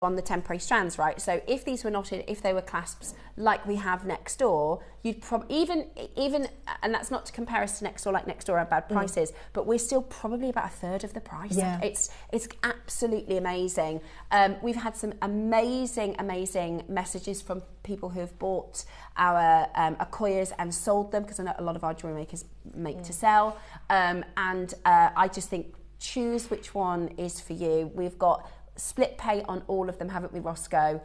on the temporary strands, right? So if these were not if they were clasps like we have next door, you'd probably even, and that's not to compare us to next door, like next door are bad prices, but we're still probably about a third of the price. Yeah. It's absolutely amazing. We've had some amazing messages from people who have bought our Akoyas and sold them, because I know a lot of our jewellery makers make to sell, and I just think choose which one is for you. We've got split pay on all of them, haven't we, Roscoe?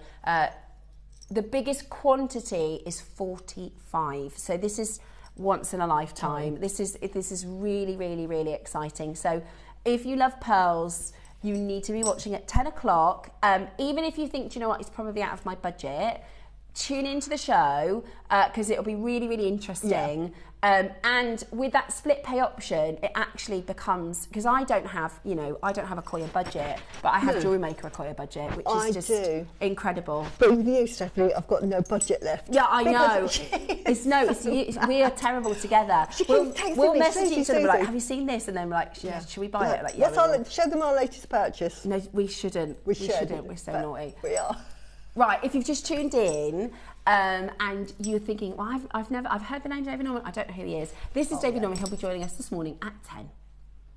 The biggest quantity is 45, so this is once in a lifetime. This is really exciting. So if you love pearls, you need to be watching at 10 o'clock. Even if you think, do you know what, it's probably out of my budget, tune into the show, because it'll be really interesting. And with that split pay option, it actually becomes, because I don't have a Akoya budget, but I have JewelleryMaker Akoya budget, which is just incredible. But with you, Stephanie, I've got no budget left. Yeah, I know. We are terrible together. We'll message each other like, have you seen this? And then we're like, should we buy it? Like, let's show them our latest purchase. No, we shouldn't. We shouldn't. We're so naughty. We are. Right, if you've just tuned in and you're thinking, well, I've heard the name David Norman, I don't know who he is. This is David Norman. He'll be joining us this morning at 10.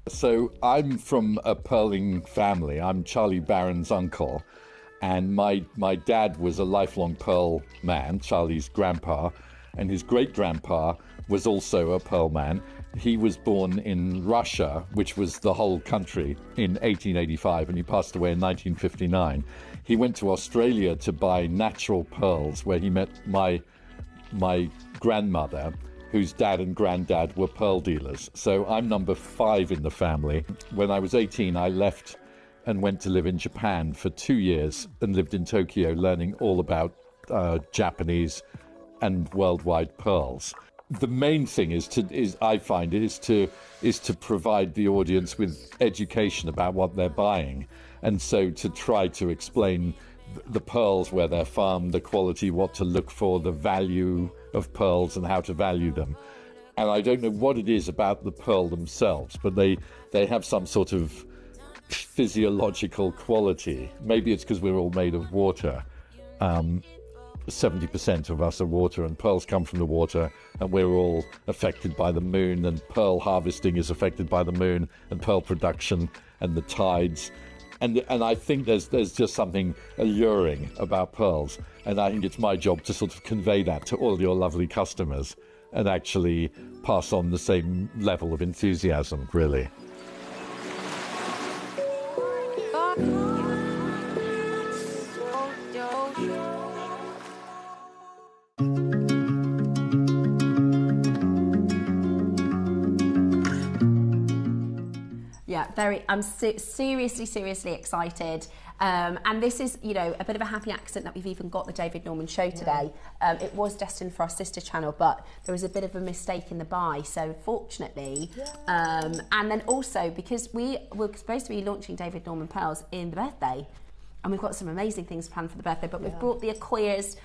So I'm from a pearling family. I'm Charlie Barron's uncle, and my dad was a lifelong pearl man, Charlie's grandpa, and his great-grandpa was also a pearl man. He was born in Russia, which was the whole country, in 1885, and he passed away in 1959. He went to Australia to buy natural pearls, where he met my grandmother, whose dad and granddad were pearl dealers. So I'm number 5 in the family. When I was 18, I left and went to live in Japan for 2 years and lived in Tokyo, learning all about Japanese and worldwide pearls. The main thing is to provide the audience with education about what they're buying, and so to try to explain the pearls, where they're farmed, the quality, what to look for, the value of pearls and how to value them. And I don't know what it is about the pearl themselves, but they have some sort of physiological quality. Maybe it's because we're all made of water. 70% of us are water, and pearls come from the water, and we're all affected by the moon, and pearl harvesting is affected by the moon, and pearl production and the tides. And I think there's just something alluring about pearls, and I think it's my job to sort of convey that to all your lovely customers and actually pass on the same level of enthusiasm, really. I'm seriously excited, and this is, a bit of a happy accident that we've even got the David Norman show today. It was destined for our sister channel, but there was a bit of a mistake in the buy, so fortunately, and then also because we were supposed to be launching David Norman pearls in the birthday, and we've got some amazing things planned for the birthday, but we've brought the Akoyas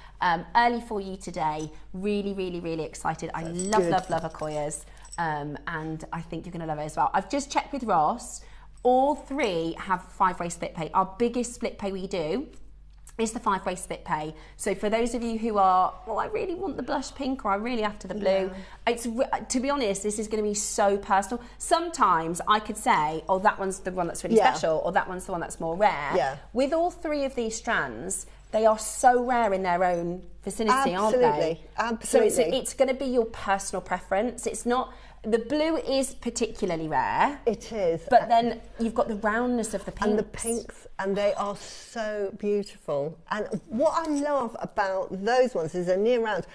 early for you today. Really excited. I love Akoyas. And I think you're going to love it as well. I've just checked with Ross. All 3 have 5-way split pay. Our biggest split pay we do is the 5-way split pay. So for those of you who are, I really want the blush pink, or I'm really after the blue, it's, to be honest, this is going to be so personal. Sometimes I could say, that one's the one that's really special, or that one's the one that's more rare. With all 3 of these strands, they are so rare in their own vicinity, aren't they? Absolutely. So it's going to be your personal preference. It's not, the blue is particularly rare. It is. But then you've got the roundness of the pinks. And the pinks, and they are so beautiful. And what I love about those ones is they're near round.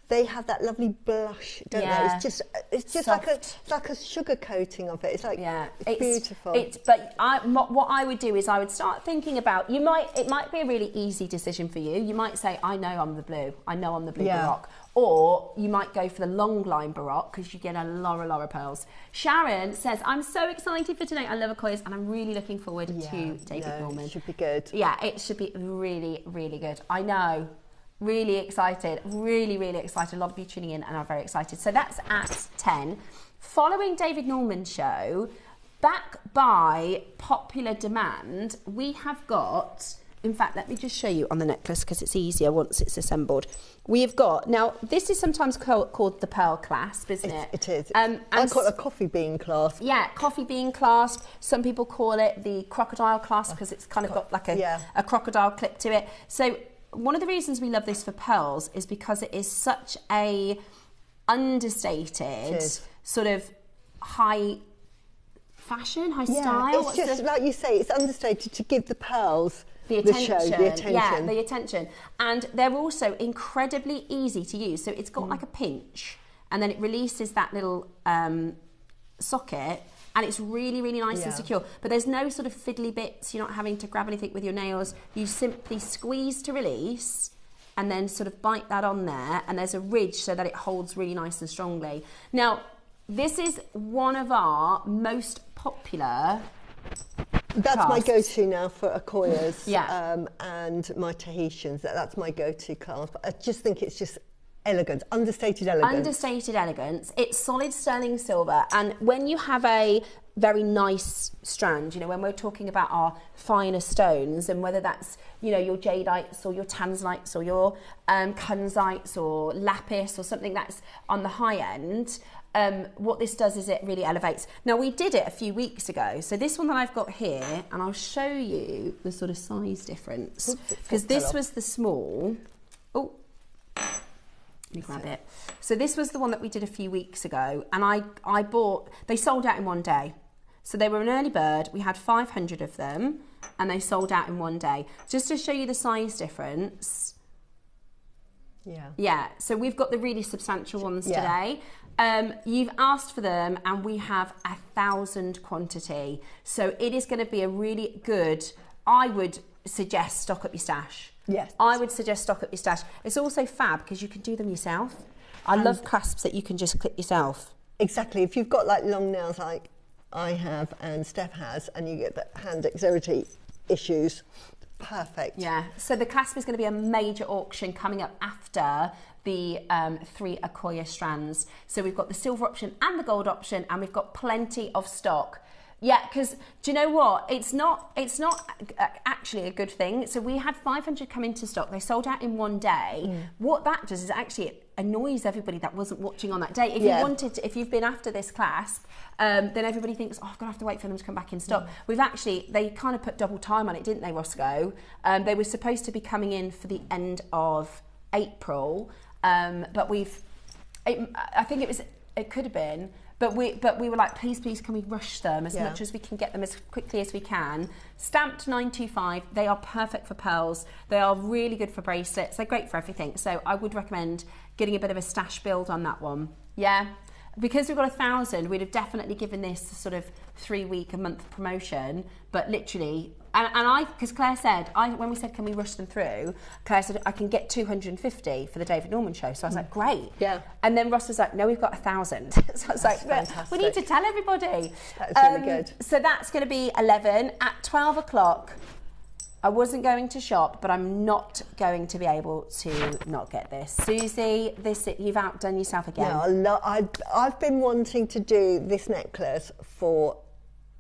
They have that lovely blush, don't they? It's just like a sugar coating of it. It's like it's beautiful. What I would do is I would start thinking about, it might be a really easy decision for you. You might say, I know I'm the blue Baroque. Or you might go for the long line Baroque, because you get a lot of pearls. Sharon says, I'm so excited for today. I love Akoyas, and I'm really looking forward to David Norman. It should be good. Yeah, it should be really good. I know. Really excited, really excited. A lot of you tuning in and are very excited. So that's at 10. Following David Norman's show, back by popular demand, we have got in fact, let me just show you on the necklace because it's easier once it's assembled. We've got, now this is sometimes called the pearl clasp, isn't it? It is. And I call it a coffee bean clasp. Yeah, coffee bean clasp. Some people call it the crocodile clasp because it's kind of got like a crocodile clip to it. So one of the reasons we love this for pearls is because it is such a understated sort of high fashion, high style. It's just like you say, it's understated to give the pearls the attention. The attention. Yeah, the attention. And they're also incredibly easy to use. So it's got like a pinch and then it releases that little socket and it's really, really nice and secure. But there's no sort of fiddly bits. You're not having to grab anything with your nails. You simply squeeze to release and then sort of bite that on there and there's a ridge so that it holds really nice and strongly. Now, this is one of our most popular That's my go-to now for Akoyas Yeah. And my Tahitians. That's my go-to clasp. I just think it's just elegant, understated elegance. Understated elegance. It's solid sterling silver, and when you have a very nice strand, you know, when we're talking about our finer stones, and whether that's, you know, your jadeites or your tanzanites or your kunzites or lapis or something that's on the high end, what this does is it really elevates. Now, we did it a few weeks ago. So this one that I've got here, and I'll show you the sort of size difference. Because this was the small. Oh, let me grab it. So this was the one that we did a few weeks ago. And I bought, they sold out in one day. So they were an early bird. We had 500 of them and they sold out in one day. Just to show you the size difference. Yeah, so we've got the really substantial ones today. You've asked for them and we have 1,000 quantity. So it is going to be a really good, I would suggest stock up your stash. Yes. I would suggest stock up your stash. It's also fab because you can do them yourself. I love clasps that you can just clip yourself. Exactly. If you've got like long nails like I have and Steph has and you get the hand dexterity issues, perfect. Yeah, so the clasp is going to be a major auction coming up after the 3 Akoya strands. So we've got the silver option and the gold option, and we've got plenty of stock. Yeah, because do you know what? It's not actually a good thing. So we had 500 come into stock. They sold out in one day. What that does is actually it annoys everybody that wasn't watching on that day. If you wanted to, if you've been after this clasp, then everybody thinks, oh, I'm gonna have to wait for them to come back in stock. We've actually, they kind of put double time on it, didn't they, Roscoe? They were supposed to be coming in for the end of April, but I think it could have been. But we were like, please, can we rush them as much as we can, get them as quickly as we can. Stamped 925, they are perfect for pearls. They are really good for bracelets. They're great for everything. So I would recommend getting a bit of a stash build on that one. Yeah, because we've got 1,000, we'd have definitely given this a sort of 3-week, a month promotion. But literally, and because Claire said, when we said, can we rush them through, Claire said, I can get 250 for the David Norman show. So I was like, great. Yeah. And then Ross was like, no, we've got 1,000. So I was like, we need to tell everybody. That's really good. So that's going to be 11 at 12 o'clock. I wasn't going to shop, but I'm not going to be able to not get this. Susie, you've outdone yourself again. No, I've been wanting to do this necklace for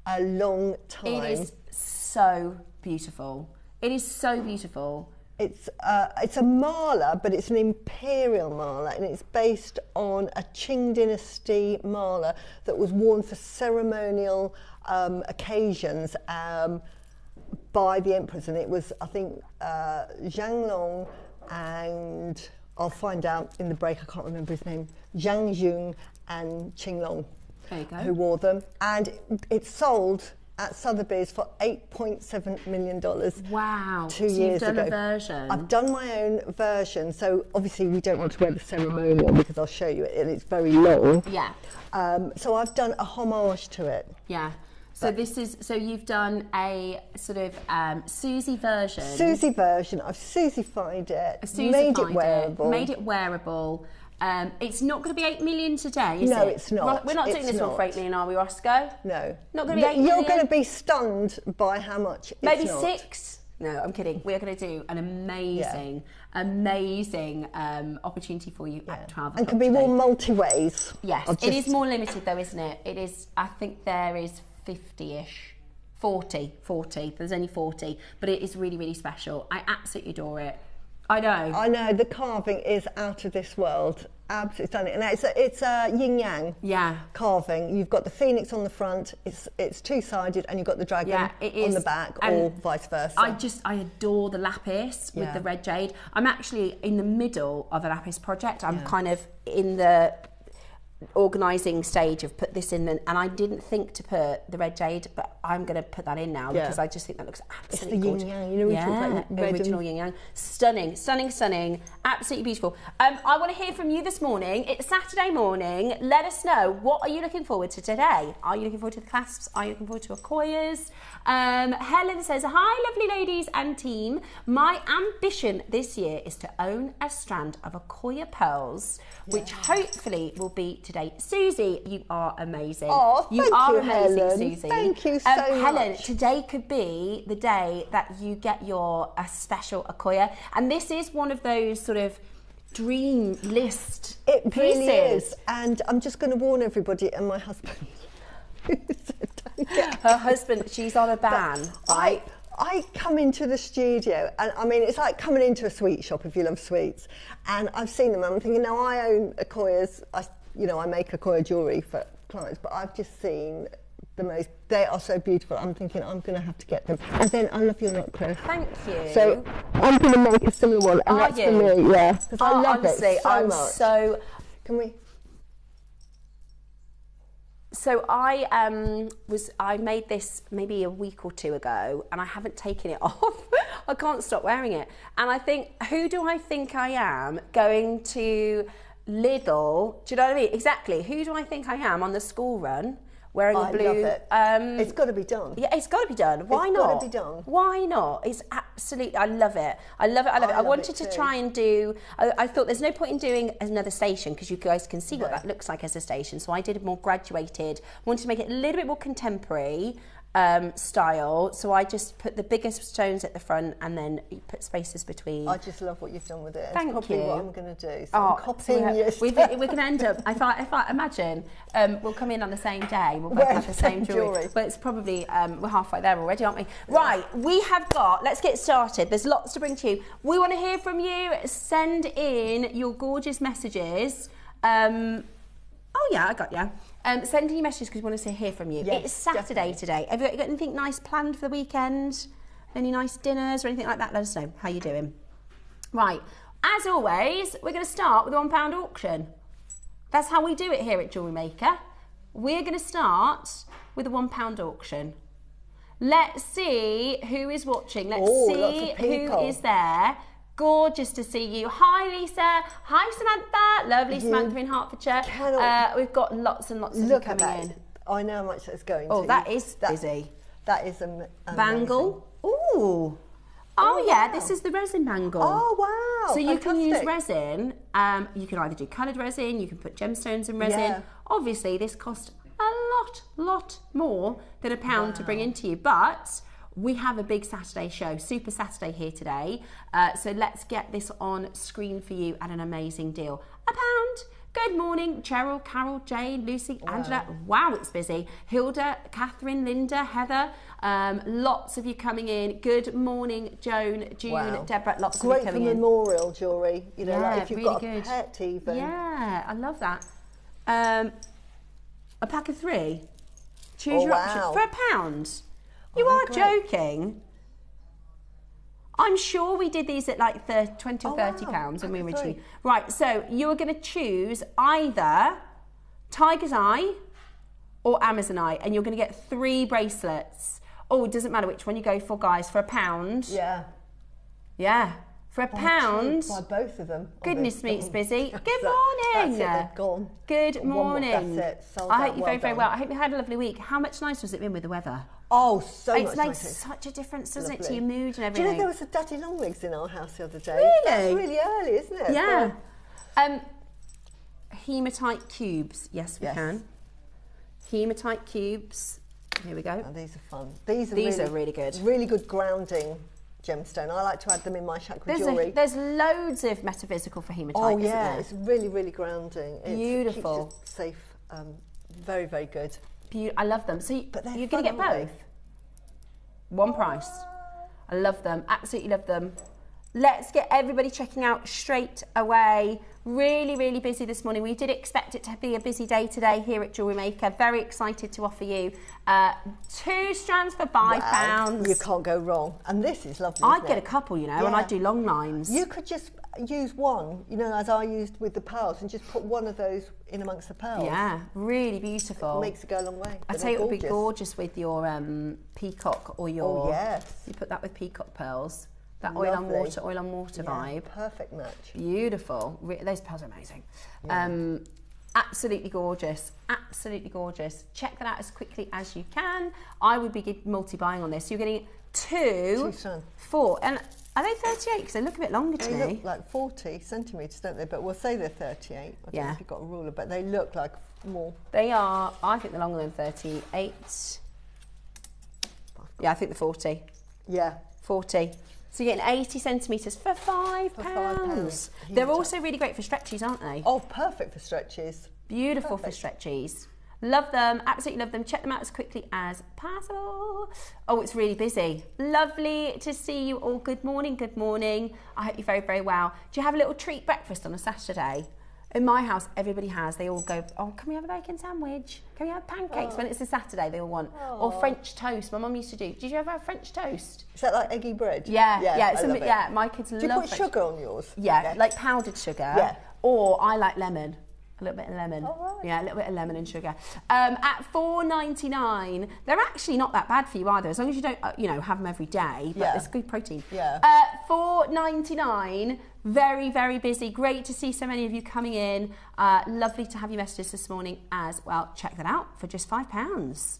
a long time. It is so beautiful. It is so beautiful. It's a mala, but it's an imperial mala, and it's based on a Qing dynasty mala that was worn for ceremonial occasions by the emperors, and it was, I think, Zhang Long and I'll find out in the break, I can't remember his name, Zhang Jun and Qing Long, there you go, who wore them, and it sold at Sotheby's for $8.7 million. Wow. 2 years ago. You've done a version. I've done my own version, so obviously we don't want to wear the ceremonial because I'll show you it, and it's very long. Yeah. So I've done a homage to it. Yeah. So you've done a sort of Susie version. Susie version. I've Susified it, made it wearable. It's not going to be 8 million today, is it? No, it's not. We're not doing this one for 8 million, are we, Roscoe? No. Not going to be 8 million? You're going to be stunned by how much it's Maybe not. 6? No, I'm kidding. We are going to do an amazing opportunity for you at 12 o'clock and can be more multi-ways. Yes, it is more limited though, isn't it? It is, I think there is 50-ish 40. There's only 40, but it is really, really special. I absolutely adore it. I know. The carving is out of this world. Absolutely stunning. And it's a yin yang carving. You've got the phoenix on the front. It's two-sided, and you've got the dragon on the back, or vice versa. I adore the lapis with the red jade. I'm actually in the middle of a lapis project. I'm kind of in the organising stage of put this in, and I didn't think to put the red jade, but I'm going to put that in now because I just think that looks absolutely gorgeous. Yin yang, you know, we talk about red original yin yang, stunning, absolutely beautiful. I want to hear from you this morning. It's Saturday morning. Let us know, what are you looking forward to today? Are you looking forward to the clasps? Are you looking forward to Akoyas? Helen says, hi lovely ladies and team, my ambition this year is to own a strand of Akoya pearls, which hopefully will be today. Susie, you are amazing. Oh, you are amazing, Helen. Susie. Thank you so much. Helen, today could be the day that you get a special Akoya, and this is one of those sort of dream list It pieces. really is, and I'm just going to warn everybody, and my husband. Her husband, she's on a ban, right? I come into the studio, and I mean, it's like coming into a sweet shop if you love sweets. And I've seen them, and I'm thinking, now I own Akoyas. I make Akoya jewellery for clients, but I've just seen the most. They are so beautiful. I'm thinking I'm going to have to get them. And then I love your necklace. Thank you. So I'm going to make a similar one, and that's for me, because I love honestly, it so much. So can we? So I made this maybe a week or two ago, and I haven't taken it off. I can't stop wearing it. And I think, who do I think I am going to Lidl? Do you know what I mean? Exactly. Who do I think I am on the school run wearing a blue? I love it. It's got to be done. Yeah, it's got to be done. Why not? It's got to be done. Why not? It's absolutely. I love it. I love it. I wanted to try and do. I thought there's no point in doing another station because you guys can see what that looks like as a station. So I did a more graduated. Wanted to make it a little bit more contemporary style. So I just put the biggest stones at the front and then put spaces between. I just love what you've done with it. Thank it's probably you. what I'm going to do. So I'm copying you. We're going to end up. If I imagine, we'll come in on the same day. We'll both have the same jewellery. But it's probably we're halfway there already, aren't we? Yeah. Right, we have got. Let's get started. There's lots to bring to you. We want to hear from you. Send in your gorgeous messages. Oh yeah, I got you. Send in your messages because we want to hear from you. Yes, it's Saturday today. Have you got anything nice planned for the weekend? Any nice dinners or anything like that? Let us know. How you doing? Right. As always, we're going to start with a £1 auction. That's how we do it here at JewelleryMaker. We're going to start with a £1 auction. Let's see who is watching. Let's see who is there. Gorgeous to see you. Hi, Lisa. Hi, Samantha. Lovely Samantha in Hertfordshire. We've got lots and lots of you coming in. I know how much that's going to. Oh, that is busy. That is bangle. Ooh. Oh, yeah, this is the resin bangle. Oh, wow. So you can use resin. You can either do coloured resin, you can put gemstones in resin. Yeah. Obviously, this costs a lot more than £1 to bring into you, but we have a big Saturday show, Super Saturday here today. So let's get this on screen for you at an amazing deal. £1. Good morning, Cheryl, Carol, Jane, Lucy, Angela. Wow, it's busy. Hilda, Catherine, Linda, Heather. Lots of you coming in. Good morning, Joan, June, Deborah. Lots of you coming in. Great for memorial jewellery. You know, like if you've got a pet even. Yeah, I love that. A pack of 3. Choose your option for £1. You are joking. I'm sure we did these at like 20 or 30 pounds when we originally. Right, so you are going to choose either Tiger's Eye or Amazonite, and you're going to get 3 bracelets. Oh, it doesn't matter which one you go for, guys. For £1. Yeah. Yeah. For £1. Buy both of them. Goodness me, it's busy. Good morning. That's it, they're gone. Good morning. That's it. Sold I out. hope you're very well. I hope you had a lovely week. How much nicer has it been with the weather? Oh, so much It's made nicer. such a difference, doesn't it, to your mood and everything? Do you know there was a daddy long legs in our house the other day? Really? That's really early, isn't it? Yeah. Hematite cubes. Yes, we can. Hematite cubes. Here we go. Oh, these are fun. These are really good. Really good grounding gemstone. I like to add them in my chakra jewellery. There's loads of metaphysical for hematite, isn't there? It's really, really grounding. Beautiful. It keeps it safe. Very, very good. I love them. So you're going to get both? One price. I love them, absolutely love them. Let's get everybody checking out straight away. Really, really busy this morning. We did expect it to be a busy day today here at JewelleryMaker. Very excited to offer you 2 strands for £5. Wow, you can't go wrong. And this is lovely. I'd get a couple, you know, and I'd do long lines. You could just use one, you know, as I used with the pearls, and just put one of those in amongst the pearls. Yeah, really beautiful. It makes it go a long way. I tell you, it would be gorgeous with your peacock or your. Oh yes. You put that with peacock pearls. That Lovely. oil on water vibe. Perfect match. Beautiful. Those pearls are amazing. Yeah. Absolutely gorgeous. Absolutely gorgeous. Check that out as quickly as you can. I would be multi-buying on this. So you're getting 2, 4, and are they 38? Because they look a bit longer to me. They look like 40 centimetres, don't they? But we'll say they're 38. I don't know if you've got a ruler, but they look like more. They are. I think they're longer than 38. Yeah, I think they're 40. Yeah. 40. So you're getting 80 centimetres for £5. They're also really great for stretchies, aren't they? Oh, perfect for stretchies. Beautiful for stretchies. Love them, absolutely love them. Check them out as quickly as possible. Oh, it's really busy. Lovely to see you all. Good morning, good morning. I hope you're very, very well. Do you have a little treat breakfast on a Saturday? In my house, everybody has. They all go, oh, can we have a bacon sandwich? Can we have pancakes? When it's a Saturday, they all want. Or French toast. My mum used to do. Did you ever have French toast? Is that like eggy bread? Yeah. Yeah, my kids love it. Do you put sugar on yours? Yeah, like powdered sugar. Yeah. Or I like lemon. A little bit of lemon. Oh, right. Yeah, a little bit of lemon and sugar. At $4.99, they're actually not that bad for you either, as long as you don't, have them every day. But it's good protein. Yeah. $4.99. Very, very busy. Great to see so many of you coming in. Lovely to have your messages this morning as well. Check that out for just £5.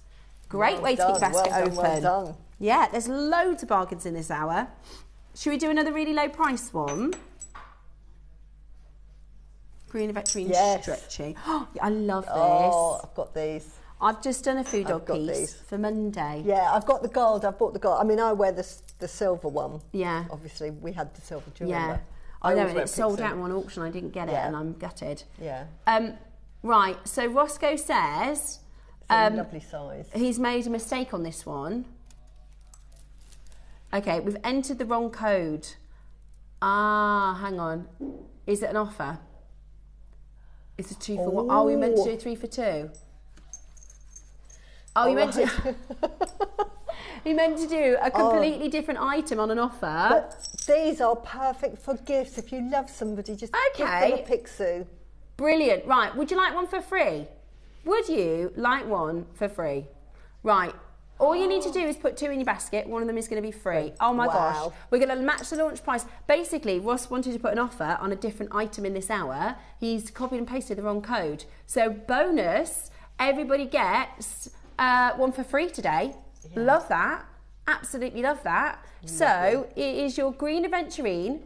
Great way to keep your basket open. Well done. Yeah, there's loads of bargains in this hour. Should we do another really low price one? Green of Nectarine stretchy. Oh, I love this. Oh, I've got these. I've just done a food dog piece for Monday. Yeah, I've got the gold. I've bought the gold. I mean, I wear the silver one. Yeah. Obviously, we had the silver jewellery. Yeah. I know, and it sold out in one auction. I didn't get it, and I'm gutted. Yeah. Right, so Roscoe says... lovely size. He's made a mistake on this one. Okay, we've entered the wrong code. Hang on. Is it an offer? It's a 2 for 1. Oh, we meant to do 3 for 2. Oh, you meant to... You meant to do a completely different item on an offer. But these are perfect for gifts. If you love somebody, just give them a pixie. Brilliant. Right, would you like one for free? Would you like one for free? Right, all you need to do is put 2 in your basket. One of them is going to be free. Oh my gosh. We're going to match the launch price. Basically, Ross wanted to put an offer on a different item in this hour. He's copied and pasted the wrong code. So bonus, everybody gets one for free today. Yeah. Love that. Absolutely love that. Lovely. So it is your green aventurine.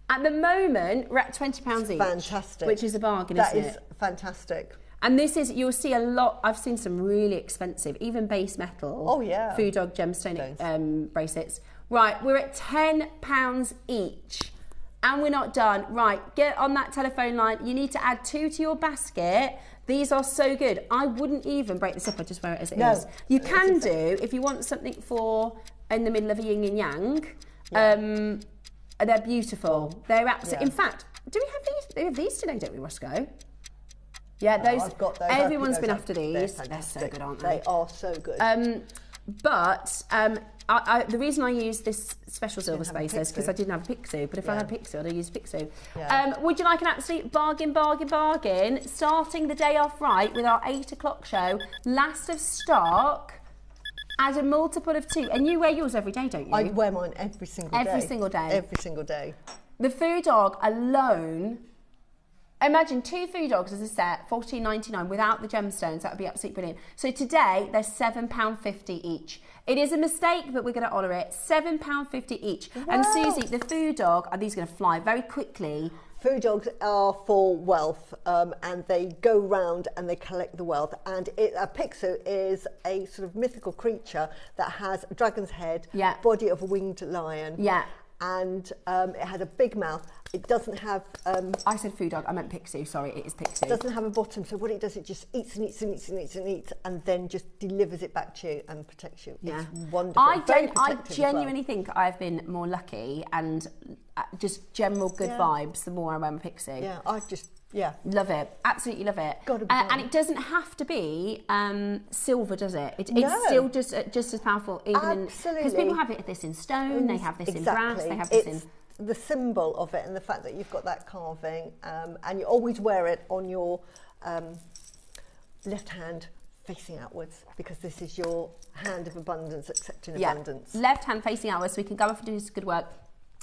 At the moment, we're at £20 each. Fantastic. Which is a bargain, isn't it? That is fantastic. And this is, you'll see a lot, I've seen some really expensive, even base metal. Oh, yeah. Food dog gemstone bracelets. Right, we're at £10 each. And we're not done. Right, get on that telephone line. You need to add 2 to your basket. These are so good. I wouldn't even break this up. I just wear it as it is. You can do, if you want something for in the middle of a yin and yang. Yeah. They're beautiful. They're absolutely. In fact, do we have these? We have these today, don't we, Roscoe? Yeah, those. I've got those. Everyone's been after these. They're so good, aren't they? They are so good. The reason I use this special silver spacer is because I didn't have a Pixie, but if I had a Pixie, I'd have used Pixie. Yeah. Would you like an absolute bargain, starting the day off right with our 8 o'clock show, last of stock, add a multiple of 2, and you wear yours every day, don't you? I wear mine every single day. Every single day. Every single day. The food dog alone, imagine 2 food dogs as a set, $14.99 without the gemstones. That would be absolutely brilliant. So today, they're £7.50 each. It is a mistake, but we're going to honour it. £7.50 each. Wow. And Susie, the food dog, are these going to fly very quickly? Food dogs are for wealth, and they go round and they collect the wealth. And a Picsou is a sort of mythical creature that has a dragon's head, body of a winged lion. Yeah. and it has a big mouth. It doesn't have... I said food dog, I meant Picsou, sorry, it is Picsou. It doesn't have a bottom, so what it does, it just eats and eats and eats and eats and eats, and then just delivers it back to you and protects you. Yeah. It's wonderful. I genuinely think I've been more lucky and just general good vibes the more I wear my Picsou. Yeah, I just... Yeah. Love it. Absolutely love it. And it doesn't have to be silver, does it? It's still just as powerful. Absolutely. Because people have this in stone, they have this in brass, they have this in... the symbol of it and the fact that you've got that carving, and you always wear it on your left hand facing outwards, because this is your hand of abundance, accepting abundance. Left hand facing outwards, so we can go off and do this good work.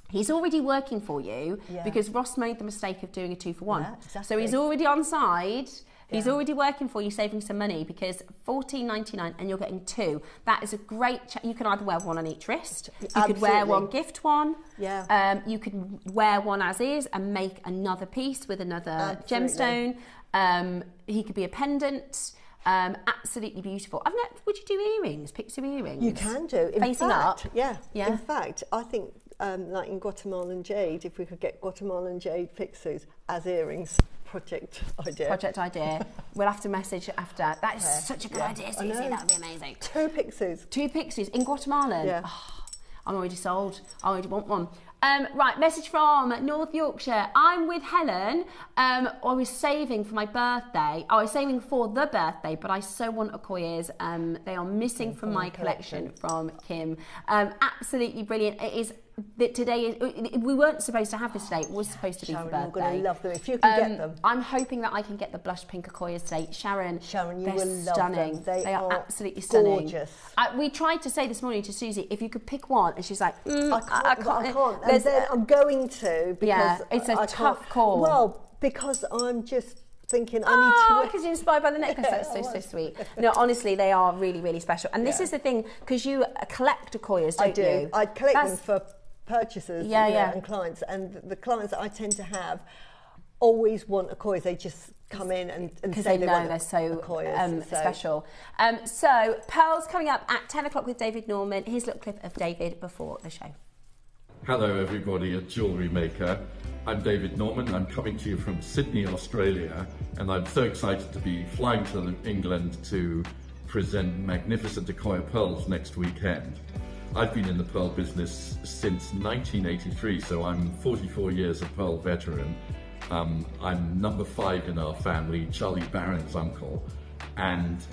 He's already working for you because Ross made the mistake of doing a 2-for-1. Yeah, exactly. So he's already on side. He's already working for you, saving some money, because $14.99 and you're getting 2. That is a great... you can either wear one on each wrist. You could wear one, gift one. Yeah. You could wear one as is and make another piece with another gemstone. He could be a pendant. Absolutely beautiful. Would you do earrings, Picsou earrings? You can do. Facing up? Yeah. In fact, I think... like in Guatemalan jade, if we could get Guatemalan jade Picsous as earrings, project idea. We'll have to message after. That is such a good idea, Susie. That would be amazing. 2 Picsous in Guatemalan. Yeah. Oh, I'm already sold. I already want one. Right, message from North Yorkshire. I'm with Helen. I was saving for my birthday. I was saving for the birthday, but I so want Okoyes. They are missing from my collection from Kim. Absolutely brilliant. It is... today we weren't supposed to have this today. It was supposed to be for birthday. You're going to love them if you can get them. I'm hoping that I can get the blush pink Okoyes today. Sharon, you will love stunning. them. They are absolutely stunning. Gorgeous. We tried to say this morning to Susie, if you could pick one, and she's like, I can't. And then I'm going to, because it's a tough call. Well, because I'm just thinking I need to... because you're inspired by the necklace. That's so sweet. No, honestly, they are really, really special. And this is the thing, because you collect Okoyes, don't you? I collect them for purchasers and clients, and the clients that I tend to have always want Okoyes. They just come in and say they want they're so Okoyes, special. So Pearl's coming up at 10 o'clock with David Norman. Here's a little clip of David before the show. Hello everybody at JewelleryMaker. I'm David Norman. I'm coming to you from Sydney, Australia, and I'm so excited to be flying to England to present magnificent Okoye pearls next weekend. I've been in the pearl business since 1983, so I'm 44 years a pearl veteran. I'm number 5 in our family, Charlie Barron's uncle, and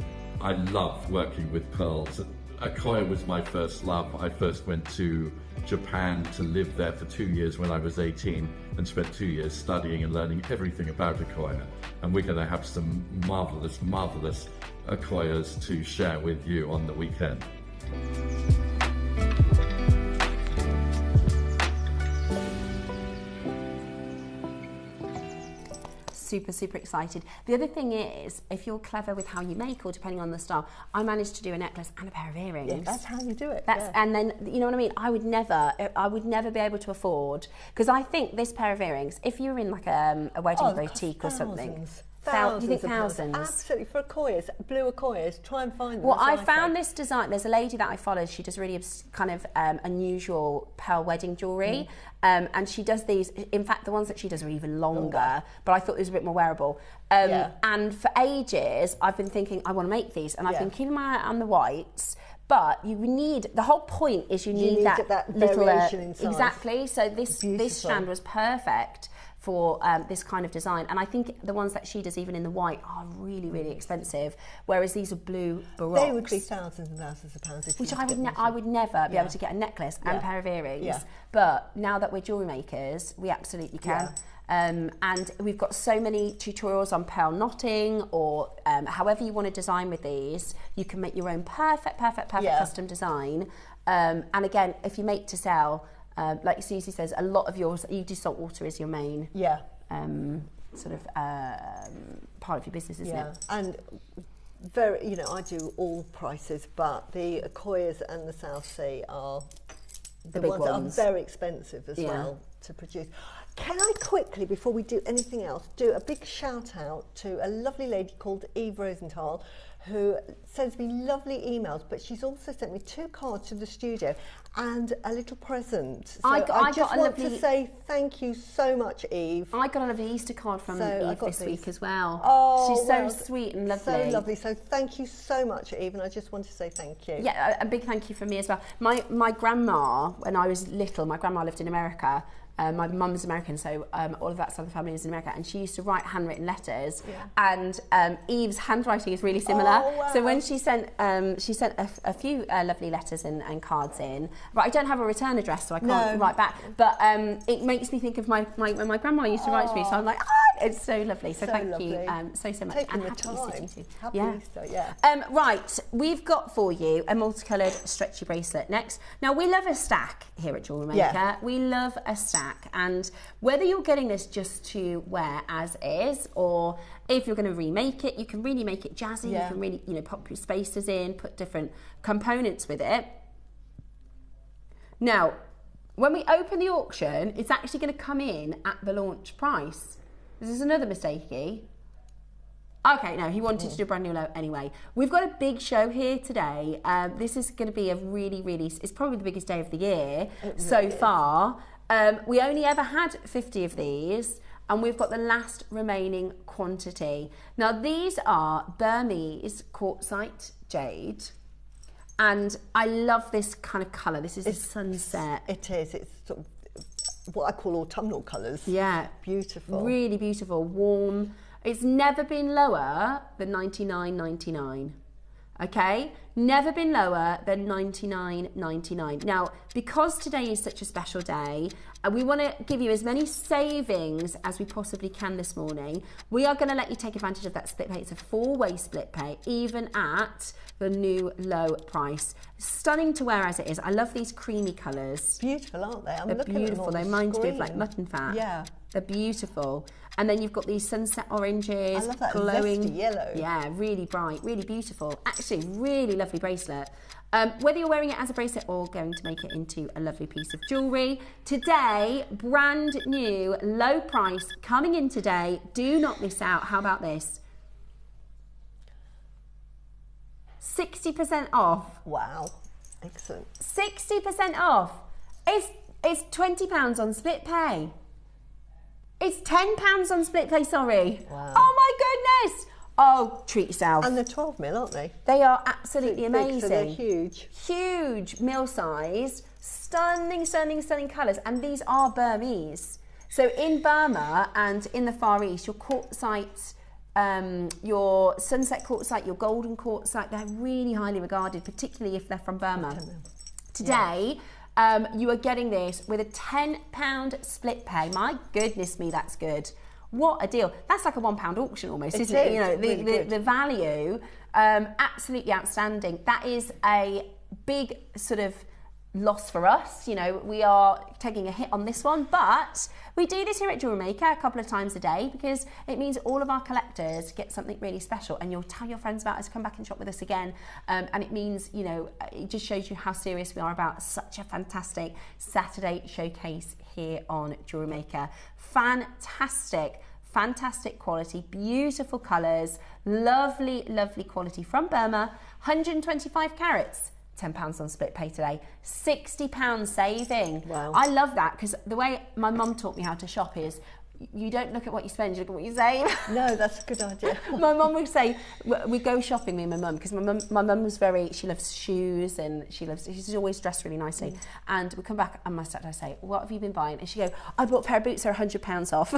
I love working with pearls. Okoye was my first love. I first went to Japan to live there for 2 years when I was 18 and spent 2 years studying and learning everything about Okoye. And we're going to have some marvellous, marvellous Okoyes to share with you on the weekend. Super excited. The other thing is, if you're clever with how you make, or depending on the style, I managed to do a necklace and a pair of earrings. Yeah, that's how you do it. And then, you know what I mean? I would never be able to afford, because I think this pair of earrings, if you're in like a wedding boutique or something, Thousands. You think thousands? Absolutely. For Okoyes, blue Okoyes, try and find them. Well, I found this design. There's a lady that I follow. She does really kind of unusual pearl wedding jewellery. And she does these. In fact, the ones that she does are even longer. But I thought it was a bit more wearable. And for ages, I've been thinking, I want to make these. And I've been keeping my eye on the whites. But you need, the whole point is you need that little variation in size. Exactly. So this strand was perfect for this kind of design, and I think the ones that she does, even in the white, are really, really expensive. Whereas these are blue baroques. They would be thousands and thousands of pounds. Which I would never be able to get a necklace and a pair of earrings. But now that we're jewellery makers, we absolutely can. And we've got so many tutorials on pearl knotting, or however you want to design with these. You can make your own perfect custom design. And again, if you make to sell, like Susie says, a lot of yours, you do saltwater is your main part of your business, isn't it? And I do all prices, but the Okoyes and the South Sea are the big ones that are very expensive as well to produce. Can I quickly, before we do anything else, do a big shout out to a lovely lady called Eve Rosenthal, who sends me lovely emails, but she's also sent me 2 cards to the studio and a little present. So I just want to say thank you so much, Eve. I got a lovely Easter card from Eve this week as well. Oh, she's so sweet and lovely. So lovely. So thank you so much, Eve, and I just want to say thank you. Yeah, a big thank you from me as well. My grandma, when I was little, my grandma lived in America. My mum's American, so all of that side of the family is in America, and she used to write handwritten letters, and Eve's handwriting is really similar. Oh, wow. So when she sent a few lovely letters and cards in, but I don't have a return address, so I can't write back. But it makes me think of when my grandma used to write to me, so I'm like, it's so lovely. So thank you so much. Taking and the time. Easter too. Happy Easter, yeah. Right, we've got for you a multicoloured stretchy bracelet next. Now, we love a stack here at JewelleryMaker. Yeah. We love a stack. And whether you're getting this just to wear as is, or if you're going to remake it, you can really make it jazzy. You can really, pop your spacers in, put different components with it. Now, when we open the auction, it's actually going to come in at the launch price. This is another mistakey. Okay, no, he wanted to do a brand new low anyway. We've got a big show here today. This is going to be a really, it's probably the biggest day of the year so far. We only ever had 50 of these, and we've got the last remaining quantity. Now, these are Burmese quartzite jade, and I love this kind of colour. This is a sunset. It is. It's sort of what I call autumnal colours. Yeah. Beautiful. Really beautiful, warm. It's never been lower than $99.99. Okay, never been lower than $99.99. Now, because today is such a special day, and we want to give you as many savings as we possibly can this morning, we are going to let you take advantage of that split pay. It's a 4-way split pay, even at the new low price. Stunning to wear as it is. I love these creamy colours. Beautiful, aren't they? They're beautiful. They remind me of like mutton fat. Yeah. They're beautiful. And then you've got these sunset oranges. I love that glowing zesty yellow. Yeah, really bright, really beautiful. Actually, really lovely bracelet. Whether you're wearing it as a bracelet or going to make it into a lovely piece of jewellery, today, brand new, low price, coming in today. Do not miss out. How about this? 60% off. Wow, excellent. 60% off. It's £20 on split pay. It's £10 on split pay, sorry. Wow. Oh my goodness. Oh, treat yourself. And they're 12 mil, aren't they? They are absolutely amazing. So they're huge. Huge mil size, stunning colours. And these are Burmese. So in Burma and in the Far East, your quartzite, your sunset quartzite, your golden quartzite, they're really highly regarded, particularly if they're from Burma. Today, you are getting this with a £10 split pay. My goodness me, that's good. What a deal. That's like a £1 auction almost, isn't it? You know, the value, absolutely outstanding. That is a big sort of loss for us. You know, we are taking a hit on this one, but we do this here at JewelleryMaker a couple of times a day because it means all of our collectors get something really special, and you'll tell your friends about us, come back and shop with us again. And it means, you know, it just shows you how serious we are about such a fantastic Saturday showcase here on JewelleryMaker. Fantastic quality, beautiful colours, lovely quality from Burma, 125 carats. £10 on split pay today, £60 saving. Wow. I love that because the way my mum taught me how to shop is you don't look at what you spend, you look at what you save. No, that's a good idea. My mum would say, we go shopping, me and my mum, because my mum was she loves shoes and she's always dressed really nicely. And we come back and my stepdad say, what have you been buying? And she go, I bought a pair of boots, they're £100 off.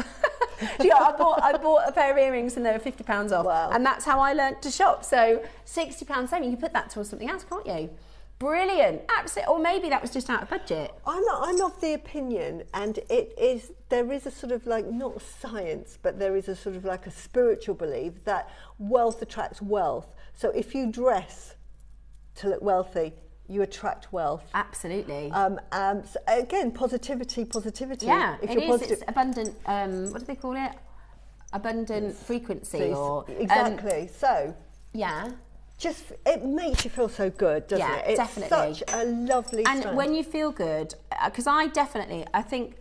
She go, I bought a pair of earrings and they were £50 off. Wow. And that's how I learnt to shop. So £60 saving, you can put that towards something else, can't you? Brilliant, absolutely. Or maybe that was just out of budget. I'm of the opinion, and there is a sort of like, not science, but there is a sort of like a spiritual belief that wealth attracts wealth. So if you dress to look wealthy, you attract wealth. Absolutely. So again, positivity. Yeah, it's abundant, what do they call it? Abundant frequency or... Exactly, so... Yeah. It makes you feel so good, doesn't it? It's definitely. Such a lovely And strand. when you feel good, because I think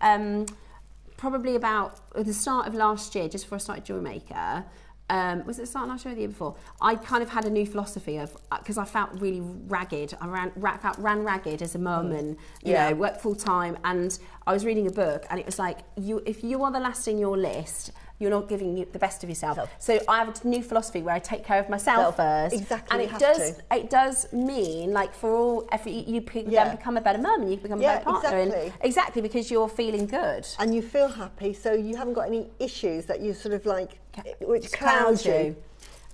probably about the start of last year, just before I started JewelleryMaker, was it the start of last year or the year before? I kind of had a new philosophy of, because I felt really ragged. I ran ragged as a mum and, you know, worked full time. And I was reading a book and it was like, if you are the last in your list, you're not giving the best of yourself. So I have a new philosophy where I take care of myself first. Exactly. And it does mean, like, you then become a better mum and you become a better partner. Exactly. And because you're feeling good. And you feel happy, so you haven't got any issues that you sort of like, which clouds you.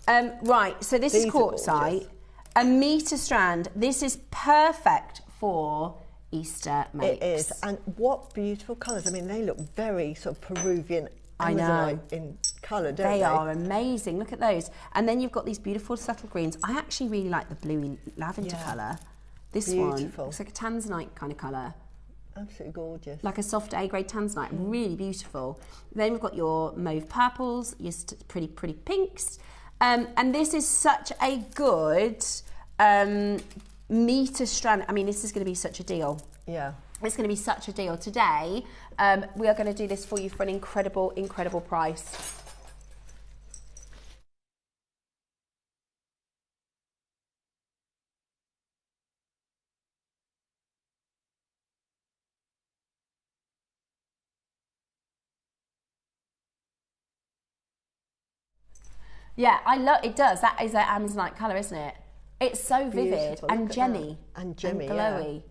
Right, so this is quartzite, a metre strand. This is perfect for Easter makes. It is, and what beautiful colours. I mean, they look very sort of Peruvian. I know. In colour, don't they? They are amazing. Look at those. And then you've got these beautiful subtle greens. I actually really like the bluey lavender colour. This one looks like a tanzanite kind of colour. Absolutely gorgeous. Like a soft A-grade tanzanite. Really beautiful. Then we've got your mauve purples, your pretty pinks. And this is such a good metre strand. I mean, this is going to be such a deal. Yeah. It's going to be such a deal. Today, we are going to do this for you for an incredible, incredible price. Yeah, I love it. Does that is an Amazonite colour, isn't it? It's so vivid and gemmy and glowy.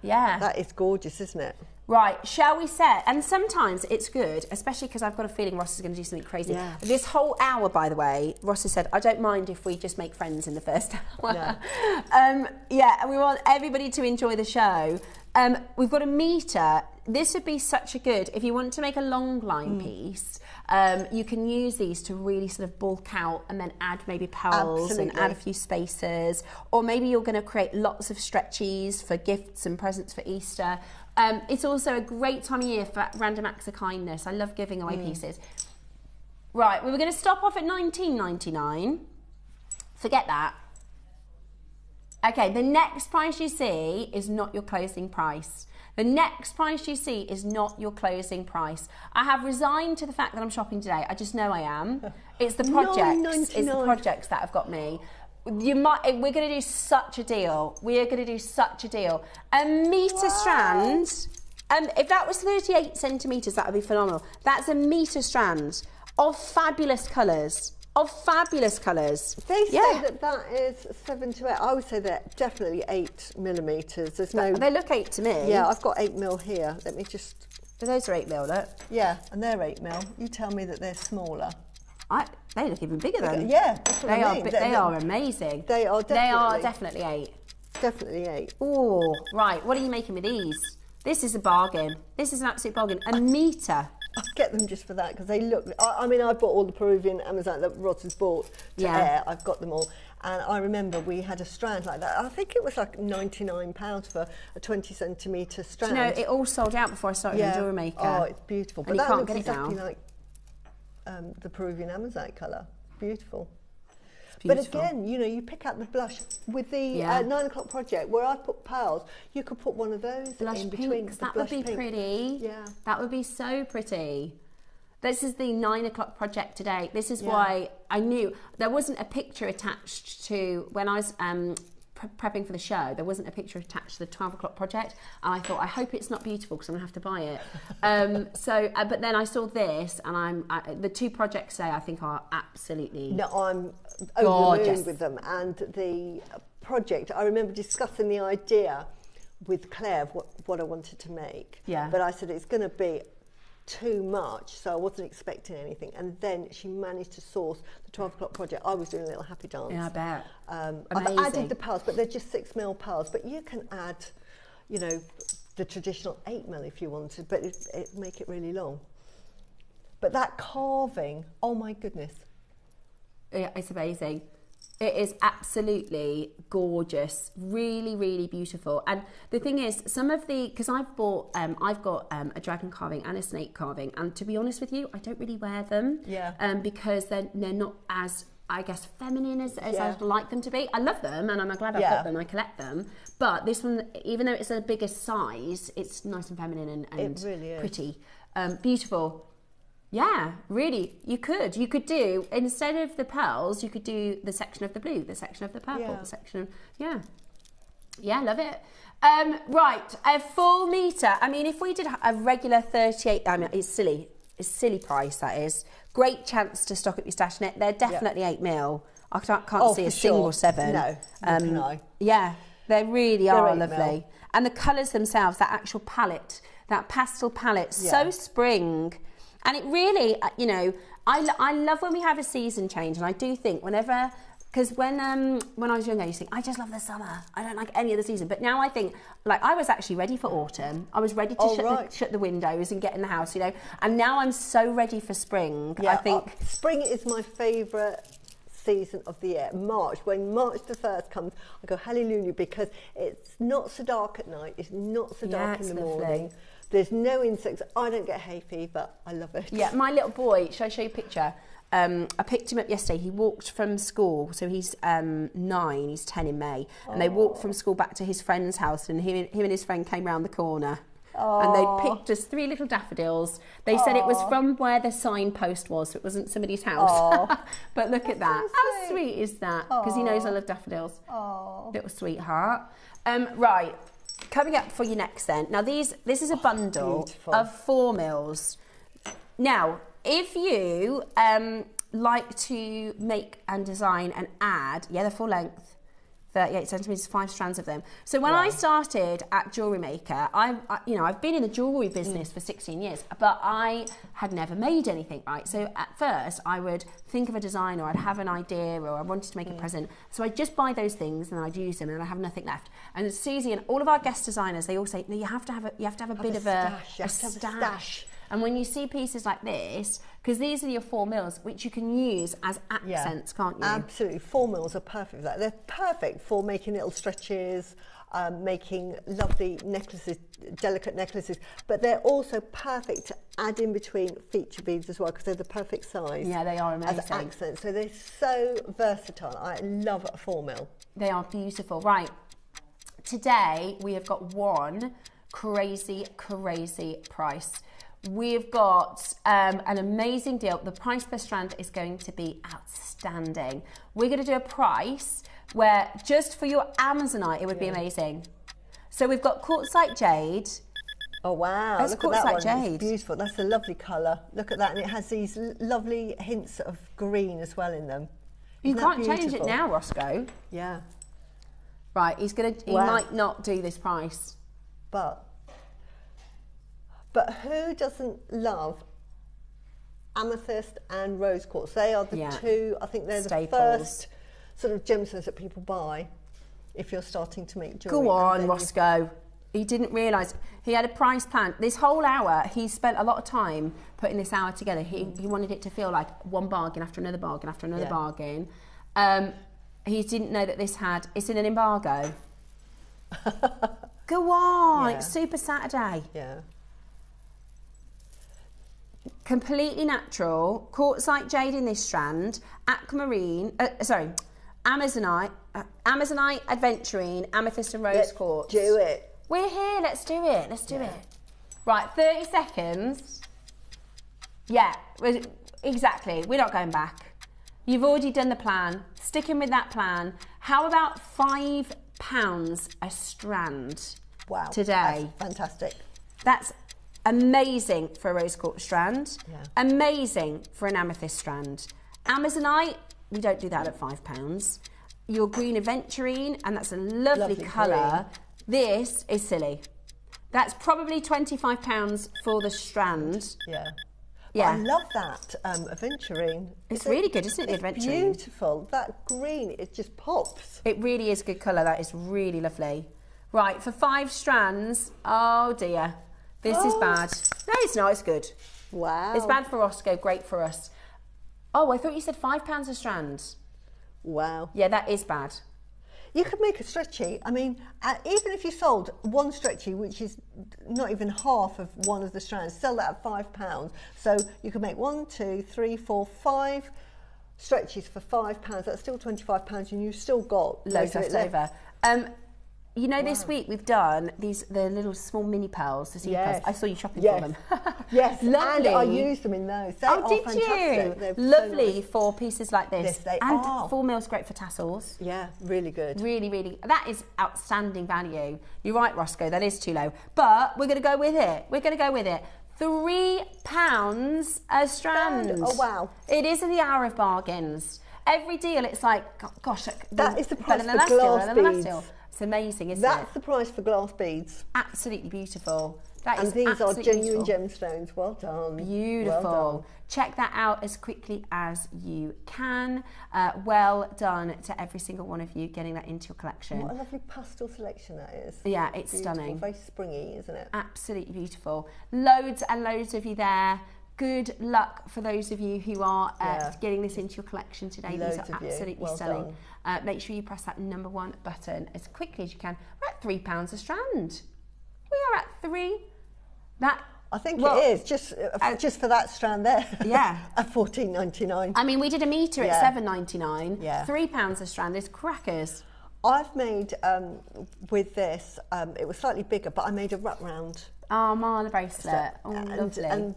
Yeah, that is gorgeous, isn't it? Right, shall we set? And sometimes it's good, especially because I've got a feeling Ross is going to do something crazy. Yeah. This whole hour, by the way, Ross has said, I don't mind if we just make friends in the first hour. No. Yeah, and we want everybody to enjoy the show. We've got a metre. This would be such a good, if you want to make a long line piece, you can use these to really sort of bulk out and then add maybe pearls and add a few spaces. Or maybe you're going to create lots of stretchies for gifts and presents for Easter. It's also a great time of year for random acts of kindness. I love giving away pieces. Right, we were going to stop off at $19.99. Forget that. Okay, the next price you see is not your closing price. The next price you see is not your closing price. I have resigned to the fact that I'm shopping today. I just know I am. It's the projects. It's the projects that have got me. We're going to do such a deal. We are going to do such a deal. A metre strand. If that was 38 centimetres, that would be phenomenal. That's a metre strand of fabulous colours. They say that is 7 to 8. I would say they're definitely 8 millimetres. There's no. They look 8 to me. Yeah, I've got 8 mil here. Let me just. Those are 8 mil. Look. Yeah, and they're 8 mil. You tell me that they're smaller. They look even bigger than. Yeah, that's what I mean. They are amazing. They are definitely 8. Definitely 8. Oh, right. What are you making with these? This is a bargain. This is an absolute bargain. A metre. I get them just for that because they look. I mean, I bought all the Peruvian Amazon that Ross has bought to air. I've got them all, and I remember we had a strand like that. I think it was like £99 for a 20 centimetre strand. Do you know, it all sold out before I started on JewelleryMaker. Oh, it's beautiful. But that looks exactly like the Peruvian Amazon colour. Beautiful. Beautiful. But again, you know, you pick out the blush with the 9 o'clock project where I put pearls. You could put one of those blush in between. Pinks, that would be pretty. Yeah, that would be so pretty. This is the 9 o'clock project today. This is why I knew there wasn't a picture attached to when I was prepping for the show. There wasn't a picture attached to the 12 o'clock project, and I thought, I hope it's not beautiful because I'm gonna have to buy it. But then I saw this, and the 2 projects today I think are absolutely I'm over the moon with them. And the project, I remember discussing the idea with Claire of what I wanted to make. Yeah. But I said it's going to be too much, so I wasn't expecting anything. And then she managed to source the 12 o'clock project. I was doing a little happy dance. Yeah, I bet. I've added the pearls, but they're just 6 mil pearls. But you can add, you know, the traditional 8 mil if you wanted, but it make it really long. But that carving, oh my goodness. Yeah, it's amazing. It is absolutely gorgeous, really, really beautiful. And the thing is, because I've got a dragon carving and a snake carving, and to be honest with you, I don't really wear them. Yeah. Because they're not as, I guess, feminine as I'd like them to be. I love them, and I'm glad I've got them. I collect them. But this one, even though it's a bigger size, it's nice and feminine and it really is. pretty, beautiful. Yeah, really, you could. You could do, instead of the pearls, you could do the section of the blue, the section of the purple, the section of, yeah, love it. Right, a full metre. I mean, if we did a regular 38, I mean, it's silly price, that is. Great chance to stock up your stash net. They're definitely 8mm. I can't see a single 7. No, can I? Yeah, they really are lovely. 8mm. And the colours themselves, that actual palette, that pastel palette, so spring. And it really, you know, I love when we have a season change, and I do think whenever, because when I was younger, I used to think, I just love the summer. I don't like any other season. But now I think, like, I was actually ready for autumn. I was ready to shut the windows and get in the house, you know. And now I'm so ready for spring. Yeah, I think spring is my favourite season of the year. March, when March the 1st comes, I go hallelujah, because it's not so dark at night. It's not so dark in the morning. There's no insects. I don't get hay fever. I love it. Yeah, my little boy, shall I show you a picture? I picked him up yesterday. He walked from school, so he's 9, he's 10 in May, and they walked from school back to his friend's house, and him and his friend came round the corner. And they picked us 3 little daffodils. They said it was from where the signpost was, so it wasn't somebody's house. But look at that. How sweet is that? Because he knows I love daffodils. Little sweetheart. Right. Coming up for you next then. Now this is a bundle of 4mm. Now, if you like to make and design and add, they're full length, 38 centimetres, 5 strands of them. So when I started at JewelleryMaker, I've been in the jewellery business for 16 years, but I had never made anything, right? So at first I would think of a design, or I'd have an idea, or I wanted to make a present. So I'd just buy those things and I'd use them, and I have nothing left. And Susie and all of our guest designers, they all say, no, you have to have a bit of a stash. And when you see pieces like this, because these are your 4mm, which you can use as accents, can't you? Absolutely, 4mm are perfect for that. They're perfect for making little stretches, making lovely necklaces, delicate necklaces, but they're also perfect to add in between feature beads as well, because they're the perfect size. Yeah, they are amazing. As accents, so they're so versatile. I love a 4mm. They are beautiful. Right, today we have got one crazy price. We've got an amazing deal. The price per strand is going to be outstanding. We're going to do a price where just for your Amazonite, it would be amazing. So we've got quartzite jade. Oh wow, That's look at that one. jade. It's beautiful. That's a lovely colour. Look at that, and it has these lovely hints of green as well in them. You can't change it now, Roscoe. Yeah. Right, he might not do this price. But who doesn't love amethyst and rose quartz? They are the two, I think they're staples. The first sort of gemstones that people buy if you're starting to make jewellery. Go on, Roscoe. He didn't realise. He had a price plan. This whole hour, he spent a lot of time putting this hour together. He wanted it to feel like one bargain after another bargain after another bargain. He didn't know that it's in an embargo. Go on, it's Super Saturday. Yeah. Completely natural, quartzite jade in this strand, aquamarine, Amazonite, aventurine, amethyst and rose quartz. Do it. We're here, let's do it, it. Right, 30 seconds. Yeah, exactly, we're not going back. You've already done the plan, sticking with that plan. How about £5 a strand today? That's fantastic. That's amazing for a rose quartz strand. Amazing for an amethyst strand. Amazonite, we don't do that at £5. Your green aventurine, and that's a lovely colour. This is silly. That's probably £25 for the strand. I love that aventurine. It's really good, isn't it, the aventurine? Beautiful. That green, it just pops. It really is a good colour. That is really lovely. Right, for 5 strands, oh dear. This is bad. No, it's not. It's good. Wow. It's bad for Roscoe, great for us. Oh, I thought you said £5 a strand. Wow. Yeah, that is bad. You could make a stretchy. I mean, even if you sold one stretchy, which is not even half of one of the strands, sell that at £5. So you could make 1, 2, 3, 4, 5 stretchies for £5. That's still £25, and you've still got loads left over. You know, this week we've done the little small mini pearls, the seed pearls. I saw you shopping for them. Yes, lovely. And I used them in those. They are did fantastic. you? Lovely so nice. For pieces like this. Yes, they and are. 4 mils great for tassels. Yeah, really good. Really, really. That is outstanding value. You're right, Roscoe, that is too low. But we're going to go with it. We're going to go with it. £3 a strand. Oh, wow. It is in the hour of bargains. Every deal, it's like, gosh, that is the price for glass beads. It's amazing, isn't it? That's the price for glass beads. Absolutely beautiful. That and these are genuine gemstones. Well done. Beautiful. Well done. Check that out as quickly as you can. Well done to every single one of you getting that into your collection. What a lovely pastel selection that is. Yeah, it's beautiful. Stunning. Very springy, isn't it? Absolutely beautiful. Loads and loads of you there. Good luck for those of you who are getting this into your collection today. Loads These are absolutely stunning. Make sure you press that #1 button as quickly as you can. We're at £3 a strand. We are at 3. I think it is just for that strand there. Yeah, at $14.99. I mean, we did a metre at $7.99. Yeah, £3 a strand is crackers. I've made with this. It was slightly bigger, but I made a wraparound. Oh, Marla bracelet. Oh, lovely. And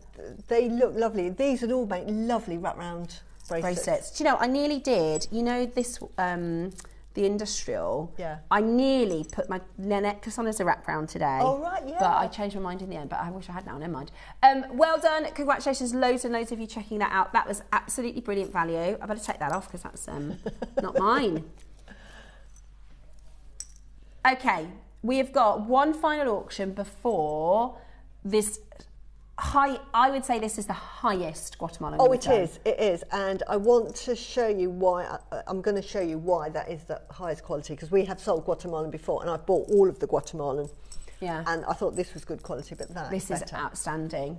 they look lovely. These would all make lovely wraparound bracelets. Do you know, I nearly did. You know this, the industrial. Yeah. I nearly put my necklace on as a wraparound today. Oh, right, yeah. But I changed my mind in the end, but I wish I had now, never mind. Well done. Congratulations. Loads and loads of you checking that out. That was absolutely brilliant value. I better take that off because that's not mine. Okay. We have got one final auction before this I would say this is the highest Guatemalan. Oh, it is. And I want to show you why, I'm going to show you why that is the highest quality, because we have sold Guatemalan before and I've bought all of the Guatemalan. Yeah. And I thought this was good quality, but this is outstanding.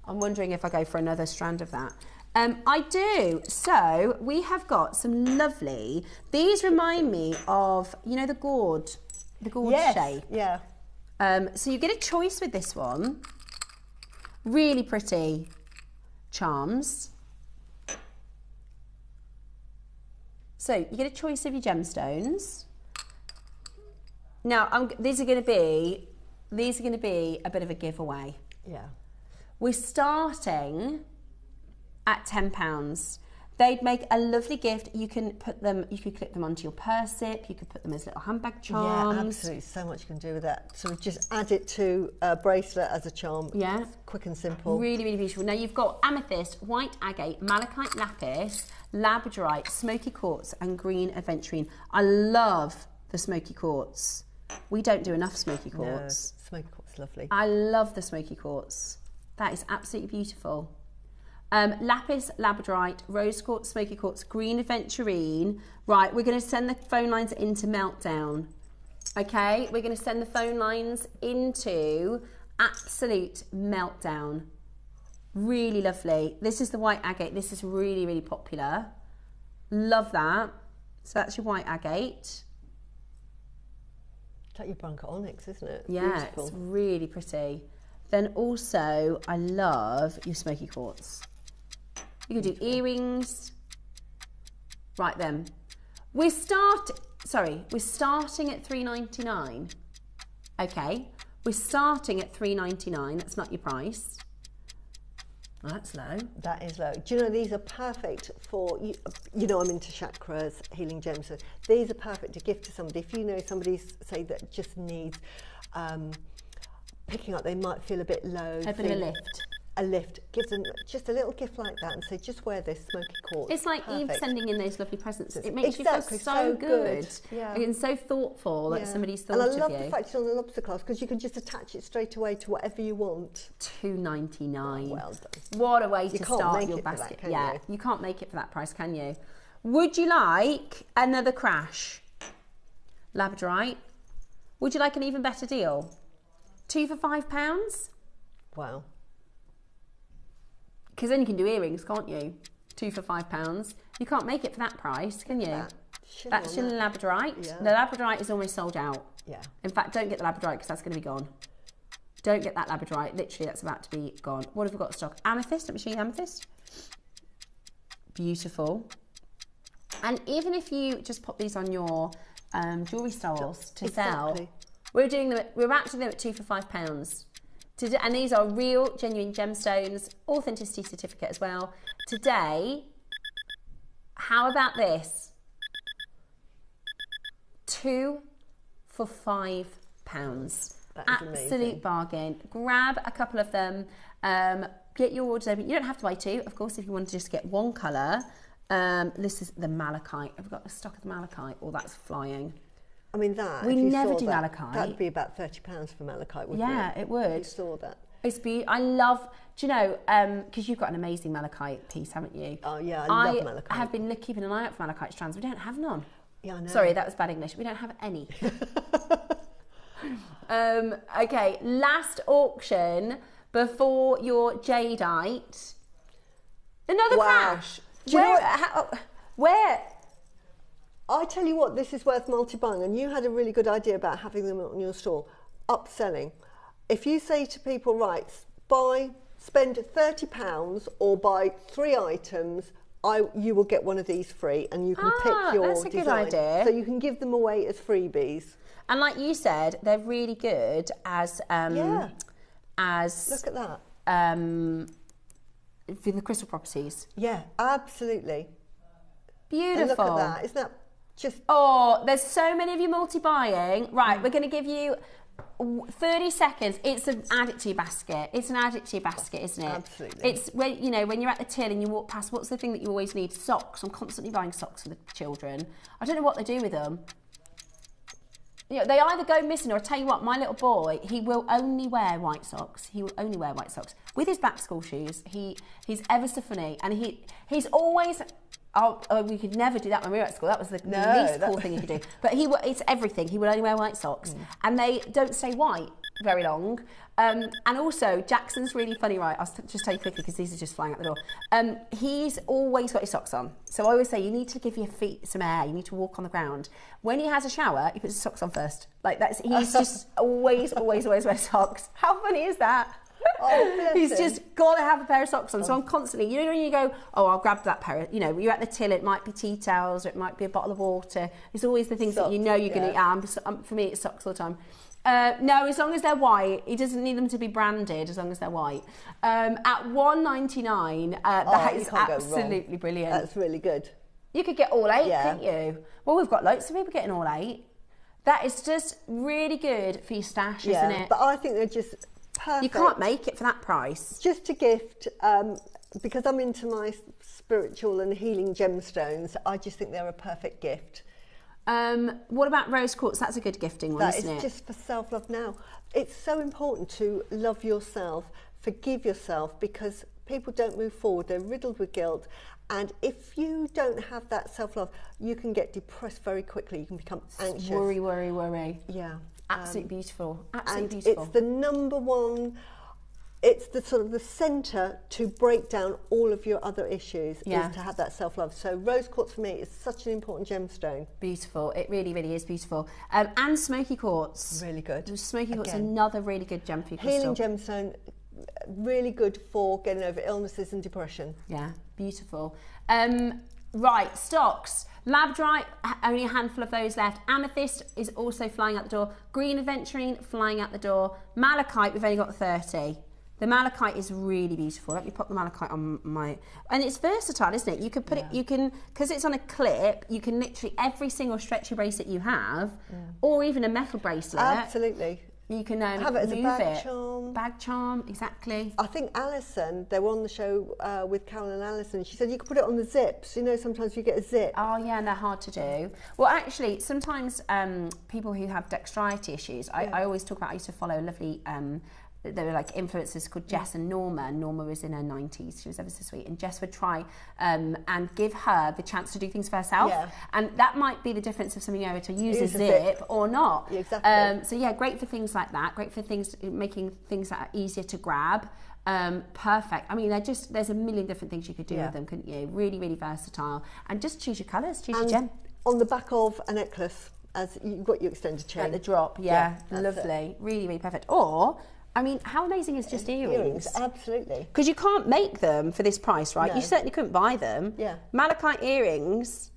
I'm wondering if I go for another strand of that. I do. So we have got some lovely, these remind me of, you know, the gourd shape. Yeah. So you get a choice with this one. Really pretty charms. So you get a choice of your gemstones. Now these are going to be a bit of a giveaway. Yeah. We're starting at £10. They'd make a lovely gift. You can put them, you could clip them onto your purse zip, you could put them as little handbag charms. Yeah, absolutely. So much you can do with that. So just add it to a bracelet as a charm. Yeah. It's quick and simple. Really, really beautiful. Now you've got amethyst, white agate, malachite lapis, labradorite, smoky quartz and green aventurine. I love the smoky quartz. We don't do enough smoky quartz. No, smoky quartz is lovely. I love the smoky quartz. That is absolutely beautiful. Lapis, labradorite, rose quartz, smoky quartz, green aventurine. Right, we're going to send the phone lines into meltdown. Okay, we're going to send the phone lines into absolute meltdown. Really lovely. This is the white agate. This is really, really popular. Love that. So that's your white agate. It's like your Branca onyx, isn't it? Yeah, beautiful. It's really pretty. Then also, I love your smoky quartz. You can do earrings. Right then. We're starting at $3.99. Okay. We're starting at $3.99. That's not your price. Well, that's low. That is low. Do you know, these are perfect for, you know, I'm into chakras, healing gems. So these are perfect to gift to somebody. If you know somebody, say, that just needs picking up, they might feel a bit low. A bit of a lift. A lift, gives them just a little gift like that and say, just wear this smoky quartz. It's like perfect. Eve sending in those lovely presents. It makes you feel so good. Yeah. And so thoughtful that somebody's thought of you. And I love the fact it's on the lobster clasp because you can just attach it straight away to whatever you want. $2.99. Well done. What a way to start your That, basket. can you? You can't make it for that price, can you? Would you like another crash? Labradorite. Would you like an even better deal? 2 for £5? Wow. Because then you can do earrings, can't you? 2 for £5. You can't make it for that price, can you? That's your labradorite. Yeah. The labradorite is almost sold out. Yeah. In fact, don't get the labradorite because that's going to be gone. Don't get that labradorite. Literally, that's about to be gone. What have we got in stock? Amethyst. Let me show you amethyst. Beautiful. And even if you just pop these on your jewellery stalls to sell, We're about to do them at 2 for £5. And these are real, genuine gemstones, authenticity certificate as well. Today, how about this? 2 for £5. Absolute bargain. Grab a couple of them. Get your orders open. You don't have to buy 2, of course, if you want to just get 1 colour. This is the malachite. I've got the stock of the malachite. Oh, that's flying. I mean, that we never do malachite. That'd be about £30 for malachite, wouldn't it? Yeah, it would. You saw that. It's I love. Do you know? Because you've got an amazing malachite piece, haven't you? Oh yeah, I love malachite. I have been keeping an eye out for malachite strands. We don't have none. Yeah, I know. Sorry, that was bad English. We don't have any. Okay, last auction before your jadeite. Another crash. Where? I tell you what, this is worth multi-buying, and you had a really good idea about having them on your store. Upselling. If you say to people, right, spend £30 or buy 3 items, you will get one of these free, and you can pick your that's a design. good idea. So you can give them away as freebies. And like you said, they're really good as look at that. For the crystal properties. Yeah, absolutely. Beautiful. And look at that. Isn't that just... Oh, there's so many of you multi-buying. Right, we're going to give you 30 seconds. It's an add it to your basket. It's an add it to your basket, isn't it? Absolutely. It's when you're at the till and you walk past, what's the thing that you always need? Socks. I'm constantly buying socks for the children. I don't know what they do with them. You know, they either go missing, or I tell you what, my little boy, he will only wear white socks. He will only wear white socks with his black school shoes. He's ever so funny, and he's always. Oh, we could never do that when we were at school. That was the least cool thing you could do. But it's everything. He will only wear white socks, and they don't stay white very long. And also, Jackson's really funny, right? I'll just tell you quickly because these are just flying out the door. He's always got his socks on. So I always say, you need to give your feet some air. You need to walk on the ground. When he has a shower, he puts his socks on first. He's just always wears socks. How funny is that? Oh, he's just got to have a pair of socks on. So I'm constantly, you know, when you go, oh, I'll grab that pair. You know, you're at the till, it might be tea towels, or it might be a bottle of water. It's always the things that you know you're going to. For me, it's socks all the time. No, as long as they're white. He doesn't need them to be branded. As long as they're white. At $1.99, that is absolutely brilliant. That's really good. You could get all 8, couldn't you? Well, we've got loads of people getting all 8. That is just really good for your stash, isn't it? But I think they're just perfect. You can't make it for that price. Just a gift, because I'm into my spiritual and healing gemstones, I just think they're a perfect gift. What about rose quartz? That's a good gifting one, isn't it? That is just for self-love now. It's so important to love yourself, forgive yourself, because people don't move forward. They're riddled with guilt. And if you don't have that self-love, you can get depressed very quickly. You can become anxious. Worry. Yeah. Absolutely beautiful. Absolutely and beautiful. It's the number one, it's the sort of the centre to break down all of your other issues, is to have that self-love. So rose quartz for me is such an important gemstone. Beautiful. It really, really is beautiful. And smoky quartz. Really good. Smoky quartz, another really good gem for your crystal. Healing gemstone, really good for getting over illnesses and depression. Yeah, beautiful. Right, stocks. Labradorite, only a handful of those left. Amethyst is also flying out the door. Green aventurine, flying out the door. Malachite, we've only got 30. The malachite is really beautiful. Let me pop the malachite on my... And it's versatile, isn't it? You can put it... You can... Because it's on a clip, you can literally... Every single stretchy bracelet you have, or even a metal bracelet... Absolutely. You can have it as a bag charm. Bag charm, exactly. I think Alison, they were on the show with Carol and Alison. She said you could put it on the zips. You know, sometimes you get a zip. Oh yeah, and they're hard to do. Well, actually, sometimes people who have dexterity issues, I always talk about. I used to follow a lovely. They were like influencers called Jess and Norma. Norma was in her 90s. She was ever so sweet. And Jess would try and give her the chance to do things for herself. Yeah. And that might be the difference of something over to use a zip or not. Yeah, exactly. So yeah, great for things like that. Great for things, making things that are easier to grab. Perfect. I mean, there's a million different things you could do with them, couldn't you? Really, really versatile. And just choose your colours, choose your gem. On the back of a necklace, as you've got your extended chain. At the drop, lovely. Really, really perfect. Or... I mean, how amazing is just earrings? Absolutely. Because you can't make them for this price, right? No. You certainly couldn't buy them. Yeah. Malachite earrings,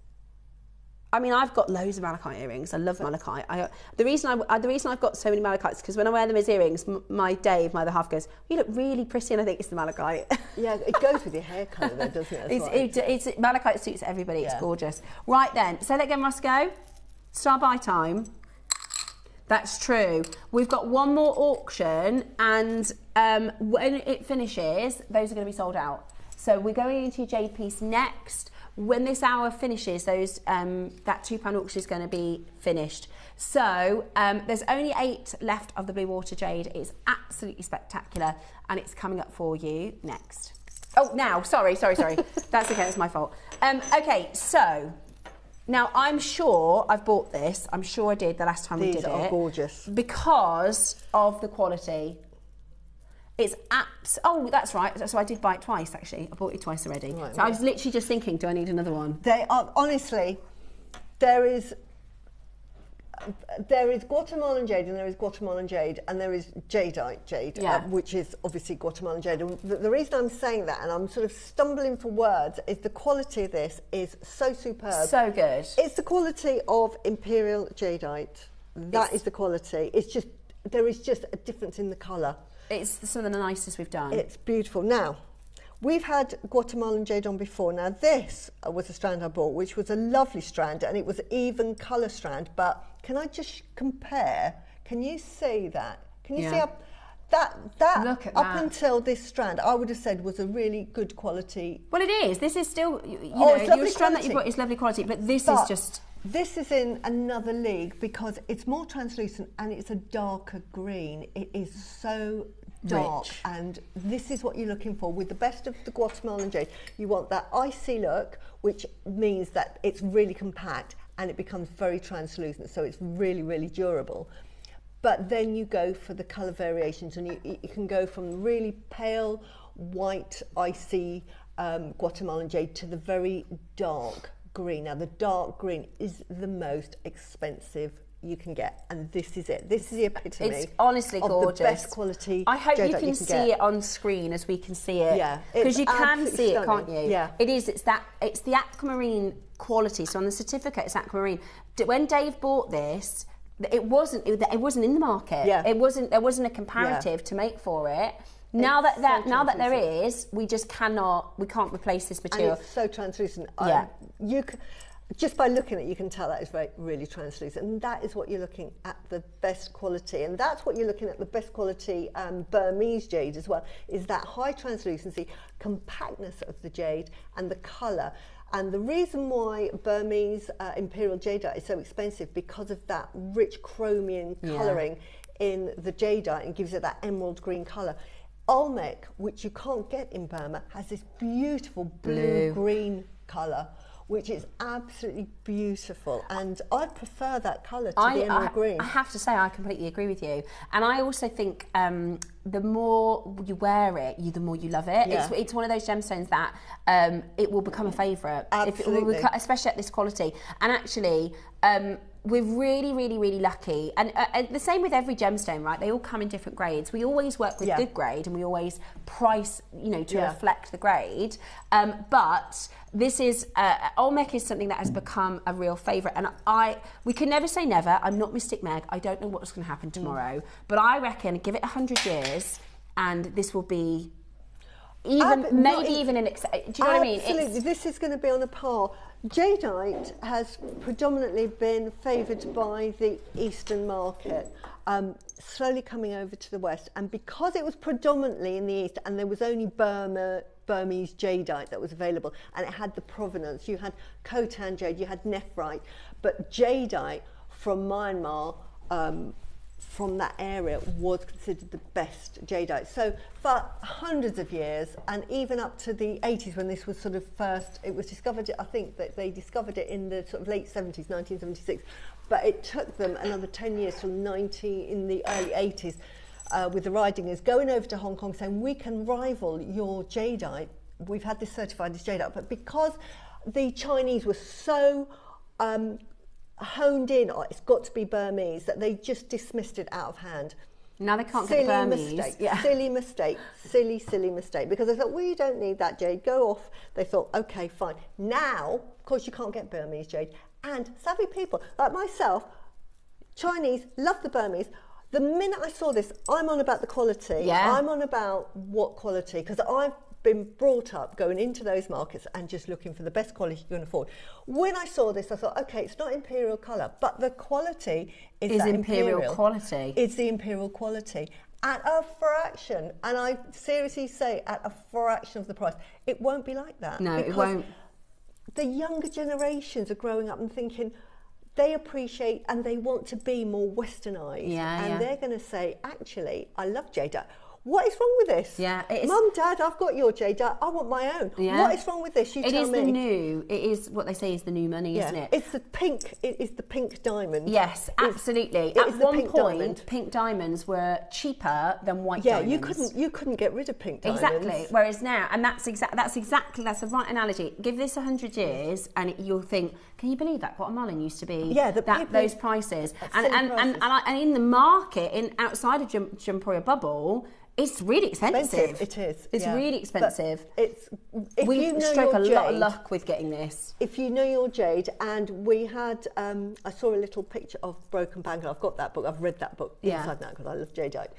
I mean, I've got loads of malachite earrings. I love malachite. The reason I've got so many malachites is because when I wear them as earrings, my other half goes, "You look really pretty," and I think it's the malachite. Yeah, it goes with your hair colour, though, doesn't it? Malachite suits everybody. It's gorgeous. Right then, say that again, Roscoe. Start by time. That's true. We've got one more auction, and when it finishes, those are going to be sold out. So we're going into your jade piece next. When this hour finishes, that £2 auction is going to be finished. So there's only 8 left of the blue water jade. It's absolutely spectacular, and it's coming up for you next. Oh, now, sorry. That's okay, that's my fault. Okay, so now I'm sure I've bought this. I'm sure I did the last time we did it. These are gorgeous. Because of the quality. It's oh, that's right. So I did buy it twice, actually. I bought it twice already. Right, I was literally just thinking, do I need another one? They are, honestly, there is Guatemalan jade and there is Guatemalan jade and there is jadeite jade, which is obviously Guatemalan jade. And the reason I'm saying that, and I'm sort of stumbling for words, is the quality of this is so superb. So good. It's the quality of imperial jadeite. That is the quality. It's just, there is just a difference in the colour. It's some of the nicest we've done. It's beautiful. Now, we've had Guatemalan jade on before. Now, this was a strand I bought, which was a lovely strand, and it was even colour strand. But can I just compare? Can you see that? Can you see how that Look at up that. until this strand, I would have said was a really good quality. Well, it is. This is still, your strand that you bought is lovely quality, but this is just... This is in another league because it's more translucent and it's a darker green. It is so dark, rich. And this is what you're looking for. With the best of the Guatemalan jade, you want that icy look, which means that it's really compact and it becomes very translucent, so it's really, really durable. But then you go for the colour variations, and you can go from really pale, white, icy Guatemalan jade to the very dark green. Now, the dark green is the most expensive you can get, and this is it. This is the epitome. It's honestly of gorgeous. The best quality. I hope you jade can see it on screen as we can see it. Yeah, because you can absolutely see it, stunning. can't you? Yeah, it is. It's the aquamarine quality. So on the certificate, it's aquamarine. When Dave bought this, it wasn't in the market. Yeah. There wasn't a comparative to make for it. Now that there is, we can't replace this material. And it's so translucent. Yeah. Just by looking at it, you can tell that is really translucent, and that is what you're looking at, the best quality, and that's what you're looking at, the best quality Burmese jade as well, is that high translucency, compactness of the jade, and the colour. And the reason why Burmese imperial jadeite is so expensive, because of that rich chromium colouring in the jadeite, and gives it that emerald green colour. Olmec, which you can't get in Burma, has this beautiful blue-green colour, which is absolutely beautiful, and I prefer that colour to the emerald green. I have to say, I completely agree with you, and I also think the more you wear it, the more you love it. Yeah. It's one of those gemstones that it will become a favourite, Absolutely. especially at this quality. And actually, we're really, really, really lucky, and the same with every gemstone, right? They all come in different grades. We always work with good grade, and we always price, to reflect the grade. But this is Olmec is something that has become a real favourite, and we can never say never. I'm not Mystic Meg. I don't know what's going to happen tomorrow, but I reckon give it 100 years, and this will be even do you know what I mean? Absolutely, this is going to be on a par. Jadeite has predominantly been favoured by the Eastern market, slowly coming over to the West, and because it was predominantly in the East, and there was only Burmese jadeite that was available, and it had the provenance. You had Khotan jade, you had nephrite, but jadeite from Myanmar, from that area, was considered the best jadeite. So for hundreds of years, and even up to the 80s, when this was sort of first, it was discovered, I think that they discovered it in the sort of late 70s, 1976, but it took them another 10 years till in the early 80s, with the Ridingers going over to Hong Kong saying, we can rival your jadeite, we've had this certified as jadeite, but because the Chinese were so honed in, it's got to be Burmese, that they just dismissed it out of hand. Now they can't get Burmese. Silly mistake, silly mistake, because they thought, well, you don't need that jade, go off. They thought, okay, fine. Now, of course, you can't get Burmese jade, And savvy people like myself, Chinese, love the Burmese. The minute I saw this, I'm on about the quality. Yeah. I'm on about what quality, because I've been brought up going into those markets and just looking for the best quality you can afford. When I saw this, I thought, okay, it's not imperial colour, but the quality is that imperial quality. It's the imperial quality at a fraction, and I seriously say at a fraction of the price. It won't be like that. No, it won't. The younger generations are growing up and thinking, they appreciate and they want to be more westernised. And they're going to say, actually, I love jadeite. What is wrong with this? Yeah, Mum, Dad, I've got your jadeite. I want my own. Yeah. What is wrong with this? You tell me. It is what they say is the new money, isn't it? It's the pink. It is the pink diamond. Yes, absolutely. At one point, pink diamonds were cheaper than white diamonds. you couldn't get rid of pink diamonds. Exactly. Whereas now, and that's the right analogy. Give this 100 years, and you'll think, can you believe that Guatemalan used to be those prices? And in the market, outside of Jamporia bubble, it's really expensive. It is. It's really expensive. We struck a lot of luck with getting this. If you know your jade, and we had, I saw a little picture of Broken Bangle. I've got that book. I've read that book inside now because I love jadeite.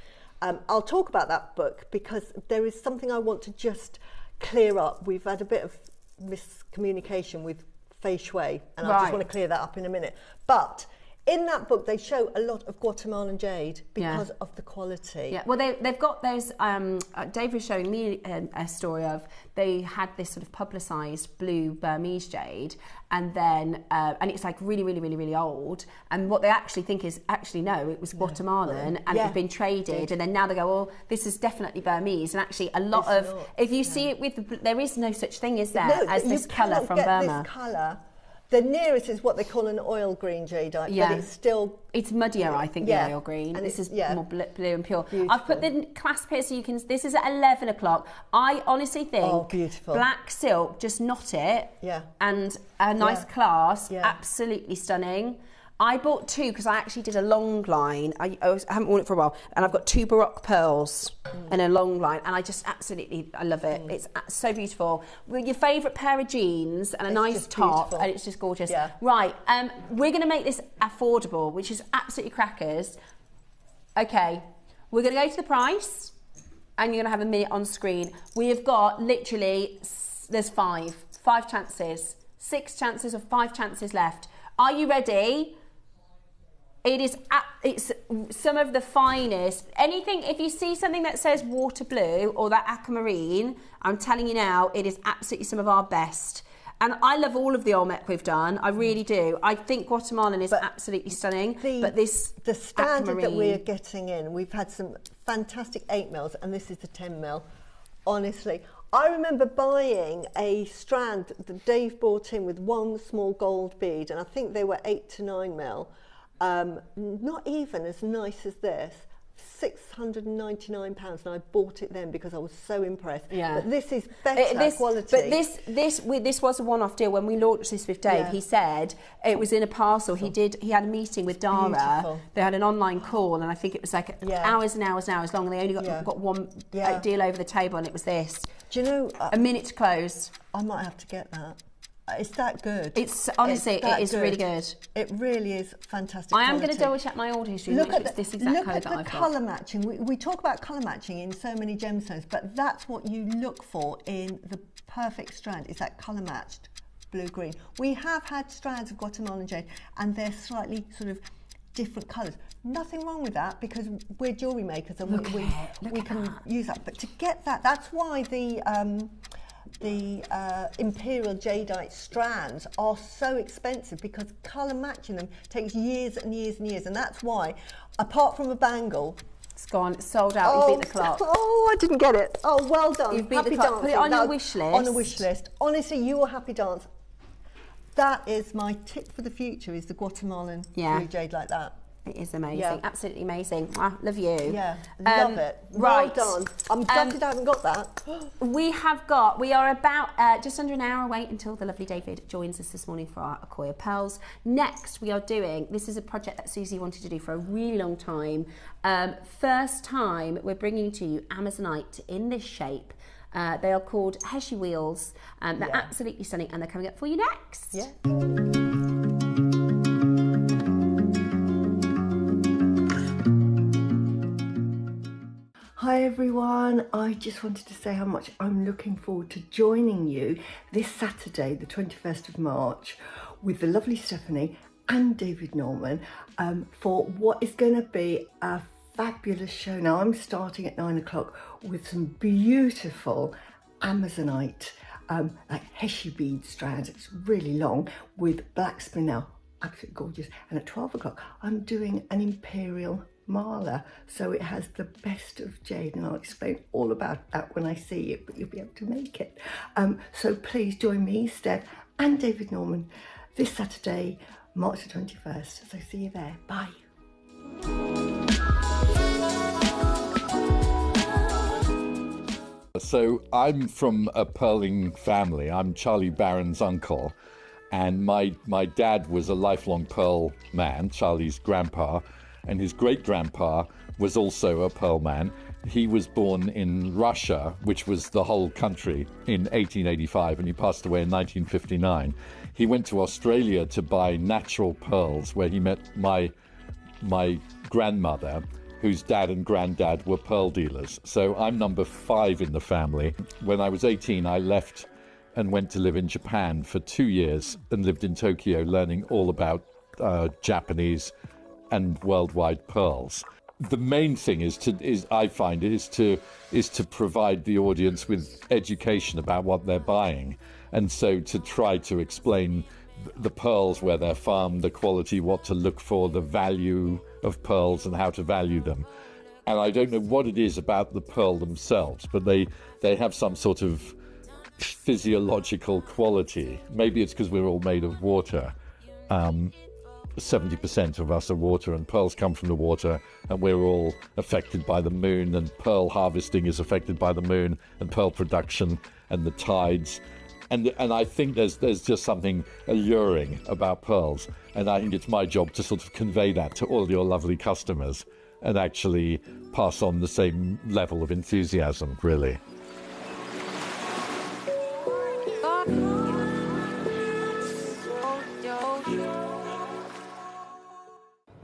I'll talk about that book because there is something I want to just clear up. We've had a bit of miscommunication with Fei Shui, and I just want to clear that up in a minute. But in that book, they show a lot of Guatemalan jade because of the quality. Yeah, well, they've got those. Dave was showing me a story of they had this sort of publicised blue Burmese jade, and then and it's like really, really, really, really old. And what they actually think is actually no, it was Guatemalan and it had been traded, and then now they go, well, this is definitely Burmese. And actually, a lot if you see it with there is no such thing, is there, as this colour from Burma? This colour. The nearest is what they call an oil green jadeite, but it's still... It's muddier, I think, the oil green. And this is more blue and pure. Beautiful. I've put the clasp here so you can... This is at 11 o'clock. I honestly think black silk, just knot it, and a nice clasp, absolutely stunning. I bought two because I actually did a long line. I haven't worn it for a while, and I've got two Baroque pearls and a long line, and I love it. It's so beautiful. With your favourite pair of jeans and a nice top, and it's just gorgeous. Yeah. Right, we're going to make this affordable, which is absolutely crackers. Okay, we're going to go to the price, and you're going to have a minute on screen. We have got literally, there's five chances, 6 chances of 5 chances left. Are you ready? It's some of the finest. Anything, if you see something that says water blue or that aquamarine, I'm telling you now, it is absolutely some of our best. And I love all of the Olmec we've done. I really do. I think Guatemalan is absolutely stunning. The standard that we're getting in, we've had some fantastic 8 mils, and this is the 10 mil. Honestly, I remember buying a strand that Dave bought in with one small gold bead, and I think they were 8 to 9 mil. Not even as nice as this, £699, and I bought it then because I was so impressed. Yeah. But this is better quality. But this was a one-off deal. When we launched this with Dave, he said it was in a parcel. He had a meeting with Dara. Beautiful. They had an online call, and I think it was like hours and hours and hours long, and they only got one deal over the table, and it was this. Do you know? A minute to close. I might have to get that. It's that good. It's honestly, it is really good. It really is fantastic. I am going to double check my order history. Look at this exact colour that I've got. Look at the colour matching. We talk about colour matching in so many gemstones, but that's what you look for in the perfect strand. Is that colour matched blue-green. We have had strands of Guatemalan jade, and they're slightly sort of different colours. Nothing wrong with that because we're jewellery makers and we can use that. But to get that, that's why the imperial jadeite strands are so expensive, because colour matching them takes years and years and years, and that's why, apart from a bangle, it's gone, it's sold out. You beat the clock. Oh, I didn't get it. Oh, well done. You've beat the clock. Put it on your wish list. On the wish list. Honestly, you will happy dance. That is my tip for the future: is the Guatemalan blue jade like that. It is amazing, absolutely amazing. I love you. Yeah, love it. Well done. I'm gutted I haven't got that. We are about just under an hour away until the lovely David joins us this morning for our Acquoia Pearls. Next, we are doing, this is a project that Susie wanted to do for a really long time. First time we're bringing to you Amazonite in this shape. They are called Heshy Wheels. They're absolutely stunning, and they're coming up for you next. Yeah. Hi everyone, I just wanted to say how much I'm looking forward to joining you this Saturday, the 21st of March, with the lovely Stephanie and David Norman for what is going to be a fabulous show. Now I'm starting at 9 o'clock with some beautiful Amazonite, like Heshy bead strands. It's really long with black spinel, absolutely gorgeous. And at 12 o'clock I'm doing an Imperial Marla, so it has the best of jade, and I'll explain all about that when I see it, but you'll be able to make it. So please join me, Steph and David Norman this Saturday, March the 21st. So see you there. Bye. So I'm from a pearling family. I'm Charlie Barron's uncle, and my dad was a lifelong pearl man, Charlie's grandpa, and his great-grandpa was also a pearl man. He was born in Russia, which was the whole country, in 1885, and he passed away in 1959. He went to Australia to buy natural pearls, where he met my grandmother, whose dad and granddad were pearl dealers. So I'm number 5 in the family. When I was 18, I left and went to live in Japan for 2 years and lived in Tokyo, learning all about Japanese and worldwide pearls. The main thing is to provide the audience with education about what they're buying, and so to try to explain the pearls, where they're farmed, the quality, what to look for, the value of pearls and how to value them. And I don't know what it is about the pearl themselves, but they have some sort of physiological quality. Maybe it's because we're all made of water. 70% of us are water, and pearls come from the water, and we're all affected by the moon, and pearl harvesting is affected by the moon, and pearl production and the tides. And I think there's just something alluring about pearls, and I think it's my job to sort of convey that to all your lovely customers and actually pass on the same level of enthusiasm, really.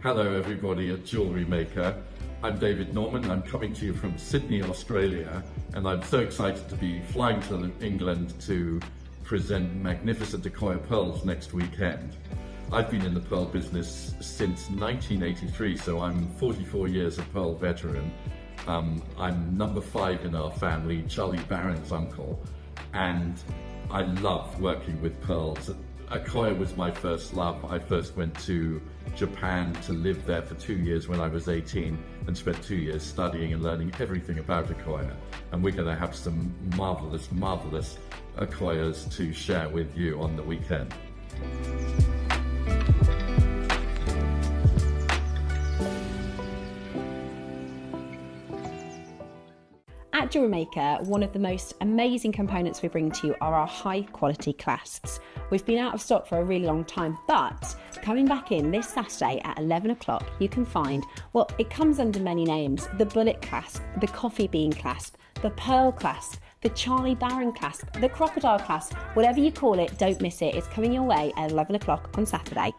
Hello everybody at JewelleryMaker. I'm David Norman. I'm coming to you from Sydney, Australia, and I'm so excited to be flying to England to present magnificent Accoya pearls next weekend. I've been in the pearl business since 1983, so I'm 44 years a pearl veteran. I'm number 5 in our family, Charlie Barron's uncle, and I love working with pearls. Accoya was my first love. I first went to Japan to live there for 2 years when I was 18 and spent 2 years studying and learning everything about Accoya. And we're going to have some marvelous, marvelous Accoyas to share with you on the weekend. At JewelleryMaker, one of the most amazing components we bring to you are our high quality clasps. We've been out of stock for a really long time, but coming back in this Saturday at 11 o'clock, you can find, well, it comes under many names: the bullet clasp, the coffee bean clasp, the pearl clasp, the Charlie Barron clasp, the crocodile clasp, whatever you call it, don't miss it. It's coming your way at 11 o'clock on Saturday.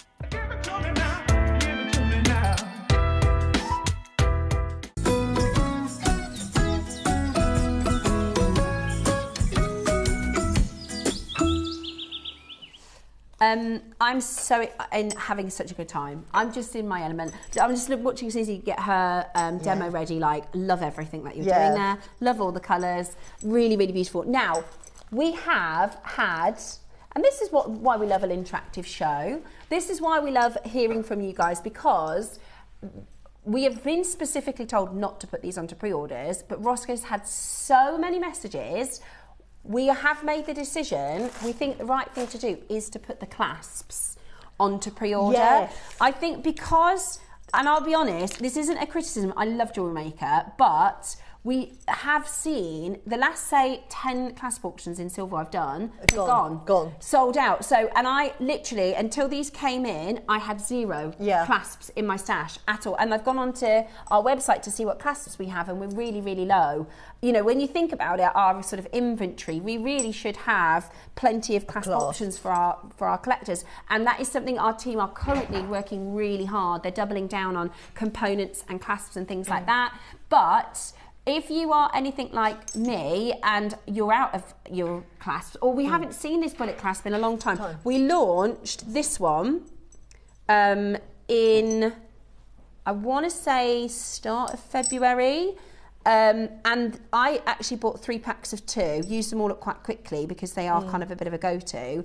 I'm so having such a good time. I'm just in my element. I'm just watching Susie get her demo ready. Like, love everything that you're doing there. Love all the colours. Really, really beautiful. Now, we have had, and this is why we love an interactive show. This is why we love hearing from you guys, because we have been specifically told not to put these onto pre-orders, but Roscoe's had so many messages. We have made the decision. We think the right thing to do is to put the clasps onto pre-order. Yes. I think because, and I'll be honest, this isn't a criticism. I love JewelleryMaker, but we have seen the last, say, 10 clasp auctions in silver I've done, gone. Sold out. So, and I literally, until these came in, I had 0 clasps in my stash at all. And I've gone onto our website to see what clasps we have, and we're really, really low. You know, when you think about it, our sort of inventory, we really should have plenty of clasp options for our collectors. And that is something our team are currently working really hard. They're doubling down on components and clasps and things like that. But if you are anything like me and you're out of your clasp, or we haven't seen this bullet clasp in a long time. We launched this one in, I want to say, start of February. And I actually bought 3 packs of 2, used them all up quite quickly because they are kind of a bit of a go-to.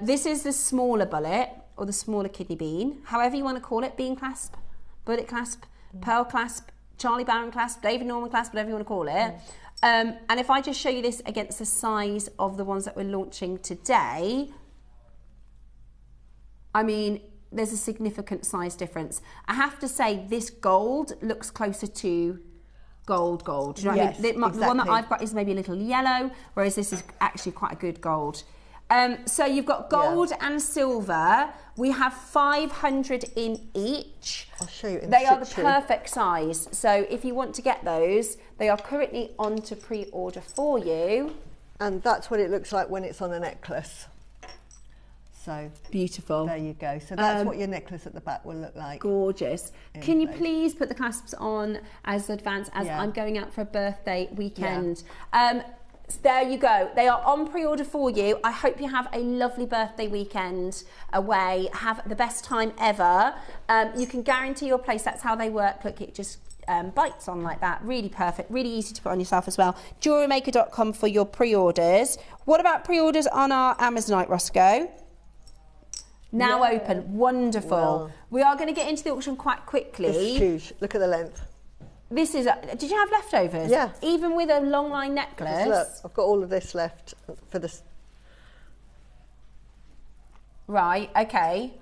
This is the smaller bullet, or the smaller kidney bean, however you want to call it, bean clasp, bullet clasp, pearl clasp, Charlie Barron clasp, David Norman clasp, whatever you want to call it. And if I just show you this against the size of the ones that we're launching today, I mean, there's a significant size difference. I have to say this gold looks closer to gold. Do you know what I mean? The one that I've got is maybe a little yellow, whereas this is actually quite a good gold. So you've got gold and silver. We have 500 in each. I'll show you in They are the perfect size. So if you want to get those, they are currently on to pre-order for you. And that's what it looks like when it's on a necklace. So beautiful. There you go. So that's what your necklace at the back will look like. Gorgeous. Can you please put the clasps on as advanced as I'm going out for a birthday weekend? There you go. They are on pre-order for you. I hope you have a lovely birthday weekend away. Have the best time ever. You can guarantee your place. That's how they work. Look, it just bites on like that. Really perfect. Really easy to put on yourself as well. JewelleryMaker.com for your pre-orders. What about pre-orders on our Amazonite, Roscoe? Now open. Wonderful. Wow. We are going to get into the auction quite quickly. It's huge. Look at the length. This is did you have leftovers? Yeah. Even with a long line necklace? Look, I've got all of this left for this. Right, okay.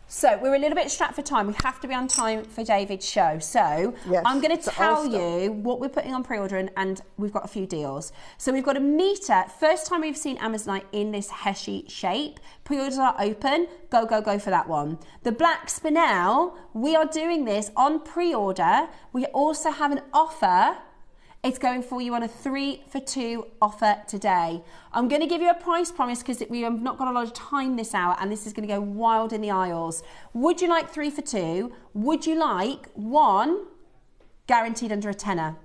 So we're a little bit strapped for time. We have to be on time for David's show. So I'm going to tell you what we're putting on pre-order, and we've got a few deals. So we've got a meter. First time we've seen Amazonite in this heshy shape. Pre-orders are open. Go for that one. The black spinel, we are doing this on pre-order. We also have an offer. It's going for you on a 3 for 2 offer today. I'm going to give you a price promise because we have not got a lot of time this hour, and this is going to go wild in the aisles. Would you like 3 for 2? Would you like 1 guaranteed under a tenner?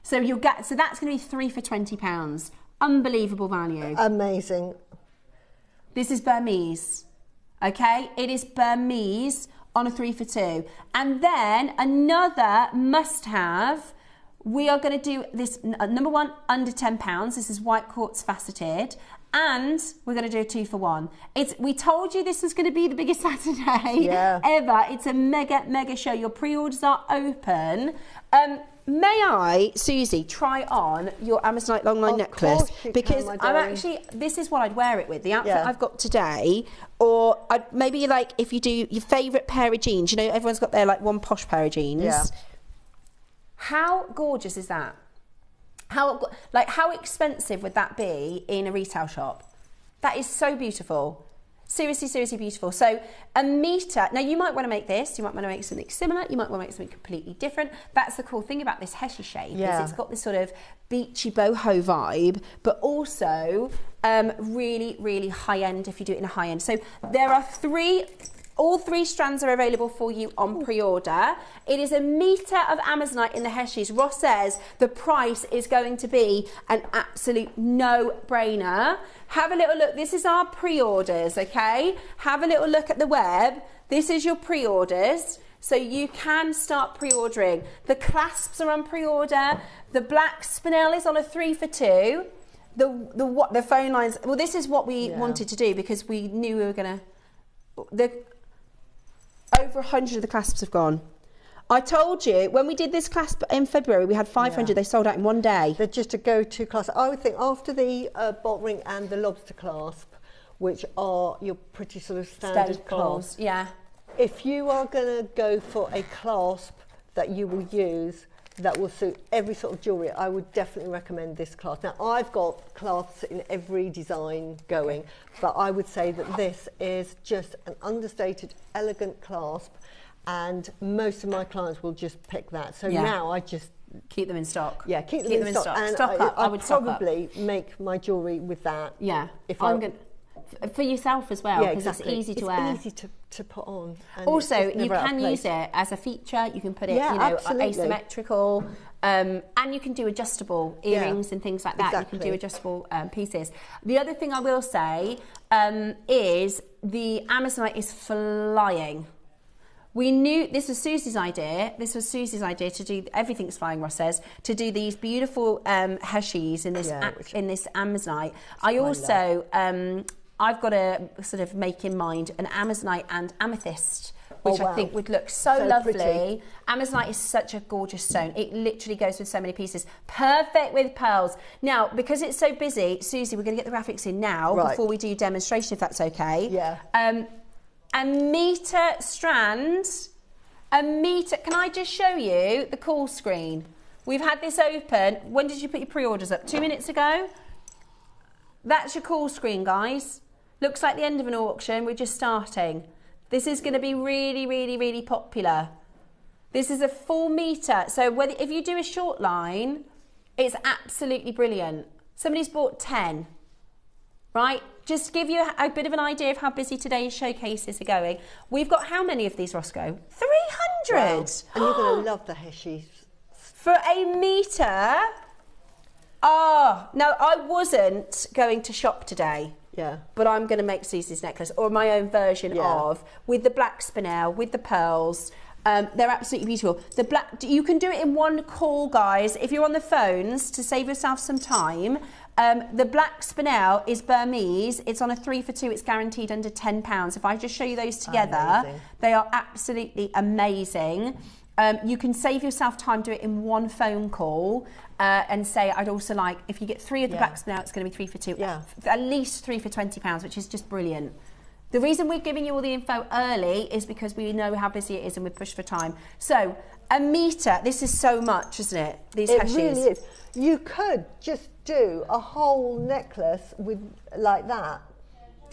So you'll get, so that's going to be 3 for £20. Unbelievable value. Amazing. This is Burmese. Okay, it is Burmese on a 3 for 2. And then another must-have. We are going to do this, number 1, under £10. This is white quartz faceted. And we're going to do a 2 for 1. We told you this was going to be the biggest Saturday ever. It's a mega show. Your pre-orders are open. May I, Susie, try on your Amazonite long line necklace? Because I'm actually, this is what I'd wear it with. The outfit I've got today. Or maybe like if you do your favourite pair of jeans. You know, everyone's got their like one posh pair of jeans. Yeah. How gorgeous is that? How expensive would that be in a retail shop? That is so beautiful. Seriously beautiful. So a meter. Now you might want to make this. You might want to make something similar. You might want to make something completely different. That's the cool thing about this heshy shape. Is it's got this sort of beachy boho vibe, but also really high end if you do it in a high end. So there are all 3 strands are available for you on pre-order. It is a meter of Amazonite in the heshies. Ross says the price is going to be an absolute no-brainer. Have a little look. This is our pre-orders, okay? Have a little look at the web. This is your pre-orders. So you can start pre-ordering. The clasps are on pre-order. The black spinel is on a 3 for 2. The phone lines. Well, this is what we wanted to do because we knew we were going to... Over 100 of the clasps have gone. I told you, when we did this clasp in February, we had 500. They sold out in one day. They're just a go-to clasp. I would think after the bolt ring and the lobster clasp, which are your pretty sort of standard clasp. Yeah. If you are going to go for a clasp that you will use that will suit every sort of jewellery, I would definitely recommend this clasp. Now, I've got clasps in every design going, but I would say that this is just an understated, elegant clasp, and most of my clients will just pick that. So now I just... Keep them in stock. Yeah, keep them in stock. And stock up. I would probably make my jewellery with that. Yeah. For yourself as well, Yeah, because exactly. it's easy to wear. It's easy to put on. And Also, it's just you never out of can place. use it as a feature. You can put it, Yeah, you know, absolutely. asymmetrical, and you can do adjustable earrings and things like that. Exactly. You can do adjustable pieces. The other thing I will say is the Amazonite is flying. We knew this was Susie's idea. This was Susie's idea to do everything's flying. Ross says to do these beautiful heshies in this Amazonite. I also I've got a sort of make in mind an Amazonite and amethyst, which I think would look so lovely. Pretty. Amazonite is such a gorgeous stone. It literally goes with so many pieces. Perfect with pearls. Now, because it's so busy, Susie, we're going to get the graphics in now before we do demonstration, if that's okay. Yeah. A metre strand, can I just show you the call screen? We've had this open. When did you put your pre-orders up? 2 minutes ago? That's your call screen, guys. Looks like the end of an auction. We're just starting. This is going to be really, really, really popular. This is a full metre. So if you do a short line, it's absolutely brilliant. Somebody's bought 10. Right, just to give you a bit of an idea of how busy today's showcases are going. We've got how many of these, Roscoe? 300! Wow. And you're going to love the heshies. For a metre? No, I wasn't going to shop today. Yeah. But I'm going to make Susie's necklace, or my own version of, with the black spinel, with the pearls. They're absolutely beautiful. The black, you can do it in one call, guys. If you're on the phones, to save yourself some time. The black spinel is Burmese. It's on a 3 for 2. It's guaranteed under £10. If I just show you those together, they are absolutely amazing. You can save yourself time, do it in one phone call, and say, I'd also like, if you get 3 of the black spinel, it's going to be 3 for 2. Yeah. At least 3 for £20, which is just brilliant. The reason we're giving you all the info early is because we know how busy it is and we're pushed for time. So, a metre, this is so much, isn't it? These heshies. It really is. You could just do a whole necklace with like that.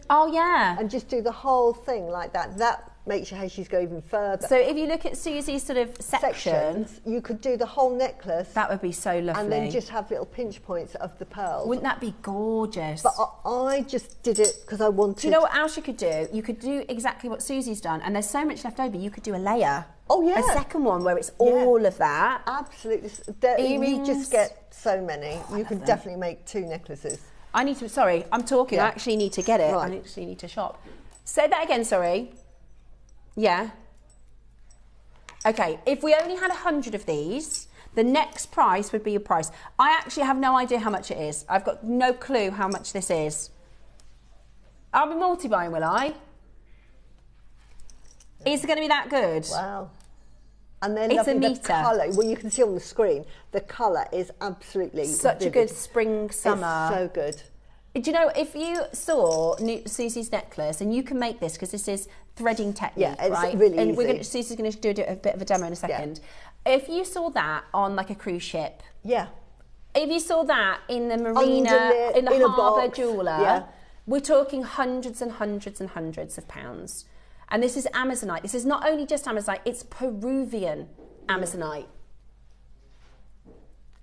Oh, yeah. And just do the whole thing like that. That makes your heshies go even further. So if you look at Susie's sort of sections, you could do the whole necklace. That would be so lovely. And then just have little pinch points of the pearls. Wouldn't that be gorgeous? But I just did it because I wanted... Do you know what else you could do? You could do exactly what Susie's done, and there's so much left over, you could do a layer. Oh, yeah. A second one where it's all of that. Absolutely. Earrings. You just get so many. You could definitely make 2 necklaces. I need to... Sorry, I'm talking. I actually need to get it. Right. I actually need to shop. Say that again, sorry. Yeah. Okay, if we only had 100 of these, the next price would be your price. I actually have no idea how much it is. I've got no clue how much this is. I'll be multi-buying, will I? Is it going to be that good? Wow. And then it's a metre. The colour, well, you can see on the screen, the colour is absolutely such vivid. a good spring, summer. It's so good. Do you know, if you saw Susie's necklace, and you can make this because this is threading technique, it's right? really and easy. Susie's going to do a bit of a demo in a second. Yeah. If you saw that on like a cruise ship, if you saw that in the marina, in the harbour jeweller, we're talking hundreds and hundreds and hundreds of pounds. And this is Amazonite. This is not only just Amazonite; it's Peruvian Amazonite.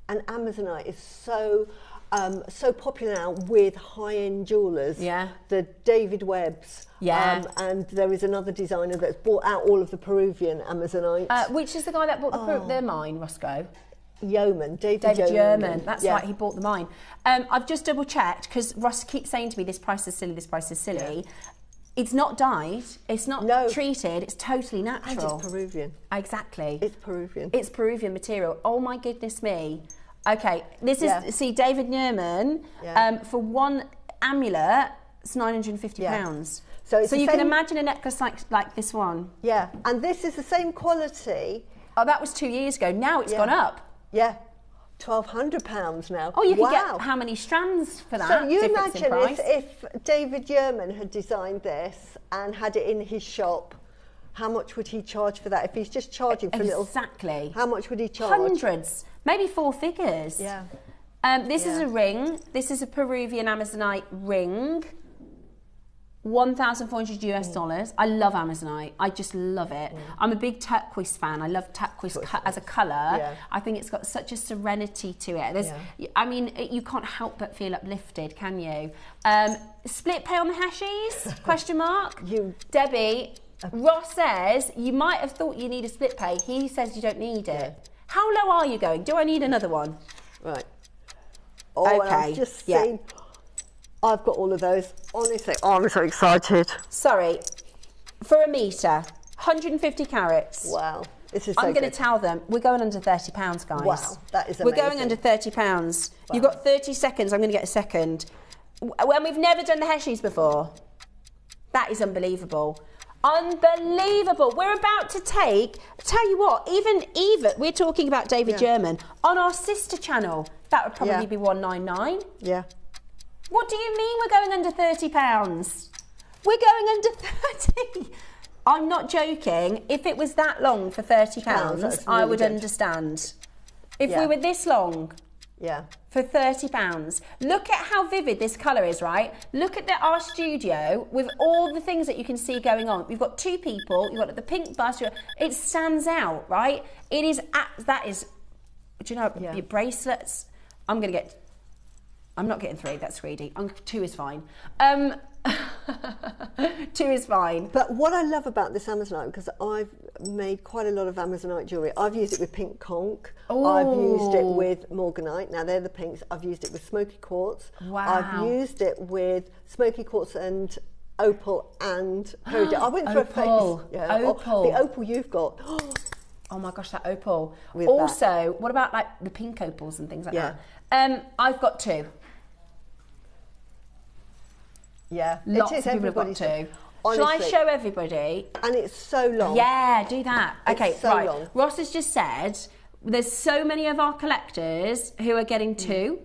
And Amazonite is so popular now with high-end jewellers. Yeah. The David Webbs. Yeah. And there is another designer that's bought out all of the Peruvian Amazonite. Which is the guy that bought the mine, Roscoe? Yeoman, David Yeoman. That's right, he bought the mine. I've just double-checked, because Ross keeps saying to me, this price is silly, this price is silly. Yeah. It's not dyed, it's not treated, it's totally natural. And it's Peruvian. Exactly. It's Peruvian. It's Peruvian material. Oh my goodness me. Okay, this is, see, David Newman, for one amulet, it's £950. So you can imagine a necklace like this one. Yeah, and this is the same quality. Oh, that was 2 years ago. Now it's gone up. Yeah. £1,200 now. Oh, you can get how many strands for that? So you imagine if David Yeoman had designed this and had it in his shop, how much would he charge for that? If he's just charging for little... Exactly. How much would he charge? Hundreds, maybe 4 figures. Yeah. This is a ring. This is a Peruvian Amazonite ring. $1,400 US. I love Amazonite. I just love it. I'm a big turquoise fan. I love turquoise as a colour. Yeah. I think it's got such a serenity to it. I mean, you can't help but feel uplifted, can you? Split pay on the hashies? Question mark. Debbie, Ross says you might have thought you need a split pay. He says you don't need it. How low are you going? Do I need another one? Right. Oh, okay. I've just seen. I've got all of those. Honestly, I'm so excited. Sorry, for a metre, 150 carats. Wow. This is so I'm going to good. tell them, we're going under £30, guys. Wow, that is amazing. We're going under £30. Wow. You've got 30 seconds, I'm going to get a second. When we've never done the heshies before. That is unbelievable. Unbelievable. We're about to take, tell you what, even we're talking about David German, on our sister channel, that would probably be 199. Yeah. What do you mean we're going under £30? We're going under 30. I'm not joking. If it was that long for £30, I would understand. If we were this long for £30, look at how vivid this colour is, right? Look at our studio with all the things that you can see going on. We've got two people, you've got the pink bust, it stands out, right? It is, that is, do you know, your bracelets, I'm not getting 3, that's greedy. 2 is fine. 2 is fine. But what I love about this Amazonite, because I've made quite a lot of Amazonite jewellery. I've used it with pink conch. Ooh. I've used it with morganite. Now they're the pinks. I've used it with smoky quartz. Wow. I've used it with smoky quartz and opal and peridot. I went through a phase. Yeah. Opal. The opal you've got. Oh my gosh, that opal. With also, what about like the pink opals and things like that? I've got 2. Yeah, Lots it is. of people have got Everybody's 2. Honestly. Shall I show everybody? And it's so long. Yeah, do that. Okay, so right. long. Ross has just said there's so many of our collectors who are getting 2.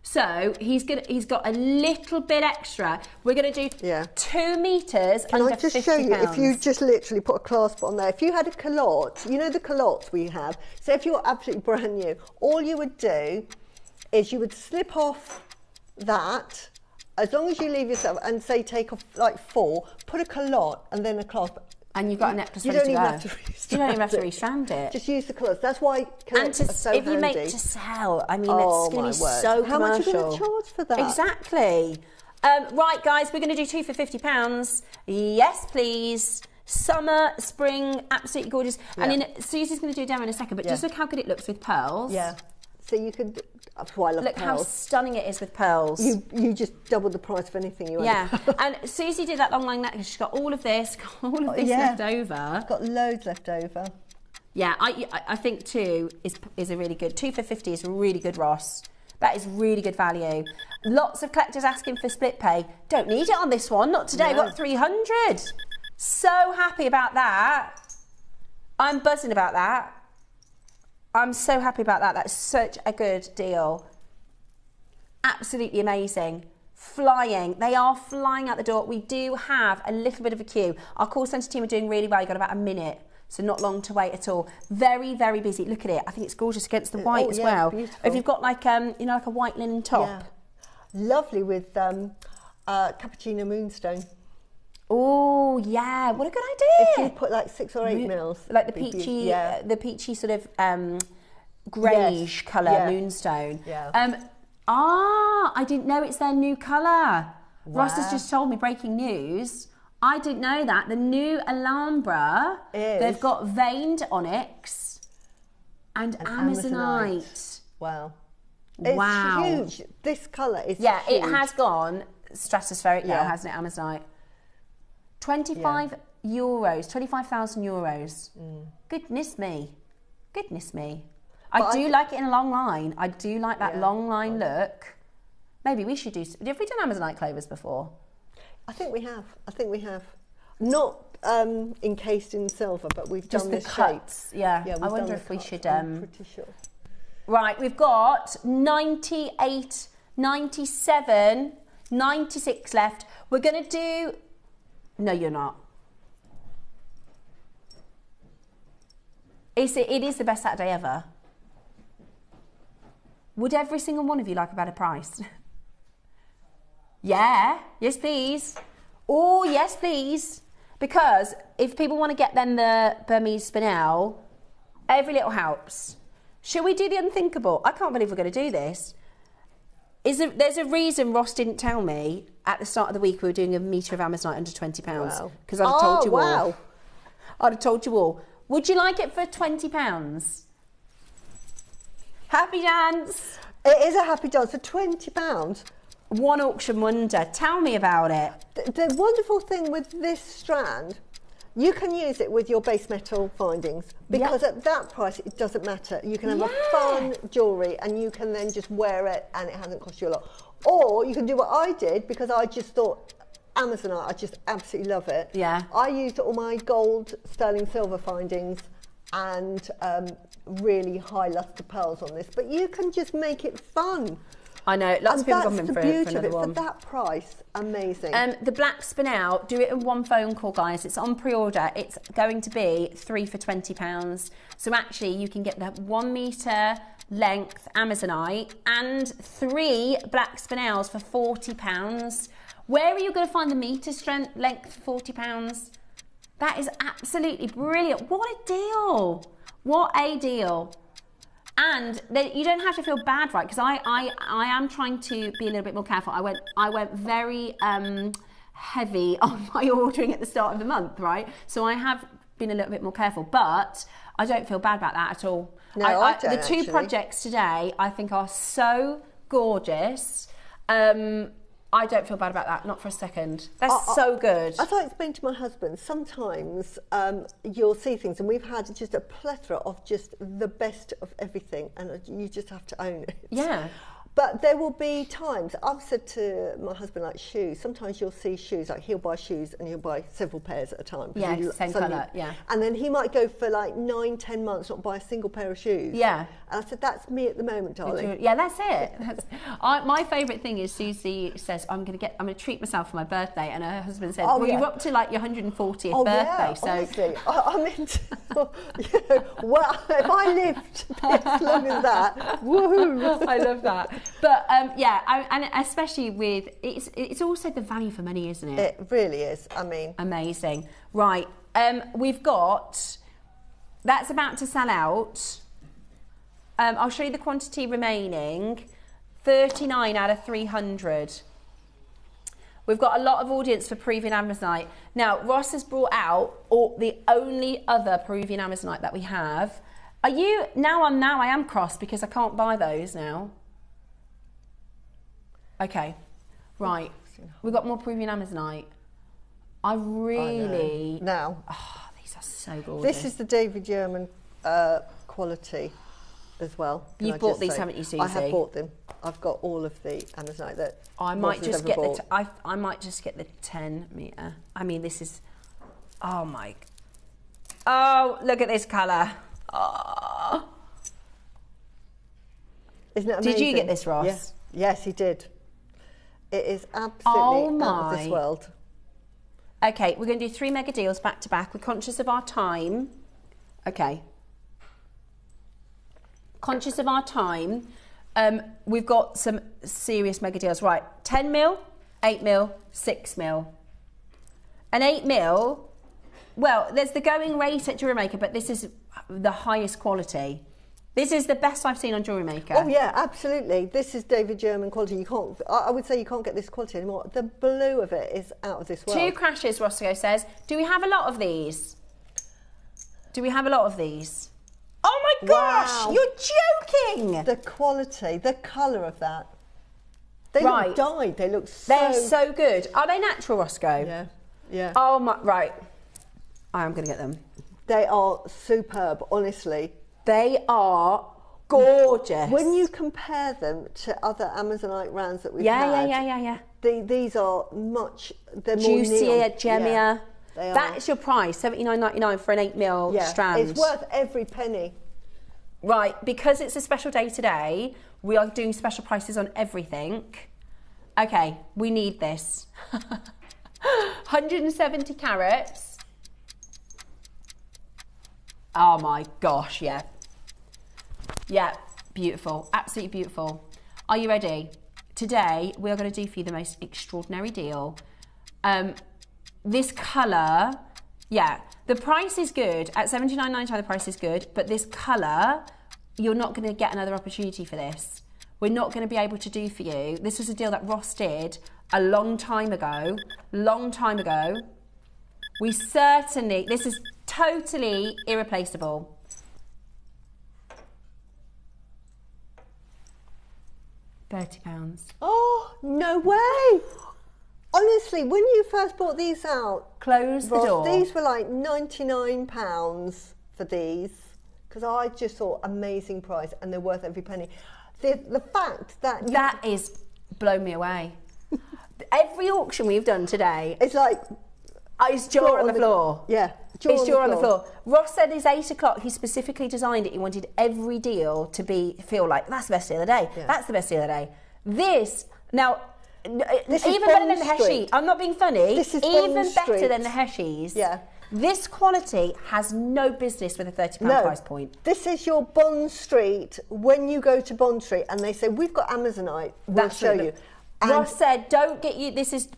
So he's got a little bit extra. We're going to do 2 meters under £50. Can I just show you? If you just literally put a clasp on there, if you had a culotte, you know the culottes we have. So if you're absolutely brand new, all you would do is you would slip off that. As long as you leave yourself and say take off like 4, put a culotte and then a clasp. And you've got a necklace You ready don't to even go. have to restrand You don't even have to it. restrand it. Just use the culottes. That's why culottes are so if handy. you make to sell, I mean, Oh, it's going my to be word. so How much are you going to commercial. charge for that? Exactly. Right, guys, we're going to do 2 for £50. Yes, please. Summer, spring, absolutely gorgeous. And then Susie's going to do a demo in a second, but just look how good it looks with pearls. Yeah. So you could. That's why I love Look how pearls. stunning it is with pearls. You just doubled the price of anything you had. And Susie did that long line necklace. She's got all of this, left over. Got loads left over. Yeah, I think 2 is a really good. 2 for 50 is really good, Ross. That is really good value. Lots of collectors asking for split pay. Don't need it on this one, not today. No. What, 300? So happy about that. I'm buzzing about that. I'm so happy about that. That's such a good deal. Absolutely amazing. Flying. They are flying out the door. We do have a little bit of a queue. Our call centre team are doing really well. You've got about a minute, so not long to wait at all. Very, very busy. Look at it. I think it's gorgeous against the white as well. Beautiful. If you've got like, you know, like a white linen top. Yeah. Lovely with cappuccino moonstone. Oh, yeah. What a good idea. If you put like 6 or 8 mils. Like the peachy sort of greyish colour moonstone. Yeah. I didn't know it's their new colour. Wow. Ross has just told me, breaking news. I didn't know that. The new Alhambra, they've got veined onyx and Amazonite. Wow. It's huge. This colour is huge. It has gone stratospheric now, hasn't it, Amazonite? €25, 25,000 euros. Goodness me. Goodness me. I do like it in a long line. I do like that long line look. Maybe we should do... Have we done Amazonite clovers before? I think we have. Not encased in silver, but we've just done the this cuts. shape. Yeah. I wonder if we should... I'm pretty sure. Right, we've got 98, 97, 96 left. We're going to do... No, you're not. It is the best Saturday ever. Would every single one of you like a better price? Yeah. Yes, please. Oh, yes, please. Because if people want to get then the Burmese spinel, every little helps. Should we do the unthinkable? I can't believe we're going to do this. There's a reason Ross didn't tell me at the start of the week we were doing a metre of Amazonite under £20. Because I'd have told you all. I'd have told you all. Would you like it for £20? Happy dance. It is a happy dance for £20. One auction wonder. Tell me about it. The wonderful thing with this strand, you can use it with your base metal findings because at that price it doesn't matter. You can have a fun jewellery and you can then just wear it and it hasn't cost you a lot. Or you can do what I did because I just thought Amazonite, I just absolutely love it. Yeah. I used all my gold, sterling silver findings and really high lustre pearls on this, but you can just make it fun. I know, lots of people come in for another one. That's the beauty of it, for that price, amazing. The black spinel, do it in one phone call, guys. It's on pre-order. It's going to be 3 for £20. So actually, you can get the 1 metre length Amazonite and 3 black spinels for £40. Where are you going to find the metre strength length for £40? That is absolutely brilliant. What a deal. What a deal. And you don't have to feel bad, right? Because I am trying to be a little bit more careful. I went very heavy on my ordering at the start of the month, right? So I have been a little bit more careful, but I don't feel bad about that at all. No, I don't, the two projects today I think are so gorgeous. I don't feel bad about that, not for a second. That's so good. As I explained to my husband, sometimes you'll see things, and we've had just a plethora of just the best of everything, and you just have to own it. Yeah. But there will be times, I've said to my husband, like shoes, sometimes you'll see shoes, like he'll buy shoes and he'll buy several pairs at a time. Yeah, same colour, yeah. And then he might go for like 9-10 months not buy a single pair of shoes. Yeah. And I said, that's me at the moment, darling. Yeah, that's it. My favourite thing is Susie says, I'm going to treat myself for my birthday, and her husband said, you're up to like your 140th birthday. Yeah, so honestly, I mean, well, if I lived as long as that, woohoo! I love that. But and especially with it's also the value for money, isn't it? It really is. I mean, amazing. Right, we've got that's about to sell out. I'll show you the quantity remaining. 39 out of 300. We've got a lot of audience for Peruvian Amazonite. Now, Ross has brought out the only other Peruvian Amazonite that we have. Are you now? I am cross because I can't buy those now. Okay, right. We've got more Peruvian Amazonite. I really... Now. Oh, these are so gorgeous. This is the David German quality as well. You've bought these, haven't you, Susie? I have bought them. I've got all of the Amazonite that I might just get I might just get the 10 metre. I mean, this is... Oh, my... Oh, look at this colour. Oh. Isn't it amazing? Did you get this, Ross? Yeah. Yes, he did. It is absolutely out of this world. Okay, we're going to do 3 mega deals back to back. We're conscious of our time. Okay. Conscious of our time. We've got some serious mega deals. Right, 10 mil, 8 mil, 6 mil. An 8 mil, well, there's the going rate at JewelleryMaker, but this is the highest quality. This is the best I've seen on JewelleryMaker. Oh yeah, absolutely. This is David German quality. You can't. I would say you can't get this quality anymore. The blue of it is out of this world. 2 crashes, Roscoe says. Do we have a lot of these? Do we have a lot of these? Oh my gosh! Wow. You're joking! The quality, the colour of that. They look dyed. They look so... They're so good. Are they natural, Roscoe? Yeah, yeah. Oh my... Right. I am going to get them. They are superb, honestly. They are gorgeous. When you compare them to other Amazonite rounds that we've had, yeah. These are much... They're juicier, more neon. gemmier. Yeah, that is your price, $79.99 for an 8 mil strand. It's worth every penny. Right, because it's a special day today, we are doing special prices on everything. Okay, we need this. 170 carats. Oh my gosh, yeah. Yeah, beautiful, absolutely beautiful. Are you ready? Today, we are going to do for you the most extraordinary deal. this colour, yeah, the price is good. At $79.95, the price is good, but this colour, you're not going to get another opportunity for this. We're not going to be able to do for you. This was a deal that Ross did a long time ago. We certainly, this is totally irreplaceable. £30. Oh, no way. Honestly, when you first brought these out, Close the door. These were like £99 for these, because I just thought amazing price, and they're worth every penny. The fact that that is blown me away. Every auction we've done today, it's like it's jaw on the floor. Yeah, it's jaw on the floor. Ross said it's 8 o'clock. He specifically designed it. He wanted every deal to feel like that's the best deal of the day. Yeah. That's the best deal of the day. This now. This even better than the Heshi. I'm not being funny. This is even better than the Heshis. Yeah. This quality has no business with a £30 price point. This is your Bond Street. When you go to Bond Street and they say, we've got Amazonite, we'll show you. And Ross said, don't get you, this is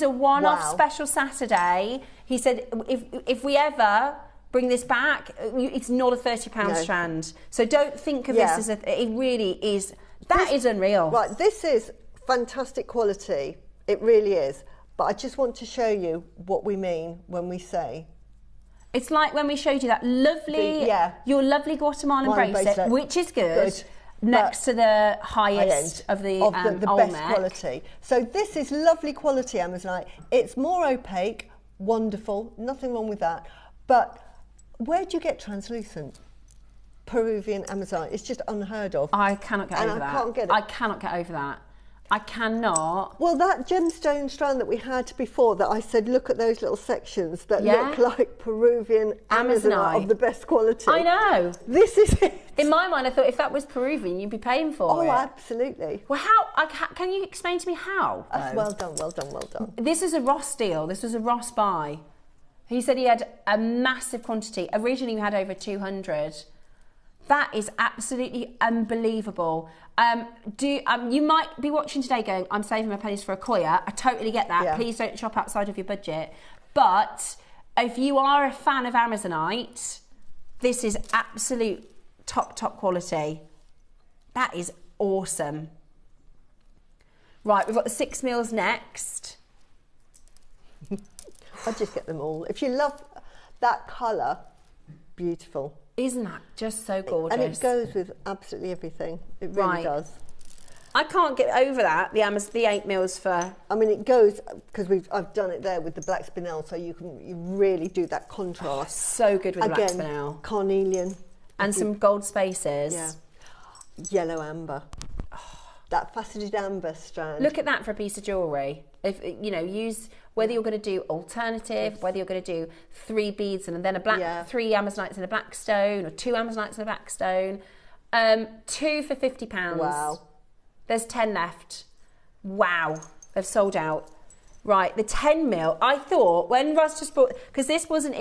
a one-off special Saturday. He said, if we ever bring this back, it's not a £30 strand. So don't think of this as it really is, that is unreal. Right, this is fantastic quality, it really is, but I just want to show you what we mean when we say it's like when we showed you that lovely your lovely Guatemalan bracelet, which is good next to the highest of the best quality. So this is lovely quality Amazonite. It's more opaque, wonderful, nothing wrong with that, but where do you get translucent Peruvian Amazonite? It's just unheard of. I cannot get over that. I can't get it. I cannot get over that. I cannot. Well, that gemstone strand that we had before, that I said, look at those little sections that look like Peruvian Amazonite of the best quality. I know. This is it. In my mind, I thought if that was Peruvian, you'd be paying for it. Oh, absolutely. Well, can you explain to me how? Well done, well done, well done. This is a Ross deal. This was a Ross buy. He said he had a massive quantity. Originally, we had over 200. That is absolutely unbelievable. You might be watching today going, I'm saving my pennies for a Koya. I totally get that. Yeah. Please don't shop outside of your budget. But if you are a fan of Amazonite, this is absolute top quality. That is awesome. Right, we've got the 6 mils next. I just get them all. If you love that colour, beautiful. Isn't that just so gorgeous? And it goes with absolutely everything. It really does. I can't get over that. The 8 mils for. I mean, it goes because I've done it there with the black spinel, so you really do that contrast. Oh, so good with the black spinel. Carnelian and some gold spaces. Yeah. Yellow amber. That faceted amber strand. Look at that for a piece of jewellery. If use whether you're going to do alternative, whether you're going to do 3 beads and then a black 3 Amazonites and a black stone, or 2 Amazonites and a black stone. 2 for £50. Wow. There's 10 left. Wow, they've sold out. Right, the 10 mil. I thought when Ross just brought, because this wasn't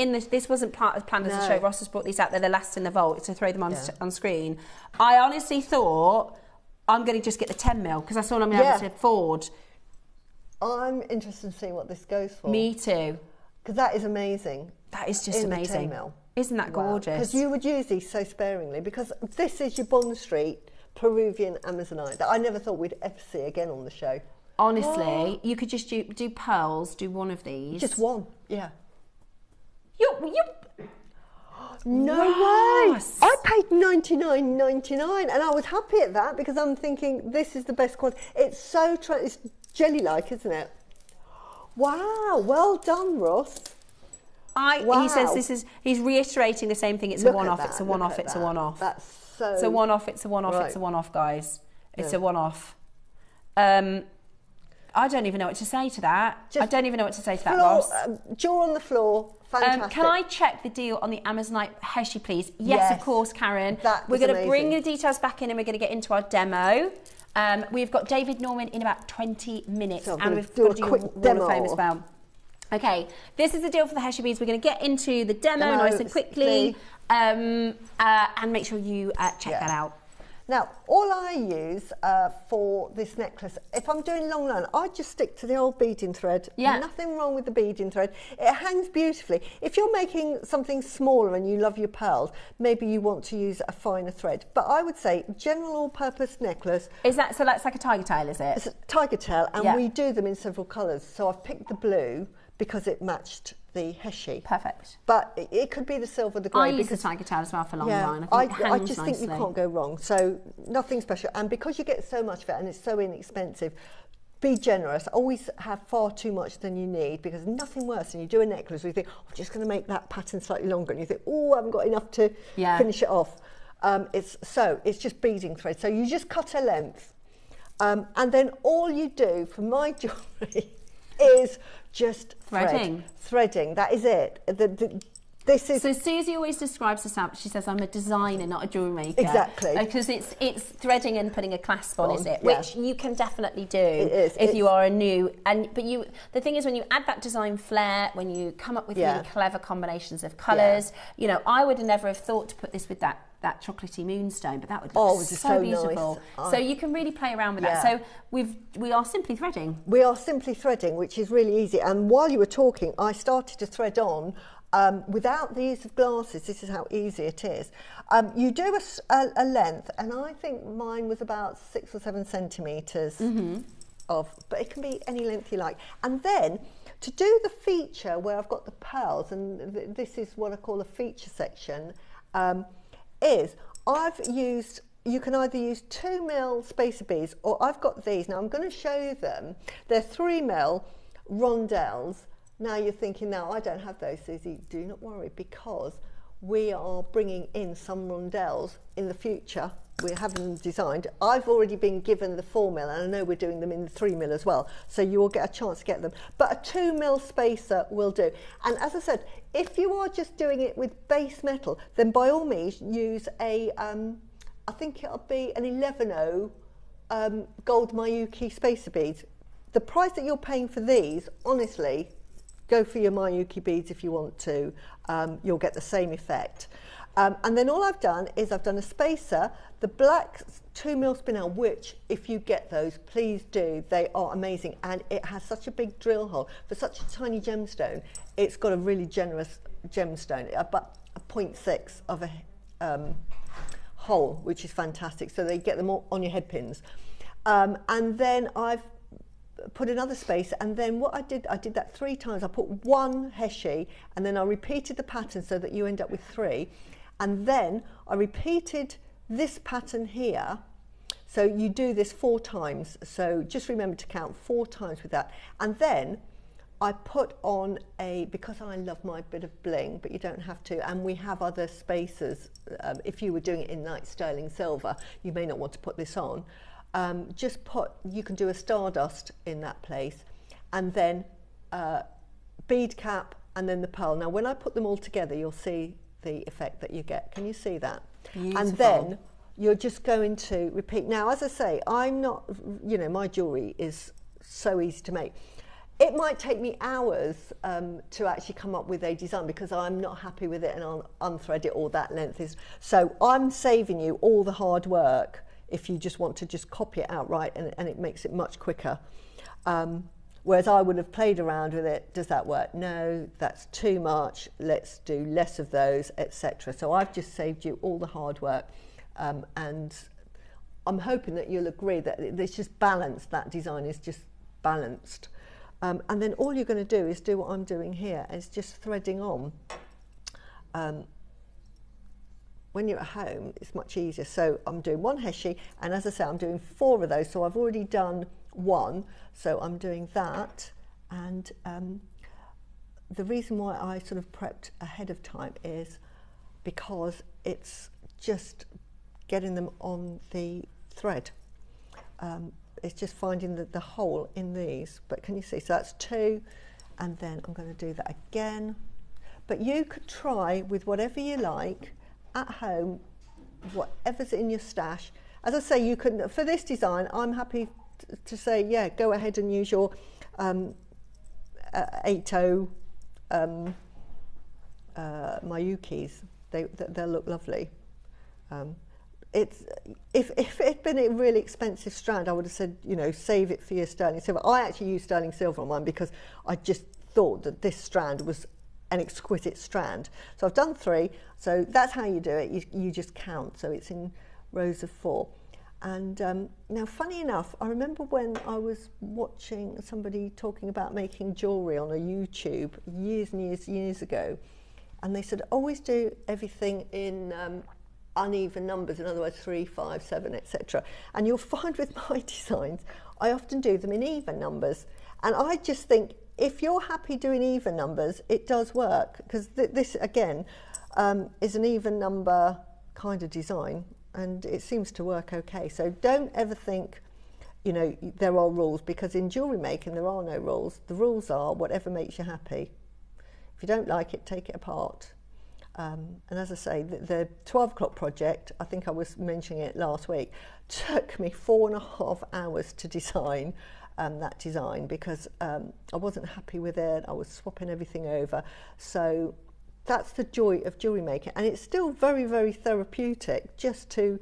part of the plan as a show. Ross just brought these out. They're the last in the vault to throw them on screen. I honestly thought I'm going to just get the 10 mil because I saw I'm going to be able to afford. I'm interested in seeing what this goes for. Me too. Because that is amazing. That is just amazing. 10 mil. Isn't that gorgeous? Because you would use these so sparingly, because this is your Bond Street Peruvian Amazonite that I never thought we'd ever see again on the show. Honestly, you could just do pearls, do one of these. Just one, yeah. No way! I paid $99.99 and I was happy at that because I'm thinking this is the best quality. It's so it's jelly-like, isn't it? Wow, well done, Ross. He says he's reiterating the same thing. It's a one-off, it's a one-off, it's a one-off. That's so... It's a one-off, it's a one-off, it's a one-off, guys. It's a one-off. I don't even know what to say to that. I don't even know what to say to that, Ross. Jaw on the floor, fantastic. Can I check the deal on the Amazonite Heshi, please? Yes, of course, Karen. We're going to bring the details back in and we're going to get into our demo. We've got David Norman in about 20 minutes. So and we've got to do a Wall of Fame as well. Okay, this is the deal for the Heshi beads. We're going to get into the demo nice and quickly and make sure you check that out. Now, all I use for this necklace, if I'm doing long line, I just stick to the old beading thread. Yeah. Nothing wrong with the beading thread. It hangs beautifully. If you're making something smaller and you love your pearls, maybe you want to use a finer thread. But I would say general all-purpose necklace. Is that, so that's like a tiger tail, is it? It's a tiger tail, and Yeah. we do them in several colours. So I've picked the blue because it matched the heshi. Perfect. But it could be the silver, the grey. I use the tiger tail as well for long line. I I think it hangs just nicely. think you can't go wrong. So nothing special. And because you get so much of it and it's so inexpensive, be generous. Always have far too much than you need, because nothing worse than you do a necklace where you think, oh, I'm just going to make that pattern slightly longer, and you think, oh, I haven't got enough to finish it off. It's just beading thread. So you just cut a length. And then all you do for my jewellery is just threading. That is it. This is. So Susie always describes herself. She says, "I'm a designer, not a jewellery maker." Exactly. Because it's threading and putting a clasp on, is it? Yeah. Which you can definitely do if you are a new. The thing is, when you add that design flair, when you come up with really clever combinations of colours, you know, I would never have thought to put this with that chocolatey moonstone, but that would look so beautiful. Nice. So you can really play around with that. So we are simply threading. We are simply threading, which is really easy. And while you were talking, I started to thread on without the use of glasses. This is how easy it is. You do a length, and I think mine was about 6 or 7 centimetres but it can be any length you like. And then to do the feature where I've got the pearls, and this is what I call a feature section, you can either use 2mm spacer beads, or I've got these. Now I'm going to show you them. They're 3mm rondelles. Now you're thinking, no, I don't have those, Susie. Do not worry, because we are bringing in some rondelles in the future. We're having them designed. I've already been given the 4mm, and I know we're doing them in the 3mm as well, so you will get a chance to get them. But a 2mm spacer will do. And as I said, if you are just doing it with base metal, then by all means use a, I think it'll be an 11.0 gold Miyuki spacer beads. The price that you're paying for these, honestly, go for your Miyuki beads if you want to. You'll get the same effect. And then all I've done is I've done a spacer, the black 2mm spinel, which if you get those, please do. They are amazing, and it has such a big drill hole. For such a tiny gemstone, it's got a really generous gemstone, about a 0.6 of a hole, which is fantastic. So they get them all on your head pins. And then I've put another spacer, and then what I did that 3 times. I put 1 heshi, and then I repeated the pattern so that you end up with 3. And then I repeated this pattern here. So you do this 4 times. So just remember to count 4 times with that. And then I put on because I love my bit of bling, but you don't have to, and we have other spacers. If you were doing it in like sterling silver, you may not want to put this on. You can do a stardust in that place, and then bead cap, and then the pearl. Now when I put them all together, you'll see the effect that you get. Can you see that? Beautiful. And then you're just going to repeat. Now, as I say, I'm not, my jewellery is so easy to make. It might take me hours to actually come up with a design, because I'm not happy with it and I'll unthread it, or that length is. So I'm saving you all the hard work if you just want to just copy it outright, and it makes it much quicker. Whereas I would have played around with it. Does that work? No, that's too much. Let's do less of those, etc. So I've just saved you all the hard work, and I'm hoping that you'll agree that it's just balanced. That design is just balanced. And then all you're going to do is do what I'm doing here, is just threading on. When you're at home, it's much easier. So I'm doing 1 heshi, and as I say, I'm doing 4 of those. So I've already done 1, so I'm doing that. And the reason why I sort of prepped ahead of time is because it's just getting them on the thread. It's just finding the hole in these. But can you see? So that's 2, and then I'm going to do that again. But you could try with whatever you like at home, whatever's in your stash. As I say, you can, for this design, I'm happy to say, yeah, go ahead and use your 8.0 Miyukis. They'll look lovely. it's if it had been a really expensive strand, I would have said, you know, save it for your sterling silver. I actually use sterling silver on mine because I just thought that this strand was an exquisite strand. So I've done 3. So that's how you do it. You just count. So it's in rows of 4. And now, funny enough, I remember when I was watching somebody talking about making jewellery on a YouTube years and years ago, and they said always do everything in uneven numbers, in other words 3, 5, 7, etc. And you'll find with my designs, I often do them in even numbers. And I just think if you're happy doing even numbers, it does work, because this again is an even number kind of design, and it seems to work okay. So don't ever think, you know, there are rules, because in jewellery making there are no rules. The rules are whatever makes you happy. If you don't like it, take it apart. And as I say, the 12 o'clock project, I think I was mentioning it last week, took me 4.5 hours to design that design, because I wasn't happy with it. I was swapping everything over. So that's the joy of jewellery making, and it's still very, very therapeutic just to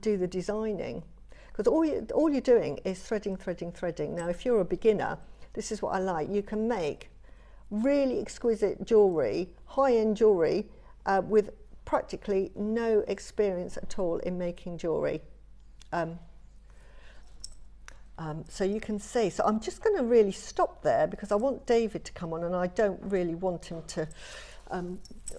do the designing, because all you're doing is threading. Now, if you're a beginner, this is what I like. You can make really exquisite jewellery, high-end jewellery, with practically no experience at all in making jewellery. So you can see, so I'm just going to really stop there, because I want David to come on, and I don't really want him to, I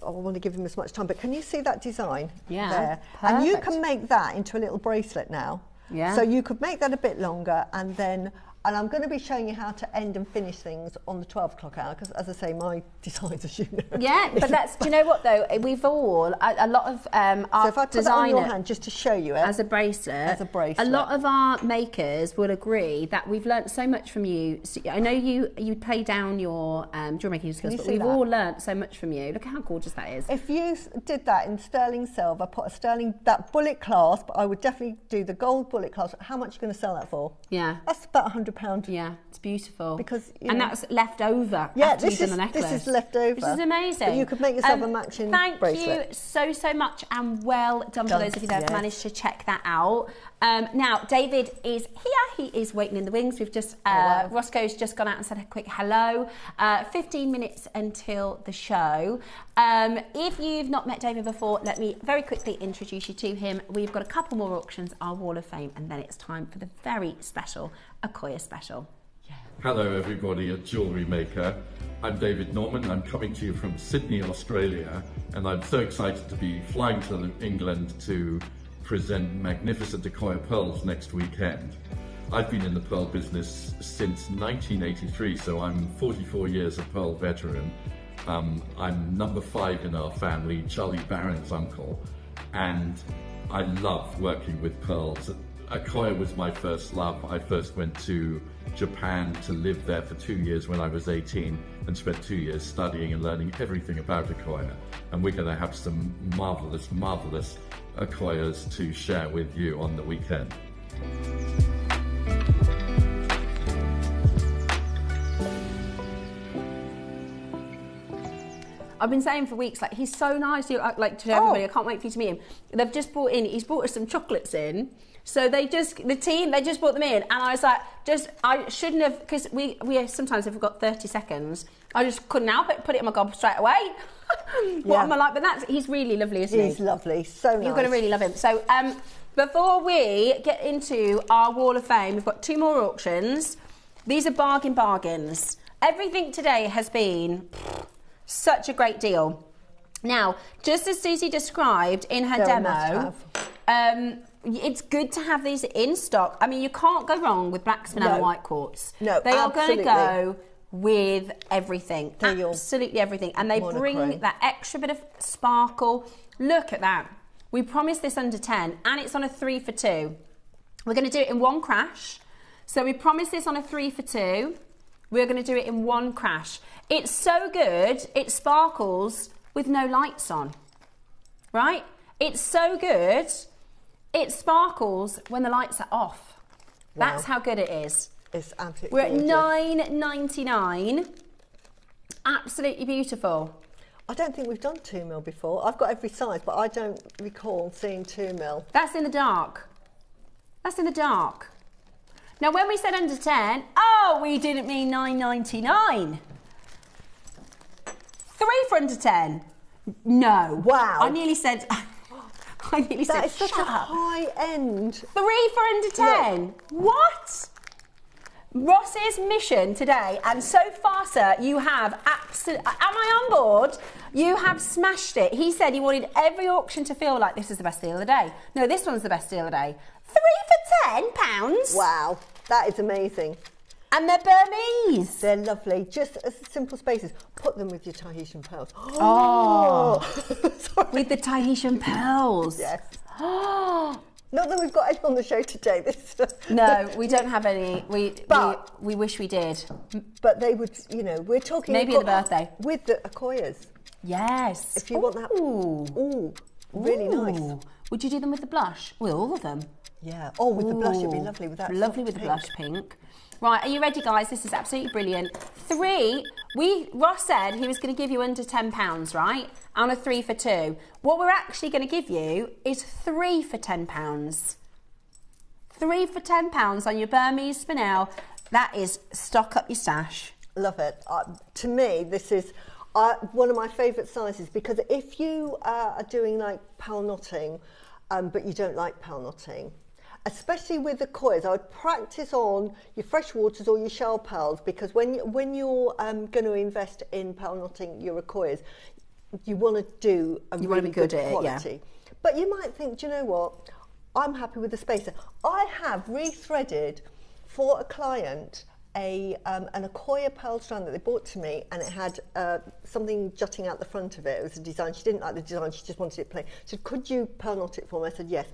want to give him as much time. But can you see that design there? Perfect. And you can make that into a little bracelet now. Yeah. So you could make that a bit longer, and then, and I'm going to be showing you how to end and finish things on the 12 o'clock hour, because as I say, my designs, as you know. Yeah, but that's, do you know what though? We've all, a lot of our so if I put that on your hand just to show you it. as a bracelet, a lot of our makers will agree that we've learnt so much from you. So I know you play down your jewellery making skills, but we've all learnt so much from you. Look at how gorgeous that is. If you did that in sterling silver, put a sterling, that bullet clasp, I would definitely do the gold bullet clasp. How much are you going to sell that for? Yeah. That's about £100. Yeah, it's beautiful. Because, and that's left over yeah, after you've done the necklace. This is left over. Which is amazing. But you could make yourself a matching bracelet. Thank you so much, and well done for those of you that have managed to check that out. Now, David is here. He is waiting in the wings. We've just, Roscoe's just gone out and said a quick hello. 15 minutes until the show. If you've not met David before, let me very quickly introduce you to him. We've got a couple more auctions, our Wall of Fame, and then it's time for the very special Accoya special. Hello everybody at JewelleryMaker. I'm David Norman. I'm coming to you from Sydney, Australia, and I'm so excited to be flying to England to present magnificent Accoya pearls next weekend. I've been in the pearl business since 1983, so I'm 44 years a pearl veteran. I'm number 5 in our family, Charlie Barron's uncle, and I love working with pearls. Accoya was my first love. I first went to Japan to live there for 2 years when I was 18 and spent 2 years studying and learning everything about Accoya. And we're going to have some marvellous, marvellous Accoyas to share with you on the weekend. I've been saying for weeks, like, he's so nice, like, to everybody. I can't wait for you to meet him. They've just he's brought us some chocolates in. So the team just brought them in, and I was like, I shouldn't have, because we sometimes, if we've got 30 seconds, I just couldn't help it, put it in my gob straight away. What am I like? But he's really lovely, isn't he? He's lovely, so nice. You're going to really love him. So before we get into our Wall of Fame, we've got 2 more auctions. These are bargains. Everything today has been such a great deal. Now, just as Susie described in her demo, it's good to have these in stock. I mean, you can't go wrong with black spinel and white quartz. No, they are going to go with everything, absolutely everything, and they bring that extra bit of sparkle. Look at that. We promised this under 10, and it's on a 3 for 2. We're going to do it in 1 crash. So we promised this on a 3 for 2. We're going to do it in 1 crash. It's so good, it sparkles with no lights on, right? It's so good, it sparkles when the lights are off. Wow. That's how good it is. It's absolutely We're at £9.99. Absolutely beautiful. I don't think we've done 2 mil before. I've got every size, but I don't recall seeing 2 mil. That's in the dark. That's in the dark. Now, when we said under 10, oh, we didn't mean £9.99. 3 for under 10. No. Wow. I nearly said. That is such a high end. 3 for under 10. Look. What? Ross's mission today, and so far, sir, you have absolutely. Am I on board? You have smashed it. He said he wanted every auction to feel like this is the best deal of the day. No, this one's the best deal of the day. 3 for £10. Wow, that is amazing. And they're Burmese. They're lovely. Just as simple spaces. Put them with your Tahitian pearls. Oh, with the Tahitian pearls. Yes. Oh. Not that we've got any on the show today. No, we don't have any. We wish we did. But they would, you know, we're talking... Maybe at the birthday. With the Akoyas. Yes. If you want that... Ooh, really nice. Would you do them with the blush? With all of them? Yeah. Oh, with the blush, it'd be lovely with that. Lovely with the blush pink. Right, are you ready, guys? This is absolutely brilliant. 3, Ross said he was going to give you under £10, right? On a 3 for 2. What we're actually going to give you is 3 for £10. 3 for £10 on your Burmese spinel. That is stock up your stash. Love it. To me, this is one of my favourite sizes, because if you are doing like pearl knotting, but you don't like pearl knotting, especially with the coils, I would practice on your fresh waters or your shell pearls, because when you're going to invest in pearl knotting your coils, you want to do a really good quality. Yeah. But you might think, do you know what? I'm happy with the spacer. I have rethreaded for a client an Akoya pearl strand that they bought to me, and it had something jutting out the front of it. It was a design. She didn't like the design. She just wanted it plain. She said, "Could you pearl knot it for me?" I said, "Yes."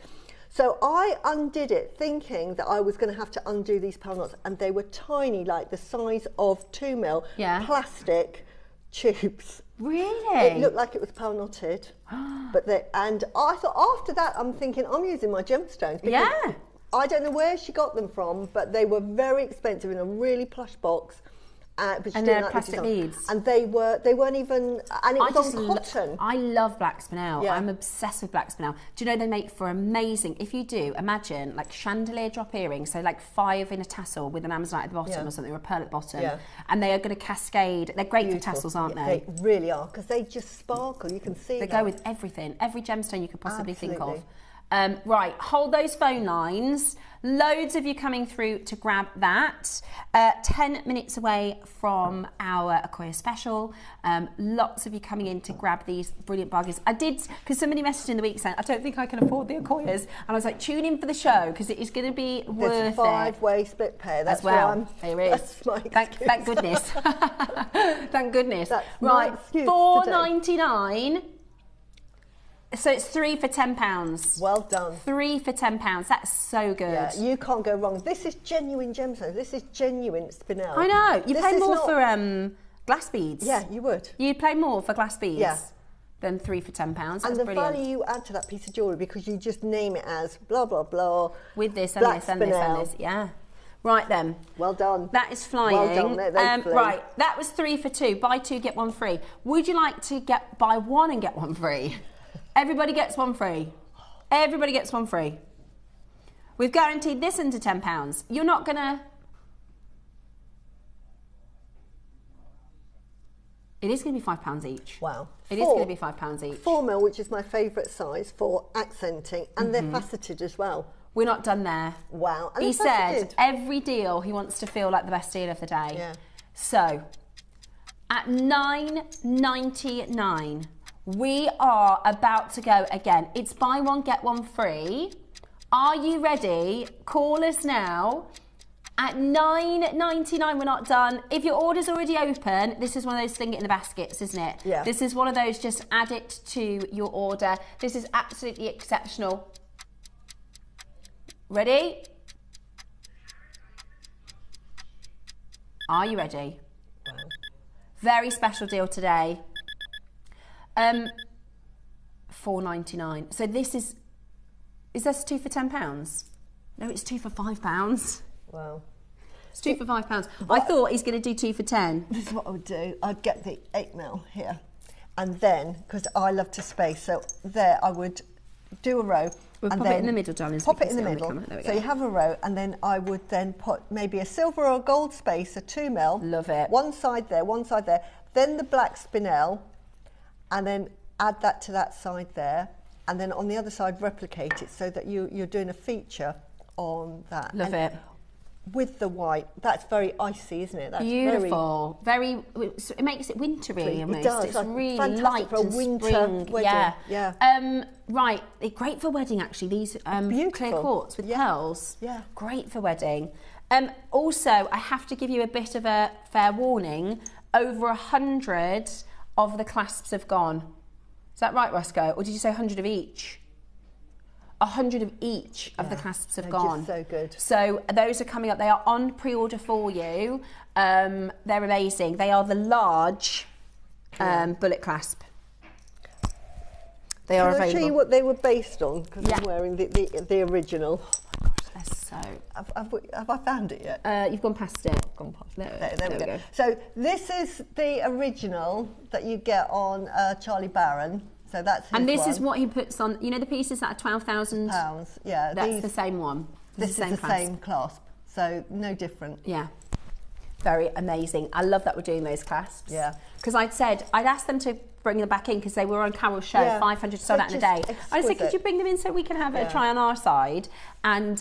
So I undid it, thinking that I was going to have to undo these pearl knots, and they were tiny, like the size of 2 mil plastic tubes. Really? It looked like it was pearl knotted, and I thought after that, I'm thinking I'm using my gemstones. Because I don't know where she got them from, but they were very expensive in a really plush box. But and they're plastic beads. And they weren't even, and it was on cotton. I love black spinel. Yeah. I'm obsessed with black spinel. Do you know they make for amazing, if you do, imagine like chandelier drop earrings, so like 5 in a tassel with an amazonite at the bottom or something, or a pearl at the bottom. Yeah. And they are going to cascade. They're great for tassels, aren't they? They really are, because they just sparkle. You can see They go with everything, every gemstone you could possibly think of. Right, hold those phone lines. Loads of you coming through to grab that. 10 minutes away from our Akoya special. Lots of you coming in to grab these brilliant bargains. I did, because somebody messaged in the week saying, I don't think I can afford the Akoyas. And I was like, tune in for the show, because it is going to be worth it. There's a 5-way split pay. That's as well. There is. That's my excuse. Thank goodness. Thank goodness. That's right, $4.99. So it's 3 for £10. Well done. 3 for £10. That's so good. Yeah, you can't go wrong. This is genuine gemstones. This is genuine spinel. I know. You pay more for glass beads. Yeah, you would. You'd pay more for glass beads. Yeah. Than 3 for £10. That's and the brilliant. value you add to that piece of jewellery, because you just name it as blah blah blah. With this and this and this and this. Yeah. Right then. Well done. That is flying. Well done. Right. That was 3 for 2. Buy 2, get 1 free. Would you like to buy 1 and get 1 free? Everybody gets 1 free. Everybody gets 1 free. We've guaranteed this under £10. You're not going to... It is going to be £5 each. Wow. It is going to be £5 each. 4 mil, which is my favourite size for accenting, and they're faceted as well. We're not done there. Wow. And he said every deal he wants to feel like the best deal of the day. Yeah. So, at $9.99... we are about to go again. It's buy 1, get 1 free. Are you ready? Call us now. At $9.99, we're not done. If your order's already open, this is one of those sling it in the baskets, isn't it? Yeah. This is one of those, just add it to your order. This is absolutely exceptional. Ready? Are you ready? Wow. Very special deal today. $4.99. So this is this 2 for £10? No, it's 2 for £5. Wow. It's 2 for £5. I thought he's going to do 2 for 10. This is what I would do. I'd get the 8 mil here, and then, because I love to space, so there I would do a row. We'll and pop then it in the middle, darling. Pop it in the middle. So you have a row, and then I would then put maybe a silver or a gold spacer, 2 mil. Love it. One side there, one side there. Then the black spinel, and then add that to that side there. And then on the other side, replicate it so that you're doing a feature on that. Love it. With the white, that's very icy, isn't it? That's beautiful. Very, it makes it wintry almost. It does. It's Like really fantastic light for a and winter spring. wedding. Yeah. Right. Great for wedding actually. These clear quartz with pearls. Yeah. Great for wedding. Also, I have to give you a bit of a fair warning. Over 100 of the clasps have gone. Is that right, Roscoe? Or did you say 100 of each? 100 of each of the clasps have gone. Just so good. So those are coming up. They are on pre-order for you. They're amazing. They are the large bullet clasp. They are available. Can I show you what they were based on? Because I'm wearing the original. Oh my gosh, they're so... Have I found it yet? You've gone past it. Gone past it. There we go. So this is the original that you get on Charlie Barron. So that's his and this one. is what he puts on, you know, the pieces that are £12,000? Yeah. That's the same one. This is the same clasp. So no different. Yeah. Very amazing. I love that we're doing those clasps. Yeah. Because I'd asked them to bring them back in because they were on Carol's show, 500 sold out in a day. I said, could you bring them in so we can have a try on our side? And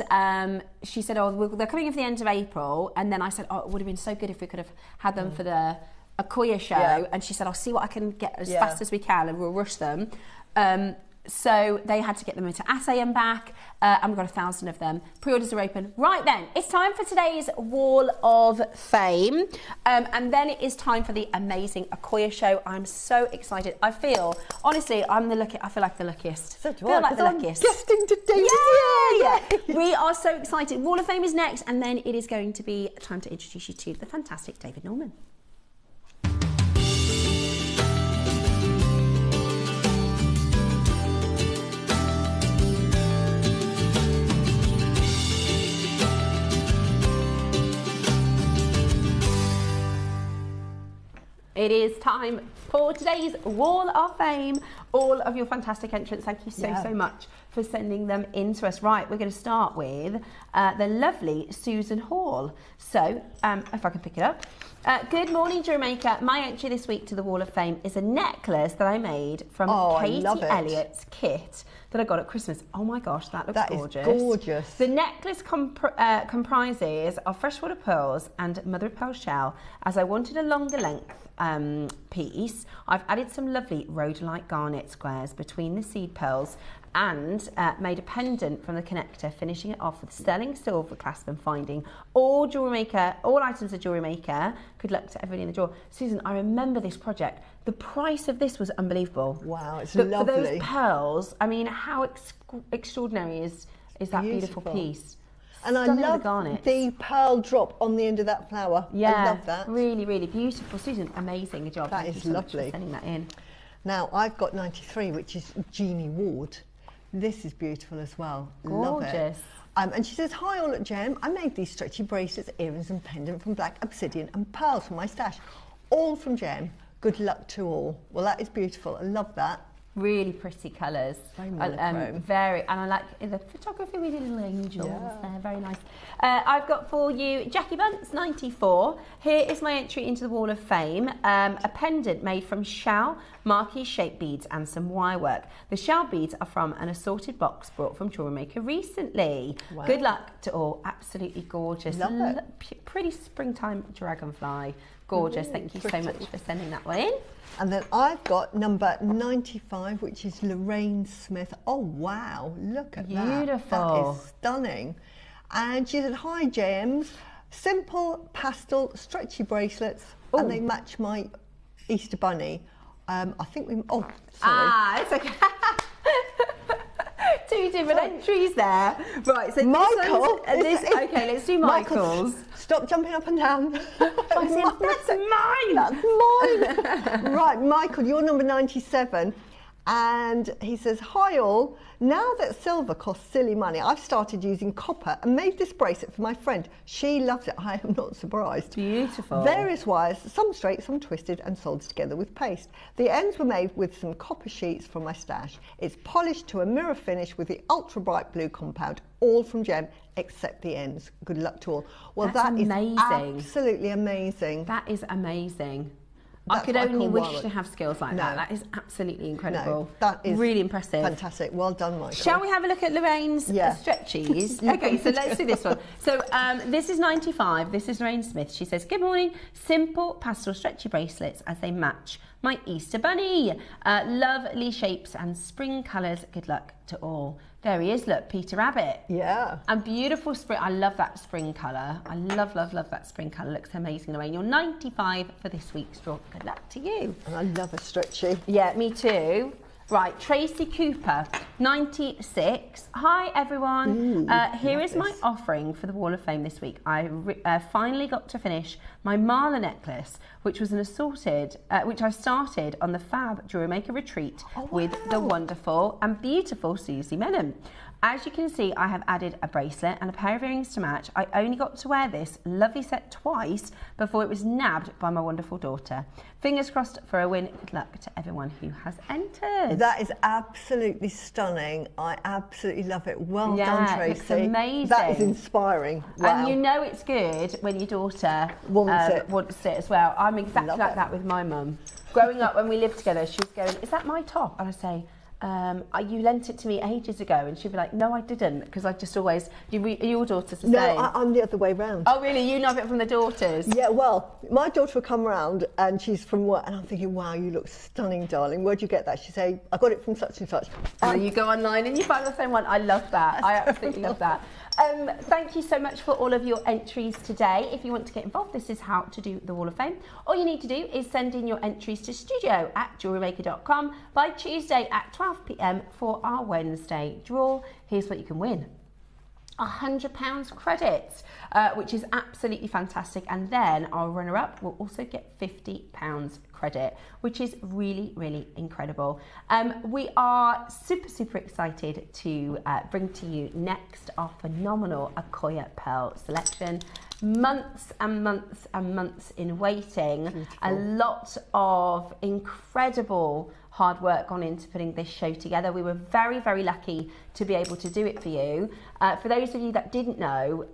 she said, oh, they're coming in for the end of April. And then I said, oh, it would have been so good if we could have had them for the Akoya show. And she said, I'll see what I can get as fast as we can and we'll rush them. So they had to get them into assay and back, and we've got 1,000 of them. Pre-orders are open. Right then, it's time for today's Wall of Fame, and then it is time for the amazing Akoya show. I'm so excited. I feel, honestly, I feel like the luckiest. So do I. I, Feel like the luckiest. Guesting today. Yeah. We are so excited. Wall of Fame is next, and then it is going to be time to introduce you to the fantastic David Norman. It is time for today's Wall of Fame. All of your fantastic entrants, thank you so much for sending them in to us. Right, we're going to start with the lovely Susan Hall. So, if I can pick it up. Good morning, JewelleryMaker. My entry this week to the Wall of Fame is a necklace that I made from Katie Elliott's kit that I got at Christmas. Oh my gosh, that looks gorgeous. That is gorgeous. The necklace comprises of freshwater pearls and mother of pearl shell. As I wanted a longer length piece, I've added some lovely rhodolite garnet squares between the seed pearls and made a pendant from the connector, finishing it off with sterling silver clasp and finding. All items of JewelleryMaker. Good luck to everybody in the drawer. Susan, I remember this project. The price of this was unbelievable. Wow, it's lovely. For those lovely. pearls, I mean, how extraordinary is that beautiful piece? And I love the pearl drop on the end of that flower. Yeah, I love that. Really, really beautiful. Susan, amazing job. That Thank is you so lovely. much for sending that in. Now, I've got 93, which is Jeannie Ward. This is beautiful as well. Gorgeous. Love it. And she says, hi all at Gem. I made these stretchy bracelets, earrings and pendant from black obsidian and pearls from my stash. All from Gem. Good luck to all. Well, that is beautiful. I love that. Really pretty colours. Very monochrome. And I like the photography with the little angels there, very nice. I've got for you Jackie Bunce, 94. Here is my entry into the Wall of Fame. A pendant made from shell, marquee shaped beads and some wire work. The shell beads are from an assorted box brought from JewelleryMaker recently. Wow. Good luck to all. Absolutely gorgeous. Love it. Pretty springtime dragonfly. Gorgeous. Thank you so much for sending that one in. And then I've got number 95, which is Lorraine Smith. Oh, wow. Look at that. Beautiful. That is stunning. And she said, hi, James. Simple pastel stretchy bracelets. Ooh. And they match my Easter bunny. I think we... Oh, sorry. It's okay. Two different entries there. Right, so Michael. Okay, let's do Michael's. Stop jumping up and down. That's mine. That's mine. Right, Michael, you're number 97. And he says, hi all, now that silver costs silly money, I've started using copper and made this bracelet for my friend. She loves it. I am not surprised. Beautiful. Various wires, some straight, some twisted and soldered together with paste. The ends were made with some copper sheets from my stash. It's polished to a mirror finish with the ultra bright blue compound, all from gem except the ends. Good luck to all. Well, That's that amazing. is absolutely amazing. That is amazing. That's I could what I only call wish wallet. to have skills like No. that. That is absolutely incredible. No, that is really impressive. Fantastic. Well done, Michael. Shall we have a look at Lorraine's stretchies? Okay, so let's do this one. So this is 95. This is Lorraine Smith. She says, good morning. Simple pastel stretchy bracelets as they match my Easter bunny. Lovely shapes and spring colours. Good luck to all. There he is, look, Peter Rabbit. Yeah. And beautiful spring. I love that spring colour. I love, love, love that spring colour. Looks amazing, Lorraine. You're 95 for this week's draw. Good luck to you. And I love a stretchy. Yeah, me too. Right, Tracy Cooper, 96. Hi, everyone. Here is my offering for the Wall of Fame this week. I finally got to finish my Marla necklace, which was an assorted, which I started on the Fab JewelleryMaker retreat with the wonderful and beautiful Susie Menon. As you can see, I have added a bracelet and a pair of earrings to match. I only got to wear this lovely set twice before it was nabbed by my wonderful daughter. Fingers crossed for a win. Good luck to everyone who has entered. That is absolutely stunning. I absolutely love it. Well done, Tracy. It looks amazing. That is inspiring. Wow. And you know it's good when your daughter wants it as well. I'm exactly Love like it. that with my mum. Growing up, when we lived together, she was going, is that my top? And I say, you lent it to me ages ago, and she'd be like, no, I didn't, because I just always, your daughter's the same. No, I'm the other way round. Oh, really? You know it from the daughters? Yeah, well, my daughter will come round and she's from work, and I'm thinking, wow, you look stunning, darling. Where'd you get that? She'd say, I got it from such and such. And you go online and you find the same one. I love that. I absolutely love that. Thank you so much for all of your entries today. If you want to get involved, this is how to do the Wall of Fame. All you need to do is send in your entries to studio@jewellerymaker.com by Tuesday at 12 p.m. for our Wednesday draw. Here's what you can win. £100 credit, which is absolutely fantastic, and then our runner-up will also get £50 credit, which is really, really incredible. We are super excited to bring to you next our phenomenal Akoya Pearl selection. Months and months and months in waiting. Beautiful. A lot of incredible hard work gone into putting this show together. We were very, very lucky to be able to do it for you. For those of you that didn't know,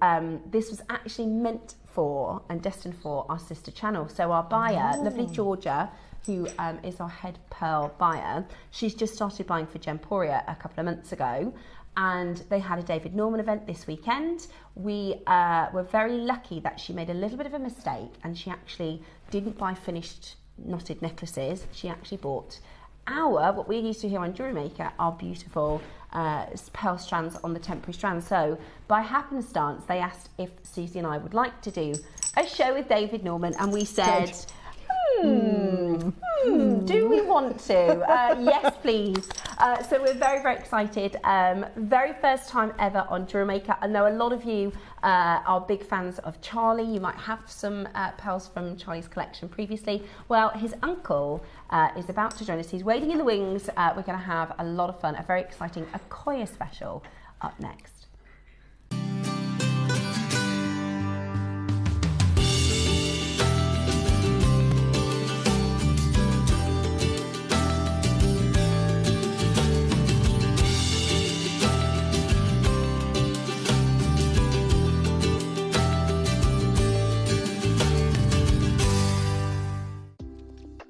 this was actually meant for and destined for our sister channel. So our buyer, lovely Georgia, who is our head pearl buyer, she's just started buying for Gemporia a couple of months ago, and they had a David Norman event this weekend. We were very lucky that she made a little bit of a mistake, and she actually didn't buy finished knotted necklaces. She actually bought what we're used to here on JewelleryMaker, are beautiful pearl strands on the temporary strands. So by happenstance, they asked if Susie and I would like to do a show with David Norman, and we said, do we want to? Yes, please. So we're very, very excited. Very first time ever on JewelleryMaker. I know a lot of you are big fans of Charlie. You might have some pearls from Charlie's collection previously. Well, his uncle is about to join us. He's waiting in the wings. We're going to have a lot of fun. A very exciting Akoya special up next.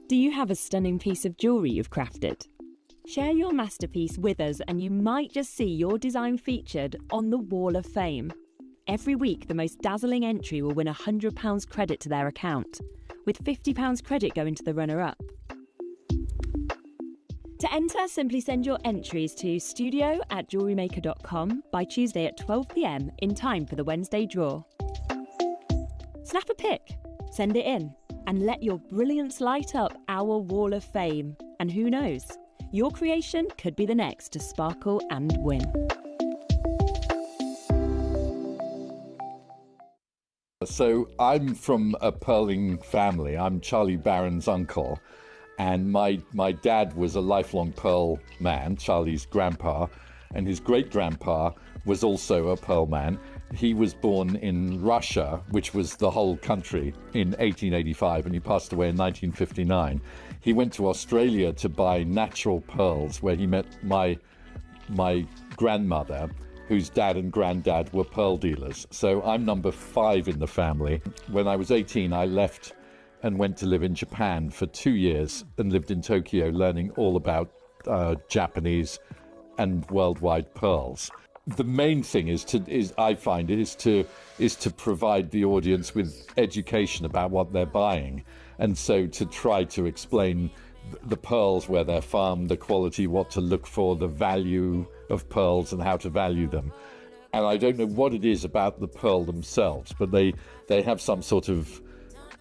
Do you have a stunning piece of jewellery you've crafted? Share your masterpiece with us and you might just see your design featured on the Wall of Fame. Every week, the most dazzling entry will win £100 credit to their account, with £50 credit going to the runner-up. To enter, simply send your entries to studio@jewellerymaker.com by Tuesday at 12 p.m. in time for the Wednesday draw. Snap a pic, send it in, and let your brilliance light up our Wall of Fame. And who knows, your creation could be the next to sparkle and win. So I'm from a pearling family. I'm Charlie Barron's uncle. And my dad was a lifelong pearl man, Charlie's grandpa, and his great-grandpa was also a pearl man. He was born in Russia, which was the whole country, in 1885, and he passed away in 1959. He went to Australia to buy natural pearls, where he met my grandmother, whose dad and granddad were pearl dealers. So I'm number 5 in the family. When I was 18, I left and went to live in Japan for 2 years and lived in Tokyo, learning all about Japanese and worldwide pearls. The main thing is to provide the audience with education about what they're buying, and so to try to explain the pearls, where they're farmed, the quality, what to look for, the value of pearls and how to value them. And I don't know what it is about the pearl themselves, but they have some sort of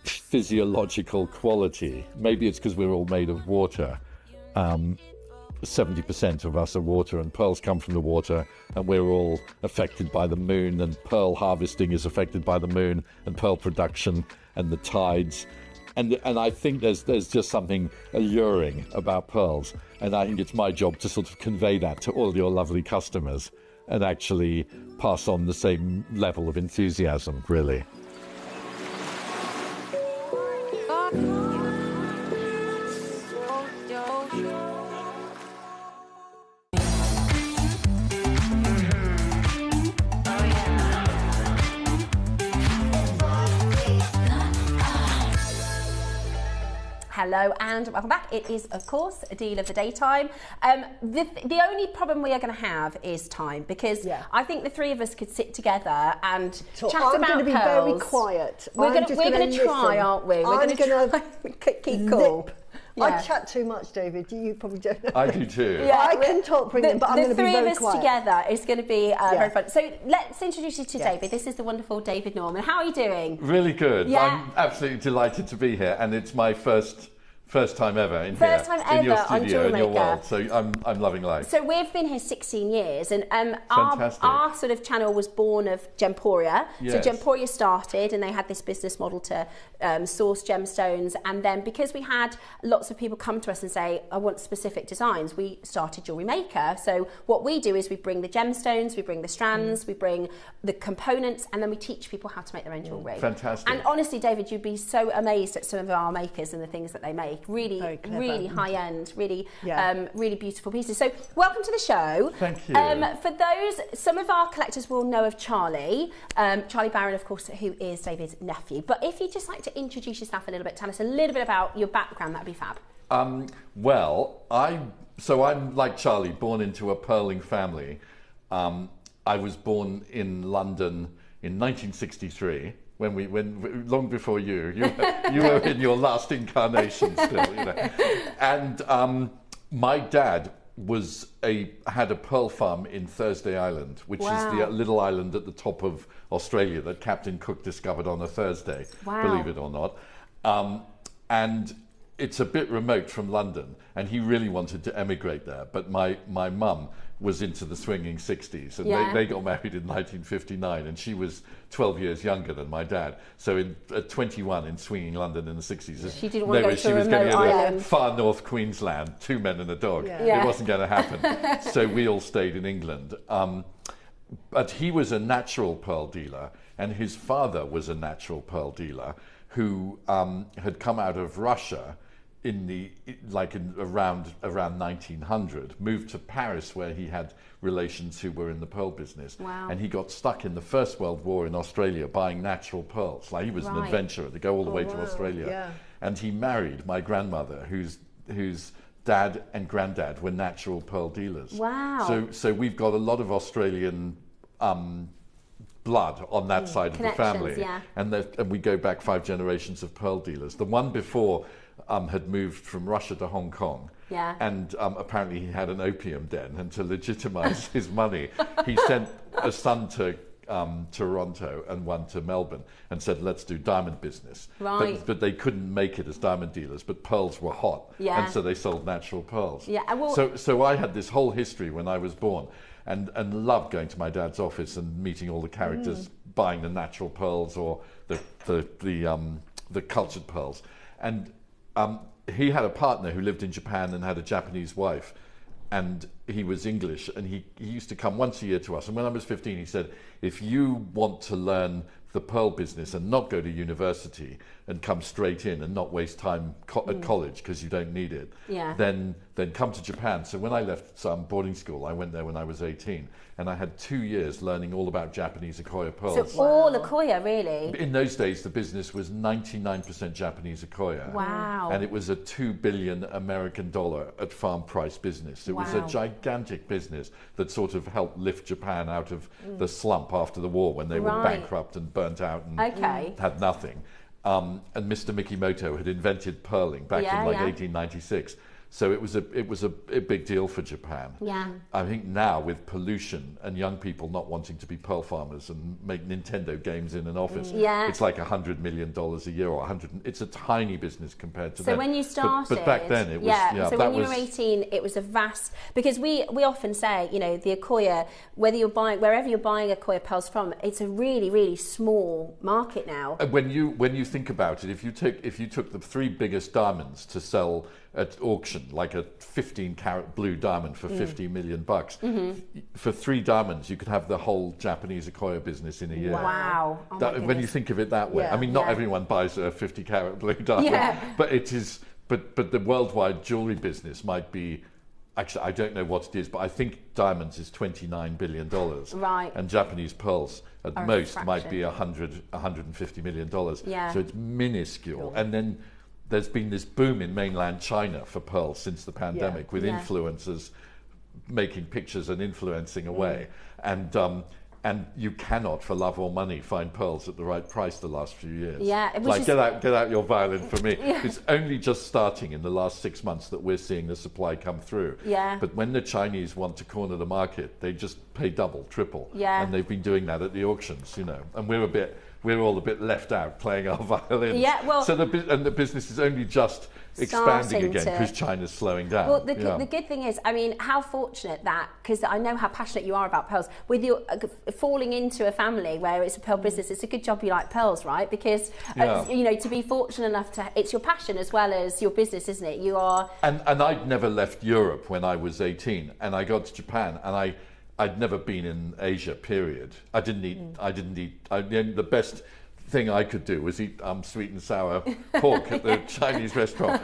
physiological quality. Maybe it's because we're all made of water. 70% of us are water, and pearls come from the water, and we're all affected by the moon, and pearl harvesting is affected by the moon, and pearl production and the tides. And I think there's just something alluring about pearls, and I think it's my job to sort of convey that to all your lovely customers and actually pass on the same level of enthusiasm, really. Hello and welcome back. It is, of course, a deal of the daytime. The only problem we are going to have is time, because I think the 3 of us could sit together and chat about pearls. I'm going to be very quiet. We're going to try, aren't we? We're going to try keep cool. Yeah. I chat too much, David. You probably don't know. I do too. Yeah, I can talk brilliant, but I'm going to be very quiet. The 3 of us together is going to be very fun. So let's introduce you to David. This is the wonderful David Norman. How are you doing? Really good. Yeah. I'm absolutely delighted to be here, and it's my first time ever in First time in your ever on studio, in your JewelleryMaker. world. So I'm loving life. So we've been here 16 years, and Fantastic. our sort of channel was born of Gemporia. Yes. So Gemporia started, and they had this business model to source gemstones, and then because we had lots of people come to us and say, I want specific designs, we started JewelleryMaker. So what we do is we bring the gemstones, we bring the strands, we bring the components, and then we teach people how to make their own jewellery. Fantastic. And honestly, David, you'd be so amazed at some of our makers and the things that they make. Really high end, really beautiful pieces. So welcome to the show. Thank you. For those, some of our collectors will know of Charlie. Charlie Barron, of course, who is David's nephew. But if you'd just like to introduce yourself a little bit, tell us a little bit about your background, that'd be fab. Well, I'm like Charlie, born into a pearling family. I was born in London in 1963. When long before you were in your last incarnation still, you know. And my dad had a pearl farm in Thursday Island, which is the little island at the top of Australia that Captain Cook discovered on a Thursday, believe it or not. And it's a bit remote from London, and he really wanted to emigrate there, but my mum was into the swinging 60s, and they got married in 1959, and she was 12 years younger than my dad. So at 21 in swinging London in the 60s, she didn't want to go to a remote island. Far north Queensland, 2 men and a dog. It wasn't going to happen. So we all stayed in England. But he was a natural pearl dealer, and his father was a natural pearl dealer who had come out of Russia around 1900, moved to Paris, where he had relations who were in the pearl business. And he got stuck in the First World War in Australia buying natural pearls. Like, he was an adventurer to go all the way to Australia. And he married my grandmother, whose dad and granddad were natural pearl dealers. So we've got a lot of Australian blood on that side of the family. And we go back 5 generations of pearl dealers. The one before had moved from Russia to Hong Kong, and apparently he had an opium den, and to legitimize his money, he sent a son to Toronto and one to Melbourne, and said, let's do diamond business. But they couldn't make it as diamond dealers, but pearls were hot, and so they sold natural pearls. So I had this whole history when I was born, and loved going to my dad's office and meeting all the characters, buying the natural pearls or the cultured pearls. And he had a partner who lived in Japan and had a Japanese wife, and he was English, and he used to come once a year to us. And when I was 15, he said, if you want to learn the pearl business and not go to university and come straight in and not waste time at college because you don't need it, then come to Japan. So when I left boarding school, I went there when I was 18, and I had 2 years learning all about Japanese Akoya pearls. So all Akoya, really? In those days, the business was 99% Japanese Akoya. Wow. And it was a $2 billion American at farm price business. It was a gigantic business that sort of helped lift Japan out of the slump after the war when they were bankrupt and burnt out and had nothing. And Mr. Mikimoto had invented pearling back in 1896. So it was a big deal for Japan. Yeah. I think now with pollution and young people not wanting to be pearl farmers and make Nintendo games in an office, it's like $100 million a year or 100. It's a tiny business compared to that. So when you started, but back then it was so when you were 18, it was a vast, because we often say, you know, the Akoya, wherever you're buying Akoya pearls from, it's a really, really small market now. When you think about it, if you took the 3 biggest diamonds to sell at auction, like a 15-carat blue diamond for $50 million, for 3 diamonds you could have the whole Japanese Akoya business in a year. Wow. When you think of it that way, I mean, not everyone buys a 50-carat blue diamond, but it is. But the worldwide jewelry business might be. Actually, I don't know what it is, but I think diamonds is $29 billion. Right. And Japanese pearls at most might be $150 million. Yeah. So it's minuscule. And then there's been this boom in mainland China for pearls since the pandemic, with influencers making pictures and influencing away. And you cannot, for love or money, find pearls at the right price the last few years. Yeah, it was like, get out your violin for me. It's only just starting in the last 6 months that we're seeing the supply come through. Yeah. But when the Chinese want to corner the market, they just pay double, triple. Yeah. And they've been doing that at the auctions, you know. And we're all a bit left out playing our violins. Yeah, well, so the business is only just expanding again because China's slowing down. Well, the good thing is, I mean, how fortunate that, because I know how passionate you are about pearls, with your falling into a family where it's a pearl business, it's a good job you like pearls, right? Because, you know, to be fortunate enough to, it's your passion as well as your business, isn't it? You are... And I'd never left Europe when I was 18, and I got to Japan, and I'd never been in Asia, period. I didn't eat, the best thing I could do was eat sweet and sour pork at the Chinese restaurant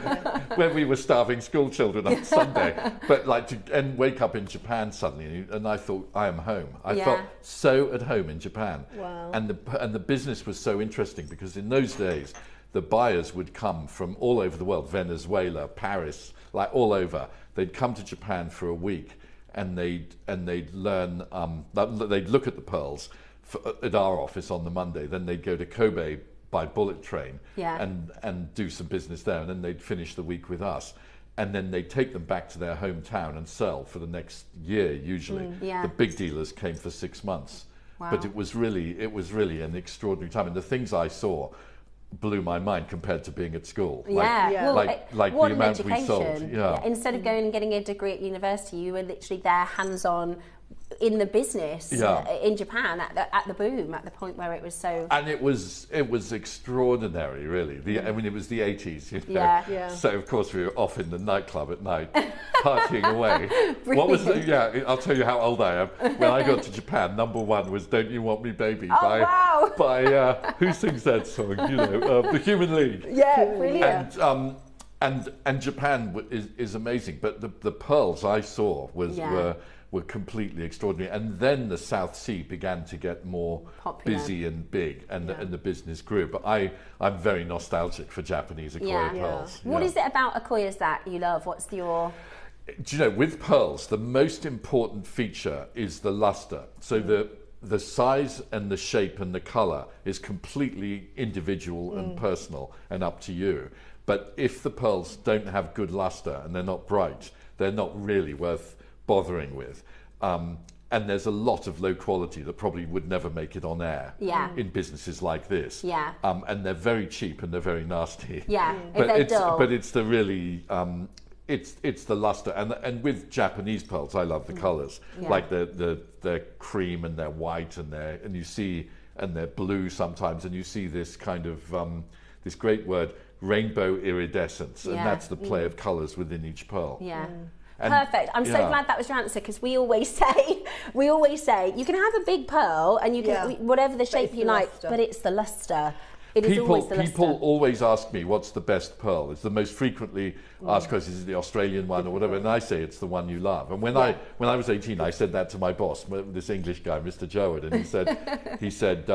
where we were starving school children on Sunday. But and wake up in Japan suddenly, and I thought, I am home. I felt so at home in Japan. Wow. And the business was so interesting because in those days, the buyers would come from all over the world, Venezuela, Paris, like all over. They'd come to Japan for a week, and they'd learn, they'd look at the pearls at our office on the Monday, then they'd go to Kobe by bullet train and do some business there, and then they'd finish the week with us. And then they'd take them back to their hometown and sell for the next year, usually. The big dealers came for 6 months. Wow. But it was really an extraordinary time. And the things I saw blew my mind compared to being at school. Like the amount we sold. Yeah. Instead of going and getting a degree at university, you were literally there hands-on in the business in Japan at the boom, at the point where it was so... And it was extraordinary, really. I mean, it was the 80s, you know. So, of course, we were off in the nightclub at night, partying away. What was I'll tell you how old I am. When I got to Japan, number 1 was Don't You Want Me Baby by who sings that song? You know, The Human League. Yeah, brilliant. And Japan is amazing, but the pearls I saw were completely extraordinary. And then the South Sea began to get more popular, busy and big, and the business grew. But I'm very nostalgic for Japanese Akoya pearls. What is it about Akoyas that you love? What's your... Do you know, with pearls, the most important feature is the luster. So the size and the shape and the colour is completely individual and personal and up to you. But if the pearls don't have good luster and they're not bright, they're not really worth bothering with. And there's a lot of low quality that probably would never make it on air in businesses like this. And they're very cheap and they're very nasty. But it's the really it's the luster, and with Japanese pearls I love the colours, like they're cream and they're white and they're blue sometimes, and you see this kind of this great word rainbow iridescence, and that's the play of colours within each pearl. Yeah. And, perfect. I'm so glad that was your answer, because we always say you can have a big pearl and you can whatever the shape you like, but it's the luster. People always ask me what's the best pearl. It's the most frequently asked question, is it the Australian one or whatever, and I say it's the one you love. And when I was 18, I said that to my boss, this English guy, Mr. Jowett, and he said,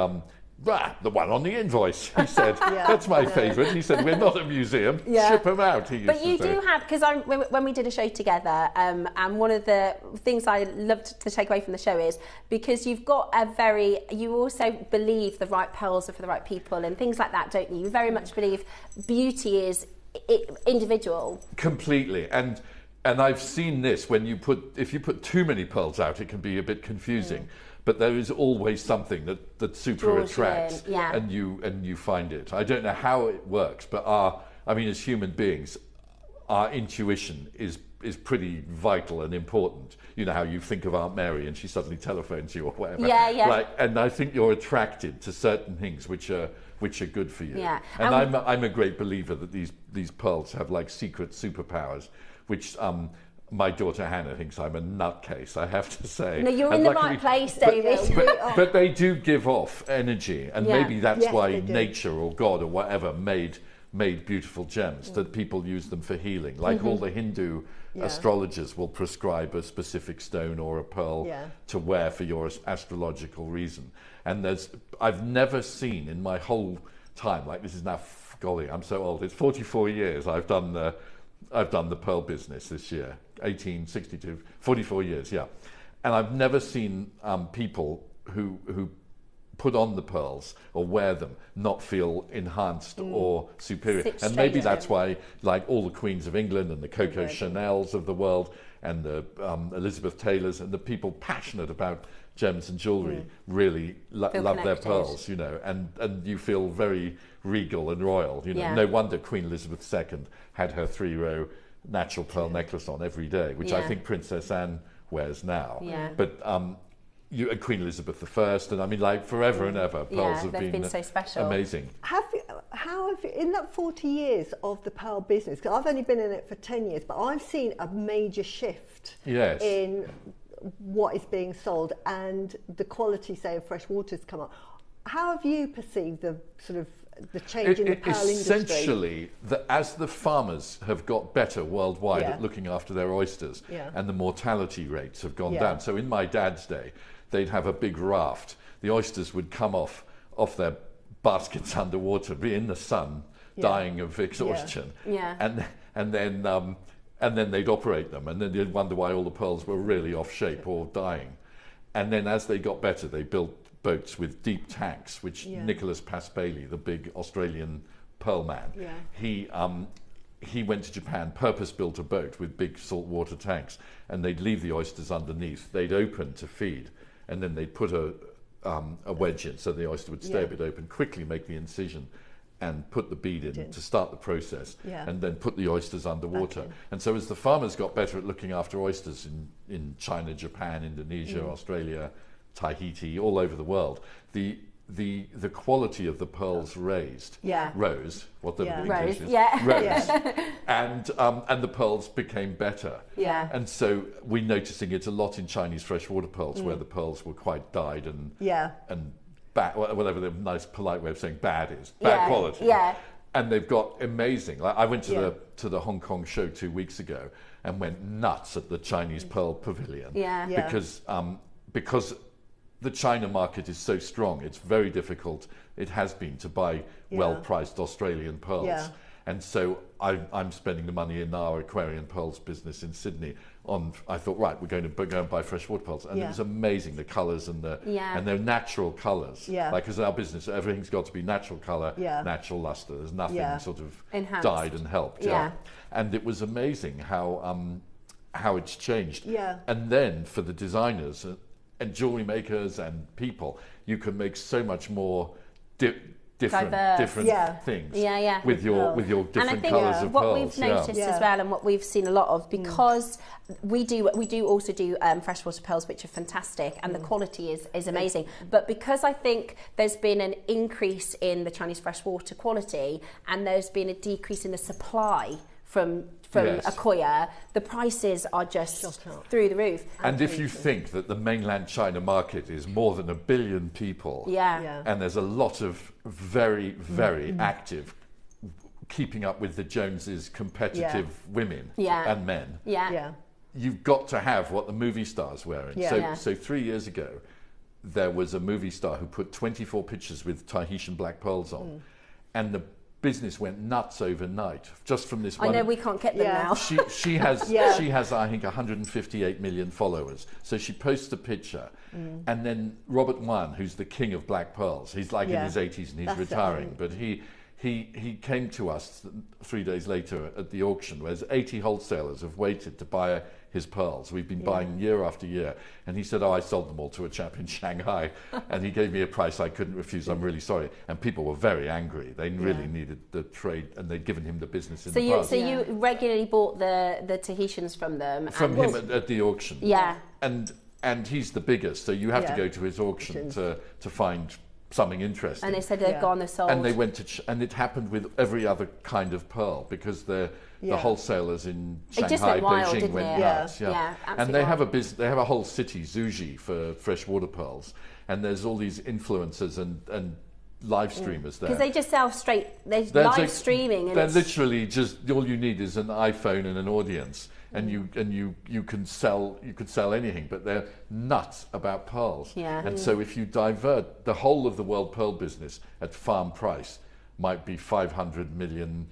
the one on the invoice. He said, that's my favourite. He said, we're not a museum. Ship them out, he used But you to say. do have, because when we did a show together, and one of the things I loved to take away from the show is, because you've got you also believe the right pearls are for the right people and things like that, don't you? You very much believe beauty is individual. Completely. And I've seen this, if you put too many pearls out, it can be a bit confusing. But there is always something that super attracts, and you find it. I don't know how it works, but as human beings, our intuition is pretty vital and important. You know how you think of Aunt Mary and she suddenly telephones you or whatever. And I think you're attracted to certain things which are good for you. Yeah. And I'm a great believer that these pearls have like secret superpowers, which my daughter Hannah thinks I'm a nutcase, I have to say. No, you're in the right place, David. But they do give off energy, and maybe that's why nature or God or whatever made beautiful gems, that people use them for healing. Like all the Hindu astrologers will prescribe a specific stone or a pearl to wear for your astrological reason. And I've never seen in my whole time, like this is now, golly, I'm so old, it's 44 years I've done the pearl business this year, 1862, 44 years, and I've never seen people who put on the pearls or wear them not feel enhanced or superior. And maybe that's why, like all the queens of England and the Coco Chanels of the world and the Elizabeth Taylors and the people passionate about gems and jewellery really love their pearls, you know, and you feel very regal and royal, you know. No wonder Queen Elizabeth II had her 3-row natural pearl necklace on every day, which I think Princess Anne wears now. But Queen Elizabeth I, and I mean, like forever and ever, pearls have been so special. Amazing. How have you, in that 40 years of the pearl business, because I've only been in it for 10 years, but I've seen a major shift in what is being sold and the quality, say, of fresh water's come up. How have you perceived the sort of the change in the pearl industry? Essentially, as the farmers have got better worldwide at looking after their oysters, and the mortality rates have gone down. So in my dad's day, they'd have a big raft. The oysters would come off their baskets underwater, be in the sun, dying of exhaustion, and then they'd operate them, and then you'd wonder why all the pearls were really off shape or dying. And then as they got better, they built boats with deep tanks, which Nicholas Paspaley, the big Australian pearl man, he went to Japan, purpose-built a boat with big saltwater tanks, and they'd leave the oysters underneath. They'd open to feed, and then they'd put a wedge in so the oyster would stay a bit open, quickly make the incision, and put the bead in to start the process, and then put the oysters underwater. And so as the farmers got better at looking after oysters in China, Japan, Indonesia, Australia, Tahiti, all over the world, the quality of the pearls rose, whatever the English is, rose, and the pearls became better. And so we're noticing it a lot in Chinese freshwater pearls, where the pearls were quite dyed and bad, whatever the nice polite way of saying bad is, bad quality. And they've got amazing. Like I went to the Hong Kong show 2 weeks ago and went nuts at the Chinese pearl pavilion, because the China market is so strong. It's very difficult, it has been, to buy well-priced Australian pearls. And so I'm spending the money in our Aquarian Pearls business in Sydney I thought, right, we're going to go and buy freshwater pearls. And it was amazing, the colours and they're natural colours. Like, as our business, everything's got to be natural colour, natural lustre. There's nothing sort of enhanced, dyed and helped. And it was amazing how it's changed. And then for the designers and jewellery makers and people, you can make so much more different things with your different and I think colours of what pearls. we've noticed as well, and what we've seen a lot of, because we do also do freshwater pearls, which are fantastic, and the quality is amazing. But because I think there's been an increase in the Chinese freshwater quality, and there's been a decrease in the supply from Accoya, the prices are just through the roof. And if you think that the mainland China market is more than 1 billion people, and there's a lot of very, very active, keeping up with the Joneses, competitive women and men, you've got to have what the movie stars wearing. So 3 years ago, there was a movie star who put 24 pictures with Tahitian black pearls on, and the business went nuts overnight just from this one. I know we can't get them now. She has I think 158 million followers. So she posts a picture, and then Robert Wan, who's the king of black pearls, he's like in his 80s and he's retiring, but he came to us 3 days later at the auction, where 80 wholesalers have waited to buy his pearls. We've been buying year after year. And he said, I sold them all to a chap in Shanghai. And he gave me a price I couldn't refuse. I'm really sorry. And people were very angry. They really needed the trade, and they'd given him the business in the past. So you regularly bought the Tahitians from them? From him at the auction. Yeah. And he's the biggest, so you have to go to his auction to find something interesting. And they said they'd gone, they're sold. And they went to, and it happened with every other kind of pearl, because the wholesalers in Shanghai, Beijing went nuts. And they have they have a whole city, Zhuji, for freshwater pearls, and there's all these influencers and live streamers there. Because they just sell straight, they're live streaming. And they're literally just, all you need is an iPhone and an audience. And you can sell anything, but they're nuts about pearls. And so if you divert the whole of the world pearl business at farm price, might be $500 million.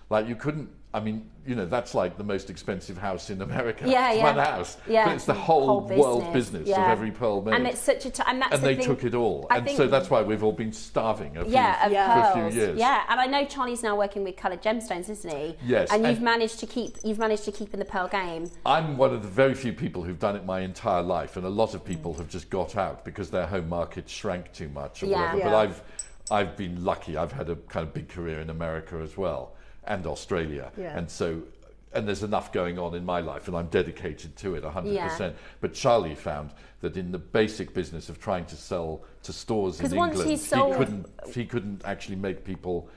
Like, you couldn't. I mean, that's like the most expensive house in America. One house. But it's the whole world business of every pearl made. And it's such a and they took it all. And so that's why we've all been starving for a few years. Yeah, and I know Charlie's now working with coloured gemstones, isn't he? Yes. And you've managed to keep in the pearl game. I'm one of the very few people who've done it my entire life, and a lot of people have just got out because their home market shrank too much or whatever. But I've been lucky. I've had a kind of big career in America as well, and Australia. And there's enough going on in my life, and I'm dedicated to it 100%. But Charlie found that in the basic business of trying to sell to stores in England, he couldn't actually make people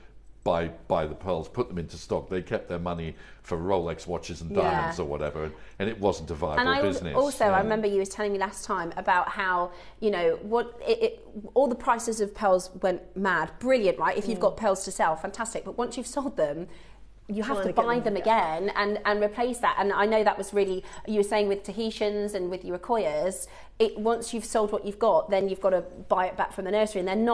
buy the pearls, put them into stock. They kept their money for Rolex watches and diamonds or whatever, and it wasn't a viable business. I remember you was telling me last time about how all the prices of pearls went mad. Brilliant, right? If you've got pearls to sell, fantastic. But once you've sold them, you have to buy them again and replace that. And I know that was really, you were saying with Tahitians and with your Accoyas, once you've sold what you've got, then you've got to buy it back from the nursery, and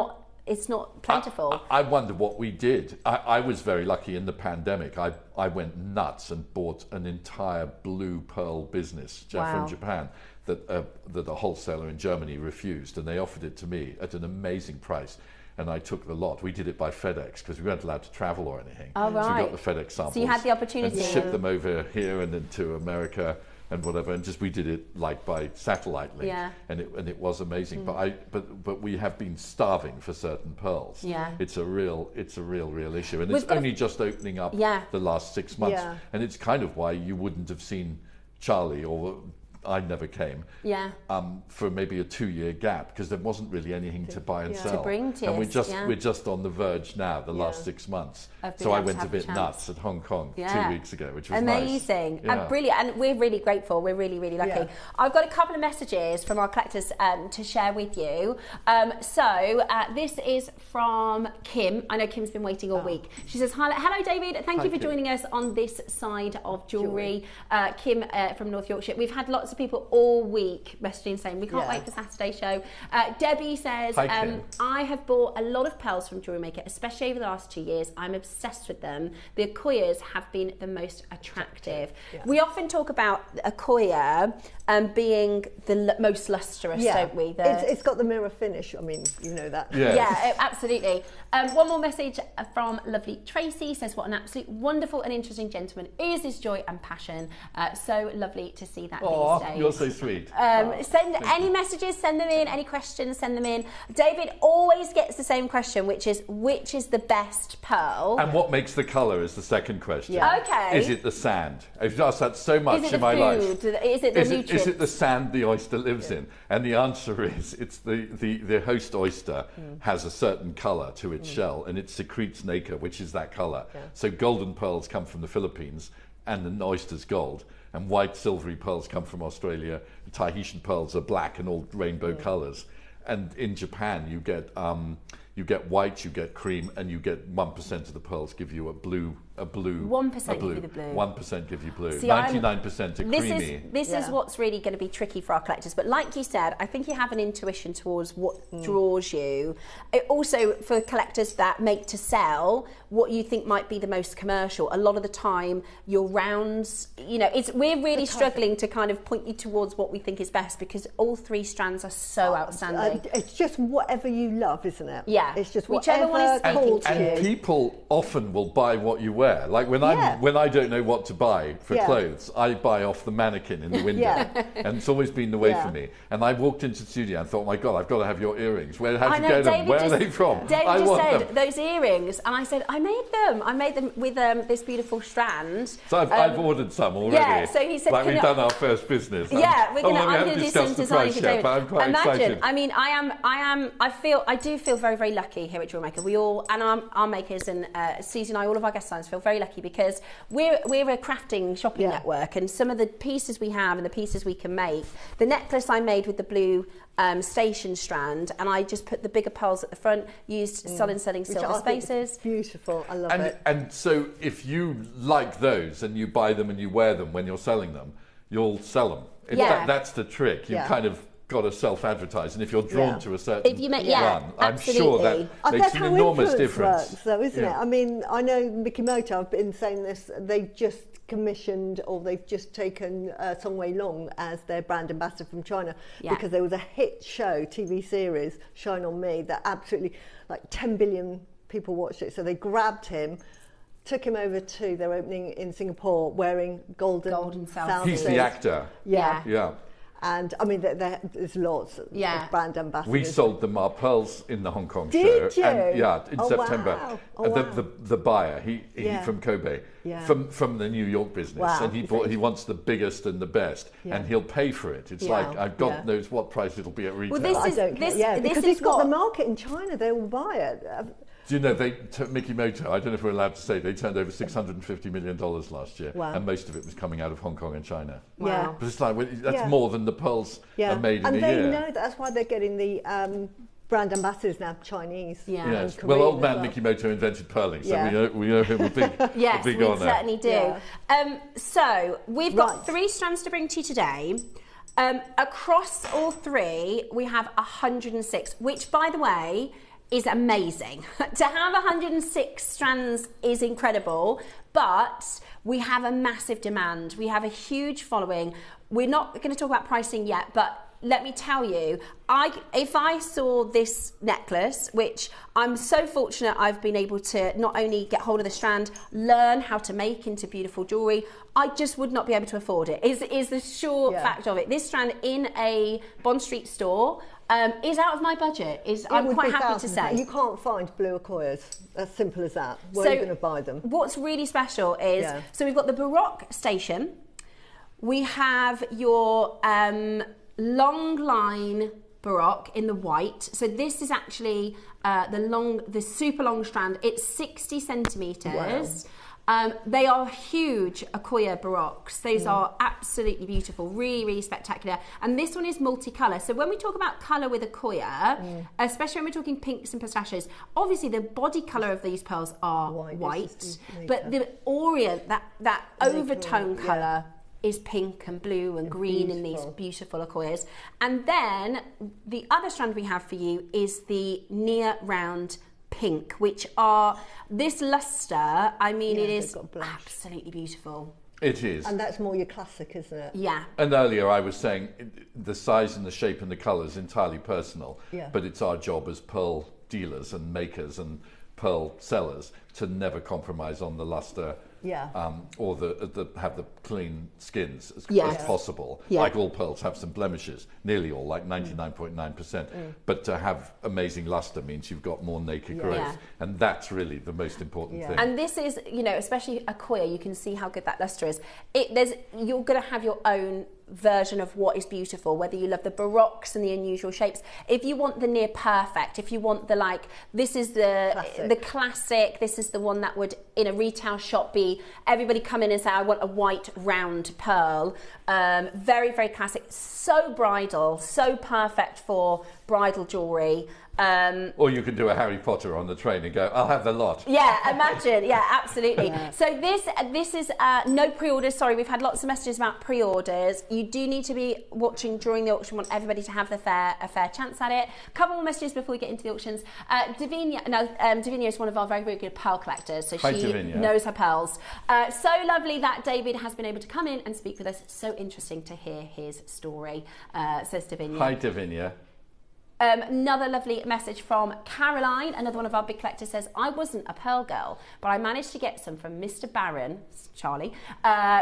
it's not plentiful. I wonder what we did. I was very lucky in the pandemic. I went nuts and bought an entire blue pearl business from Japan that a wholesaler in Germany refused, and they offered it to me at an amazing price. And I took the lot. We did it by FedEx because we weren't allowed to travel or anything. Oh, right. So we got the FedEx samples. So you had the opportunity. And shipped them over here and then to America and whatever. And we did it like by satellite link. And it was amazing. But we have been starving for certain pearls. It's a real issue. And it's only just opening up the last 6 months. And it's kind of why you wouldn't have seen Charlie, or I never came, for maybe a 2-year gap, because there wasn't really anything to buy and sell. To bring to and we're just on the verge now, the last 6 months. So I went a bit nuts at Hong Kong 2 weeks ago, which was amazing. Nice. Brilliant. And we're really grateful. We're really, really lucky. I've got a couple of messages from our collectors to share with you. This is from Kim. I know Kim's been waiting all week. She says, hello David, thank you for joining us on this side of jewellery. Kim from North Yorkshire. We've had lots of people all week messaging saying we can't wait for Saturday show. Debbie says, I have bought a lot of pearls from JewelleryMaker, especially over the last 2 years. I'm obsessed with them. The Accoyas have been the most attractive. We often talk about Accoya being the most lustrous, don't we? It's got the mirror finish. I mean, you know that. Yeah, absolutely. One more message from lovely Tracy. Says, what an absolute wonderful and interesting gentleman is his joy and passion. So lovely to see that these stage. You're so sweet. Send any messages, send them in. Any questions, send them in. David always gets the same question, which is the best pearl? And what makes the colour is the second question. Yeah. Okay. Is it the sand? I've asked that so much Is it in the my life. food? Is it the nutrients? Is it the sand the oyster lives in? And the answer is it's the host oyster has a certain colour to its shell, and it secretes nacre, which is that colour. Yeah. So golden pearls come from the Philippines, and the oyster's gold. And white silvery pearls come from Australia. The Tahitian pearls are black and all rainbow colours. And in Japan, you get white, you get cream, and you get 1% of the pearls give you a blue. 1% give you the blue. 1% give you blue. See, 99% are creamy. This is what's really going to be tricky for our collectors. But like you said, I think you have an intuition towards what draws you. It also, for collectors that make to sell, what you think might be the most commercial. A lot of the time, your rounds, we're really struggling to kind of point you towards what we think is best, because all three strands are so outstanding. It's just whatever you love, isn't it? Yeah. It's just Whichever one is calls speaking to you. And people often will buy what you wear. Like when I don't know what to buy for clothes, I buy off the mannequin in the window, and it's always been the way for me. And I walked into the studio and thought, oh my God, I've got to have your earrings. How'd you get them? Where are they from? David just said those earrings, and I said I made them. I made them with this beautiful strand. So I've ordered some already. Yeah. So he said, like we've done our first business. Yeah, I'm going to do some design for David. But I'm quite excited. I mean, I do feel very, very lucky here at JewelleryMaker. We all, and our makers and Susie and I, all of our guest designers feel very lucky, because we're a crafting shopping network, and some of the pieces we have and the pieces we can make. The necklace I made with the blue station strand, and I just put the bigger pearls at the front, used selling silver spaces. Beautiful, I love it. And so if you like those and you buy them and you wear them when you're selling them, you'll sell them. That's the trick. You kind of got to self-advertise, and if you're drawn to a certain one, I'm sure that makes an enormous difference. Works, though, isn't it? I mean, I know Mikimoto, I've been saying this, they've just commissioned, or they've just taken Song Wei Long as their brand ambassador from China, because there was a hit show, TV series, Shine On Me, that absolutely, like 10 billion people watched it, so they grabbed him, took him over to their opening in Singapore wearing golden Souths. He's the actor. Yeah. And I mean, there's lots of brand ambassadors. We sold them our pearls in the Hong Kong show. Did you? And, in September. Wow. Oh, wow. The buyer, he from Kobe, from the New York business, and he wants the biggest and the best, and he'll pay for it. It's like, God knows what price it'll be at retail. Well, because he's got the market in China, they will buy it. Do you know, Mikimoto, I don't know if we're allowed to say, they turned over $650 million last year, and most of it was coming out of Hong Kong and China. Wow. But it's like, that's more than the pearls are made in a year. And they know that's why they're getting the brand ambassadors now, Chinese. Yes. Well, old man Mikimoto invented pearling, so we owe him a big yes, a big honour. Yes, we certainly do. So we've got 3 strands to bring to you today. Across all 3, we have 106, which, by the way, is amazing. To have 106 strands is incredible, but we have a massive demand. We have a huge following. We're not going to talk about pricing yet, but let me tell you, if I saw this necklace, which I'm so fortunate I've been able to not only get hold of the strand, learn how to make into beautiful jewellery, I just would not be able to afford it, is the sure fact of it. This strand in a Bond Street store is out of my budget. I'm quite happy to say. You can't find blue Akoyas, as simple as that. Where are you going to buy them? What's really special is, so we've got the Baroque station, we have your long line Baroque in the white. So this is actually the super long strand. It's 60 centimetres. Wow. They are huge Akoya Baroques. Those are absolutely beautiful, really, really spectacular. And this one is multicolour. So when we talk about colour with Akoya, especially when we're talking pinks and pistachios, obviously the body colour of these pearls are white, but the orient, that overtone colour, is pink and blue and green in these beautiful Akoyas. And then the other strand we have for you is the near round pink, which are this luster. I mean, it is absolutely beautiful. It is. And that's more your classic, isn't it? Yeah. And earlier I was saying the size and the shape and the colour is entirely personal, but it's our job as pearl dealers and makers and pearl sellers to never compromise on the luster or have the clean skins as possible. Yeah. Like all pearls have some blemishes, nearly all, like 99.9%. But to have amazing luster means you've got more naked growth. Yeah. And that's really the most important thing. And this is, you know, especially a Koya, you can see how good that luster is. You're going to have your own version of what is beautiful, whether you love the barocks and the unusual shapes. If you want the near perfect, if you want the this is the classic, this is the one that would in a retail shop be everybody come in and say, I want a white round pearl. Very, very classic, so bridal, so perfect for bridal jewellery. Or you can do a Harry Potter on the train and go, I'll have the lot. Yeah, imagine. Yeah, absolutely. So this is no pre-orders. Sorry, we've had lots of messages about pre-orders. You do need to be watching during the auction. We want everybody to have a fair chance at it. A couple more messages before we get into the auctions. Davinia is one of our very, very good pearl collectors. So she knows her pearls. So lovely that David has been able to come in and speak with us. So interesting to hear his story, says Davinia. Hi, Davinia. Another lovely message from Caroline, another one of our big collectors, says, I wasn't a pearl girl, but I managed to get some from Mr. Barron, Charlie,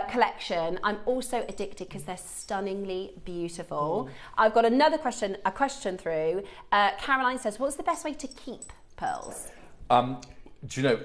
collection. I'm also addicted because they're stunningly beautiful. I've got a question through. Caroline says, what's the best way to keep pearls? Do you know,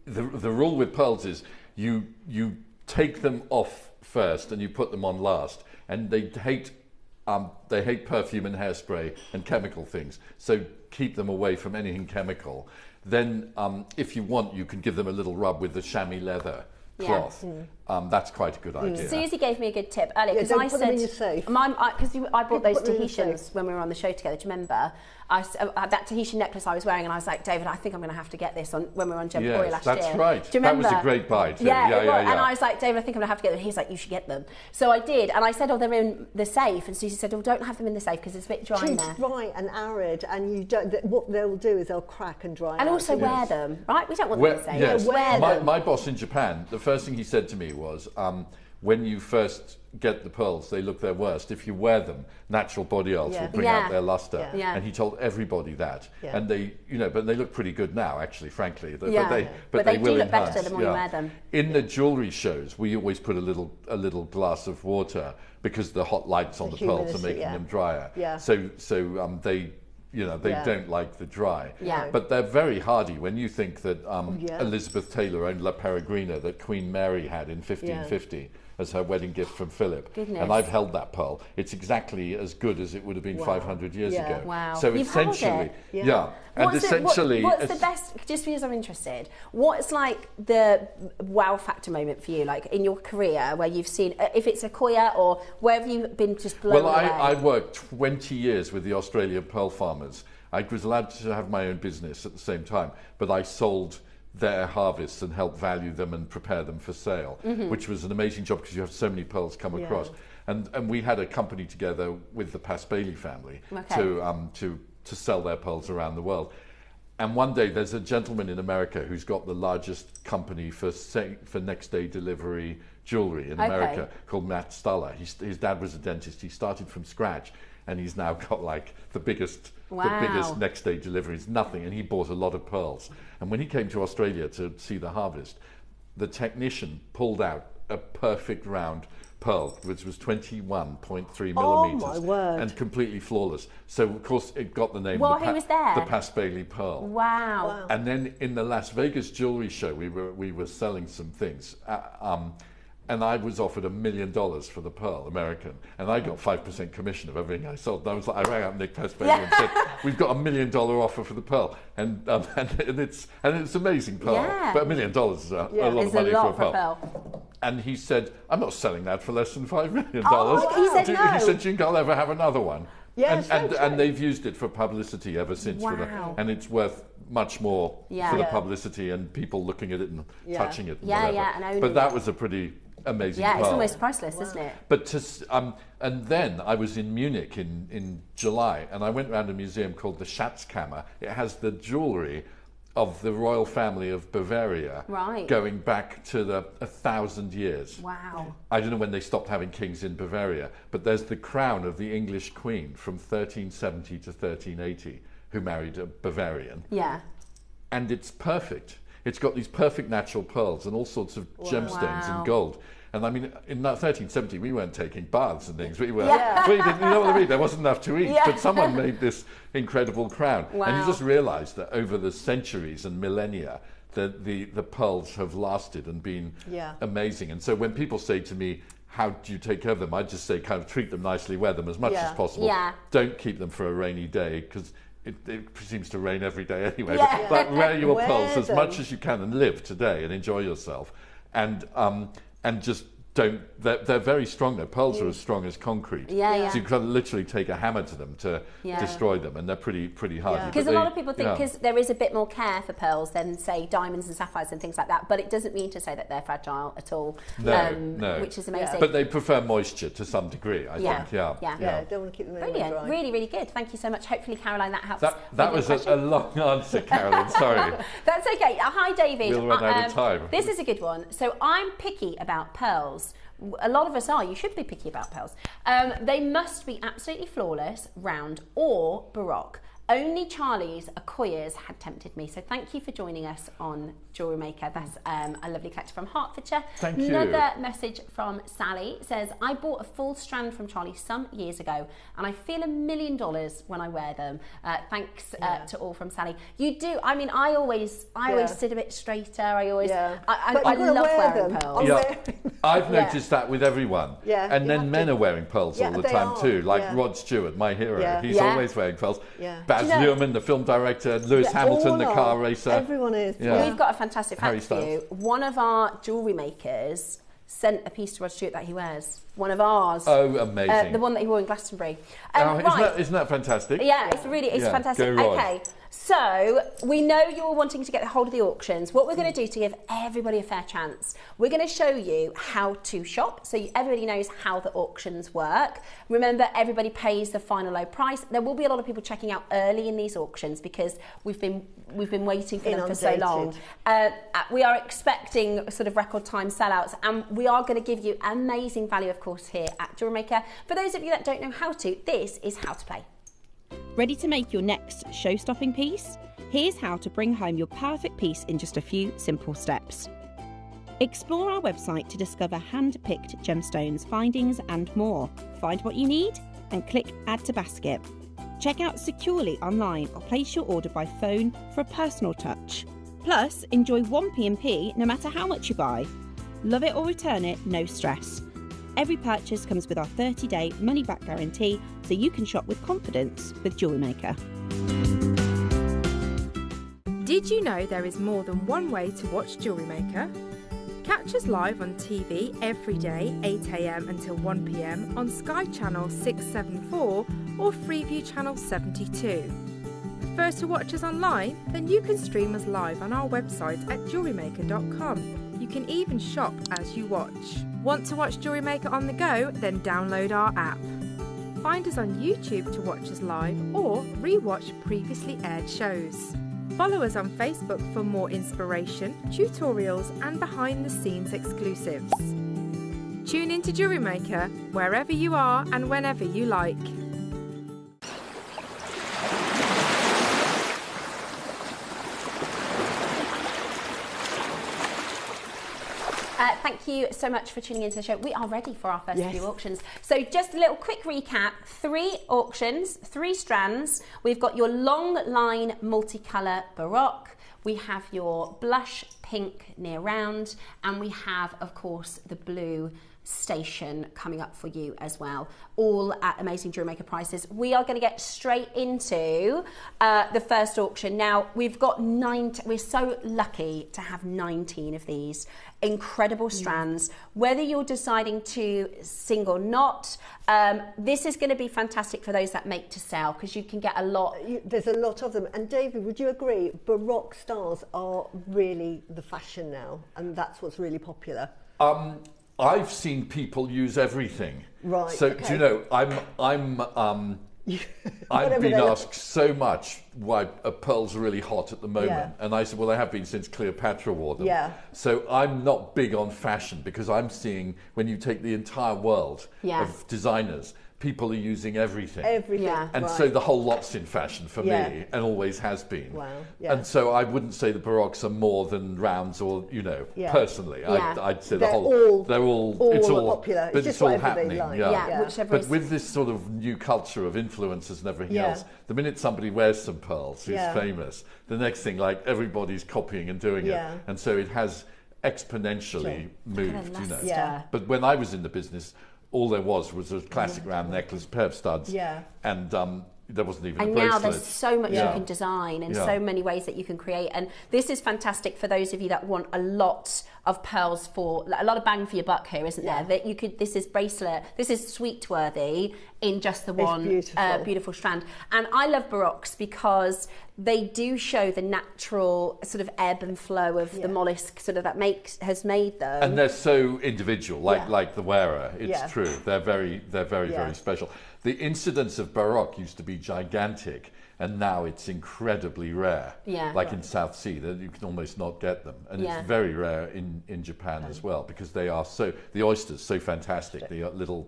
the rule with pearls is you take them off first and you put them on last, and they hate perfume and hairspray and chemical things, so keep them away from anything chemical. Then, if you want, you can give them a little rub with the chamois leather cloth. That's quite a good idea. Susie gave me a good tip earlier because I said, because I bought those Tahitians when we were on the show together. Do you remember? That Tahitian necklace I was wearing, and I was like, David, I think I'm going to have to get this when we were on Gemporia last year. That's right. Do you remember? That was a great buy too. Yeah. And I was like, David, I think I'm going to have to get them. He's like, you should get them. So I did, and I said, oh, they're in the safe. And Susie said, oh, don't have them in the safe because it's a bit dry in there. It's dry and arid, and you don't. What they'll do is they'll crack and dry. And also wear them, right? We don't want them in the safe. Yes. Wear them. My boss in Japan, the first thing he said to me was, when you first get the pearls, they look their worst. If you wear them, natural body oils will bring out their luster. Yeah. And he told everybody that. Yeah. And they, but they look pretty good now, actually, frankly. But they will do look enhance. better the more you wear them. In the jewellery shows, we always put a little glass of water because the hot lights on the pearls are making them drier. Yeah. So they don't like the dry. Yeah. But they're very hardy. When you think that Elizabeth Taylor owned La Peregrina that Queen Mary had in 1550 as her wedding gift from Philip. Goodness. And I've held that pearl. It's exactly as good as it would have been 500 years ago. Wow. So You've essentially, held it? And What's essentially, what's the best, just because I'm interested, what's like the wow factor moment for you, like in your career where you've seen, if it's a Koya or where have you been just blown away? I worked 20 years with the Australian pearl farmers. I was allowed to have my own business at the same time, but I sold their harvests and help value them and prepare them for sale, which was an amazing job because you have so many pearls come across. And we had a company together with the Pass-Bailey family to sell their pearls around the world. And one day there's a gentleman in America who's got the largest company for next day delivery jewelry in America called Matt Stuller. His dad was a dentist. He started from scratch. And he's now got like the biggest next day deliveries, nothing. And he bought a lot of pearls. And when he came to Australia to see the harvest, the technician pulled out a perfect round pearl, which was 21.3 millimeters. Oh my word. And completely flawless. So of course it got the name the Pass-Bailey pearl. Wow. And then in the Las Vegas jewelry show, we were selling some things. And I was offered $1 million for the pearl, American, and I got 5% commission of everything I sold. And I was like, I rang up Nick Pass-Bailey and said, "We've got $1 million offer for the pearl," and it's amazing pearl, but $1 million is a lot of money for a pearl. And he said, "I'm not selling that for less than $5 million." He said no. He said, "Do you think I'll ever have another one?" Yes, and they've used it for publicity ever since. Wow. And it's worth much more for the publicity and people looking at it and touching it. And whatever. But that was a pretty amazing pearl. It's almost priceless, isn't it? But and then I was in Munich in July, and I went around a museum called the Schatzkammer. It has the jewellery of the royal family of Bavaria, going back to 1,000 years. Wow. I don't know when they stopped having kings in Bavaria, but there's the crown of the English queen from 1370 to 1380, who married a Bavarian. Yeah. And it's perfect. it's got these perfect natural pearls and all sorts of gemstones and gold. And I mean, in 1370, we weren't taking baths and things. We were, we didn't, you know what I mean? There wasn't enough to eat, but someone made this incredible crown. And you just realise that over the centuries and millennia, the pearls have lasted and been amazing. And so when people say to me, how do you take care of them? I just say kind of treat them nicely, wear them as much as possible. Don't keep them for a rainy day, because it seems to rain every day anyway. But wear your pearls as much as you can and live today and enjoy yourself. And just don't, they're very strong. Their pearls are as strong as concrete. So you can literally take a hammer to them to destroy them, and they're pretty hard. Because a lot of people think because there is a bit more care for pearls than, say, diamonds and sapphires and things like that, but it doesn't mean to say that they're fragile at all. No. Which is amazing. But they prefer moisture to some degree, I think. Don't want to keep them brilliant. dry. Really, really good. Thank you so much. Hopefully, Caroline, that helps. That was a long answer, Caroline. Sorry. That's okay. Hi, David. We'll run out of time. This is a good one. So I'm picky about pearls. A lot of us are. You should be picky about pearls. They must be absolutely flawless, round, or baroque. Only Charlie's Accoyas had tempted me. So thank you for joining us on Jewellery Maker. That's a lovely collector from Hertfordshire. Thank you. Another message from Sally says, I bought a full strand from Charlie some years ago and I feel $1 million when I wear them. Thanks to all from Sally. You do. I mean, I always sit a bit straighter. I always, I love wearing pearls. I've noticed that with everyone. And then men are wearing pearls all the time too. Like Rod Stewart, my hero. He's always wearing pearls. Baz Luhrmann, the film director, Lewis Hamilton, the car racer. Everyone is. We've got a fantastic fact for you. One of our jewellery makers sent a piece to Rod Stewart that he wears. One of ours. Oh, amazing. The one that he wore in Glastonbury. Isn't that fantastic? Yeah, it's fantastic. Go Rod. Okay, so we know you're wanting to get a hold of the auctions. What we're going to do to give everybody a fair chance, we're going to show you how to shop so everybody knows how the auctions work. Remember, everybody pays the final low price. There will be a lot of people checking out early in these auctions because we've been waiting for them for so long. We are expecting sort of record time sellouts, and we are going to give you amazing value, of course, here at Jewellery Maker. For those of you that don't know how to, this is how to play. Ready to make your next show-stopping piece? Here's how to bring home your perfect piece in just a few simple steps. Explore our website to discover hand-picked gemstones, findings and more. Find what you need and click Add to Basket. Check out securely online or place your order by phone for a personal touch. Plus, enjoy one P&P no matter how much you buy. Love it or return it, no stress. Every purchase comes with our 30-day money-back guarantee, so you can shop with confidence with Jewellery Maker. Did you know there is more than one way to watch Jewellery Maker? Catch us live on TV every day, 8 AM until 1 PM on Sky Channel 674 or Freeview Channel 72. Prefer to watch us online? Then you can stream us live on our website at JewelleryMaker.com. You can even shop as you watch. Want to watch Jewellery Maker on the go? Then download our app. Find us on YouTube to watch us live or re-watch previously aired shows. Follow us on Facebook for more inspiration, tutorials and behind-the-scenes exclusives. Tune in to Jewellery Maker wherever you are and whenever you like. Thank you so much for tuning into the show. We are ready for our first few auctions. So just a little quick recap. 3 auctions, 3 strands. We've got your long line multicolour baroque. We have your blush pink near round. And we have, of course, the blue station coming up for you as well, all at amazing Jewellery Maker prices. We are going to get straight into the first auction. Now, we've got we're so lucky to have 19 of these incredible strands. Whether you're deciding to single knot, this is going to be fantastic for those that make to sell because you can get a lot. There's a lot of them. And David, would you agree Baroque stars are really the fashion now, and that's what's really popular? I've seen people use everything. Right. So do you know, I've been asked so much why pearls are really hot at the moment, and I said, well, they have been since Cleopatra wore them. So I'm not big on fashion because I'm seeing when you take the entire world of designers, people are using everything. Everything. Yeah. And right. so the whole lot's in fashion for Yeah. me, and always has been. Wow, yeah. And so I wouldn't say the Baroques are more than rounds, or Yeah. personally, Yeah. I'd say They're the whole. all- They're all. all It's all popular. It's but just it's all whatever they happening. like. Yeah, whichever But is... with this sort of new culture of influencers and everything Yeah. else, the minute somebody wears some pearls, who's Yeah. famous, the next thing, like, everybody's copying and doing Yeah. it, and so it has exponentially moved. luster. Yeah. But when I was in the business, all there was a classic round necklace, pair of studs, Yeah. and there wasn't even And a now bracelet. there's so much Yeah. you can design and Yeah. so many ways that you can create. And this is fantastic for those of you that want a lot of pearls for a lot of bang for your buck here, isn't Yeah. there? That you could. This is bracelet. This is sweet worthy in just the It's one beautiful. beautiful strand. And I love Baroques because they do show the natural sort of ebb and flow of the Yeah. mollusk sort of that has made them. And they're so individual, Yeah. like the wearer. It's Yeah. true. They're very, Yeah. very special. The incidence of Baroque used to be gigantic, and now it's incredibly rare. Yeah. Like in South Sea, that you can almost not get them, and Yeah. it's very rare in Japan as well, because they are the oysters so fantastic. The little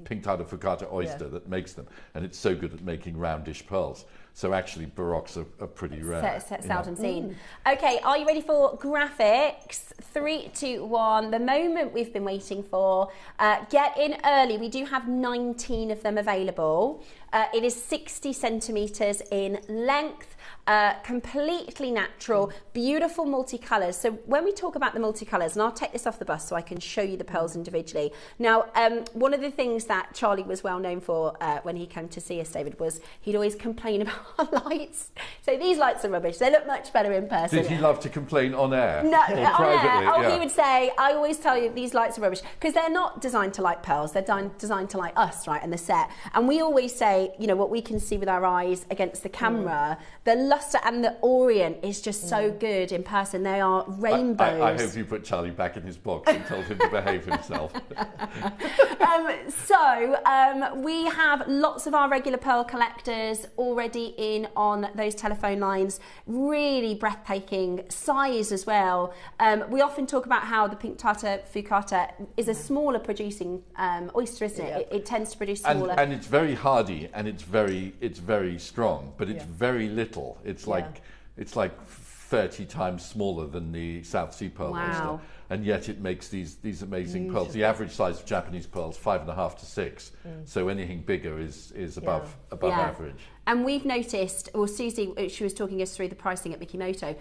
pink tidal focata oyster that makes them, and it's so good at making roundish pearls. So actually, Baroques are pretty rare. Seldom seen. Okay, are you ready for graphics? 3, 2, 1. The moment we've been waiting for. Get in early. We do have 19 of them available. It is 60 centimetres in length. Completely natural, beautiful multicolours. So when we talk about the multicolours, and I'll take this off the bus so I can show you the pearls individually. Now, one of the things that Charlie was well known for when he came to see us, David, was he'd always complain about our lights. So these lights are rubbish. They look much better in person. Did he love to complain on air? No, or privately? Oh, Yeah. he would say, I always tell you these lights are rubbish, because they're not designed to light pearls, they're designed to light us, right, and the set. And we always say, you know, what we can see with our eyes against the camera, the luster and the orient is just so good in person. They are rainbows. I hope you put Charlie back in his box and told him to behave himself. We have lots of our regular pearl collectors already in on those telephone lines. Really breathtaking size as well. We often talk about how the pink tidal focata is a smaller producing oyster, isn't it? Yeah. It tends to produce smaller. And it's very hardy, and it's very strong, but it's very little. It's like 30 times smaller than the South Sea pearl oyster, and yet it makes these amazing pearls. The average size of Japanese pearls 5.5 to 6, so anything bigger is above average. And we've noticed, or Susie, she was talking us through the pricing at Mikimoto,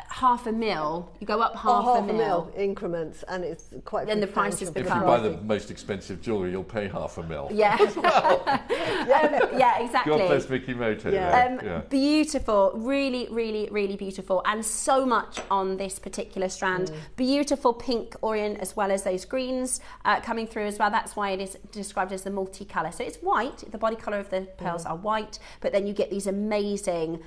$500,000, you go up half a mil increments, and it's quite. Then the prices If you become. buy the most expensive jewellery, you'll pay $500,000. Yeah. Yeah, exactly. God bless Mikimoto. Yeah. Beautiful, really, really, really beautiful, and so much on this particular strand. Beautiful pink orient as well as those greens coming through as well. That's why it is described as the multicolour. So it's white, the body colour of the pearls are white, but then you get these amazing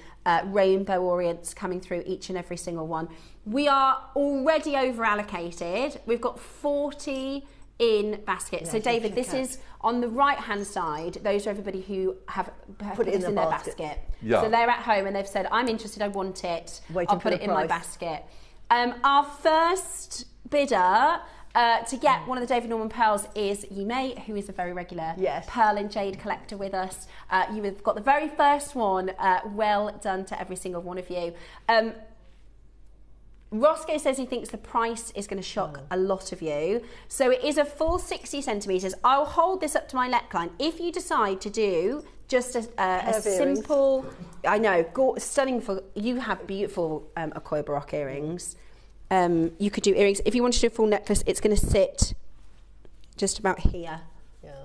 rainbow orients coming through each and every single one. We are already over allocated. We've got 40 in basket. So David, this is on the right hand side. Those are everybody who have put it in their basket. Yeah. So they're at home and they've said, I'm interested, I want it, Waiting I'll for put it the in my price. basket. Our first bidder to get one of the David Norman pearls is Yimei, who is a very regular pearl and jade collector with us. You have got the very first one. Well done to every single one of you. Roscoe says he thinks the price is going to shock a lot of you. So it is a full 60 centimetres. I'll hold this up to my neckline. If you decide to do just a simple, I know, stunning, you have beautiful Akoya Baroque earrings. You could do earrings. If you want to do a full necklace, it's going to sit just about here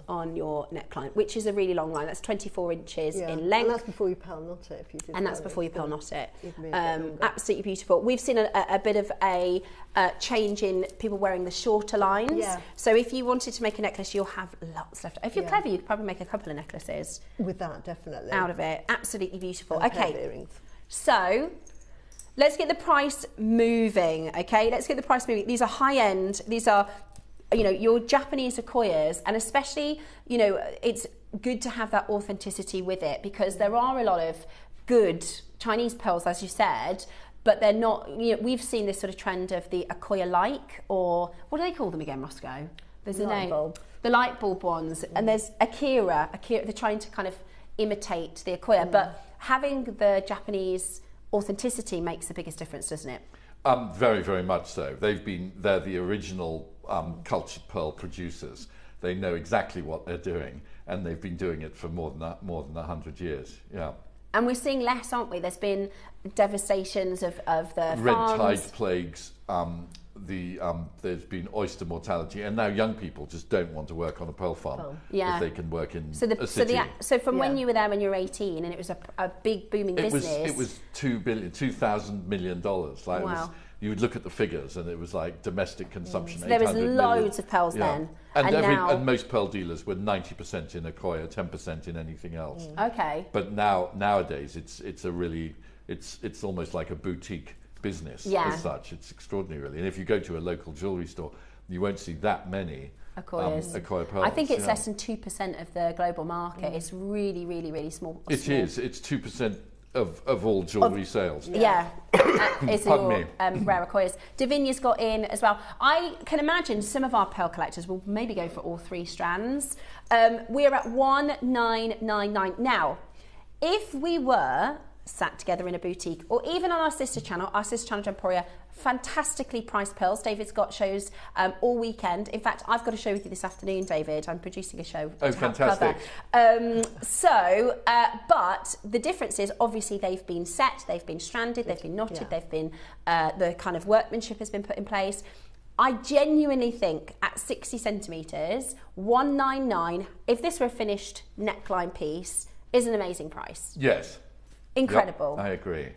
on your neckline, which is a really long line. That's 24 inches in length. And that's before you pearl knot it. If you did. And that's before you pearl knot it. Absolutely beautiful. We've seen a bit of a change in people wearing the shorter lines. Yeah. So if you wanted to make a necklace, you'll have lots left. If you're clever, you could probably make a couple of necklaces. With that, definitely. Out of it. Absolutely beautiful. And okay. earrings. So let's get the price moving. Okay. Let's get the price moving. These are high end. These are, you know, your Japanese Akoyas, and especially, you know, it's good to have that authenticity with it, because there are a lot of good Chinese pearls, as you said, but they're not, you know, we've seen this sort of trend of the Akoya-like, or what do they call them again, Roscoe? There's a light name. bulb. The light bulb ones, and there's Akira. They're trying to kind of imitate the Akoya, but having the Japanese authenticity makes the biggest difference, doesn't it? Very, very much so. They're the original cultured pearl producers. They know exactly what they're doing, and they've been doing it for more than 100 years. Yeah. And we're seeing less, aren't we? There's been devastations of the red farms. tide plagues. There's been oyster mortality, and now young people just don't want to work on a pearl farm if they can work in a city. So from when you were there when you were 18, and it was a big booming business. It was $2,000 million. Like wow. You would look at the figures, and it was like domestic consumption. So there was 800 loads million. of pearls then, and most pearl dealers were 90% in Akoya, 10% in anything else. Okay. But nowadays it's almost like a boutique business as such. It's extraordinary, really. And if you go to a local jewellery store, you won't see that many Akoya pearls. I think it's less than 2% of the global market. It's really, really, really small. It is. It's 2% of all jewellery sales. Yeah. It's Pardon your me. rare Akoyas. Davinia's got in as well. I can imagine some of our pearl collectors will maybe go for all 3 strands. We're at 1999 now. If we were sat together in a boutique, or even on our sister channel Emporia, fantastically priced pearls. David's got shows all weekend. In fact, I've got a show with you this afternoon, David. I'm producing a show. Oh, fantastic. But the difference is, obviously, they've been set, they've been stranded, they've been knotted, they've been, the kind of workmanship has been put in place. I genuinely think at 60 centimetres, 199, if this were a finished neckline piece, is an amazing price. Yes. Incredible. Yep, I agree.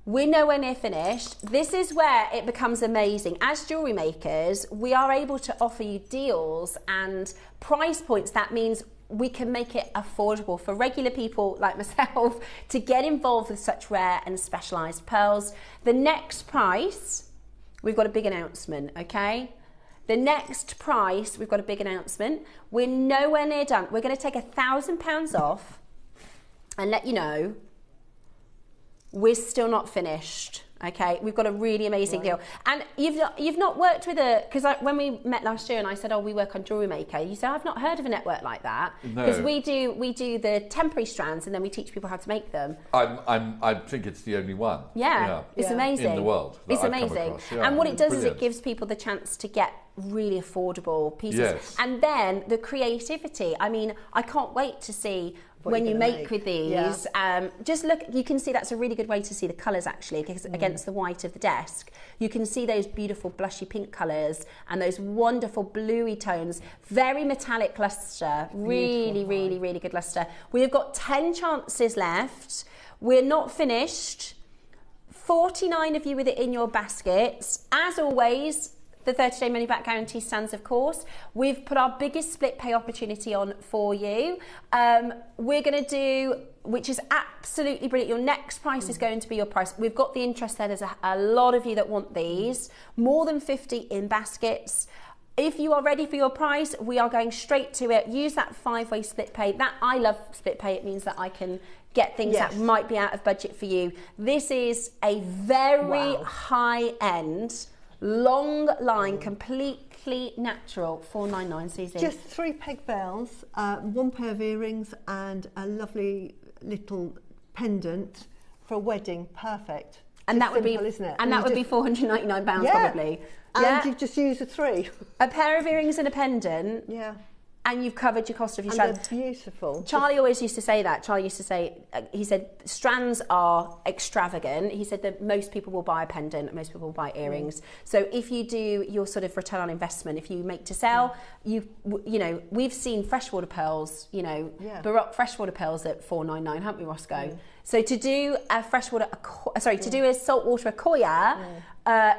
We're nowhere near finished. This is where it becomes amazing. As jewellery makers, we are able to offer you deals and price points. That means we can make it affordable for regular people like myself to get involved with such rare and specialised pearls. The next price, we've got a big announcement, okay? The next price, we've got a big announcement. We're nowhere near done. We're going to take £1,000 off and let you know we're still not finished. Okay, we've got a really amazing deal, and you've not worked with because when we met last year and I said, oh, we work on JewelleryMaker, you said, I've not heard of a network like that, because we do the temporary strands and then we teach people how to make them. I think it's the only one. It's amazing in the world. It's amazing, and what it does is it gives people the chance to get really affordable pieces, and then the creativity. I mean, I can't wait to see when you make with these. Just look, you can see that's a really good way to see the colours actually, because against the white of the desk you can see those beautiful blushy pink colours and those wonderful bluey tones, very metallic lustre, really really good lustre. We've got 10 chances left, we're not finished. 49 of you with it in your baskets. As always, the 30-day money-back guarantee stands, of course. We've put our biggest split pay opportunity on for you. We're going to do, which is absolutely brilliant, your next price is going to be your price. We've got the interest there. There's a lot of you that want these. More than 50 in baskets. If you are ready for your price, we are going straight to it. Use that 5-way split pay. I love split pay. It means that I can get things that might be out of budget for you. This is a very high-end, long line, completely natural, $499 season. Just 3 peg bells, 1 pair of earrings and a lovely little pendant for a wedding. Perfect. And that would simple, be, isn't it? And that would be £499 probably. And you've just used a 3. A pair of earrings and a pendant. Yeah. And you've covered your cost of your and strands. They're beautiful. Charlie always used to say that. Charlie used to say, he said, strands are extravagant. He said that most people will buy a pendant, most people will buy earrings. So if you do your sort of return on investment, if you make to sell, you know, we've seen freshwater pearls, you know, Baroque freshwater pearls at $499, haven't we, Roscoe? So to do a to do a saltwater Akoya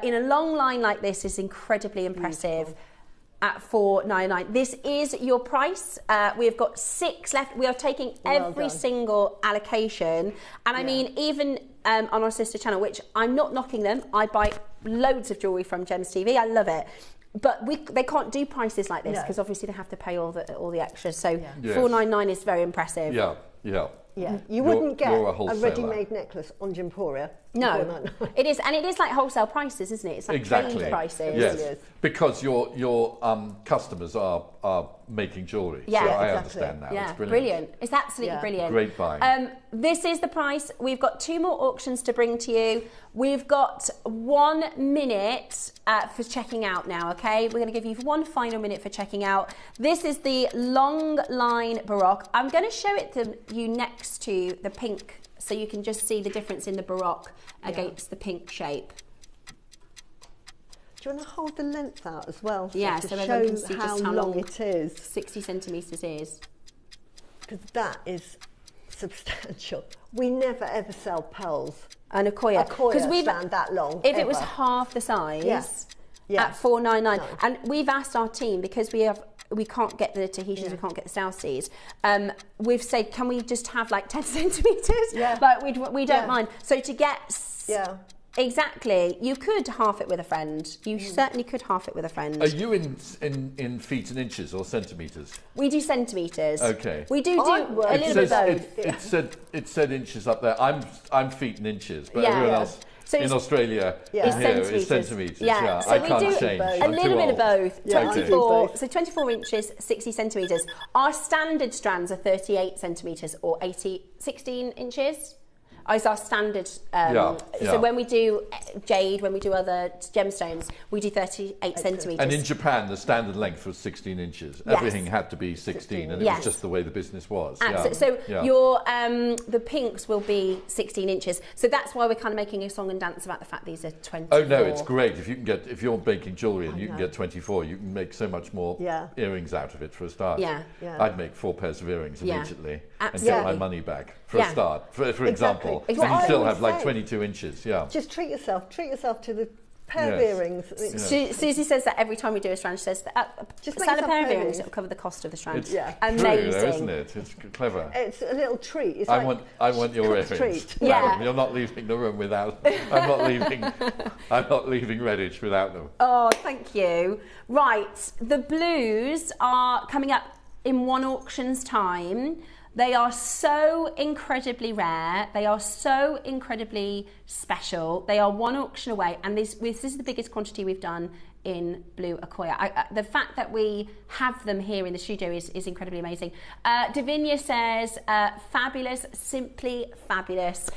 in a long line like this is incredibly impressive. Beautiful. At $499. This is your price. We've got 6 left. We are taking every single allocation. And I mean, even on our sister channel, which I'm not knocking them. I buy loads of jewellery from Gems TV. I love it. But they can't do prices like this because obviously they have to pay all the extras. So $499 is very impressive. Yeah. Yeah, you wouldn't get you're a a wholesaler. ready-made necklace on Gemporia. No, it is, and it is like wholesale prices, isn't it? It's like Exactly. trade prices. Yes, Yes. because your customers are making jewellery. Yeah, so I exactly. understand now. Yeah, It's brilliant. It's absolutely Yeah. brilliant. Great buying. This is the price. We've got 2 more auctions to bring to you. We've got 1 minute for checking out now, okay? We're going to give you 1 final minute for checking out. This is the long line Baroque. I'm going to show it to you next to the pink so you can just see the difference in the Baroque against the pink shape. Do you want to hold the length out as well? Yeah, to so everyone can show see how just how long long it is. 60 centimetres is. Because that is substantial. We never ever sell pearls. An Akoya. Because we stand that long. If it was ever. half the size Yeah. at $4.99, No. and we've asked our team because we can't get the Tahitians, we can't get the South Seas. We've said, can we just have like 10 centimetres? Yeah. But we don't mind. So to get Yeah. exactly, you could half it with a friend. You certainly could half it with a friend. Are you in feet and inches or centimetres? We do centimetres. Okay. We do I a work- little bit both. It said inches up there. I'm feet and inches, but Yeah. everyone Yeah. else So in it's- Australia Yeah. and here is centimetres. centimetres. Yeah, so I we can't do change. a I'm little too bit of old. both. Yeah, I do 24, both. so 24 inches, 60 centimetres. Our standard strands are 38 centimetres or 16 inches. Is our standard. Yeah. So when we do jade, when we do other gemstones, we do 38 centimetres. And in Japan, the standard length was 16 inches. Yes. Everything had to be 16, and it Yes. was just the way the business was. Absolutely. So your the pinks will be 16 inches. So that's why we're kind of making a song and dance about the fact these are 24. Oh no, it's great if you're making jewellery and you can get 24, you can make so much more Yeah. earrings out of it for a start. Yeah. Yeah. I'd make 4 pairs of earrings Yeah. immediately and Absolutely. get my money back for Yeah. a start. For Exactly. example, Exactly. and you I still always have like say- 22 inches. Yeah. Just treat yourself to the pair of Yes. earrings. Susie says that every time we do a strand, she says that Just make sell a yourself pair of earrings. earrings, it'll cover the cost of the strand. It's Yeah. true, Amazing. though, isn't it? It's clever. It's a little treat. It's I like want your earrings. treat. Yeah. Madam, you're not leaving the room without. I'm not leaving Redditch without them. Oh, thank you. Right, the blues are coming up in 1 auction's time. They are so incredibly rare. They are so incredibly special. They are 1 auction away, and this is the biggest quantity we've done in blue Akoya. The fact that we have them here in the studio is incredibly amazing. Davinia says, fabulous, simply fabulous.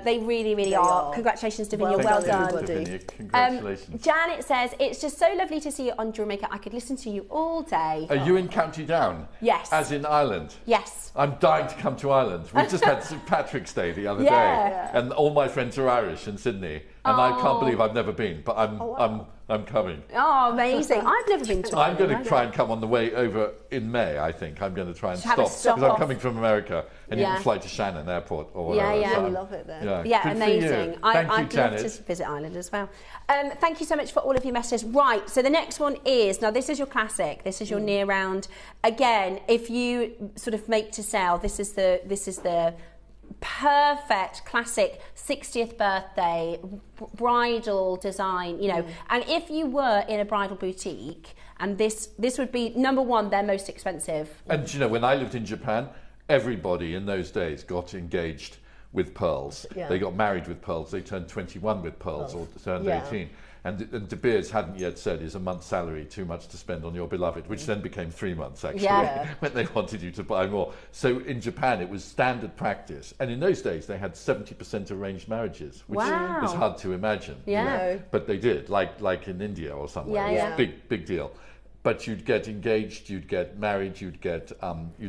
They really, really are. Congratulations, Davinia. Well done. everybody. Davinia, congratulations. Janet says, it's just so lovely to see you on JewelleryMaker. I could listen to you all day. Are you in County Down? Yes. As in Ireland? Yes. I'm dying to come to Ireland. We just had St Patrick's Day the other day, and all my friends are Irish in Sydney, and I can't believe I've never been, but I'm coming. Oh, amazing. I've never been to I'm Ireland. going to try and come on the way over in May, I think. I'm going to try and Have a stop, stop because I'm off. coming from America, and you Yeah. can fly to Shannon Airport or whatever. Yeah. so I I'm- love it there. Yeah, good for amazing. you. Thank you, I'd love Janet. to visit Ireland as well. Thank you so much for all of your messages. Right, so the next one is, now this is your classic, this is your near round. Again, if you sort of make to sell, this is the perfect classic 60th birthday bridal design, you know. And if you were in a bridal boutique, and this would be number 1, they're most expensive. And you know, when I lived in Japan, everybody in those days got engaged with pearls. Yeah. They got married with pearls. They turned 21 with pearls, or turned Yeah. 18. And De Beers hadn't yet said, is a month's salary too much to spend on your beloved, which then became 3 months, actually, Yeah. when they wanted you to buy more. So in Japan, it was standard practice. And in those days, they had 70% arranged marriages, which Wow. is hard to imagine. you Yeah. know. No. But they did, like in India or somewhere. Yeah, It was yeah. a big deal. But you'd get engaged, you'd get married, you'd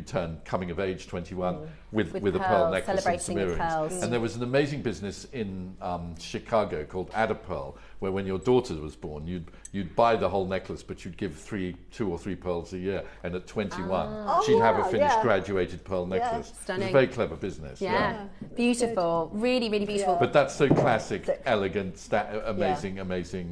turn coming of age 21 with a pearl pearls, necklace and some celebrating with earrings. pearls. And there was an amazing business in Chicago called Pearl, where when your daughter was born, you'd buy the whole necklace, but you'd give 2 or 3 pearls a year. And at 21, she'd have a wow, finished yeah. graduated pearl necklace. It was Stunning. a very clever business. Yeah, beautiful, really, really beautiful. But that's so classic, elegant, amazing.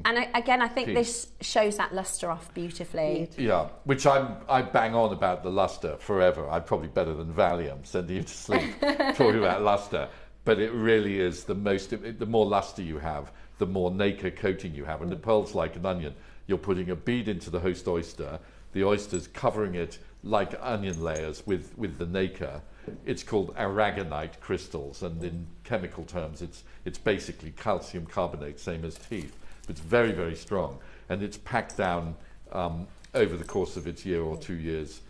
And again, I think piece. this shows that lustre off beautifully. Yeah, which I bang on about the luster forever. I'm probably better than Valium, sending you to sleep, talking about luster. But it really is the more luster you have, the more nacre coating you have. And the pearl's like an onion. You're putting a bead into the host oyster, the oyster's covering it like onion layers with the nacre. it's called aragonite crystals, and in chemical terms, it's basically calcium carbonate, same as teeth. It's very, very strong, and it's packed down over the course of its year or 2 years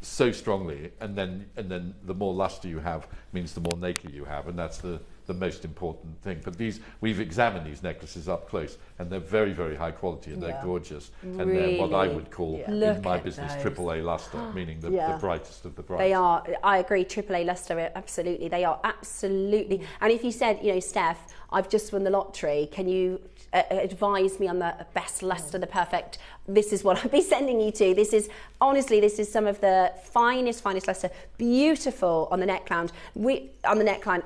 so strongly, and then the more luster you have means the more nacre you have, and that's the most important thing. But we've examined these necklaces up close, and they're very, very high quality, and they're gorgeous, and they're what I would call in my business AAA luster, meaning the brightest of the bright. They are. I agree. AAA luster, absolutely. They are absolutely. And if you said, you know, Steph, I've just won the lottery, can you advise me on the best luster, the perfect, this is what I'd be sending you to. This is, honestly, this is some of the finest luster, beautiful on the neckline.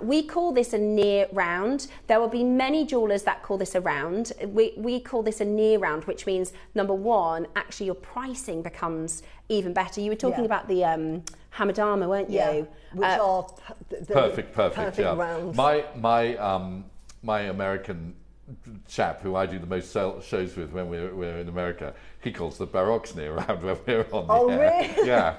We call this a near round. There will be many jewellers that call this a round. We call this a near round, which means, number one, actually your pricing becomes even better. You were talking about the Hamadama, weren't you? Yeah, which are perfect rounds. My American chap who I do the most shows with when we're in America, he calls the baroques near round when we're on the air. Really? Yeah,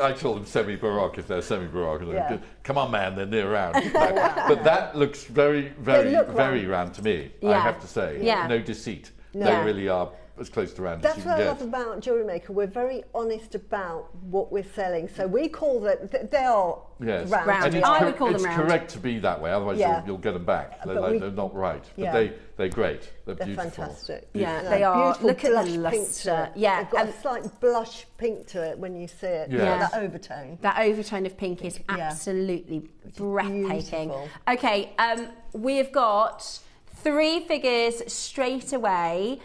I call them semi-baroque if they're semi-baroque. Come on, man, they're near round. But that looks very, very, very round to me, I have to say. Yeah. No deceit. They really are as close to round as you can get. That's what I love about JewelleryMaker. We're very honest about what we're selling. So we call that, they are round. And I would call them round. It's correct to be that way, otherwise you'll get them back. They're not right. But they're great. They're beautiful. Fantastic. Yeah, they are. Look at the luster. Yeah, they've got a slight blush pink to it when you see it. That overtone. That overtone of pink is absolutely breathtaking. Beautiful. Okay, we've got 3 figures straight away.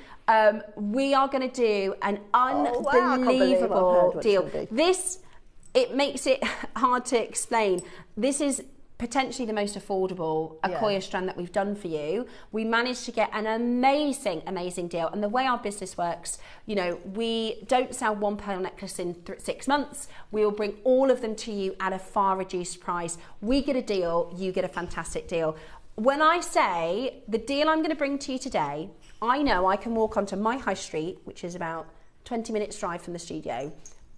We are going to do an unbelievable deal. It makes it hard to explain. This is potentially the most affordable Akoya strand that we've done for you. We managed to get an amazing deal. And the way our business works, you know, we don't sell one pearl necklace in 6 months. We will bring all of them to you at a far reduced price. We get a deal, you get a fantastic deal. When I say the deal I'm going to bring to you today, I know I can walk onto my high street, which is about 20 minutes drive from the studio.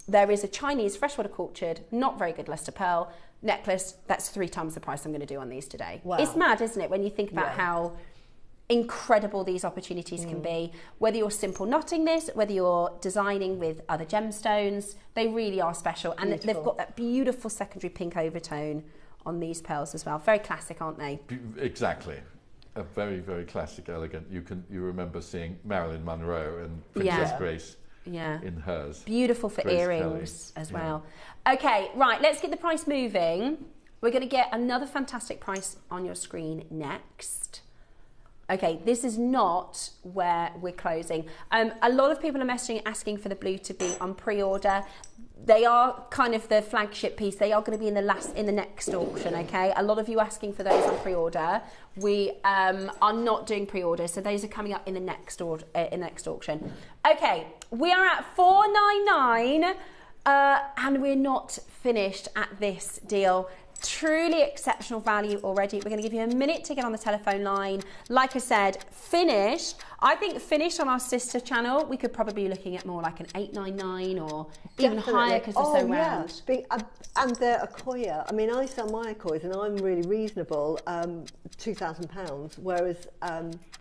There is a Chinese freshwater cultured, not very good luster pearl necklace. That's 3 times the price I'm going to do on these today. Wow. It's mad, isn't it, when you think about how incredible these opportunities can be. Whether you're simple knotting this, whether you're designing with other gemstones, they really are special. And they've got that beautiful secondary pink overtone on these pearls as well. Very classic, aren't they? Exactly. A very, very classic, elegant. You remember seeing Marilyn Monroe and Princess Grace in hers. Beautiful for Grace earrings Kelly. as well. Okay, right, let's get the price moving. We're going to get another fantastic price on your screen next. Okay, this is not where we're closing. A lot of people are messaging asking for the blue to be on pre-order. They are kind of the flagship piece. They are going to be in the next auction, okay? A lot of you asking for those on pre-order. We are not doing pre-order, so those are coming up in the next auction. Okay, we are at $499, and we're not finished at this deal. Truly exceptional value already. We're going to give you a minute to get on the telephone line. Like I said, finished. I think finished on our sister channel, we could probably be looking at more like an $899 or even higher because they're so round. And they're Akoya. I mean, I sell my Akoyas and I'm really reasonable, £2,000, whereas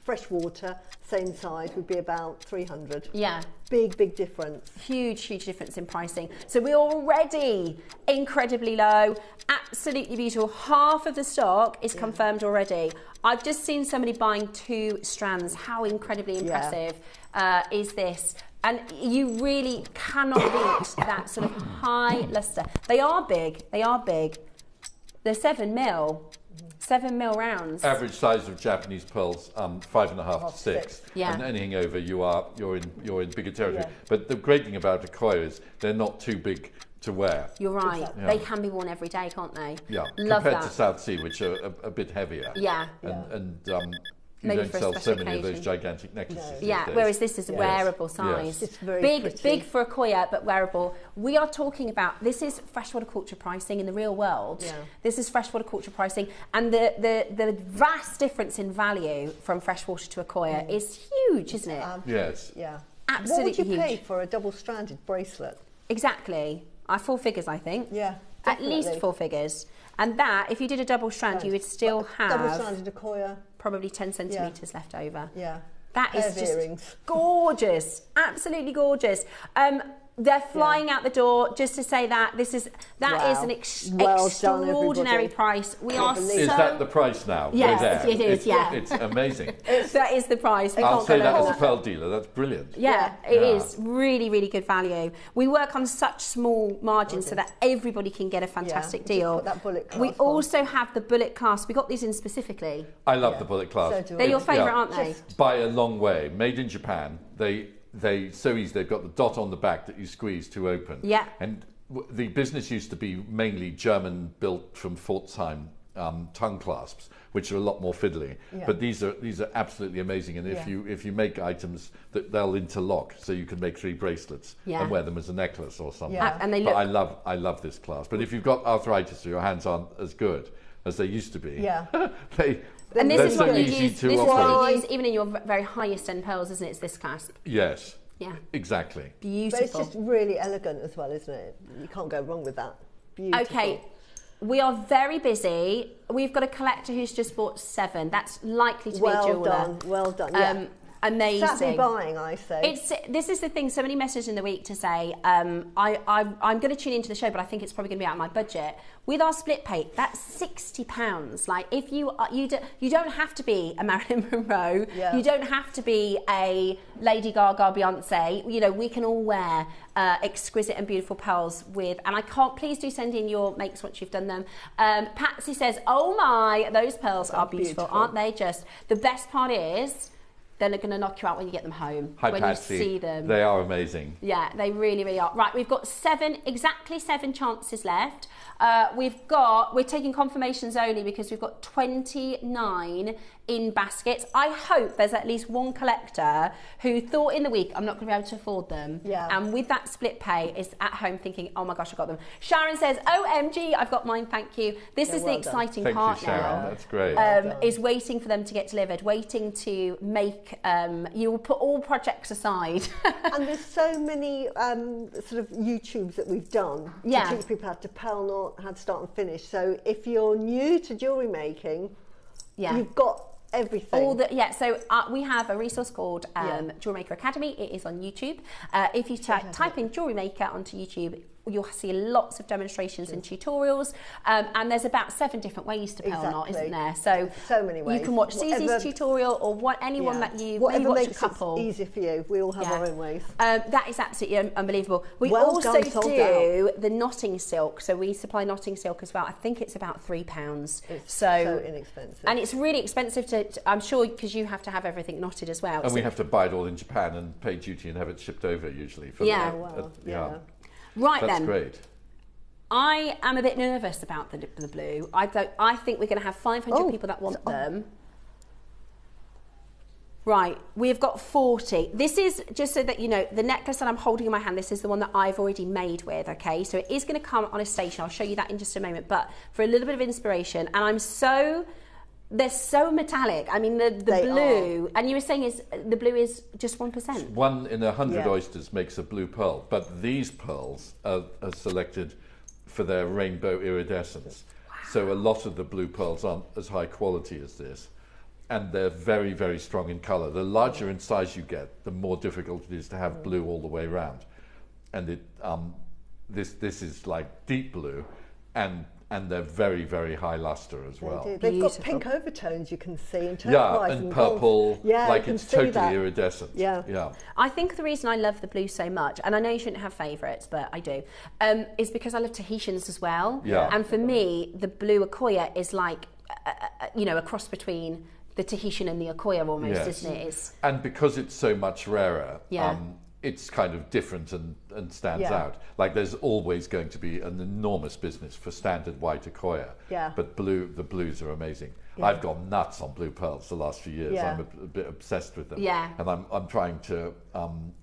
freshwater, same size, would be about 300. Yeah. Big difference. Huge difference in pricing. So we're already incredibly low, absolutely beautiful. Half of the stock is confirmed already. I've just seen somebody buying 2 strands. How incredibly impressive is this? And you really cannot beat that sort of high luster. They are big. They're 7 mil. 7 mil rounds. Average size of Japanese pearls, 5.5 to 6. Yeah. And anything over, you're in bigger territory. Yeah. But the great thing about Akoya is they're not too big to wear. You're right. Yeah. They can be worn every day, can't they? Yeah. Love compared that. to South Sea, which are a bit heavier. Yeah. And you maybe don't for sell a so special many occasion. of those gigantic necklaces. Yeah, whereas this is a wearable size. Yes. It's very big for Akoya, but wearable. We are talking about, this is freshwater culture pricing in the real world. Yeah. This is freshwater culture pricing, and the vast difference in value from freshwater to Akoya is huge, isn't it? Yes. Yeah. Absolutely huge. What would you pay for a double-stranded bracelet? Exactly. 4 figures, I think. Yeah. At least 4 figures. And that, if you did a double strand, you would still have double-stranded Accoya. Probably 10 centimetres left over. Yeah. That is just earrings. Gorgeous, absolutely gorgeous. They're flying out the door. Just to say that is an extraordinary price. We are so. Is that the price now? Yes, it is. It's amazing. That is the price. I'll say that as a pearl dealer. That's brilliant. Yeah, it is really, really good value. We work on such small margins so that everybody can get a fantastic deal. That bullet clasp we also have the bullet clasp. We got these in specifically. I love the bullet clasp. They're your favourite, aren't they? By a long way. Made in Japan. They so easy. They've got the dot on the back that you squeeze to open. Yeah. And the business used to be mainly German built from Pforzheim tongue clasps, which are a lot more fiddly. Yeah. But these are absolutely amazing. And if you make items that they'll interlock, so you can make 3 bracelets and wear them as a necklace or something. Yeah. And they look. I love this clasp. But if you've got arthritis or your hands aren't as good as they used to be, and this is so what you easy use. to This is operate. what you use even in your very highest end pearls, isn't it? It's this clasp. Yes. Yeah. Exactly. Beautiful. But it's just really elegant as well, isn't it? You can't go wrong with that. Beautiful. Okay. We are very busy. We've got a collector who's just bought 7. That's likely to be a jeweller. Well done. Yeah. Amazing. Savvy buying, I say. This is the thing. So many messages in the week to say I'm going to tune into the show, but I think it's probably going to be out of my budget. With our split pay, that's £60. Like if you don't have to be a Marilyn Monroe, you don't have to be a Lady Gaga, Beyonce. You know, we can all wear exquisite and beautiful pearls with. And I can't. Please do send in your makes once you've done them. Patsy says, "Oh my, those pearls are beautiful, aren't they? Just the best part is." They're going to knock you out when you get them home. Hi, when Patsy. you see them. They are amazing. Yeah, they really, really are. Right, we've got exactly 7 chances left. We're taking confirmations only because we've got 29 in baskets. I hope there's at least one collector who thought in the week, I'm not going to be able to afford them. Yeah. And with that split pay is at home thinking, oh my gosh, I got them. Sharon says, OMG, I've got mine, thank you. This is the exciting part Sharon. now. That's great. Is waiting for them to get delivered, waiting to make, you will put all projects aside. And there's so many sort of YouTubes that we've done to teach people how to pearl knot, how to start and finish. So if you're new to jewellery making, you've got everything. So we have a resource called JewelleryMaker Academy. It is on YouTube. If you type in JewelleryMaker onto YouTube, you'll see lots of demonstrations and tutorials, and there's about 7 different ways to pearl knot, isn't there? So many ways. You can watch Susie's tutorial or anyone that you whatever maybe watch makes a couple. It easy for you. We all have our own ways. That is absolutely unbelievable. We also do the knotting silk, so we supply knotting silk as well. I think it's about £3. It's so inexpensive, and it's really expensive to I'm sure, because you have to have everything knotted as well. And we have to buy it all in Japan and pay duty and have it shipped over usually. Right. That's great. I am a bit nervous about the blue. I think we're going to have 500 people that want them. Right, we've got 40. This is, just so that you know, the necklace that I'm holding in my hand, this is the one that I've already made with, okay? So it is going to come on a station. I'll show you that in just a moment. But for a little bit of inspiration, and they're so metallic. I mean, the blue, and you were saying the blue is just 1%. 1 in 100 oysters makes a blue pearl, but these pearls are selected for their rainbow iridescence. Wow. So a lot of the blue pearls aren't as high quality as this, and they're very, very strong in colour. The larger in size you get, the more difficult it is to have blue all the way around. And this is like deep blue, and they're very, very high luster as well. They've got pink overtones you can see, and turquoise and purple, like it's totally iridescent. Yeah. I think the reason I love the blue so much, and I know you shouldn't have favourites, but I do, is because I love Tahitians as well. Yeah. And for me, the blue Accoya is like, a cross between the Tahitian and the Accoya almost, isn't it? And because it's so much rarer, it's kind of different and stands out. Like there's always going to be an enormous business for standard white Accoya, but the blues are amazing. I've gone nuts on blue pearls the last few years. I'm a bit obsessed with them. And I'm trying to,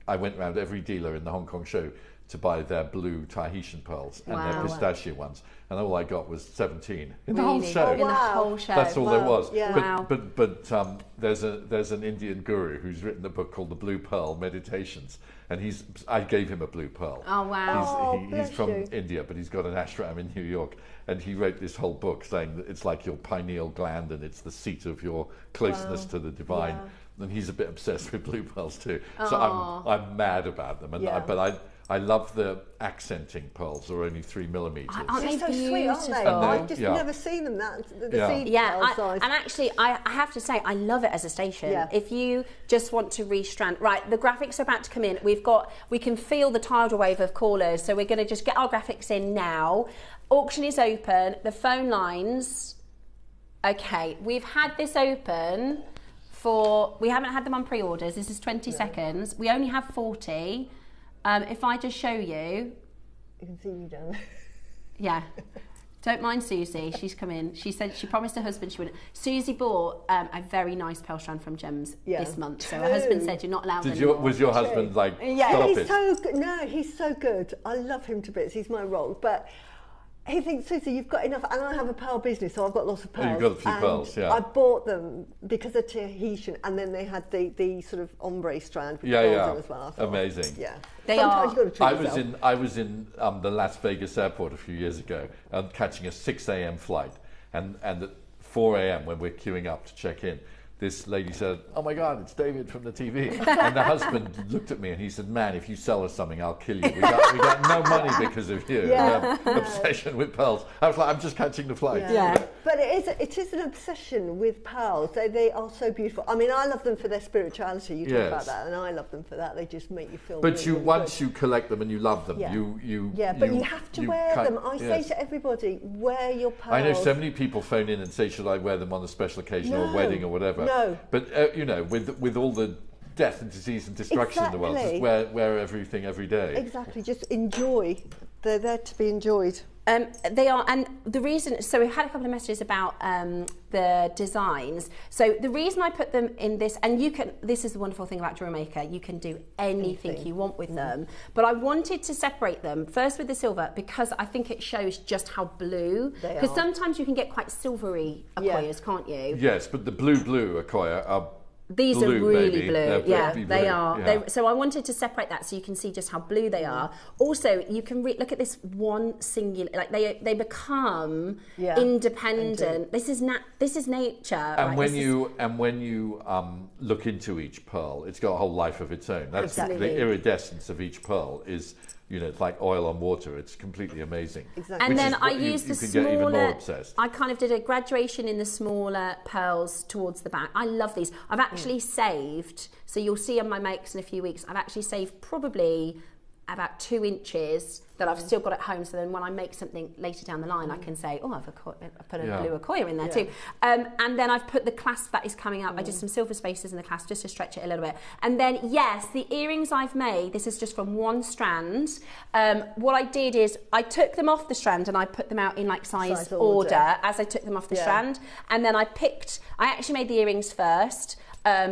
I went around every dealer in the Hong Kong show to buy their blue Tahitian pearls and their pistachio ones, and all I got was 17 in the whole show. In the whole show. That's all there was. Yeah. But there's an Indian guru who's written a book called The Blue Pearl Meditations, and I gave him a blue pearl. Oh, wow. He's from India, but he's got an ashram in New York, and he wrote this whole book saying that it's like your pineal gland and it's the seat of your closeness to the divine. And he's a bit obsessed with blue pearls too. So I'm mad about them. And but I love the accenting pearls. They're only 3 millimeters. Aren't they so sweet, aren't they? I've just never seen them that seed pearl size. And actually, I have to say, I love it as a station. Yeah. If you just want to restrand, right? The graphics are about to come in. We can feel the tidal wave of callers, so we're going to just get our graphics in now. Auction is open. The phone lines. Okay, we've had this open we haven't had them on pre-orders. This is 20 seconds. We only have 40. If I just show you. You can see me down there. Yeah. Don't mind Susie. She's come in. She said she promised her husband she wouldn't. Susie bought a very nice pearl strand from Gems this month. So her husband said you're not allowed anymore. Was your husband like, stop he's it? So good. No, he's so good. I love him to bits. He's my rock. But he thinks, Susie, you've got enough. And I have a pearl business, so I've got lots of pearls. Oh, you've got a few pearls, yeah. I bought them because they're Tahitian, and then they had the sort of ombre strand with pearls in as well. Thought, amazing. Yeah. They Sometimes are. You've got to treat yourself. I was in the Las Vegas airport a few years ago, catching a 6 a.m. flight, and at 4 a.m. when we're queuing up to check in, this lady said, "Oh my God, it's David from the TV." And the husband looked at me and he said, "Man, if you sell us something, I'll kill you. We got no money because of you." Yeah. Obsession with pearls. I was like, I'm just catching the flight. Yeah. But it is an obsession with pearls. They are so beautiful. I mean, I love them for their spirituality. You talk about that, and I love them for that. They just make you feel. But really once good. you collect them and you love them, but you have to wear them. I say to everybody, wear your pearls. I know so many people phone in and say, "Should I wear them on a special occasion or a wedding or whatever?" No. But with all the death and disease and destruction in the world, just wear everything every day. Exactly, just enjoy. They're there to be enjoyed. They are, and the reason, so we've had a couple of messages about the designs. So the reason I put them in this, and this is the wonderful thing about JewelleryMaker, you can do anything you want with them. But I wanted to separate them, first with the silver, because I think it shows just how blue. Because sometimes you can get quite silvery Akoyas, can't you? Yes, but the blue Akoya are These blue, are really baby. blue. They are. Yeah. So I wanted to separate that so you can see just how blue they are. Also, you can look at this one singular. Like they become independent. This is nature. And when you look into each pearl, it's got a whole life of its own. That's the iridescence of each pearl is. It's like oil on water. It's completely amazing. Exactly. And then I used the smaller. Get even more obsessed. I kind of did a graduation in the smaller pearls towards the back. I love these. I've actually saved. So you'll see on my makes in a few weeks. I've actually saved probably about 2 inches that I've still got at home, so then when I make something later down the line I can say, I've put a blue Akoya in there too. And then I've put the clasp that is coming up. I did some silver spaces in the clasp just to stretch it a little bit. And then yes, the earrings I've made, this is just from one strand. What I did is I took them off the strand and I put them out in like size order as I took them off the strand. And then I actually made the earrings first.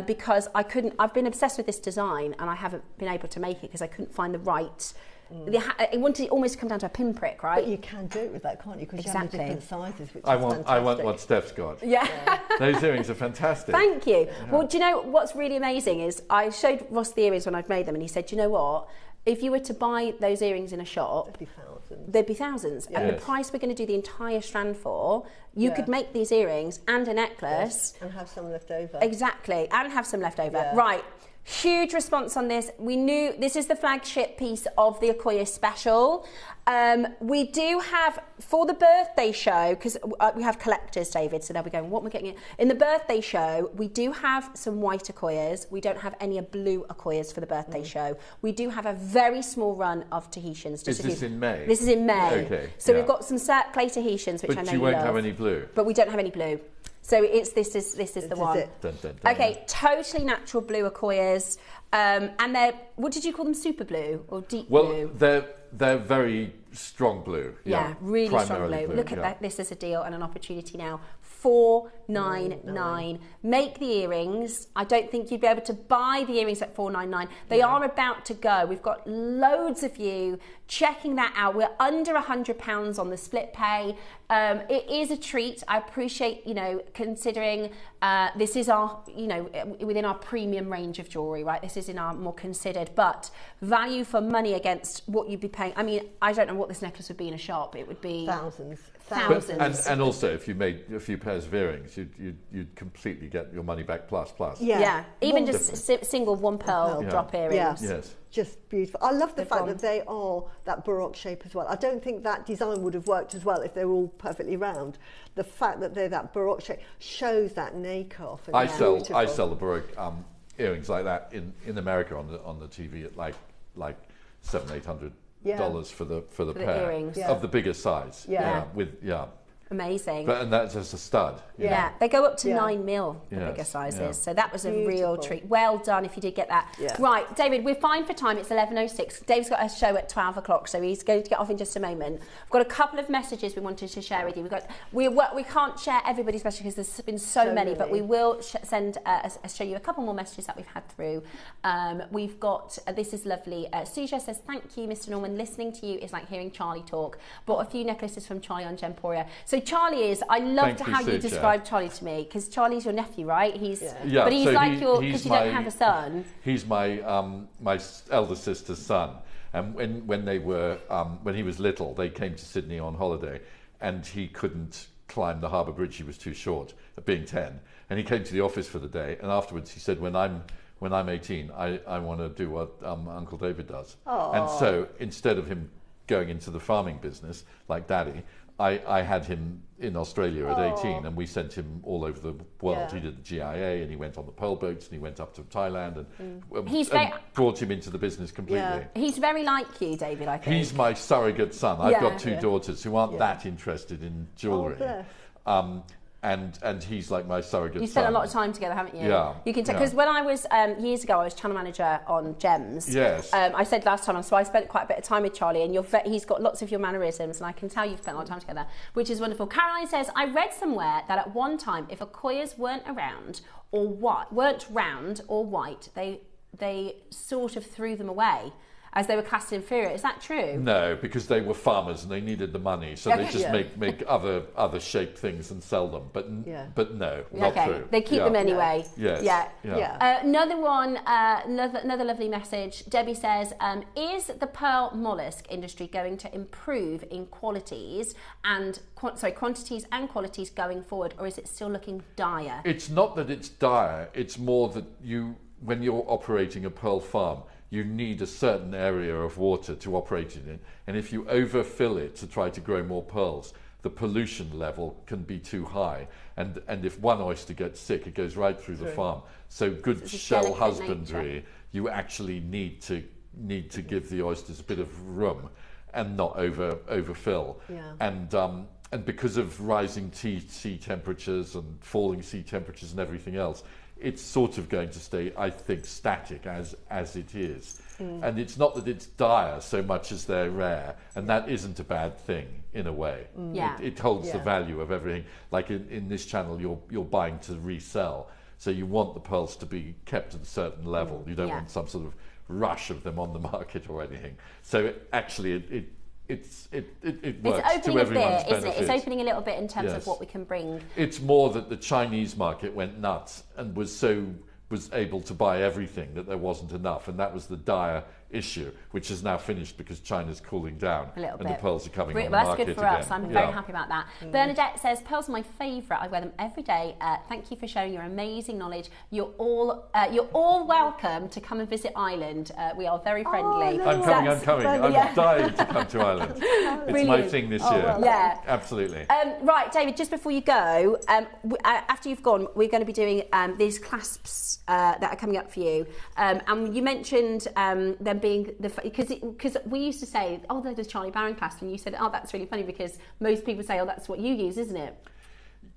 Because I've been obsessed with this design and I haven't been able to make it because I couldn't find the right. It wanted to almost come down to a pinprick, right? But you can do it with that, can't you? Because you have the different sizes, which I is want fantastic. what Steph's got. Yeah. Those earrings are fantastic. Thank you. Yeah. Well, do you know what's really amazing is I showed Ross the earrings when I'd made them and he said, "Do you know what? If you were to buy those earrings in a shop, there'd be thousands. And the price we're going to do the entire strand for, you could make these earrings and a necklace. And have some left over. Exactly, and have some left over. Right. Huge response on this. We knew this is the flagship piece of the Akoya special. We do have, for the birthday show, because we have collectors, David, so they'll be going, what am I getting? In the birthday show, we do have some white Akoyas. We don't have any blue Akoyas for the birthday show. We do have a very small run of Tahitians. Is this in May? This is in May. Okay. So we've got some clay Tahitians, which I know you love. But you won't have any blue. But we don't have any blue. So this is the one. Dun, dun, dun. Okay, totally natural blue Akoyas. And they're, what did you call them, super blue or deep blue? Well, they're very strong blue. Yeah, really strong blue. Look at that. This is a deal and an opportunity now. 4 $499. Make the earrings. I don't think you'd be able to buy the earrings at $499. They are about to go. We've got loads of you checking that out. We're under £100 on the split pay. It is a treat. I appreciate, considering this is our, within our premium range of jewellery, right? This is in our more considered, but value for money against what you'd be paying. I mean, I don't know what this necklace would be in a shop. It would be thousands. And also, if you made a few pairs of earrings, you'd completely get your money back plus. Yeah. Even just single one pearl drop earrings. Yes. Just beautiful. I love the fact that they are that Baroque shape as well. I don't think that design would have worked as well if they were all perfectly round. The fact that they're that Baroque shape shows that nake off. I sell the Baroque earrings like that in America on the TV at like $700-800 for the pair earrings. of the bigger size. Amazing. And that's just a stud. Yeah, they go up to 9 mil, the bigger sizes. Yeah. So that was a real treat. Well done if you did get that. Yeah. Right, David, we're fine for time. It's 11:06. Dave's got a show at 12 o'clock, so he's going to get off in just a moment. We've got a couple of messages we wanted to share with you. We can't share everybody's messages because there's been so many, but we will show you a couple more messages that we've had through. We've got, this is lovely. Suja says, thank you, Mr. Norman. Listening to you is like hearing Charlie talk. Bought a few necklaces from Charlie on Gemporia. So Charlie is, I loved how you described Charlie to me, because Charlie's your nephew, right? But he's like your, because you don't have a son. He's my my elder sister's son, and when he was little, they came to Sydney on holiday, and he couldn't climb the harbour bridge. He was too short, being 10, and he came to the office for the day, and afterwards he said, when I'm 18, I want to do what Uncle David does. Aww. And so instead of him going into the farming business like Daddy, I had him in Australia at 18, and we sent him all over the world. Yeah. He did the GIA, and he went on the pearl boats, and he went up to Thailand, and brought him into the business completely. Yeah. He's very like you, David, I think. He's my surrogate son. I've got two daughters who aren't that interested in jewellery. And he's like my surrogate son. You spent a lot of time together, haven't you? Yeah. You can because when I was years ago, I was channel manager on Gems. Yes. I said last time, so I spent quite a bit of time with Charlie, and he's got lots of your mannerisms, and I can tell you've spent a lot of time together, which is wonderful. Caroline says, I read somewhere that at one time, if Akoyas weren't round or white, they sort of threw them away, as they were classed inferior. Is that true? No, because they were farmers and they needed the money, so they just make other shaped things and sell them. But no, not true. They keep them anyway. Yes. Yeah. Another one, another lovely message. Debbie says, is the pearl mollusk industry going to improve in quantities and qualities going forward, or is it still looking dire? It's not that it's dire. It's more that when you're operating a pearl farm, you need a certain area of water to operate it in. And if you overfill it to try to grow more pearls, the pollution level can be too high. And if one oyster gets sick, it goes right through the farm. So good shell husbandry, you actually need to give the oysters a bit of room and not overfill. Yeah. And because of rising sea temperatures and falling sea temperatures and everything else, it's sort of going to stay, I think, static as it is. And it's not that it's dire so much as they're rare, and that isn't a bad thing in a way. It holds the value of everything. Like in this channel, you're buying to resell, so you want the pearls to be kept at a certain level. You don't want some sort of rush of them on the market or anything. So actually, it works to everyone's benefit. Isn't it? It's opening a little bit in terms of what we can bring. It's more that the Chinese market went nuts and was able to buy everything that there wasn't enough, and that was the dire issue, which is now finished because China's cooling down a little and bit. The pearls are coming on the that's market good for again. us. I'm very happy about that. Bernadette says, pearls are my favourite. I wear them every day. Thank you for sharing your amazing knowledge. You're all welcome to come and visit Ireland. We are very friendly. I'm coming. I'm dying to come to Ireland. It's my thing this year. Well, yeah, absolutely. Right, David, just before you go, after you've gone, we're going to be doing these clasps that are coming up for you. And you mentioned them being because we used to say, oh, they're the Charlie Barron clasp, and you said, oh, that's really funny because most people say, oh, that's what you use, isn't it?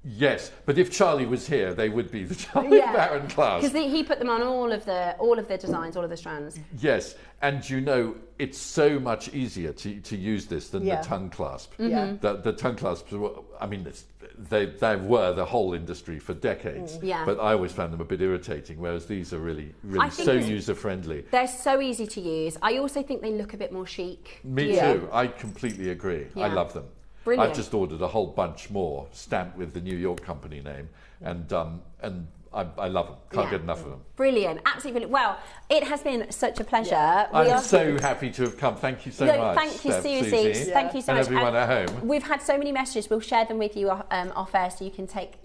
Yes, but if Charlie was here, they would be the Charlie Barron clasp. Because he put them on all of the designs, all of the strands. Yes, and you know, it's so much easier to use this than the tongue clasp. The tongue clasps, I mean, they were the whole industry for decades. But I always found them a bit irritating, whereas these are really so user-friendly. They're so easy to use. I also think they look a bit more chic. Me too. I completely agree. I love them. Brilliant. I've just ordered a whole bunch more, stamped with the New York company name, and I love them. Can't get enough of them. Brilliant, absolutely brilliant. Well, it has been such a pleasure. I'm so happy to have come. Thank you so much. Thank you, Steph, seriously. Susie, thank you so and much. everyone at home. We've had so many messages. We'll share them with you off air, so you can take.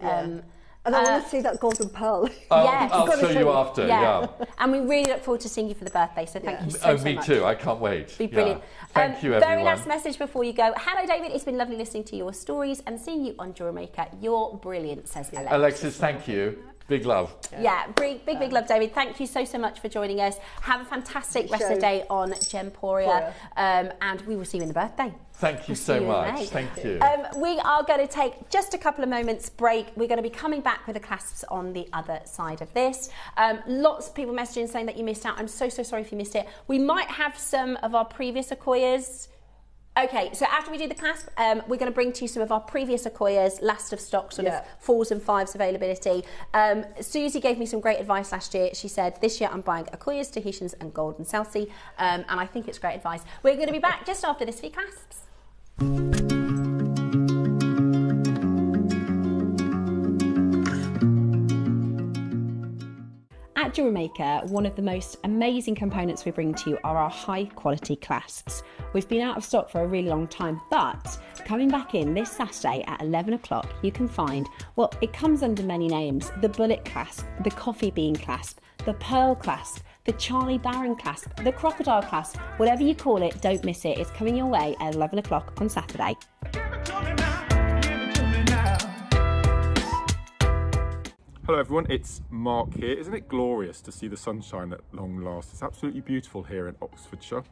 And I want to see that golden pearl. I'll show you after. Yeah. And we really look forward to seeing you for the birthday. So thank you so much. Me too. I can't wait. Be brilliant. Thank you, everyone. Very last message before you go. Hello, David. It's been lovely listening to your stories and seeing you on JewelleryMaker. You're brilliant, says Alexis. Alexis, thank you. Big love. Big love, David. Thank you so much for joining us. Have a fantastic rest of the day on Gemporia, and we will see you in the birthday. Thank you so much. Thank you. We are going to take just a couple of moments break. We're going to be coming back with the clasps on the other side of this. Lots of people messaging saying that you missed out. I'm so sorry if you missed it. We might have some of our previous Okoyas. Okay, so after we do the clasp, we're going to bring to you some of our previous Okoyas, last of stock, sort of 4s and 5s availability. Susie gave me some great advice last year. She said, this year I'm buying Okoyas, Tahitians and Golden Celsi, and I think it's great advice. We're going to be back just after this for your clasps. At JewelleryMaker, one of the most amazing components we bring to you are our high quality clasps. We've been out of stock for a really long time, but coming back in this Saturday at 11 o'clock, you can find, well, it comes under many names: the bullet clasp, the coffee bean clasp, the pearl clasp, the Charlie Barron clasp, the crocodile clasp, whatever you call it, don't miss it. It's coming your way at 11 o'clock on Saturday. Hello everyone, it's Mark here. Isn't it glorious to see the sunshine at long last? It's absolutely beautiful here in Oxfordshire.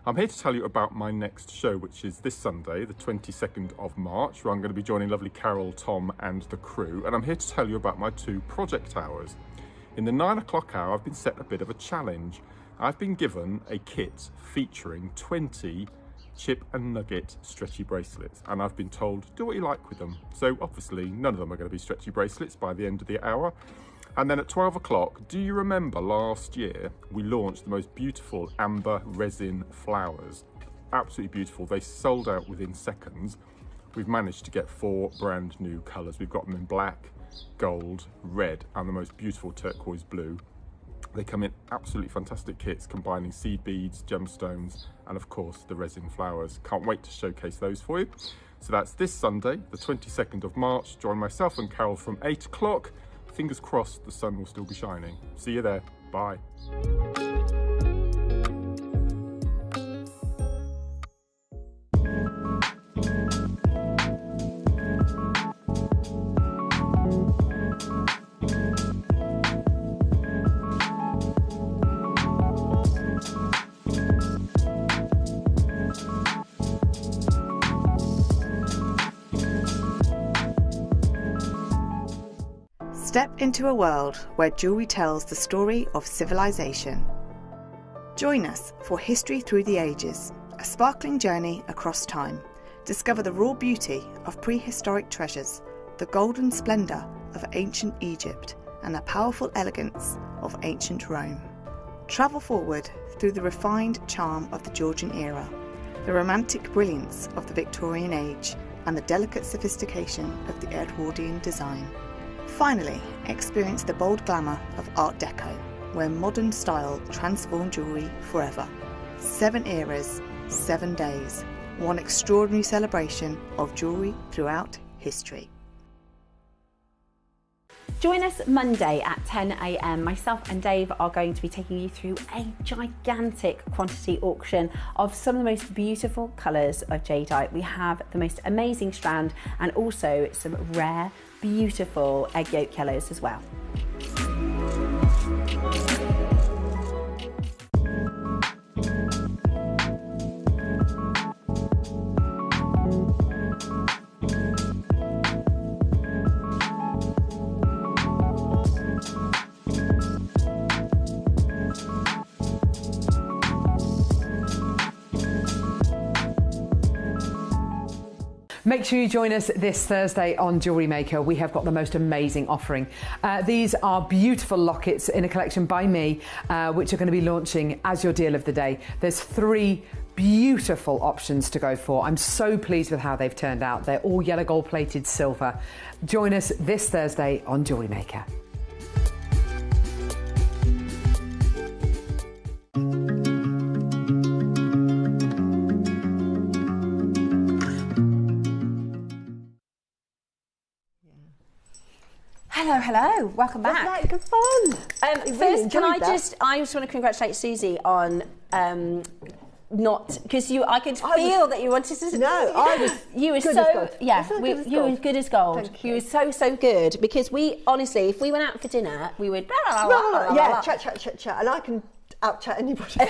I'm here to tell you about my next show, which is this Sunday, the 22nd of March, where I'm going to be joining lovely Carol, Tom and the crew. And I'm here to tell you about my 2 project hours. In the 9 o'clock hour, I've been set a bit of a challenge. I've been given a kit featuring 20 chip and nugget stretchy bracelets, and I've been told do what you like with them. So obviously none of them are going to be stretchy bracelets by the end of the hour. And then at 12 o'clock, do you remember last year we launched the most beautiful amber resin flowers? Absolutely beautiful. They sold out within seconds. We've managed to get 4 brand new colours. We've got them in black, gold, red and the most beautiful turquoise blue. They come in absolutely fantastic kits combining seed beads, gemstones and of course the resin flowers. Can't wait to showcase those for you. So that's this Sunday, the 22nd of March. Join myself and Carol from 8 o'clock. Fingers crossed the sun will still be shining. See you there. Bye. Step into a world where jewellery tells the story of civilization. Join us for History Through the Ages, a sparkling journey across time. Discover the raw beauty of prehistoric treasures, the golden splendour of ancient Egypt, and the powerful elegance of ancient Rome. Travel forward through the refined charm of the Georgian era, the romantic brilliance of the Victorian age, and the delicate sophistication of the Edwardian design. Finally, experience the bold glamour of Art Deco, where modern style transformed jewellery forever. 7 eras, 7 days, one extraordinary celebration of jewellery throughout history. Join us Monday at 10 a.m. Myself and Dave are going to be taking you through a gigantic quantity auction of some of the most beautiful colours of jadeite. We have the most amazing strand and also some rare, beautiful egg yolk yellows as well. Make sure you join us this Thursday on Jewellery Maker. We have got the most amazing offering. These are beautiful lockets in a collection by me, which are going to be launching as your deal of the day. There's 3 beautiful options to go for. I'm so pleased with how they've turned out. They're all yellow gold plated silver. Join us this Thursday on Jewellery Maker. Hello, welcome back. Wasn't that good fun? First, can I just want to congratulate Susie on not, because I could feel that you wanted to. No, I was. You were good so as gold. yeah. You were good as gold. Thank you. You were so good, because we honestly, if we went out for dinner, we would chat, and I can out-chat anybody.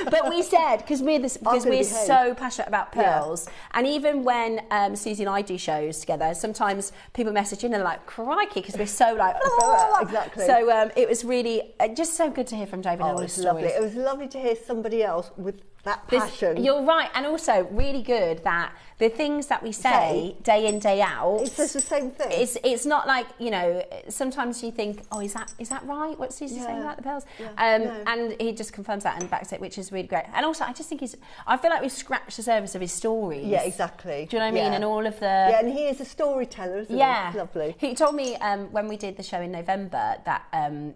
But we said, because we're so passionate about pearls, and even when Susie and I do shows together, sometimes people message in and like, crikey, because we're so like, exactly. So it was really just so good to hear from David and all his stories. Lovely. It was lovely to hear somebody else with that passion. You're right, and also really good that the things that we say day in, day out, it's just the same thing. It's not like, you know, sometimes you think, oh, is that right? What's Susie saying about the pearls? No. And he just confirms that and backs it, which is really great. And also, I just think I feel like we've scratched the surface of his stories. Yeah, exactly. Do you know what I mean? And all of the... Yeah, and he is a storyteller, isn't he? It's lovely. He told me when we did the show in November that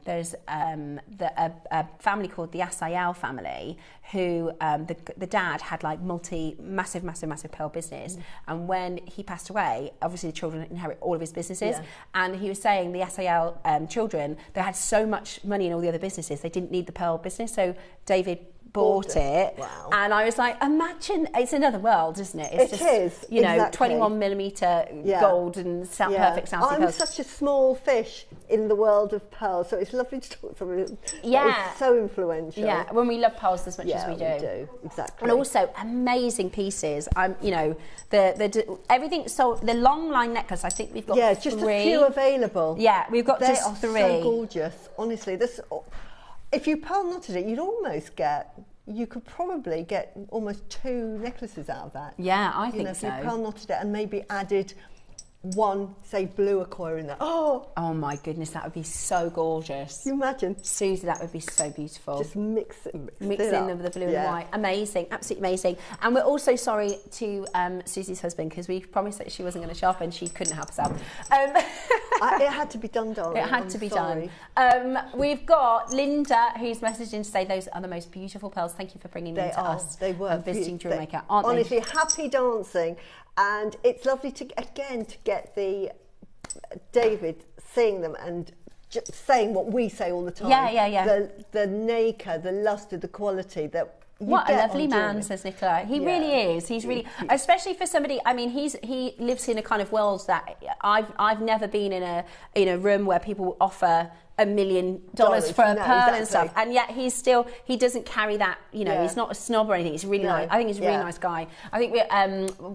there's a family called the Asayal family who the dad had like massive pearl business, and when he passed away, obviously the children inherit all of his businesses, and he was saying the SAL children, they had so much money in all the other businesses, they didn't need the pearl business, so David bought it. Wow. And I was like, imagine, it's another world, isn't it? It's is, you know, exactly. 21mm gold and perfect Southsea I'm pearls. such a small fish in the world of pearls, so it's lovely to talk to someone who is so influential. Yeah, when we love pearls as much as we do. Exactly. And also amazing pieces. You know, the everything sold. The long line necklace, I think we've got just 3. a few available. Yeah, we've got they just are 3. So gorgeous, honestly. This, if you pearl knotted it, you'd almost get. You could probably get almost 2 necklaces out of that. Yeah, I think so. If you pearl knotted it and maybe added 1, say, blue acquire in there. Oh my goodness, that would be so gorgeous. Can you imagine? Susie, that would be so beautiful. Just mix in the blue and white. Amazing, absolutely amazing. And we're also sorry to Susie's husband, because we promised that she wasn't going to shop and she couldn't help herself. It had to be done, darling. It had to be done. We've got Linda, who's messaged in to say those are the most beautiful pearls. Thank you for bringing them to us. They were. And visiting JewelleryMaker, aren't they? Honestly, happy dancing. And it's lovely to get the David seeing them and just saying what we say all the time. Yeah. The nacre, the lustre, the quality that. What a lovely man, says Nicola. He really is. He's really, especially for somebody. I mean, he lives in a kind of world that I've never been in a room where people offer $1 million for a pearl and stuff, and yet he doesn't carry that. You know, he's not a snob or anything. He's really nice. I think he's a really nice guy. I think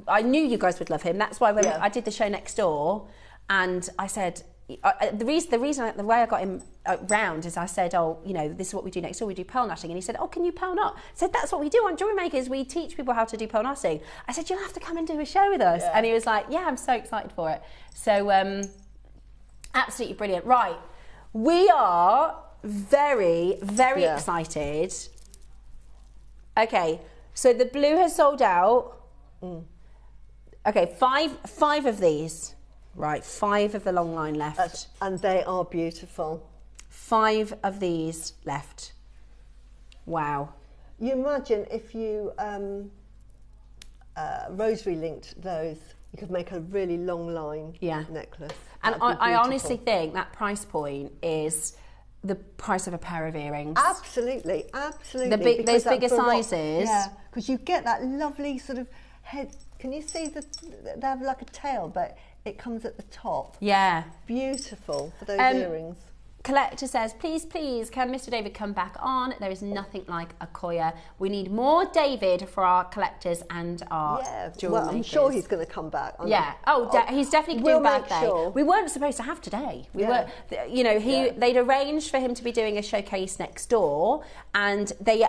I knew you guys would love him. That's why when I did the show next door, and I said. The way I got him round is I said, oh, you know, this is what we do next door, we do pearl knotting. And he said, oh, can you pearl knot? I said, that's what we do on JewelleryMakers, we teach people how to do pearl knotting. I said, you'll have to come and do a show with us. And he was like, yeah, I'm so excited for it. So absolutely brilliant. Right, we are very, very excited. Okay, so the blue has sold out. Okay, five of these. Right, 5 of the long line left. And they are beautiful. 5 of these left. Wow. You imagine if you rosary linked those, you could make a really long line necklace. And I honestly think that price point is the price of a pair of earrings. Absolutely, absolutely. Those bigger sizes. Yeah, because you get that lovely sort of head. Can you see they have like a tail, but it comes at the top. Yeah. Beautiful for those earrings. Collector says, please, please, can Mr. David come back on? There is nothing like a Koya. We need more David for our collectors and our jewellery well, I'm makers. sure he's going to come back. Yeah. He's definitely doing a birthday. Sure. We weren't supposed to have today. We were, you know, they'd arranged for him to be doing a showcase next door, and they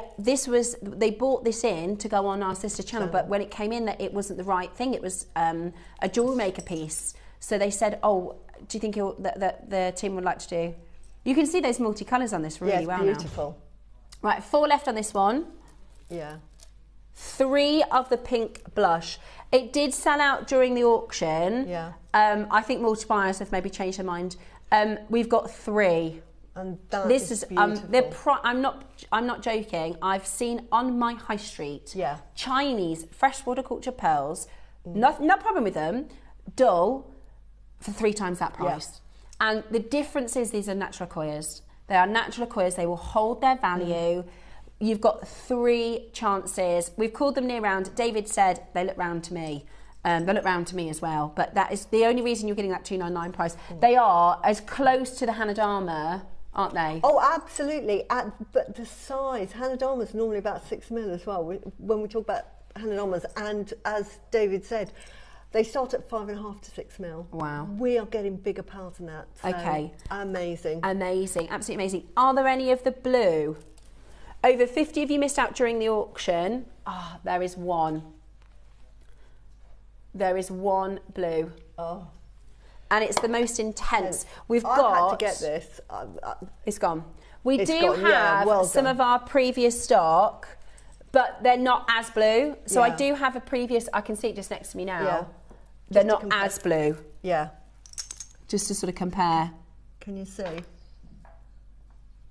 bought this in to go on our sister channel. But when it came in, that it wasn't the right thing. It was a jewellery maker piece. So they said, "Oh, do you think that the team would like to do?" You can see those multicolours on this really well now. Beautiful. Right, 4 left on this one. Yeah. 3 of the pink blush. It did sell out during the auction. Yeah. I think multi-buyers have maybe changed their mind. We've got 3. And that this is beautiful. I'm not joking. I've seen on my high street Chinese freshwater culture pearls. No problem with them. Dull for 3 times that price. Yeah. And the difference is these are natural Koyas. They are natural Koyas. They will hold their value. You've got 3 chances. We've called them near round. David said they look round to me. They look round to me as well. But that is the only reason you're getting that $299 price. They are as close to the Hannah Dharma, aren't they? Oh, absolutely. But the size, Hannah Dharma's normally about 6 mil as well. When we talk about Hannah Dharma's, and as David said, they start at 5.5 to 6 mil. Wow. We are getting bigger pearls than that. So okay. Amazing. Amazing. Absolutely amazing. Are there any of the blue? Over 50 of you missed out during the auction. Ah, there is one. There is one blue. Oh. And it's the most intense. I've had to get this. It's gone. We do have some of our previous stock, but they're not as blue. So I do have a previous, I can see it just next to me now. Yeah. They're not as blue. Yeah. Just to sort of compare. Can you see?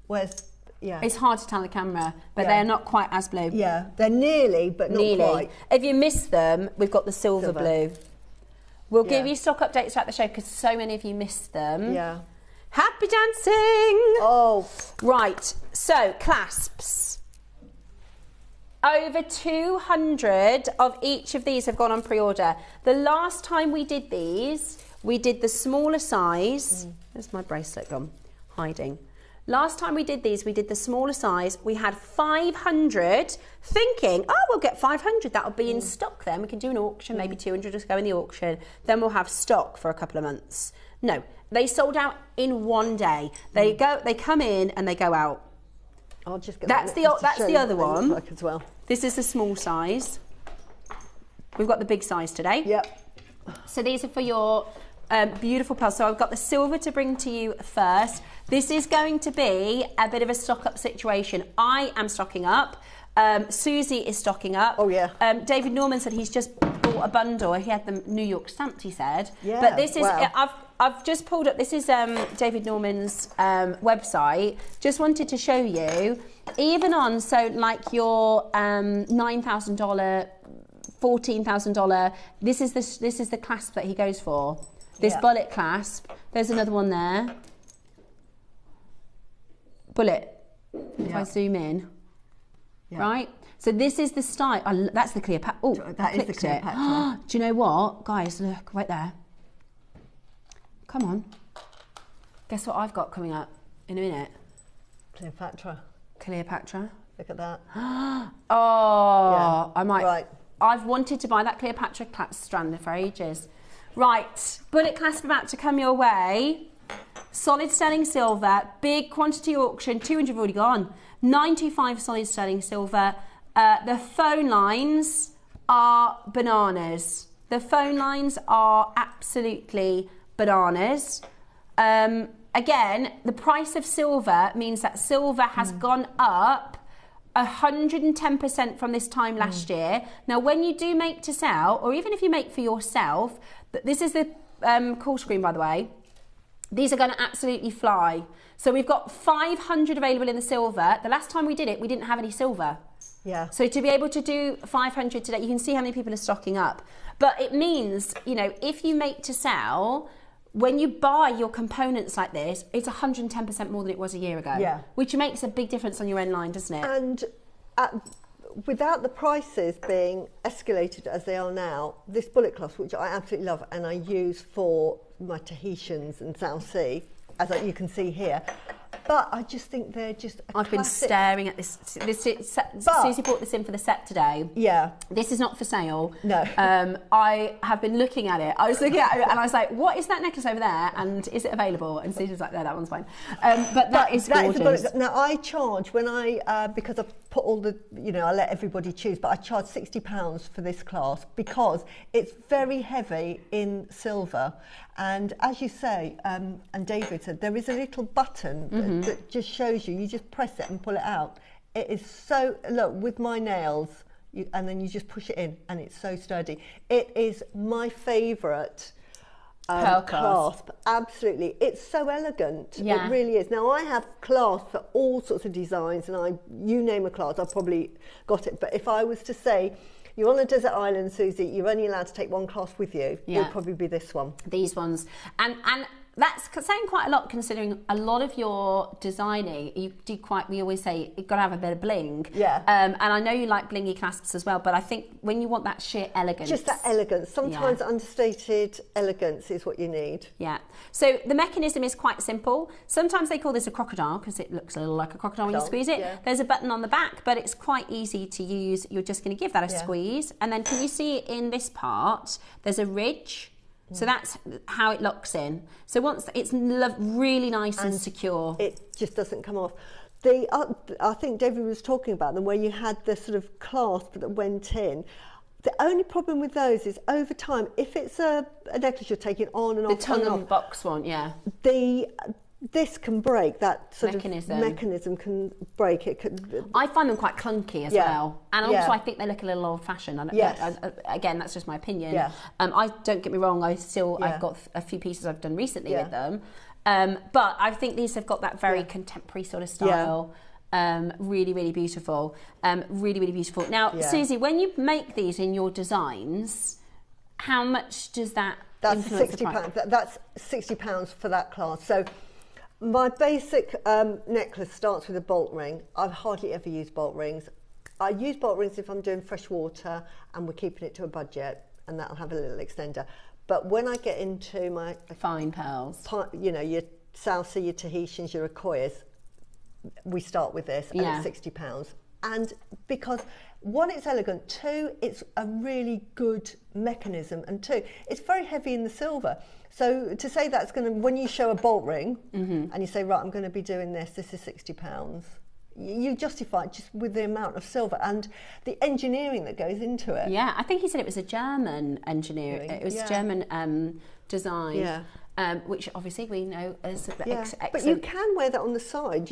Where's, It's hard to tell on the camera, but they're not quite as blue. Yeah, they're nearly, but not quite. If you missed them, we've got the silver blue. We'll give you stock updates throughout the show because so many of you missed them. Yeah. Happy dancing! Oh. Right, so clasps. Over 200 of each of these have gone on pre-order. The last time we did these, we did the smaller size. There's my bracelet gone, hiding. Last time we did these, we did the smaller size. We had 500, thinking, oh, we'll get 500. That'll be in stock then. We can do an auction, maybe 200 just go in the auction. Then we'll have stock for a couple of months. No, they sold out in one day. They come in and they go out. I'll just get that's the other one. Like as well. This is the small size. We've got the big size today. Yep. So these are for your beautiful pearls. So I've got the silver to bring to you first. This is going to be a bit of a stock up situation. I am stocking up. Susie is stocking up. Oh yeah. David Norman said he's just bought a bundle. He had them New York stamped, he said. Yeah. But this is I've just pulled up. This is David Norman's website. Just wanted to show you. Even on like your $9,000, $14,000. This is the clasp that he goes for. This bullet clasp. There's another one there. Bullet. If I zoom in. Yeah. Right? So this is the style. That's the Cleopatra. Oh, that is the Cleopatra. Do you know what? Guys, look, right there. Come on. Guess what I've got coming up in a minute? Cleopatra. Cleopatra. Look at that. Oh, yeah. I might. Right. I've wanted to buy that Cleopatra strand for ages. Right, bullet clasp about to come your way. Solid sterling silver, big quantity auction, 200 have already gone. 95 solid sterling silver. The phone lines are bananas. The phone lines are absolutely bananas. Again, the price of silver means that silver has gone up 110% from this time last year. Now, when you do make to sell, or even if you make for yourself, this is the call screen, by the way. These are going to absolutely fly. So we've got 500 available in the silver. The last time we did it, we didn't have any silver. Yeah. So to be able to do 500 today, you can see how many people are stocking up. But it means, you know, if you make to sell, when you buy your components like this, it's 110% more than it was a year ago. Yeah. Which makes a big difference on your end line, doesn't it? And without the prices being escalated as they are now, this bullet clasp, which I absolutely love and I use for my Tahitians and South Sea as you can see here. But I just think they're just a I've been classic. staring at this. Susie brought this in for the set today. Yeah. This is not for sale. No. I have been looking at it. I was looking at it and I was like, what is that necklace over there? And is it available? And Susie's like, no, that one's fine. But that is gorgeous. Now, I charge, when because I've put all the, I let everybody choose, but I charge £60 for this class because it's very heavy in silver. And as you say, and David said, there is a little button that just shows you just press it and pull it out. It is so, look, with my nails, and then you just push it in and it's so sturdy. It is my favourite pearl clasp. Absolutely. It's so elegant. Yeah. It really is. Now, I have clasps for all sorts of designs, and you name a clasp, I've probably got it. But if I was to say, you're on a desert island, Susie, you're only allowed to take one clasp with you, it would probably be this one. These ones. And that's saying quite a lot, considering a lot of your designing, we always say, you've got to have a bit of bling. Yeah. And I know you like blingy clasps as well, but I think when you want that sheer elegance. Just that elegance. Sometimes understated elegance is what you need. Yeah. So the mechanism is quite simple. Sometimes they call this a crocodile because it looks a little like a crocodile when you squeeze it. Yeah. There's a button on the back, but it's quite easy to use. You're just going to give that a squeeze. And then can you see in this part, there's a ridge. So that's how it locks in. So once it's really nice and secure. It just doesn't come off. I think David was talking about them where you had the sort of clasp that went in. The only problem with those is over time, if it's a necklace you're taking on and off, the tongue and box one, this can break, that sort of mechanism can break. I find them quite clunky as well. And also I think they look a little old-fashioned. Again, that's just my opinion. Yeah. Don't get me wrong, I've got a few pieces I've done recently with them. But I think these have got that very contemporary sort of style. Really, really beautiful. Really, really beautiful. Now, Susie, when you make these in your designs, how much does that influence the price? That's £60 for that class. So my basic necklace starts with a bolt ring. I've hardly ever used bolt rings. I use bolt rings if I'm doing fresh water and we're keeping it to a budget, and that'll have a little extender. But when I get into my fine pearls, your Salsa, your Tahitians, your Akoyas, we start with this, and it's £60. And because one, it's elegant, two, it's a really good mechanism, and two, it's very heavy in the silver. So to say that's going to, when you show a bolt ring and you say, right, I'm going to be doing this is £60, you justify it just with the amount of silver and the engineering that goes into it. Yeah, I think he said it was a German engineering. It was German design. Yeah. Which obviously we know as excellent. But you can wear that on the side,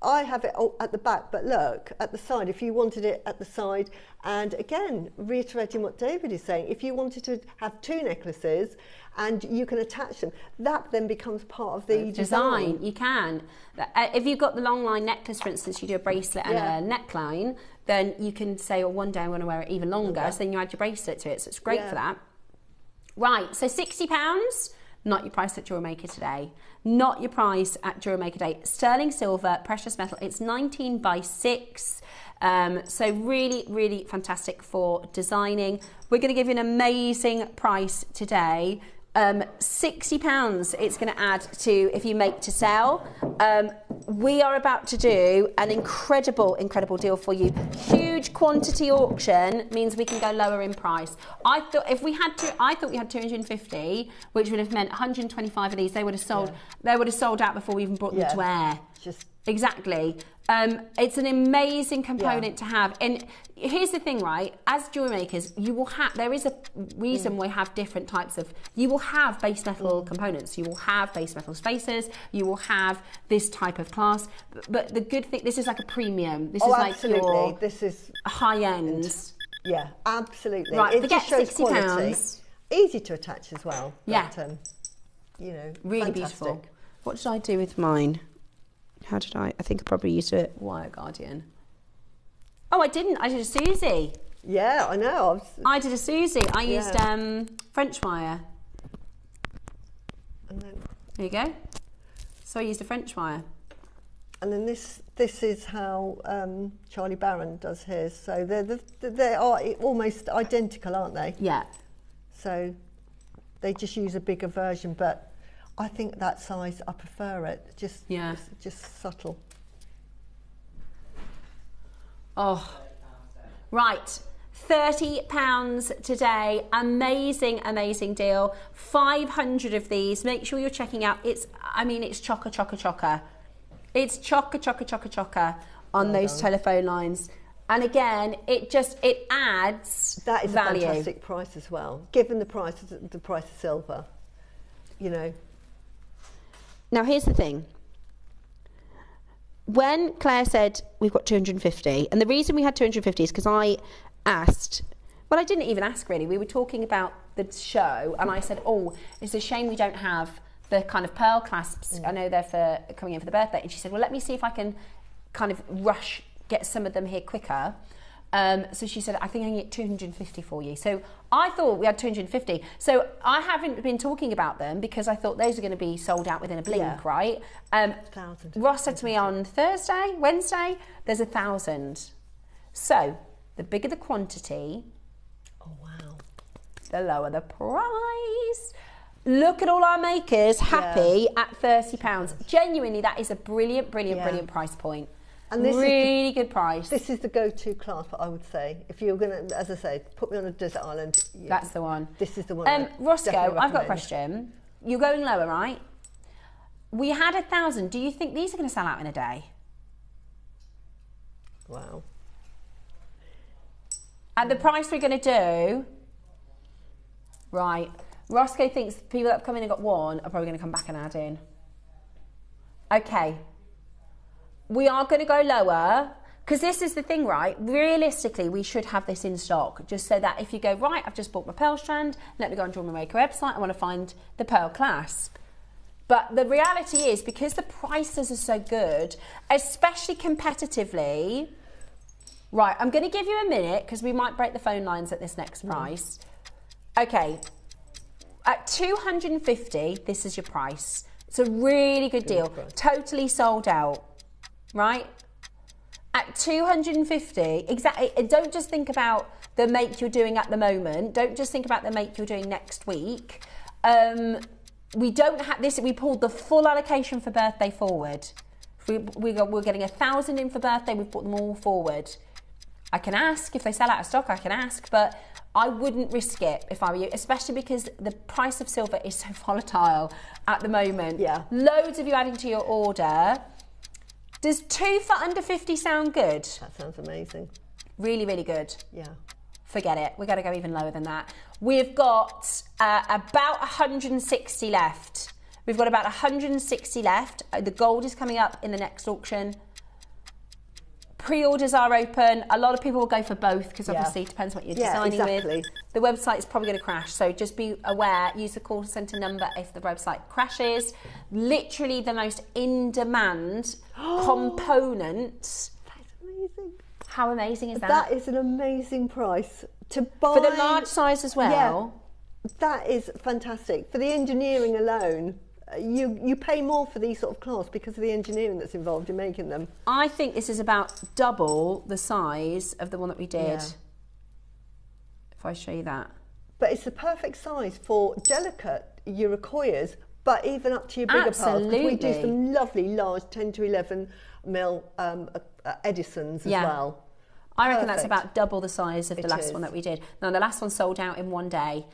I have it at the back, but look, at the side, if you wanted it at the side, and again, reiterating what David is saying, if you wanted to have two necklaces and you can attach them, that then becomes part of the design. You can. If you've got the long line necklace, for instance, you do a bracelet and a neckline, then you can say, well, one day I want to wear it even longer, so then you add your bracelet to it, so it's great for that. Right, so £60, not your price at JewelleryMaker today. Not your price at JewelleryMaker Day. Sterling silver, precious metal. It's 19 by 6. So really, really fantastic for designing. We're going to give you an amazing price today. £60 it's going to add to if you make to sell. We are about to do an incredible deal for you. Huge quantity auction means we can go lower in price. I thought we had 250, which would have meant 125 of these. They would have sold. They would have sold out before we even brought them to air. Exactly. It's an amazing component to have. And here's the thing, right? As jewellery makers, you will have, there is a reason we have different types of, you will have base metal components, you will have base metal spacers, you will have this type of class. But the good thing, this is like a premium. This is like your this is high end. Yeah, absolutely. Right, it forget just shows £60. quality. Easy to attach as well. Yeah. But, really fantastic. beautiful. What did I do with mine? How did I think I probably used a wire guardian. Oh, I didn't. I did a Susie. Yeah, I know. I did a Susie. I used French wire. And then, there you go. So I used a French wire. And then this is how Charlie Barron does his. So they are almost identical, aren't they? Yeah. So they just use a bigger version, but I think that size, I prefer it. Just subtle. Oh, right. £30 today. Amazing, amazing deal. 500 of these. Make sure you're checking out. It's chocker, chocker, chocker. It's chocker, chocker, chocker, chocker on those telephone lines. And again, it adds that is value. A fantastic price as well, given the price of silver. You know. Now here's the thing. When Claire said we've got 250, and the reason we had 250 is because I asked, well, I didn't even ask really. We were talking about the show, and I said, oh, it's a shame we don't have the kind of pearl clasps. I know they're coming in for the birthday. And she said, well, let me see if I can kind of get some of them here quicker. So she said, I think I can get 250 for you. So I thought we had 250. So I haven't been talking about them because I thought those are going to be sold out within a blink, right? Ross said to me on Wednesday, there's 1,000. So the bigger the quantity, the lower the price. Look at all our makers happy at £30. Genuinely, that is a brilliant price point. And this really good price. This is the go-to clasp, I would say. If you're going to, as I say, put me on a desert island. That's the one. This is the one. Roscoe, I've got a question. You're going lower, right? We had 1,000. Do you think these are going to sell out in a day? Wow. At the price we're going to do, right. Roscoe thinks people that have come in and got one are probably going to come back and add in. Okay. We are going to go lower, because this is the thing, right? Realistically, we should have this in stock, just so that if you go, right, I've just bought my pearl strand, let me go on JewelleryMaker website, I want to find the pearl clasp. But the reality is, because the prices are so good, especially competitively, right, I'm going to give you a minute, because we might break the phone lines at this next price. Okay, at 250, this is your price. It's a really good deal, totally sold out. Right? At 250, exactly. Don't just think about the make you're doing at the moment. Don't just think about the make you're doing next week. We don't have this. We pulled the full allocation for birthday forward. We're getting 1,000 in for birthday. We've brought them all forward. I can ask if they sell out of stock. I can ask, but I wouldn't risk it if I were you, especially because the price of silver is so volatile at the moment. Yeah. Loads of you adding to your order. Does 2 for under 50 sound good? That sounds amazing. Really, really good. Yeah. Forget it. We've got to go even lower than that. We've got about 160 left. We've got about 160 left. The gold is coming up in the next auction. Pre-orders are open. A lot of people will go for both because obviously it depends what you're designing with. The website is probably going to crash, so just be aware. Use the call centre number if the website crashes. Literally the most in-demand component. That's amazing. How amazing is that? That is an amazing price to buy. For the large size as well. Yeah, that is fantastic. For the engineering alone, you pay more for these sort of clasps because of the engineering that's involved in making them. I think this is about double the size of the one that we did. Yeah. If I show you that. But it's the perfect size for delicate Eurocoyas, but even up to your bigger pearls. Because we do some lovely large 10 to 11 mil Edisons as well. I reckon that's about double the size of the last one that we did. Now, the last one sold out in one day.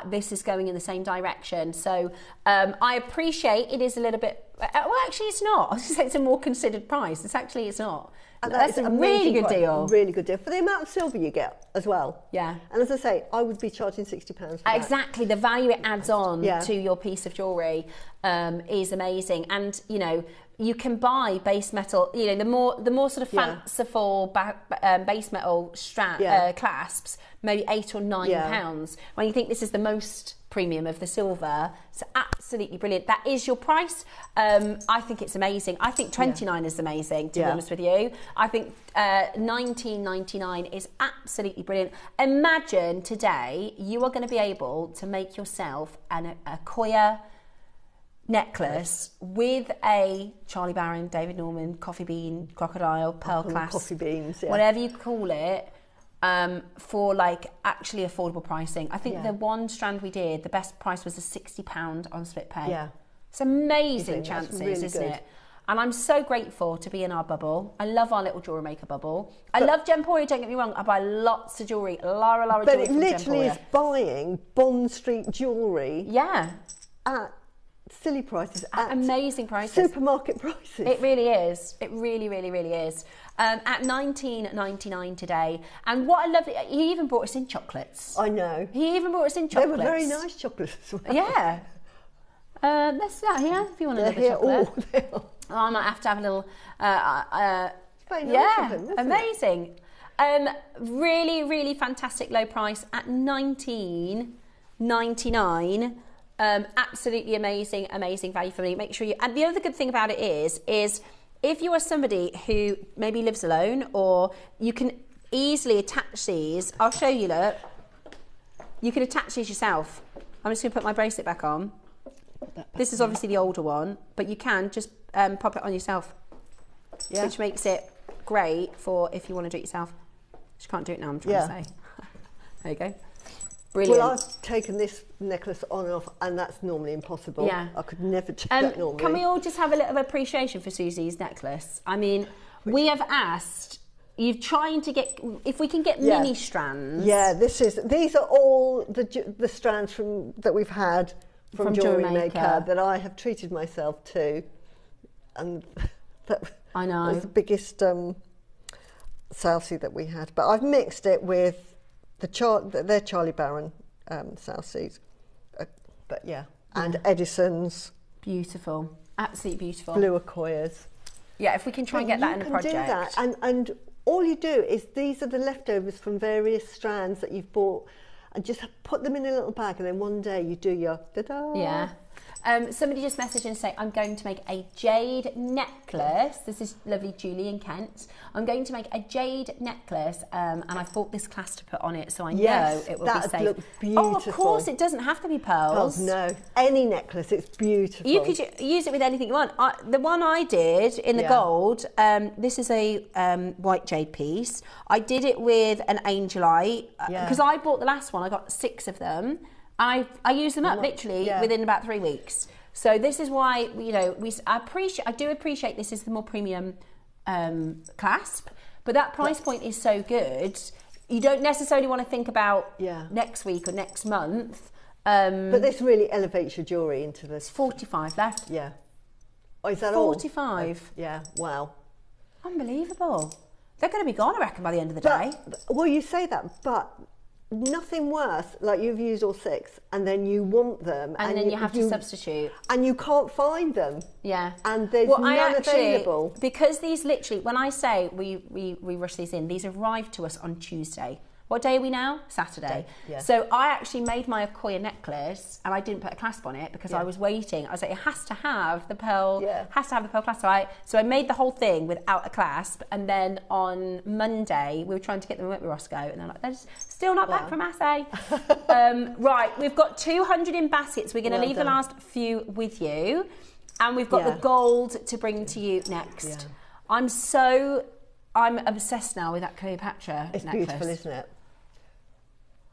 This is going in the same direction. So I appreciate it is a little bit, well, actually it's not. I was going to say it's a more considered price. It's not. That's a really good deal. Really good deal. For the amount of silver you get as well. Yeah. And as I say, I would be charging £60 for that. Exactly. The value it adds on to your piece of jewellery is amazing. And, you know, you can buy base metal, you know, the more sort of fanciful base metal clasps, maybe £8 or £9. When you think this is the most premium of the silver, it's absolutely brilliant. That is your price. I think it's amazing. I think 29 is amazing, to be honest with you. I think 19.99 is absolutely brilliant. Imagine today you are going to be able to make yourself a Koya necklace with a Charlie Barron, David Norman, coffee bean, crocodile, pearl clasp, coffee beans, whatever you call it. for like actually affordable pricing. I think the one strand we did, the best price was a £60 on split pay. Yeah. It's amazing chances, really isn't good. it? And I'm so grateful to be in our bubble. I love our little jewellery maker bubble. I love Gemporia, don't get me wrong. I buy lots of jewellery, Lara But jewellery it from literally Gemporia. is buying Bond Street jewellery Yeah. at silly prices, At amazing prices. supermarket prices. It really is. It really, really, really is. At £19.99 today. And what I love, he even brought us in chocolates. I know. He even brought us in chocolates. They were very nice chocolates as well. Yeah. Let's start here if you want They're another chocolate. here. They are. Oh, I might have to have a little. Very nice Yeah, of them, isn't it? amazing. Really, really fantastic low price at £19.99. Absolutely amazing, amazing value for money. Make sure you. And the other good thing about it is if you are somebody who maybe lives alone, or you can easily attach these. I'll show you. Look, you can attach these yourself. I'm just going to put my bracelet back on. This is obviously the older one, but you can just pop it on yourself, which makes it great for if you want to do it yourself. Just can't do it now, I'm trying to say. There you go. Brilliant. Well, I've taken this necklace on and off, and that's normally impossible. Yeah. I could never do that normally. Can we all just have a little appreciation for Susie's necklace? I mean, we have asked, you're trying to get, if we can get mini strands. Yeah, these are all the strands that we've had from JewelleryMaker that I have treated myself to, and that I know was the biggest Southsea that we had. But I've mixed it with their Charlie Barron Southseas, but and Edison's beautiful, absolutely beautiful blue Accoyas. Yeah, if we can try and get that in a project. You can do that, and all you do is these are the leftovers from various strands that you've bought. And just put them in a little bag, and then one day you do your ta-da. Yeah. Somebody just messaged and say, I'm going to make a jade necklace. This is lovely Julie in Kent. I'm going to make a jade necklace, and I've bought this clasp to put on it, so I know it will be safe. Look beautiful. Oh, of course, it doesn't have to be pearls. No, any necklace, it's beautiful. You could use it with anything you want. The one I did in the gold, this is a white jade piece. I did it with an angelite, because I bought the last one. I got 6 of them. I used them up literally within about 3 weeks. So this is why I do appreciate this is the more premium clasp, but that price point is so good. You don't necessarily want to think about next week or next month. But this really elevates your jewellery into this. 45 left. Yeah. Oh, is that 45? Yeah. Wow. Unbelievable. They're going to be gone, I reckon, by the end of the day. Well, you say that, but nothing worse, like you've used all 6 and then you want them. And then you have to substitute. And you can't find them. Yeah. And there's none available. Because these literally, when I say we rush these in, these arrived to us on Tuesday. What day are we now? Saturday. Yeah. So I actually made my Accoya necklace and I didn't put a clasp on it because I was waiting. I was like, it has to have the pearl, clasp. So I made the whole thing without a clasp, and then on Monday we were trying to get them, weren't we, Roscoe? And they're like, they're still not back from assay. Right, we've got 200 in baskets. We're going to leave the last few with you, and we've got the gold to bring to you next. Yeah. I'm obsessed now with that Cleopatra necklace. It's beautiful, isn't it?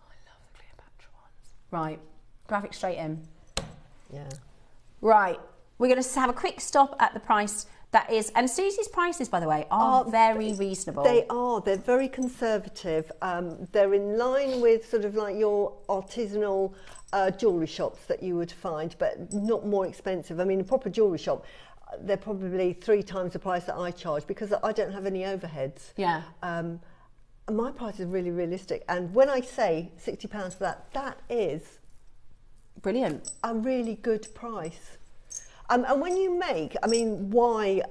I love the Cleopatra ones. Right, graphic straight in. Yeah. Right, we're going to have a quick stop at the price that is, and Susie's prices, by the way, are very reasonable. They are. They're very conservative. They're in line with sort of like your artisanal jewellery shops that you would find, but not more expensive. I mean, a proper jewellery shop, they're probably 3 times the price that I charge because I don't have any overheads. Yeah. My price is really realistic. And when I say £60 for that, that is brilliant. A really good price. And when you make, I mean, why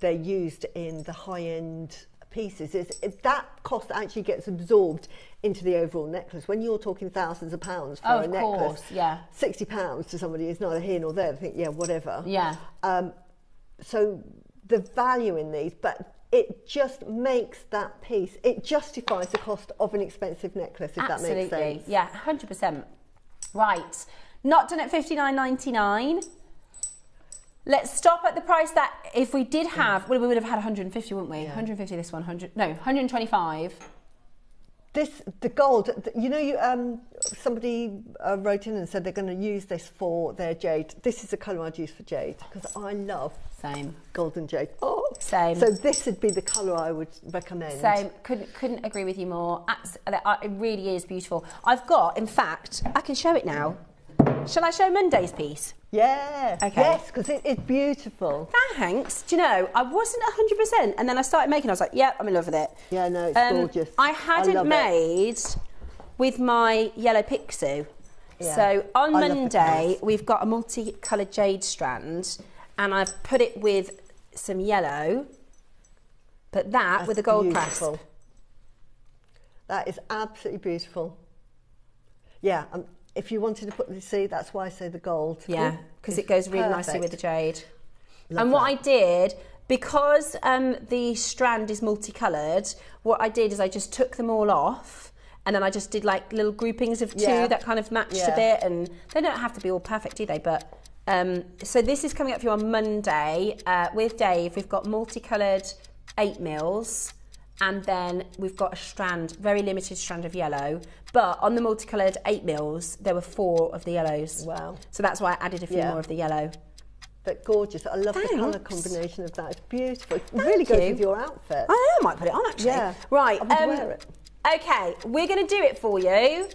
they're used in the high-end pieces is that cost actually gets absorbed into the overall necklace. When you're talking thousands of pounds for a necklace, £60 to somebody is neither here nor there. They think, whatever. Yeah. So the value in these, but it just makes that piece, it justifies the cost of an expensive necklace, if that makes sense. Yeah, 100%. Right, not done at $59.99. Let's stop at the price that if we did have, well, we would have had 150, wouldn't we? 150 this one, 125. the gold, you know, somebody wrote in and said they're going to use this for their jade. This is the colour I'd use for jade because I love golden jade. Oh, same. So this would be the colour I would recommend. Same. Couldn't agree with you more. It really is beautiful. I've got, in fact, I can show it now. Shall I show Monday's piece? Yeah. Okay. Yes, because it's beautiful. Thanks. Do you know, I wasn't 100%, and then I started making. I was like, yeah, I'm in love with it. Yeah, no, it's gorgeous. I hadn't made with my yellow pixie. Yeah. So on Monday we've got a multicoloured jade strand, and I've put it with some yellow, but that's with a gold clasp. That is absolutely beautiful. Yeah. If you wanted to put that's why I say the gold. Yeah, because it goes really nicely with the jade. Love what I did, because the strand is multicoloured, what I did is I just took them all off, and then I just did like little groupings of two that kind of matched a bit, and they don't have to be all perfect, do they? But so this is coming up for you on Monday with Dave. We've got multicoloured 8 mils. And then we've got a strand, very limited strand of yellow. But on the multicoloured 8 mils, there were 4 of the yellows. Wow. So that's why I added a few more of the yellow. But gorgeous. I love the colour combination of that. It's beautiful. It really goes with your outfit. I might put it on, actually. Yeah. Right. I would wear it. Okay, we're going to do it for you. We're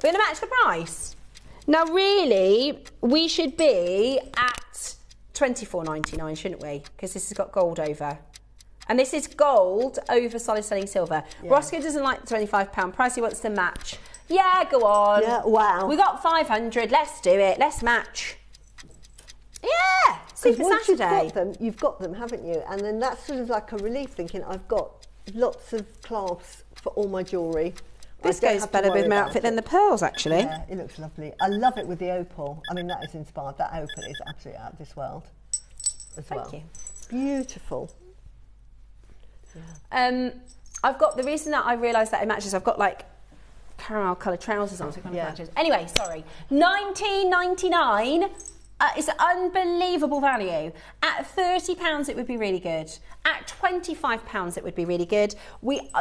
going to match the price. Now, really, we should be at $24.99, shouldn't we? Because this has got gold over. And this is gold over solid selling silver. Yeah. Roscoe doesn't like the £25 price. He wants to match. Yeah, go on. Yeah, wow. We got 500. Let's do it. Let's match. Yeah. Super Saturday. You've got them, haven't you? And then that's sort of like a relief, thinking I've got lots of clasps for all my jewellery. This goes better with my outfit than the pearls, actually. Yeah, it looks lovely. I love it with the opal. I mean, that is inspired. That opal is absolutely out of this world as well. Thank you. Beautiful. Yeah. I've got, the reason that I realised that it matches, I've got like caramel coloured trousers on, so it kind of matches. Anyway, sorry. $19.99. It's an unbelievable value. At £30 it would be really good. At £25 it would be really good.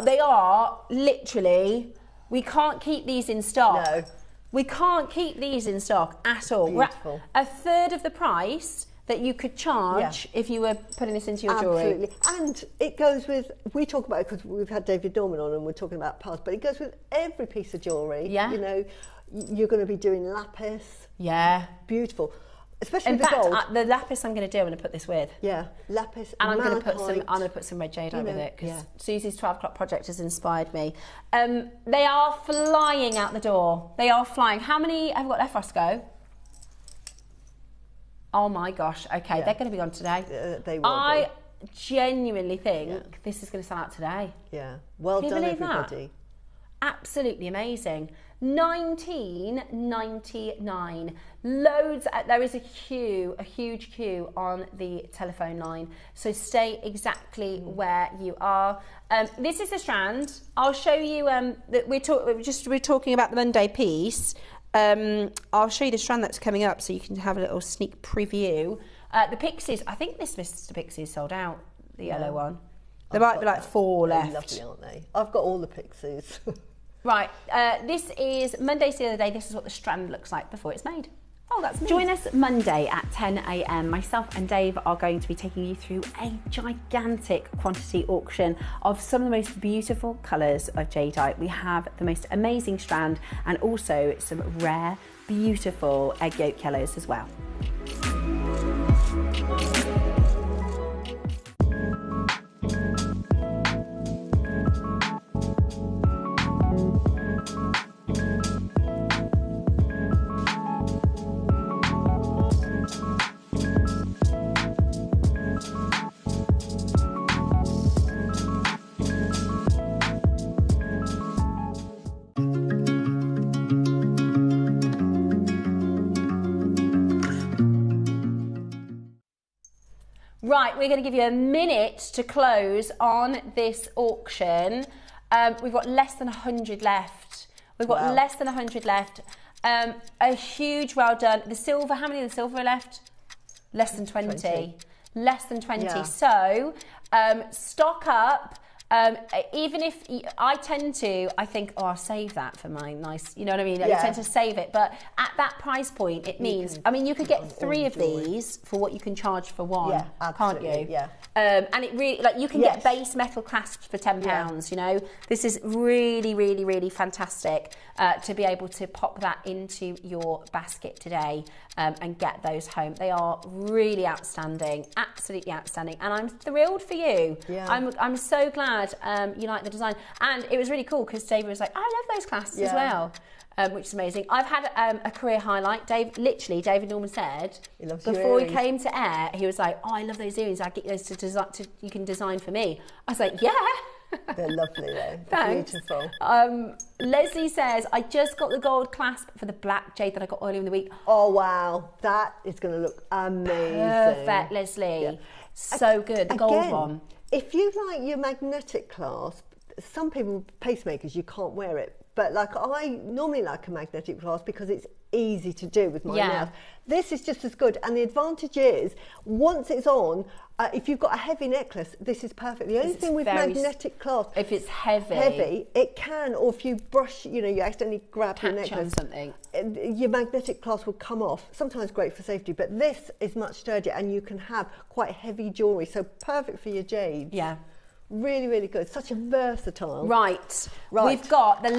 They are literally, we can't keep these in stock. No. We can't keep these in stock at all. Beautiful. We're at a third of the price that you could charge if you were putting this into your jewellery. Absolutely. And it goes with, we talk about it because we've had David Norman on and we're talking about pearls, but it goes with every piece of jewellery. Yeah. You know, you're going to be doing lapis. Yeah. Beautiful. Especially in the fact, gold. The lapis I'm going to do, I'm going to put this with. Yeah, lapis. And I'm going to put some red jadeite with it because Susie's 12 o'clock project has inspired me. They are flying out the door. They are flying. How many have we got left, Roscoe? Oh my gosh. Okay, they're going to be on today. They will. I genuinely think this is going to sell out today. Yeah. Well done, everybody. That? Absolutely amazing. $19.99. Loads. There is a huge queue on the telephone line. So stay exactly where you are. This is the strand. I'll show you. We're talking about the Monday piece. I'll show you the strand that's coming up, so you can have a little sneak preview. The pixies. I think this Mr. Pixie is sold out. The yellow one. There might be like 4 left. Lovely, aren't they? I've got all the pixies. Right, this is Monday's the other day. This is what the strand looks like before it's made. Oh, that's me. Join us Monday at 10 a.m. Myself and Dave are going to be taking you through a gigantic quantity auction of some of the most beautiful colours of jadeite. We have the most amazing strand and also some rare, beautiful egg yolk yellows as well. Right, we're going to give you a minute to close on this auction. We've got less than 100 left. We've got less than 100 left. A huge well done. The silver, how many of the silver are left? Less than 20. Less than 20. Yeah. So, stock up. Even if I tend to, I think, oh, I'll save that for my nice, you know what I mean? Yeah. You tend to save it, but at that price point, it means, I mean, you could get 3 of these for what you can charge for one, Yeah, can't you? absolutely, yeah. And it really, like, you can get base metal clasps for £10, you know? This is really, really, really fantastic to be able to pop that into your basket today and get those home. They are really outstanding, absolutely outstanding, and I'm thrilled for you. Yeah. I'm so glad you like the design, and it was really cool because David was like, I love those clasps as well. Which is amazing. I've had a career highlight. David Norman said before he came to air, he was like, oh, I love those earrings. I get those to design. You can design for me. I was like, yeah. They're lovely though. Thanks. Beautiful. Leslie says, I just got the gold clasp for the black jade that I got earlier in the week. Oh wow, that is going to look amazing. Perfect, Leslie. Yeah. So good. The gold one. If you like your magnetic clasp, some people, pacemakers, you can't wear it. But like I normally like a magnetic clasp because it's easy to do with my nails. This is just as good. And the advantage is, once it's on, if you've got a heavy necklace, this is perfect. The only thing with magnetic clasp, if it's heavy, it can, or if you brush, you know, you accidentally grab your necklace, something, your magnetic clasp will come off. Sometimes great for safety, but this is much sturdier, and you can have quite heavy jewellery, so perfect for your jades. Yeah. Really, really good. Such a versatile. Right. We've got the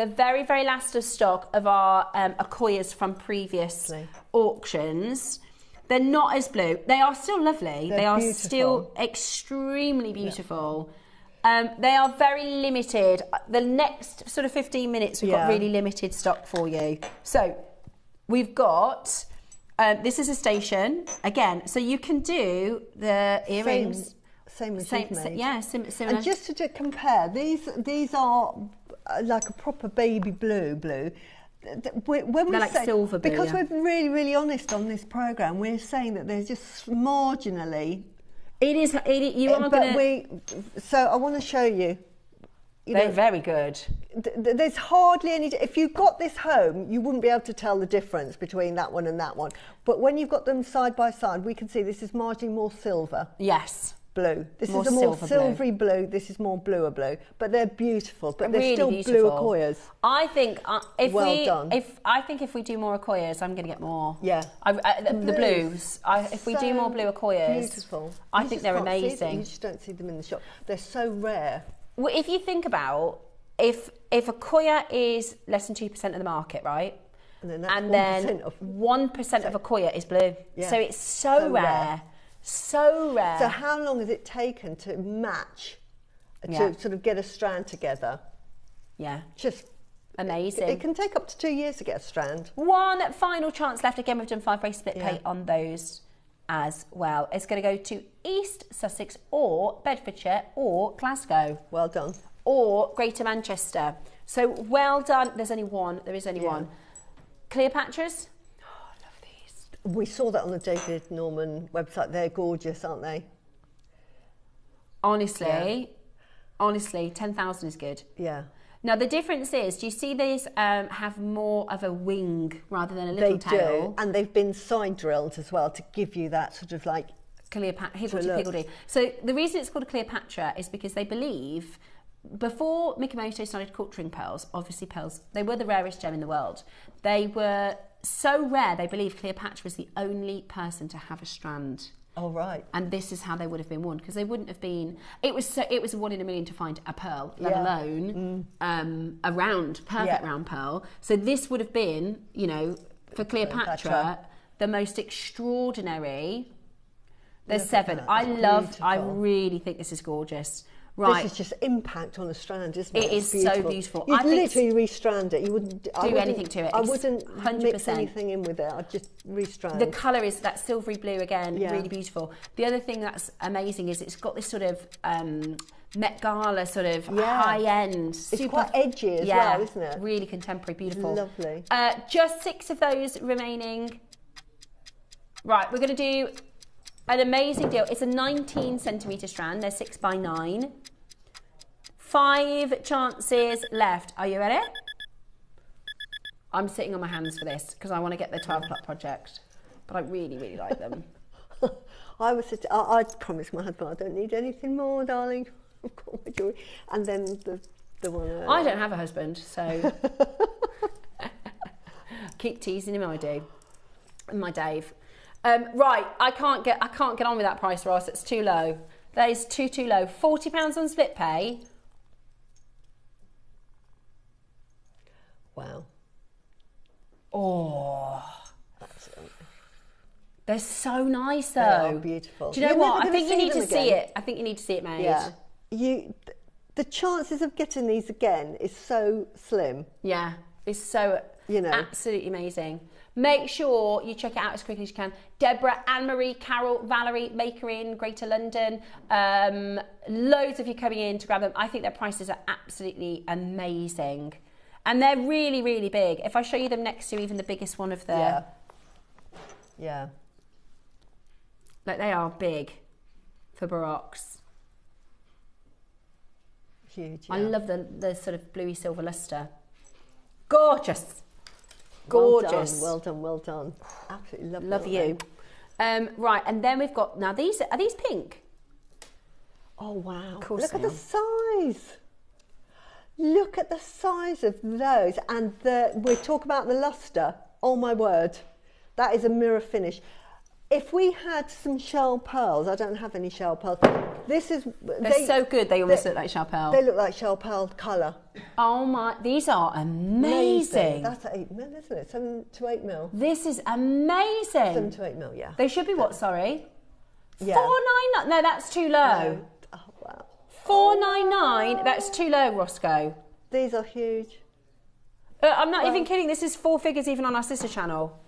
very, very last of stock of our Akoyas from previous auctions. They're not as blue. They are still lovely. They are still extremely beautiful. They are very limited. The next sort of 15 minutes, we've got really limited stock for you. So we've got, this is a station, again, so you can do the earrings. Same as you've made. Yeah, similar. And just to compare, these are like a proper baby blue. When they're like silver blue. Because we're really, really honest on this programme, we're saying that they're just marginally. It is. You are going to. So I want to show you. They're very good. There's hardly any. If you got this home, you wouldn't be able to tell the difference between that one and that one. But when you've got them side by side, we can see this is marginally more silver. Yes. Blue. This is a more silvery blue. This is more bluer blue, but they're beautiful. But they're really still beautiful. blue Akoyas. I think if we do more Akoyas, I'm going to get more. Yeah. The blues. If we do more blue Akoyas, beautiful. I think they're amazing. You just don't see them in the shop. They're so rare. Well, if you think about if Akoya is less than 2% of the market, right? And then 1% of Akoya is blue. Yeah. So it's so rare. So rare. So how long has it taken to match, to sort of get a strand together? Yeah. Just amazing. It can take up to 2 years to get a strand. One final chance left. Again, we've done 5-way split pay on those as well. It's going to go to East Sussex or Bedfordshire or Glasgow. Well done. Or Greater Manchester. So well done. There's only one. There is only one. Cleopatra's. We saw that on the David Norman website. They're gorgeous, aren't they? Honestly, 10,000 is good. Yeah. Now, the difference is, do you see these have more of a wing rather than a little tail? They do, and they've been side drilled as well to give you that sort of like... Higgledy-piggledy. So the reason it's called a Cleopatra is because they believe... Before Mikimoto started culturing pearls, obviously pearls, they were the rarest gem in the world. They were so rare, they believed Cleopatra was the only person to have a strand. Oh, right. And this is how they would have been won, because they wouldn't have been... It was a 1 in a million to find a pearl, let alone a perfect round pearl. So this would have been, you know, for Cleopatra, the most extraordinary... There's 7. I really think this is gorgeous. Right. This is just impact on a strand, isn't it? It is so beautiful. You'd literally restrand it. You wouldn't do anything to it. I wouldn't 100%. Mix anything in with it. I'd just restrand. The colour is that silvery blue again, really beautiful. The other thing that's amazing is it's got this sort of Met Gala sort of high-end. It's quite edgy as well, isn't it? Really contemporary, beautiful. Lovely. Just 6 of those remaining. Right, we're going to do an amazing deal. It's a 19 centimetre strand. They're 6 by 9. 5 chances left. Are you ready? I'm sitting on my hands for this because I want to get the 12 o'clock project. But I really, really like them. I promised my husband I don't need anything more, darling. I've got my jewellery. And then the one. I don't have a husband, so keep teasing him. I do. And my Dave. Right, I can't get on with that price, Ross. It's too low. That is too low. £40 on split pay. Wow. Oh. They're so nice, though. They are beautiful. Do you know what? I think you need to see it. I think you need to see it made. Yeah. The chances of getting these again is so slim. Yeah, it's so absolutely amazing. Make sure you check it out as quickly as you can. Deborah, Anne-Marie, Carol, Valerie, Maker in Greater London. Loads of you coming in to grab them. I think their prices are absolutely amazing. And they're really, really big. If I show you them next to even the biggest one of the... Yeah. Like, they are big for baroques. Huge, yeah. I love the sort of bluey silver luster. Gorgeous. Gorgeous. Well done. Absolutely lovely. Love you. Right, and then we've got, now these, are these pink? Oh, wow. Of course. Look at the size. Look at the size of those. And we talk about the luster. Oh, my word. That is a mirror finish. If we had some shell pearls, I don't have any shell pearls. They're so good, they almost look like shell pearl. They look like shell pearl colour. Oh my, these are amazing. That's 8 mil, isn't it? 7 to 8 mil. This is amazing. 7 to 8 mil, yeah. They should be what, sorry? Yeah. $4.99. No, that's too low. No. Oh, wow. $4.99. That's too low, Roscoe. These are huge. I'm not even kidding. This is 4 figures even on our sister channel.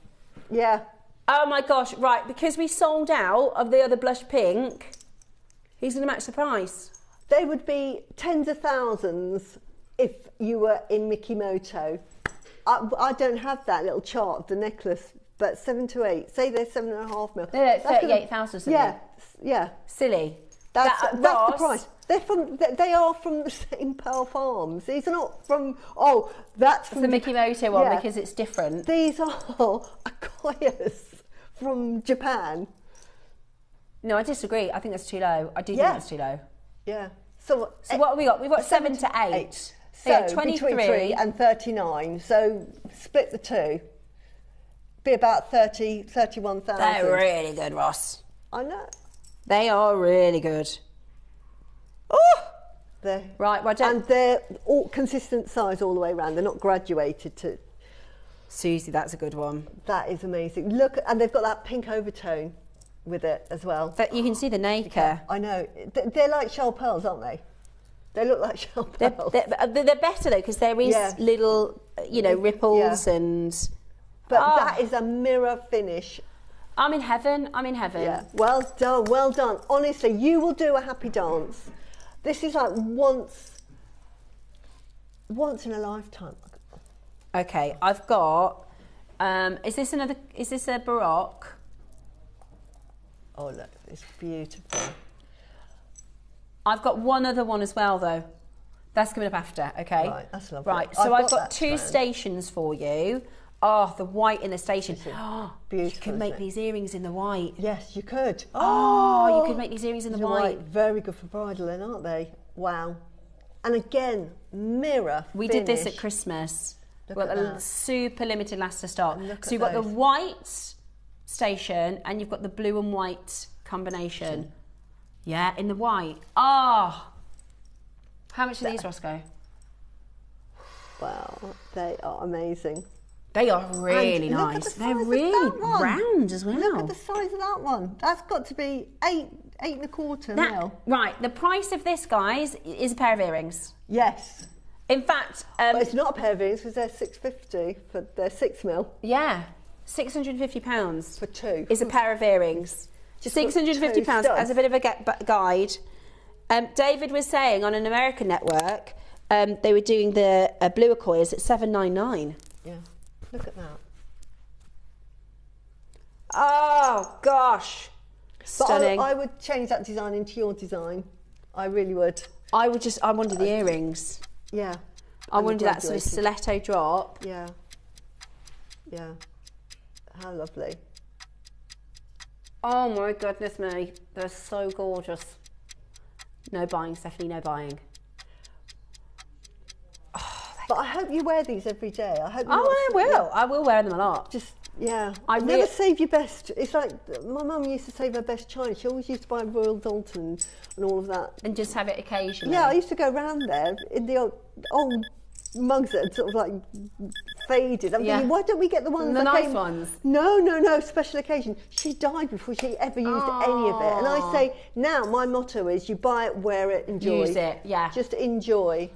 Yeah. Oh my gosh, right, because we sold out of the other blush pink, he's going to match the price. They would be tens of thousands if you were in Mikimoto. I don't have that little chart of the necklace, but 7 to 8, say they're 7.5 mil. They're like 38,000 something. Yeah. Silly. That's the price. They are from the same pearl farms. These are not from, that's from the Mikimoto one because it's different. These are Akoyas from Japan. No, I disagree. I think that's too low. I do think that's too low. Yeah. So what have we got? We've got 7 to 8. So 23 between 3 and 39. So split the two. Be about 31,000. They're really good, Ross. I know. They are really good. Oh! Right, well, and they're all consistent size all the way around. They're not graduated to... Susie, that's a good one. That is amazing. Look, and they've got that pink overtone with it as well. But you can see the nacre. I know. They're like shell pearls, aren't they? They look like shell pearls. They're better, though, because there is little, ripples and... But that is a mirror finish. I'm in heaven. Yeah. Well done. Honestly, you will do a happy dance. This is like once in a lifetime. Okay, I've got, is this a Baroque? Oh look, it's beautiful. I've got one other one as well though. That's coming up after, okay? Right, that's lovely. Right, so I've got 2 stations for you. Oh, the white in the station. Oh, beautiful. You could make these earrings in the white. Yes, you could. Oh, you could make these earrings in the white. Very good for bridal then, aren't they? Wow. And again, mirror We did this at Christmas. We've got a super limited last to stock. So you've got the white station and you've got the blue and white combination. Yeah, in the white. Oh! How much are these, Roscoe? Wow, they are amazing. They are really nice. They're really round as well. Look at the size of that one. That's got to be 8.25 mil. Right, the price of this, guys, is a pair of earrings. Yes. In fact... but it's not a pair of earrings because they're $650 for they're 6 mil. Yeah, £650 for 2 is a pair of earrings. Just £650 as a bit of a guide. David was saying on an American network, they were doing the blue Akoyas at $7.99. Yeah, look at that. Oh gosh, stunning! But I would change that design into your design. I really would. I wanted the earrings. Yeah. I wanted that sort of stiletto drop. Yeah. Yeah. How lovely. Oh my goodness me, they're so gorgeous. No buying, Stephanie, no buying. But I hope you wear these every day. I hope. I will wear them a lot. Just yeah. I never save your best. It's like my mum used to save her best china. She always used to buy Royal Dalton and all of that. And just have it occasionally. Yeah, I used to go around there in the old mugs that had sort of like faded. I'm thinking, why don't we get the ones the nice ones? No, special occasion. She died before she ever used any of it. And I say now my motto is: you buy it, wear it, enjoy. Use it, yeah. Just enjoy.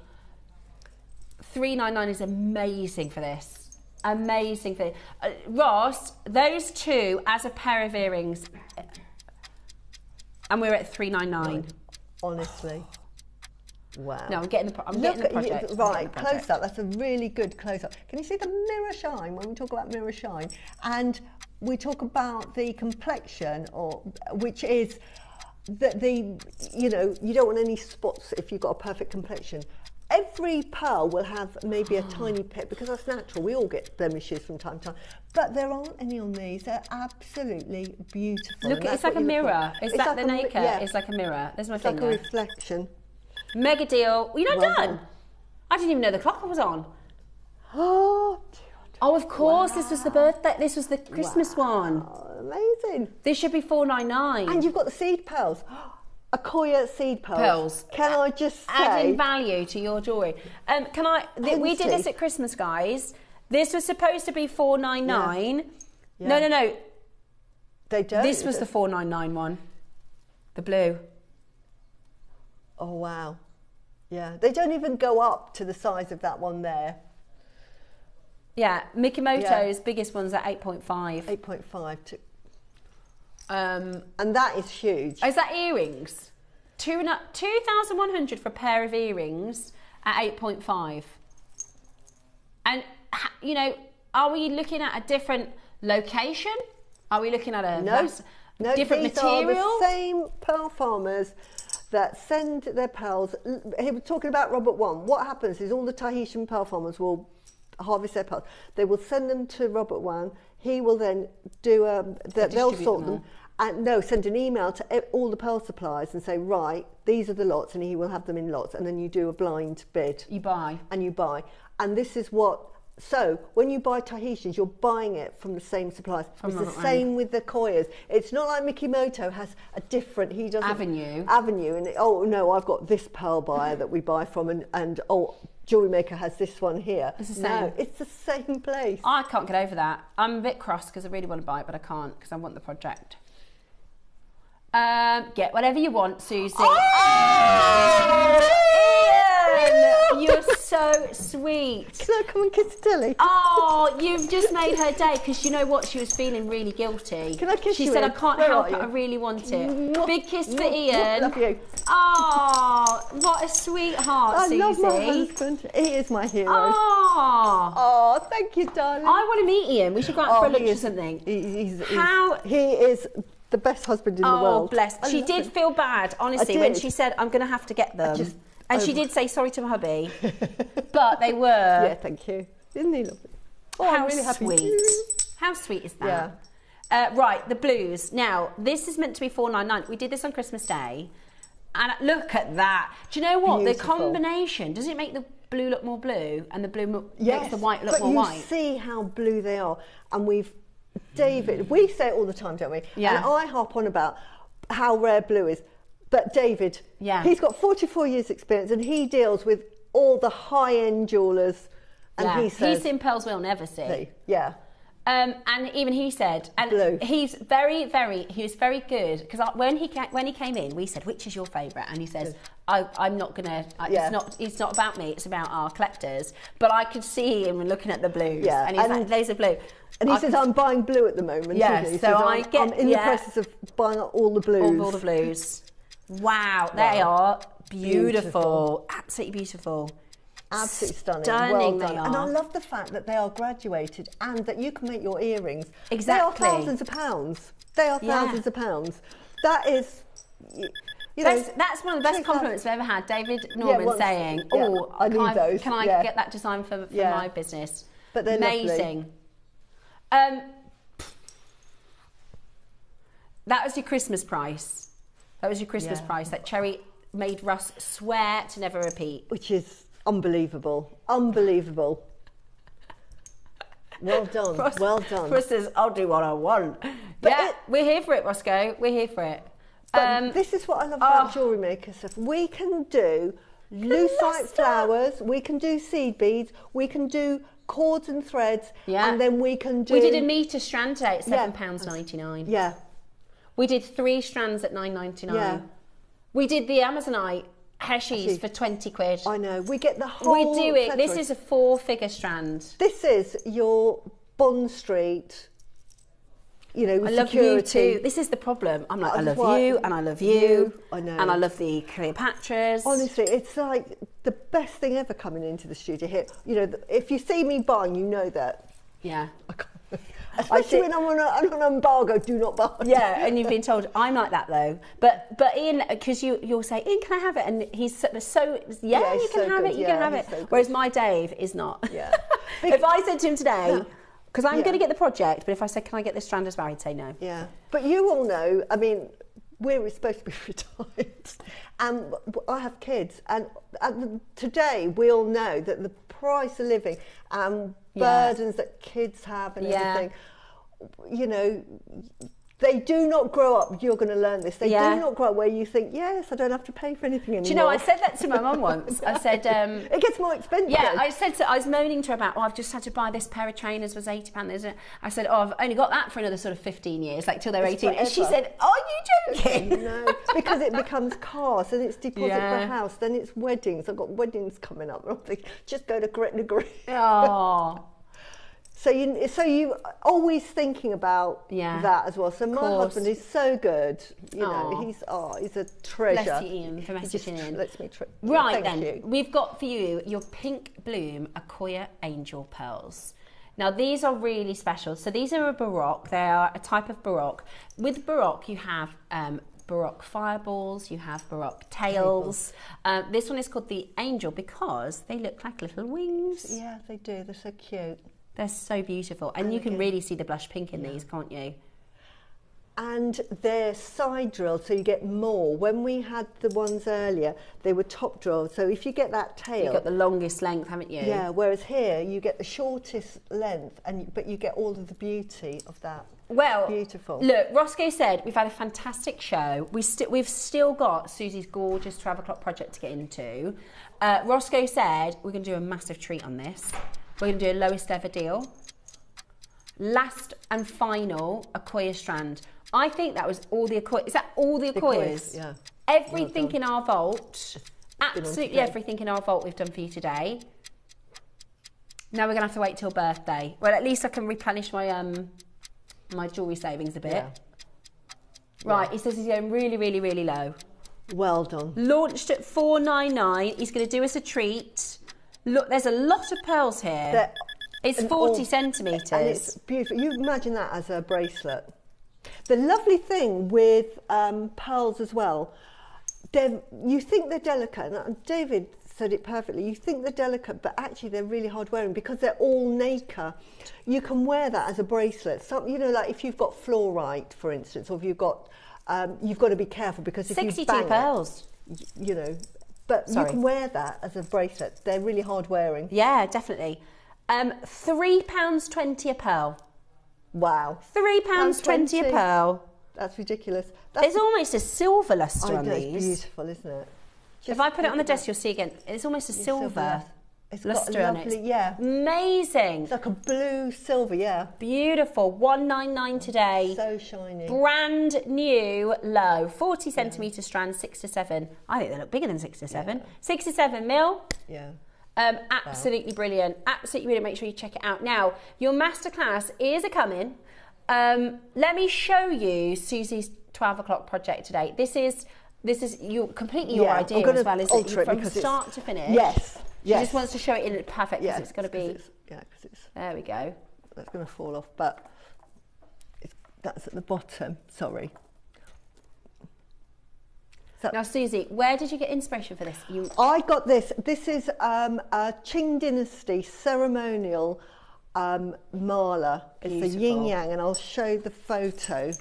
$3.99 is amazing for this. Amazing for this. Ross, those two as a pair of earrings, and we're at $3.99. Honestly. Wow. No, I'm getting the project. Right, close up. That's a really good close up. Can you see the mirror shine when we talk about mirror shine? And we talk about the complexion, which is that you don't want any spots if you've got a perfect complexion. Every pearl will have maybe a tiny pit because that's natural. We all get blemishes from time to time. But there aren't any on these. They're absolutely beautiful. Look, it's like a mirror. Is that the Naker? Yeah. It's like a mirror. There's my finger. It's like a reflection. Mega deal. You're not done. I didn't even know the clock was on. Oh, of course. Wow. This was the birthday. This was the Christmas one. Amazing. This should be $4.99. And you've got the seed pearls. Accoya seed pearls. Can I just say, adding value to your jewellery? We did this at Christmas, guys. This was supposed to be $4.99. Yeah. No. They don't. This was the $4.99 one. The blue. Oh wow. Yeah. They don't even go up to the size of that one there. Yeah. Mikimoto's biggest one's at 8.5. 8.5. And that is huge. Is that earrings? 2,100 for a pair of earrings at 8.5. And are we looking at a different location? Are we looking at a different material? These are the same pearl farmers that send their pearls. He was talking about Robert One. What happens is all the Tahitian pearl farmers will harvest their pearls. They will send them to Robert One. He will then do they'll sort them. And send an email to all the pearl suppliers and say, right, these are the lots, and he will have them in lots. And then you do a blind bid. You buy. And this is so when you buy Tahitians, you're buying it from the same suppliers. It's the same with the Koyas. It's not like Mikimoto has a different, he doesn't. Avenue. And I've got this pearl buyer that we buy from, and JewelleryMaker has this one here. It's the same. No, it's the same place. I can't get over that. I'm a bit cross because I really want to buy it, but I can't because I want the project. Get whatever you want, Susie. Ian, you're so sweet. Can I come and kiss Tilly? Oh, you've just made her day because you know what? She was feeling really guilty. Can I kiss you? She said, I can't help it. I really want it. Big kiss for Ian. Love you. Oh, what a sweetheart, Susie. I love my husband. He is my hero. Oh, thank you, darling. I want to meet Ian. We should go out for lunch or something. He is the best husband in the world. Oh, bless. She did feel bad, honestly, when she said, I'm going to have to get them. And she did say sorry to my hubby. But they were. Yeah, thank you. Isn't he lovely? Oh, how I'm really happy. Sweet. How sweet is that? Yeah. Right, the blues. Now, this is meant to be $4.99. We did this on Christmas Day. And look at that. Do you know what? Beautiful. The combination, does it make the blue look more blue and the blue makes the white look more white? But you see how blue they are. And David, we say it all the time, don't we? Yeah. And I harp on about how rare blue is. But David, he's got 44 years experience and he deals with all the high-end jewellers. And he says... He's seen pearls we'll never see. Yeah. And even he said... And blue. He's very, very... He was very good. Because when he came in, we said, which is your favourite? And he says, I'm not going to... It's not about me, it's about our collectors. But I could see him looking at the blues. Yeah. And he's like, those are blue. And he says, I'm buying blue at the moment. Yes, so I'm in the process of buying all the blues. All the blues. Wow, they are beautiful. Absolutely beautiful. Absolutely stunning. Stunning well they are. And I love the fact that they are graduated and that you can make your earrings. Exactly. They are thousands of pounds. They are thousands of pounds. That is... That's one of the best compliments I've ever had. David Norman saying, I need those. Can I get that design for my business? But they're amazing. That was your Christmas price. That was your Christmas price. That cherry made Russ swear to never repeat. Which is unbelievable. Unbelievable. Well done. Well done. Russ says, I'll do what I want. But we're here for it, Roscoe. We're here for it. But this is what I love about Jewellery Maker stuff. We can do lucite flowers, we can do seed beads, we can do cords and threads, and then we can do... We did a metre strand today at £7.99. Yeah. We did 3 strands at £9.99. Yeah. We did the Amazonite Heshies for 20 quid. I know. We get the whole... We do it. This is a 4-figure strand. This is your Bond Street, you know, I love security. you too. This is the problem. I'm like, I love you, and I love you. I know. And I love the Cleopatras. Honestly, it's like the best thing ever coming into the studio here. You know, if you see me buying, you know that. Yeah. Especially when I'm on an embargo, do not buy. Yeah, and you've been told. I'm like that though. But Ian, because you'll say, Ian, can I have it? And he's so you can have it. You can have it. So whereas my Dave is not. Yeah. If I said to him today, because I'm going to get the project, but if I said, can I get this strand as well, he'd say no. Yeah. But you all know, I mean, we're supposed to be retired, and I have kids, and today we all know that the price of living and burdens that kids have and everything, you know, they do not grow up. You're going to learn this. They do not grow up where you think, yes, I don't have to pay for anything anymore. Do you know, I said that to my mum once. I said... it gets more expensive. Yeah, I was moaning to her about, I've just had to buy this pair of trainers, was £80. I said, I've only got that for another sort of 15 years, like till they're 18. And she said, are you joking? No, because it becomes cars, then it's deposit for a house, then it's weddings. I've got weddings coming up. And I'm thinking, just go to Gretna Green. Oh. So you always thinking about that as well. So my husband is so good. You know, he's a treasure. Bless you, Ian, for messaging in. Lets me right then, you. we've got for you your Pink Bloom Akoya Angel Pearls. Now these are really special. So these are a Baroque. They are a type of Baroque. With Baroque, you have Baroque fireballs, you have Baroque tails. This one is called the Angel because they look like little wings. Yeah, they do. They're so cute. They're so beautiful. And you can really see the blush pink in these, can't you? And they're side drilled, so you get more. When we had the ones earlier, they were top drilled. So if you get that tail... You've got the longest length, haven't you? Yeah, whereas here, you get the shortest length, but you get all of the beauty of that. Well, beautiful. Look, Roscoe said we've had a fantastic show. We've still got Susie's gorgeous 12 o'clock project to get into. Roscoe said we're going to do a massive treat on this. We're going to do a lowest ever deal. Last and final Akoya strand. I think that was all the Akoya. Is that all the Akoyas? Yeah. Everything in our vault, absolutely everything in our vault we've done for you today. Now we're going to have to wait till birthday. Well, at least I can replenish my my jewellery savings a bit. Yeah. Right, he says he's going really, really, really low. Well done. Launched at $4.99. He's going to do us a treat. Look, there's a lot of pearls here. It's 40 centimetres. And it's beautiful. You imagine that as a bracelet. The lovely thing with pearls as well, you think they're delicate, and David said it perfectly, you think they're delicate, but actually they're really hard wearing because they're all nacre. You can wear that as a bracelet. So, you know, like if you've got fluorite, for instance, or if you've got to be careful because if 62 you bang pearls. you know, but you can wear that as a bracelet. They're really hard wearing. Yeah, definitely. £3.20 a pearl. Wow. £3.20 a pearl. That's ridiculous. There's almost a silver lustre on these. It's beautiful, isn't it? If I put it on the desk, you'll see again. It's almost a silver lustre on it. Yeah. Amazing. It's like a blue silver, yeah. Beautiful. $1.99 today. So shiny. Brand new low. 40 centimetre strand, 6 to 7. I think they look bigger than 6 to 7. Yeah. 6 to 7 mil. Yeah. Absolutely brilliant. Absolutely brilliant. Make sure you check it out. Now, your masterclass is a-coming. Let me show you Susie's 12 o'clock project today. This is completely your idea as well, isn't it? From start to finish. Yes. She just wants to show it in perfect because it's going to be... There we go. That's going to fall off, but that's at the bottom. Sorry. So, now, Susie, where did you get inspiration for this? I got this. This is a Qing Dynasty ceremonial mala. It's a yin yang, and I'll show the photo.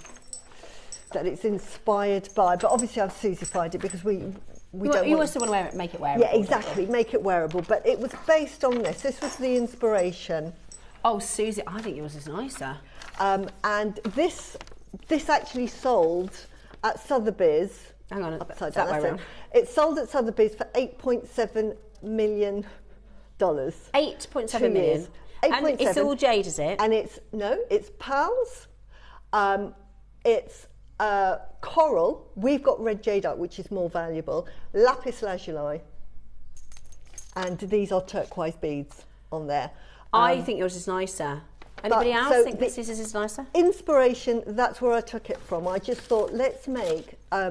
that it's inspired by, but obviously I've Susie-fied it because we don't. You also want to make it wearable. Yeah, exactly. Make it wearable, but it was based on this. This was the inspiration. Oh, Susie, I think yours is nicer. And this actually sold at Sotheby's. Hang on, upside that down. way around. It sold at Sotheby's for $8.7 million. 8.7 million. And it's all jade, is it? And it's pearls. It's coral. We've got red jadeite, which is more valuable. Lapis lazuli. And these are turquoise beads on there. I think yours is nicer. Anybody else think this is nicer? Inspiration, that's where I took it from. I just thought, let's make a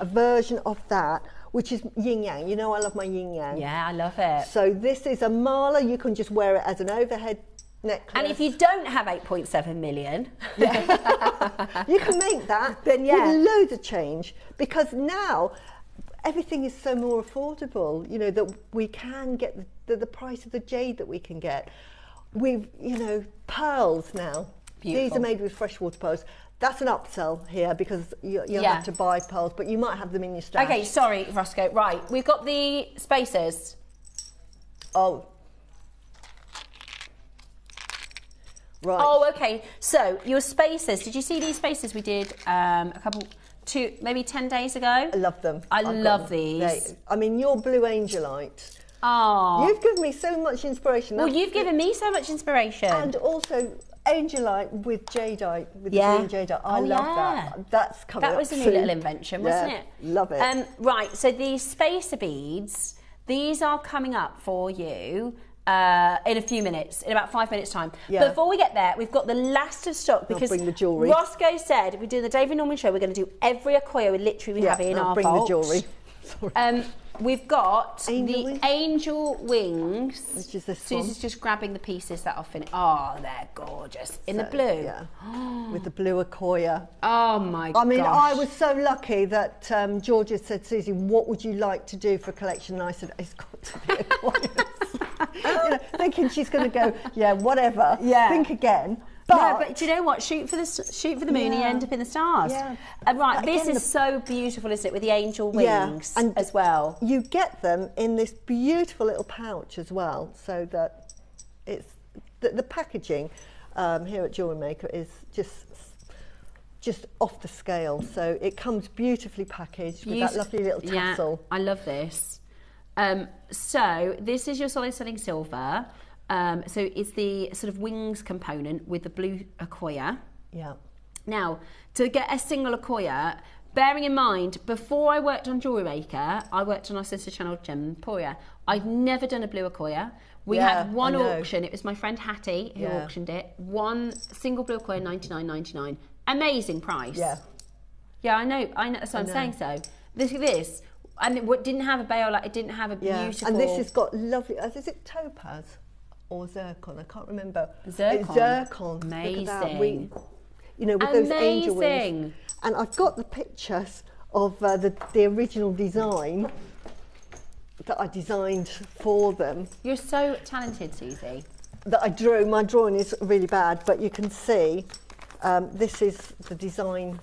version of that, which is yin yang. You know, I love my yin yang. Yeah, I love it. So this is a mala. You can just wear it as an overhead necklace. And if you don't have 8.7 million, you can make that. Then with loads of change, because now everything is so more affordable. You know that we can get the price of the jade that we can get. We've, pearls now. Beautiful. These are made with freshwater pearls. That's an upsell here because you'll have to buy pearls, but you might have them in your stash. Okay, sorry, Roscoe. Right, we've got the spacers. Oh. Right. Oh, okay. So, your spacers. Did you see these spacers we did maybe 10 days ago? I love them. I love these. Your blue angelite. Oh. You've given me so much inspiration. Well, you've given me so much inspiration. And also angelite with jadeite, with the green jadeite. I love that. That's coming up That was a new little invention, wasn't it? Love it. Right, so these spacer beads, these are coming up for you in a few minutes, in about 5 minutes' time. Yeah. Before we get there, we've got the last of stock because bring the jewellery. Roscoe said we're doing the David Norman show. We're going to do every Acquoia we have in our bring vault. the jewellery. Sorry. We've got Angel angel wings. Which is this Susie's one. just grabbing the pieces that are finished. Oh, they're gorgeous. In the blue. Yeah. With the blue Acquoia. Oh my god. I was so lucky that Georgia said, Susie, what would you like to do for a collection? And I said, it's got to be Acquoias. Thinking she's going to go, whatever. Yeah. Think again. But do you know what? Shoot for the moon, you end up in the stars. Yeah. Right, this is so beautiful, isn't it? With the angel wings as well. You get them in this beautiful little pouch as well, so that it's the packaging here at JewelleryMaker is just off the scale. So it comes beautifully packaged with that lovely little tassel. Yeah, I love this. So this is your solid selling silver. So it's the sort of wings component with the blue Acquoia. Yeah. Now, to get a single Acquoia, bearing in mind, before I worked on JewelleryMaker, I worked on our sister channel, Gem Emporia. I'd never done a blue Acquoia. We had one auction. It was my friend Hattie who auctioned it. One single blue Acquoia, $99.99. Amazing price. Yeah. Yeah, I know. That's what I'm saying. So this, and it didn't have a bail. It didn't have a beautiful. And this has got lovely. Is it topaz? Or zircon, I can't remember. Zircon. It's zircon. Amazing. With those angel wings. And I've got the pictures of the original design that I designed for them. You're so talented, Susie. That I drew. My drawing is really bad, but you can see this is the design.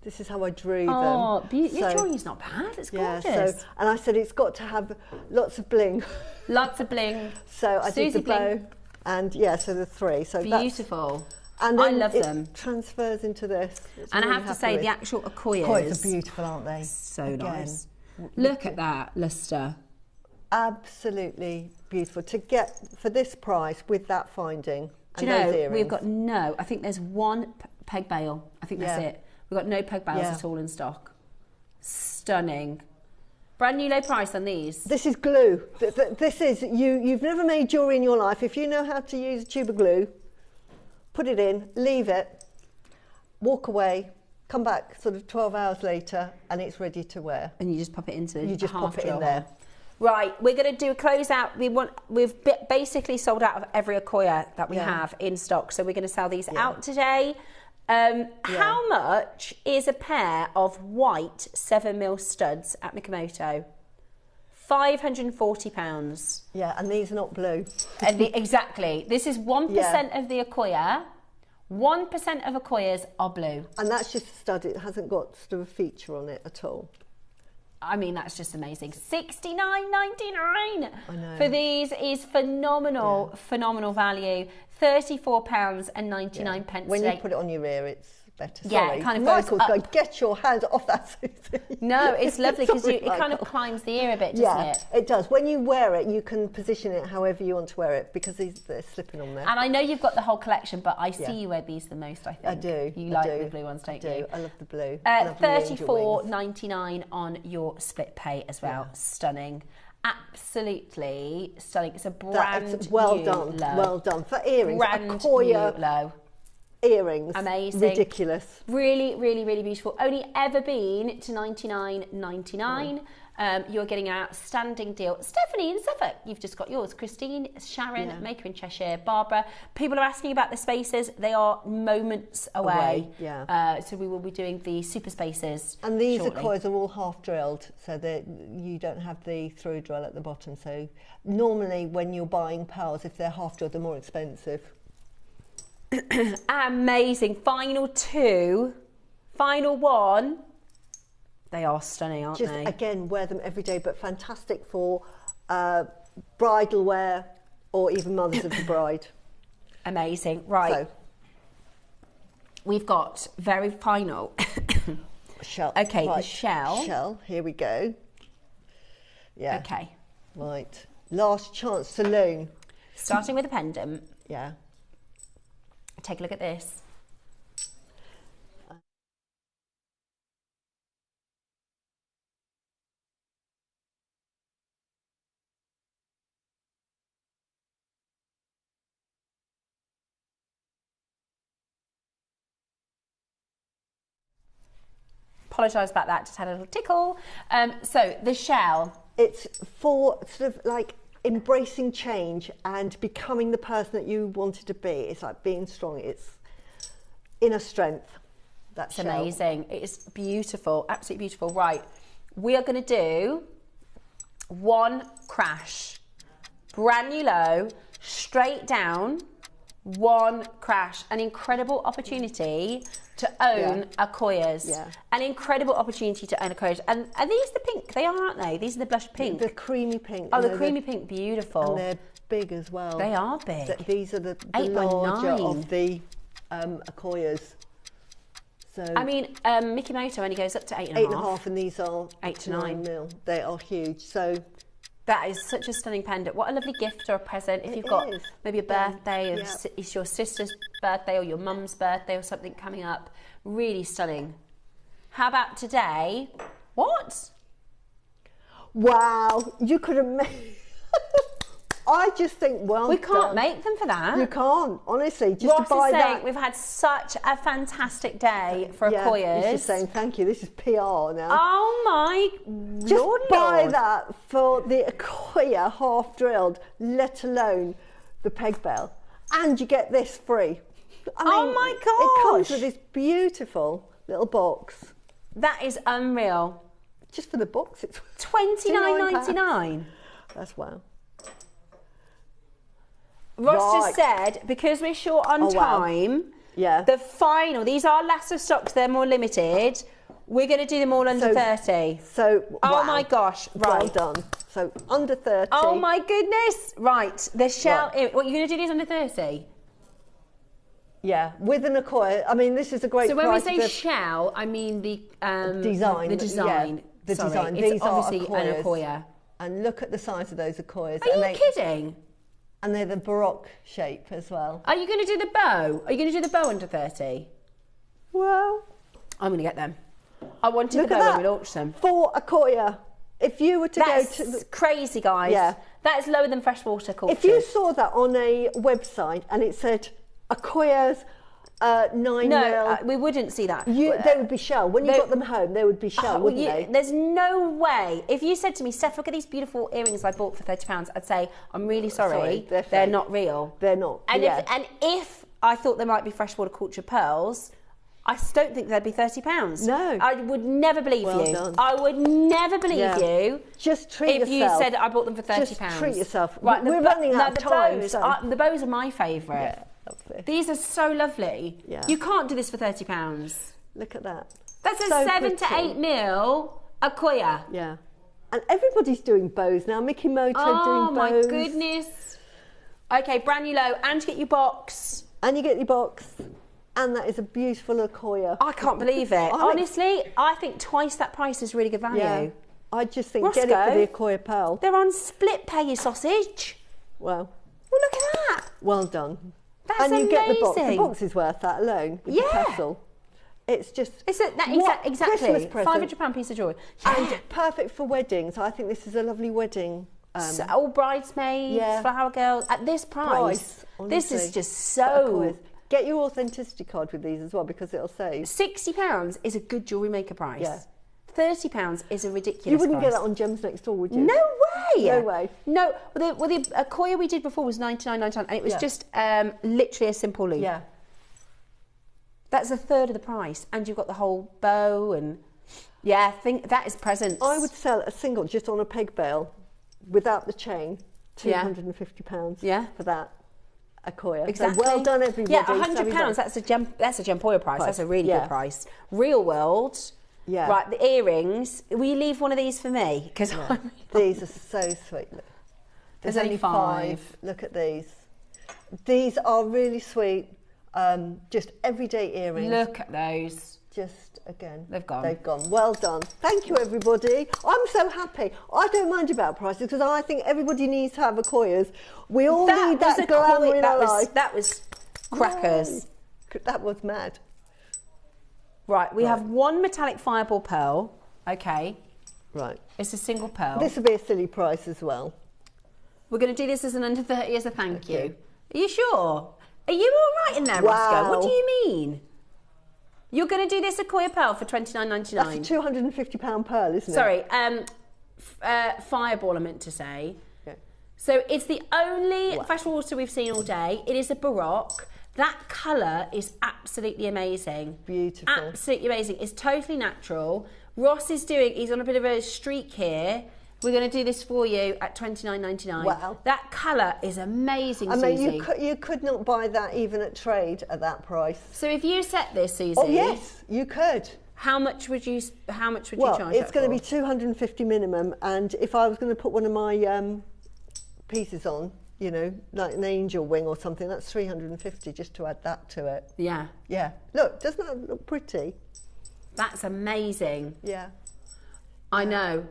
This is how I drew them. Oh, your drawing is not bad. It's gorgeous. Yeah, and I said it's got to have lots of bling. Lots of bling. So I did the bow, and so the three. So beautiful. And then I love them. Transfers into this. And I have to say, the actual Acquoias. Acquoias are beautiful, aren't they? So nice. Look at that luster. Absolutely beautiful. To get for this price with that finding. Do you know, we've got I think there's one peg bail. I think that's it. We've got no peg bails at all in stock. Stunning. Brand new low price on these. This is glue. This is, you've never made jewellery in your life. If you know how to use a tube of glue, put it in, leave it, walk away, come back sort of 12 hours later, and it's ready to wear. And you just pop it into You just pop it in there. Right, we're going to do a closeout. We've basically sold out of every Acquoia that we have in stock, so we're going to sell these out today. How much is a pair of white 7mm studs at Mikomoto? £540. Yeah, and these are not blue. Exactly. This is 1% of the Acquoia, 1% of Akoyas are blue. And that's just a stud. It hasn't got sort of a feature on it at all. I mean, that's just amazing. $69.99 I know. for these is phenomenal, phenomenal value. £34.99 pence. When you put it on your ear, it's better. Yeah, Sorry. it kind of Michael's goes up. going, get your hands off that, Susie. No, it's lovely because Sorry, it kind of Michael. climbs the ear a bit, doesn't it? It does. When you wear it, you can position it however you want to wear it because they're slipping on there. And I know you've got the whole collection, but I see you wear these the most, I think. I do. You I like do. the blue ones, don't I do. you? I love the blue. Lovely angel wings. $34.99 on your split pay as well. Yeah. Stunning. Absolutely stunning. It's a brand It's well new done. low. Well done. For earrings, Brand Akoya new low. earrings. Amazing. Ridiculous. Really, really, really beautiful. Only ever been to $99.99. You're getting an outstanding deal. Stephanie in Suffolk, you've just got yours. Christine, Sharon, Maker in Cheshire, Barbara. People are asking about the spaces. They are moments away. So we will be doing the super spaces. And these shortly. Akoyas are all half drilled, so that you don't have the through drill at the bottom. So normally when you're buying pearls, if they're half drilled, they're more expensive. Amazing. Final two. Final one. They are stunning, aren't Just they? again, wear them every day, but fantastic for bridal wear or even mothers of the bride. Amazing. Right. So, we've got very final. shell. Okay, right. the shell. Shell. Here we go. Yeah. Okay. Right. Last chance saloon. Starting with a pendant. Yeah. Take a look at this. Apologise about that, just had a little tickle. So the shell. It's for sort of like embracing change and becoming the person that you wanted to be. It's like being strong. It's inner strength. That's amazing. It's beautiful, absolutely beautiful. Right, we are going to do one crash, brand new low, straight down, one crash. An incredible opportunity to own Akoyas. Yeah. An incredible opportunity to own Akoyas. And are these the pink? They are, aren't they? These are the blush pink. The creamy pink. Oh, the creamy pink, beautiful. And they're big as well. They are big. These are the 8 by larger 9. of the Akoyas. So I mean, Mickey Moto only goes up to 8.5. 8.5, and these are 8 to 9 mil. They are huge. So that is such a stunning pendant. What a lovely gift or a present. If you've got maybe a birthday, or it's your sister's birthday or your mum's birthday or something coming up. Really stunning. How about today? What? Wow, you could have made... I just think, we can't make them for that. You can't, honestly. Just Ross to buy is saying that. we've had such a fantastic day for Akoyas. He's just saying thank you. This is PR now. Oh my just Lord, buy Lord. that for the Akoya half drilled, let alone the peg bell, and you get this free. I mean, oh my gosh! It comes with this beautiful little box. That is unreal. Just for the box, it's $29.99. That's wow. Ross just said, because we're short on time, the final, these are last of stock, they're more limited, we're going to do them all under 30. So, oh my gosh, right. Well done. So, under 30. Oh my goodness. Right, the shell, what, you're going to do these under 30? Yeah, with an Akoya. I mean, this is a great So when we price say shell, I mean the design. The design. Yeah, the Sorry. design. It's These obviously are Akoyas. an Akoya. And look at the size of those Akoyas. Are you kidding? And they're the Baroque shape as well. Are you going to do the bow? Are you going to do the bow under 30? Well, I'm going to get them. I wanted the bow when we launched them. For Akoya. If you were to go to... That's crazy, guys. Yeah. That is lower than freshwater cultures. If you saw that on a website and it said Akoya's 9 mil... we wouldn't see that. They would be shell. When you got them home, they would be shell, wouldn't they? There's no way. If you said to me, Steph, look at these beautiful earrings I bought for £30, I'd say, I'm really sorry, they're not real. They're not. And if I thought they might be freshwater culture pearls, I don't think they'd be £30. No. I would never believe you. Done. I would never believe you. Just treat yourself. If you said I bought them for £30. Just treat yourself. Right, we're running out of time. The bows are my favourite. Yeah. lovely. These are so lovely. Yeah. You can't do this for £30. Look at that. That's a So 7 to pretty. 8 mil Akoya. Yeah. And everybody's doing bows now. Mickey Moto doing bows. Oh my goodness. Okay, brand new low, and you get your box. And you get your box. And that is a beautiful Akoya. I can't believe it. Honestly, I think twice that price is really good value. Yeah. I just think Roscoe, get it for the Akoya pearl. They're on split pay, your sausage. Well, Well, look at that. well done. That's and you amazing. get the box. The box is worth that alone. With the tassel. It's just Exactly. Christmas present. £500 piece of jewellery. And perfect for weddings. I think this is a lovely wedding. So, all bridesmaids, flower girls, at this price this is just so... Get your authenticity card with these as well, because it'll say... £60 is a good jewellery maker price. Yeah. £30 is a ridiculous You wouldn't price. get that on Gems Next Door, would you? No way! No way. No, the Akoya we did before was $99.99, and it was just literally a simple loop. Yeah. That's a third of the price, and you've got the whole bow, and I think that is presents. I would sell a single just on a peg bail without the chain, £250 for that Akoya. Exactly. So well done, everybody. Yeah, £100. That's a Gempoya price. That's a really good price. Real world. Yeah. Right, the earrings. Will you leave one of these for me? Because these are so sweet. Look. There's only 5. Look at these. These are really sweet. Just everyday earrings. Look at those. Just again. They've gone. They've gone. Well done. Thank you, everybody. I'm so happy. I don't mind about prices because I think everybody needs to have Akoyas. We all need that glamour in our life. That was crackers. No, that was mad. Right, we have one metallic fireball pearl. Okay. Right. It's a single pearl. This would be a silly price as well. We're going to do this as an under 30 as a thank you. Are you sure? Are you all right in there, Roscoe? What do you mean? You're going to do this Akoya pearl for $29.99. That's a £250 pearl, isn't it? Sorry, fireball I meant to say. Okay. So it's the only freshwater we've seen all day. It is a Baroque. That colour is absolutely amazing. Beautiful. Absolutely amazing. It's totally natural. Ross is he's on a bit of a streak here. We're going to do this for you at $29.99. Wow. That colour is amazing, Susie. I mean, you could not buy that even at trade at that price. So if you set this, Susie... Oh, yes, you could. How much would you charge Well, it's going to for? be $250 minimum, and if I was going to put one of my pieces on, you know, like an angel wing or something, that's $350 just to add that to it. Yeah. Yeah. Look, doesn't that look pretty? That's amazing. Yeah. I know.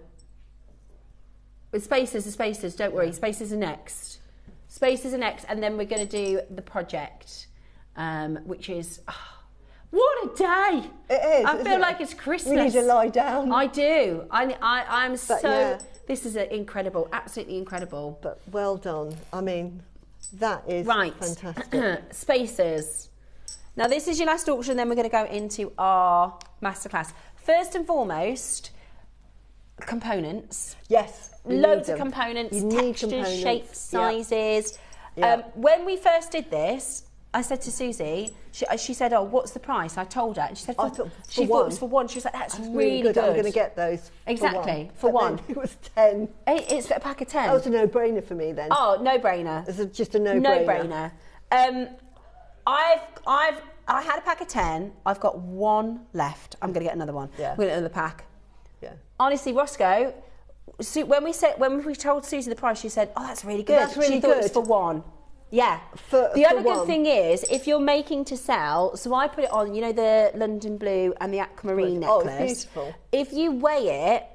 With spacers are spacers, don't worry. Spacers are next. Spacers are next, and then we're going to do the project, which is... what a day! It is. I feel like it's Christmas. We need to lie down. I do. I'm so... Yeah. This is incredible, absolutely incredible. But well done. I mean, that is fantastic. Spacers. Now, this is your last auction, then we're going to go into our masterclass. First and foremost, components. Yes. Loads of components, textures, shapes, sizes. Yeah. When we first did this, I said to Susie, she said, "Oh, what's the price?" I told her, and she said, "She thought it was for one." She was like, "That's really good. I'm going to get those exactly for one." It was 10. It's a pack of 10. That was a no-brainer for me then. Oh, no-brainer. It's just a no-brainer. No-brainer. I had a pack of 10. I've got one left. I'm going to get another one. Yeah. I'm going to get another pack. Yeah. Honestly, Roscoe, when we told Susie the price, she said, "Oh, that's really good." That's really she thought it was for one. Yeah. The other good thing is, if you're making to sell, so I put it on, you know, the London Blue and the aquamarine necklace. Oh, it's beautiful. If you weigh it,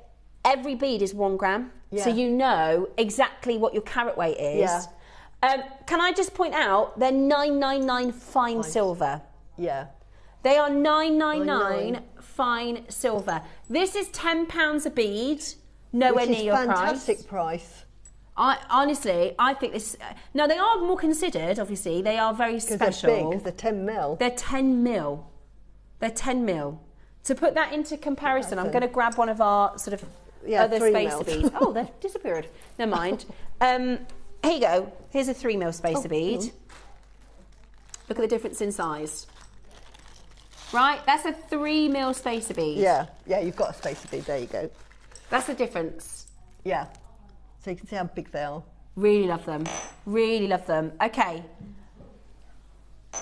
every bead is 1 gram. Yeah. So you know exactly what your carat weight is. Yeah. Can I just point out, they're 999 fine silver. Yeah. They are 999 fine silver. This is £10 a bead, nowhere near your price. Which is fantastic price. Honestly, I think this... Now, they are more considered, obviously. They are very special. They're big, because they're 10 mil. They're 10 mil. They're 10 mil. To put that into comparison, I'm going to grab one of our sort of other spacer beads. Oh, they've disappeared. Never mind. Here you go. Here's a 3 mil spacer bead. Look at the difference in size. Right? That's a 3 mil spacer bead. Yeah. Yeah, you've got a spacer bead. There you go. That's the difference. Yeah. So you can see how big they are. Really love them. Okay.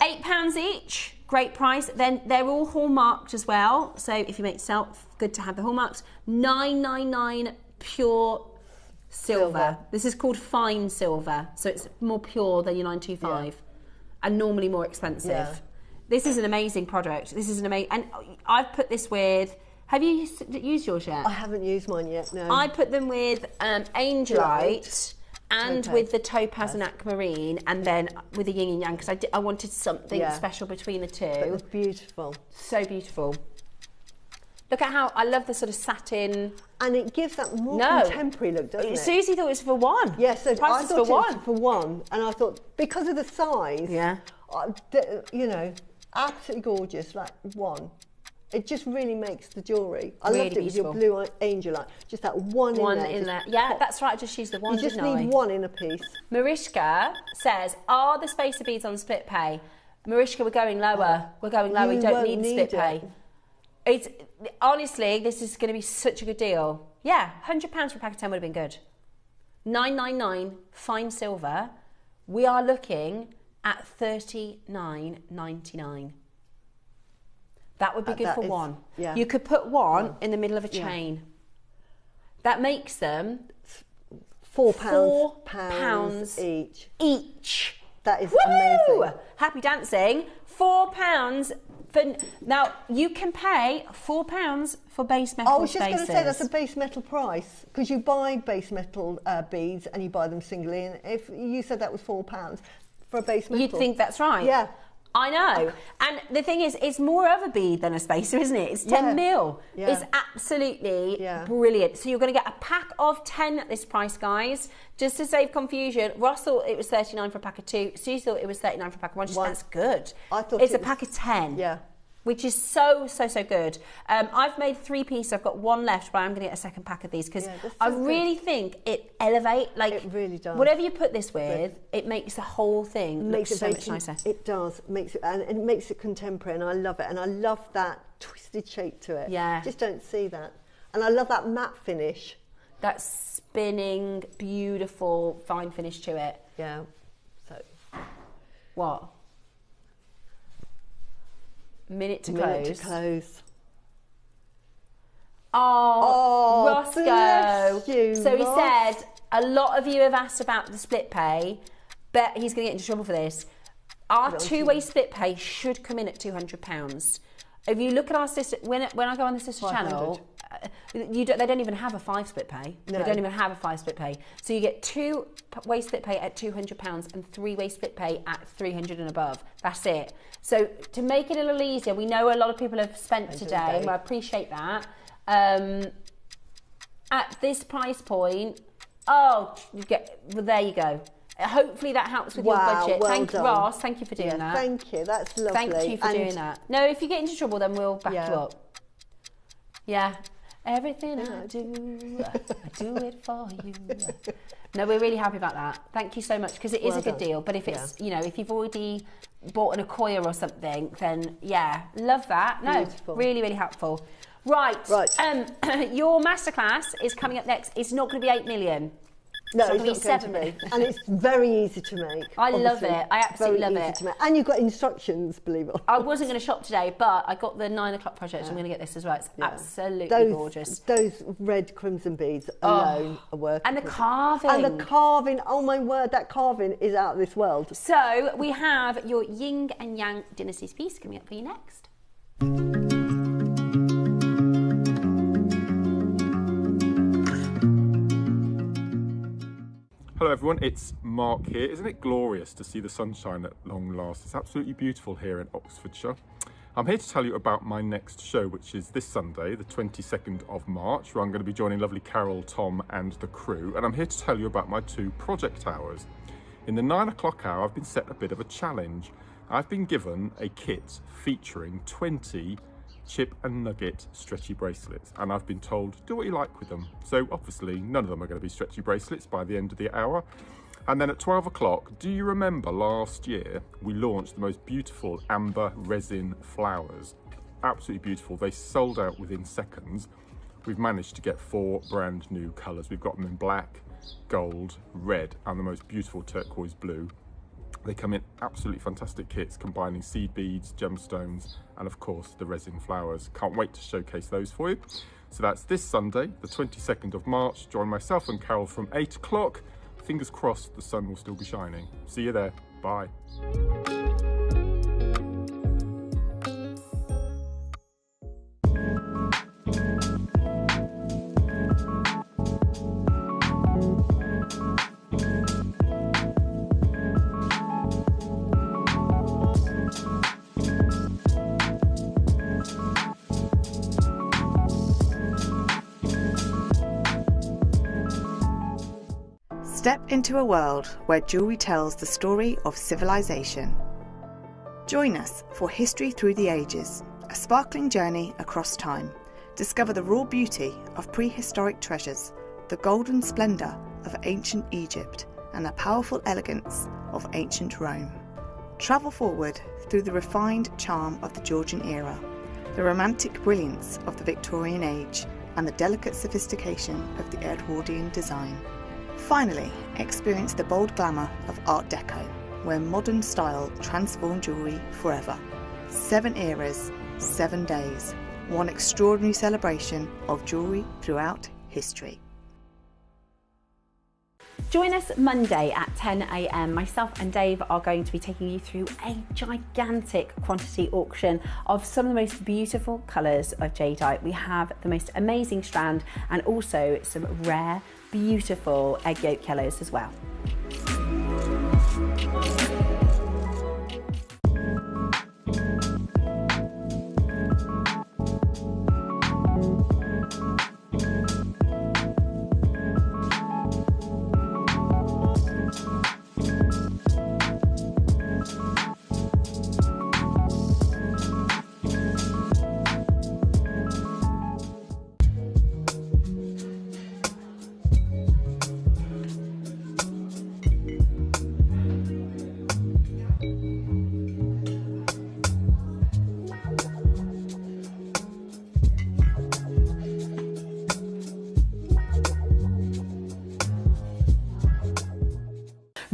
£8 each, great price. Then they're all hallmarked as well. So if you make yourself, good to have the hallmarks. £9.99 pure silver. This is called fine silver, so it's more pure than your 925, and normally more expensive. Yeah. This is an amazing product. This is an amazing, and I've put this with. Have you used yours yet? I haven't used mine yet. No. I put them with Angelite. And Topaz. with the Topaz and Aquamarine, and then with the Yin and Yang, because I wanted something special between the two. But it's beautiful. So beautiful. Look at how, I love the sort of satin. And it gives that more contemporary look, doesn't it? Susie thought it was for one. Yes, so price I is thought for it one. was for one. And I thought, because of the size, you know, absolutely gorgeous, like one. It just really makes the jewellery. I Really loved it with beautiful. your blue Angelite. Just that one in there. Yeah, pop. that's right. I just used the one. You just didn't I? need one in a piece. Marishka says, "Are the spacer beads on split pay?" Marishka, we're going lower. We're going lower. We You don't won't need need split it. pay. It's honestly, this is going to be such a good deal. Yeah, £100 for a pack of 10 would have been good. £9.99 fine silver. We are looking at $39.99. That would be good for one. Yeah. You could put one in the middle of a chain. That makes them £4 each. Each. That is Woo! amazing. Happy dancing. £4 for now. You can pay £4 for base metal. I was just going to say spacers. that's a base metal price, because you buy base metal beads and you buy them singly, and if you said that was £4 for a base metal, You'd think that's right. Yeah. I know. And the thing is, it's more of a bead than a spacer, isn't it? It's 10 mil. Yeah. It's absolutely brilliant. So you're going to get a pack of 10 at this price, guys. Just to save confusion, Ross thought it was 39 for a pack of 2. Susie thought it was 39 for a pack of 1. Just, that's good. I thought it's it a pack of 10. Yeah. Which is so good. I've made 3 pieces. I've got 1 left, but I'm going to get a second pack of these because I really think it elevates. Like, it really does. Whatever you put this with, it makes the whole thing look so much nicer. It does. Makes it, and it makes it contemporary, and I love it. And I love that twisted shape to it. Yeah. Just don't see that. And I love that matte finish. That spinning, beautiful, fine finish to it. Yeah. So. What? Minute to close. Oh, Roscoe. Bless you, so he Ross. said, a lot of you have asked about the split pay. Bet he's going to get into trouble for this. Our two-way split pay should come in at £200. If you look at our sister, when I go on the sister channel, they don't even have a 5 split pay. No. They don't even have a 5 split pay. So you get 2-way split pay at £200 and 3-way split pay at £300 and above. That's it. So to make it a little easier, we know a lot of people have spent today, and I appreciate that. At this price point, well, there you go. Hopefully that helps with your budget. Well Thank you, done. Ross. Thank you for doing that. Thank you. That's lovely. Thank you for doing that. No, if you get into trouble, then we'll back you up. Yeah. Everything I do it for you. No, we're really happy about that. Thank you so much, because it is a good deal. But if it's, if you've already bought an Acquoia or something, then love that. No, Beautiful. really, really helpful. Right. Your masterclass is coming up next. It's not going to be 8 million. No, So it's it'll not be going 7 to million. be. And it's very easy to make. I love obviously. it. I absolutely Very love easy it. to make. And you've got instructions, believe it or not. I wasn't going to shop today, but I got the 9 o'clock project. I'm going to get this as well. It's absolutely gorgeous. Those red crimson beads alone are worth it. And the carving. And the carving, oh my word, that carving is out of this world. So we have your Yin and Yang Dynasties piece coming up for you next. Hello everyone, it's Mark here. Isn't it glorious to see the sunshine at long last? It's absolutely beautiful here in Oxfordshire. I'm here to tell you about my next show, which is this Sunday, the 22nd of March, where I'm going to be joining lovely Carol, Tom and the crew. And I'm here to tell you about my 2 project hours. In the 9 o'clock hour, I've been set a bit of a challenge. I've been given a kit featuring 20 chip and nugget stretchy bracelets, and I've been told do what you like with them. So obviously none of them are going to be stretchy bracelets by the end of the hour. And then at 12 o'clock, do you remember last year we launched the most beautiful amber resin flowers? Absolutely beautiful. They sold out within seconds. We've managed to get 4 brand new colours. We've got them in black, gold, red and the most beautiful turquoise blue. They come in absolutely fantastic kits combining seed beads, gemstones, and of course the resin flowers. Can't wait to showcase those for you. So that's this Sunday, the 22nd of March. Join myself and Carol from 8 o'clock. Fingers crossed the sun will still be shining. See you there. Bye. Step into a world where jewellery tells the story of civilization. Join us for History Through the Ages, a sparkling journey across time. Discover the raw beauty of prehistoric treasures, the golden splendour of ancient Egypt, and the powerful elegance of ancient Rome. Travel forward through the refined charm of the Georgian era, the romantic brilliance of the Victorian age, and the delicate sophistication of the Edwardian design. Finally, experience the bold glamour of Art Deco, where modern style transformed jewellery forever. 7 eras, 7 days, one extraordinary celebration of jewellery throughout history. Join us Monday at 10 a.m. Myself and Dave are going to be taking you through a gigantic quantity auction of some of the most beautiful colours of jadeite. We have the most amazing strand and also some rare, beautiful egg yolk yellows as well.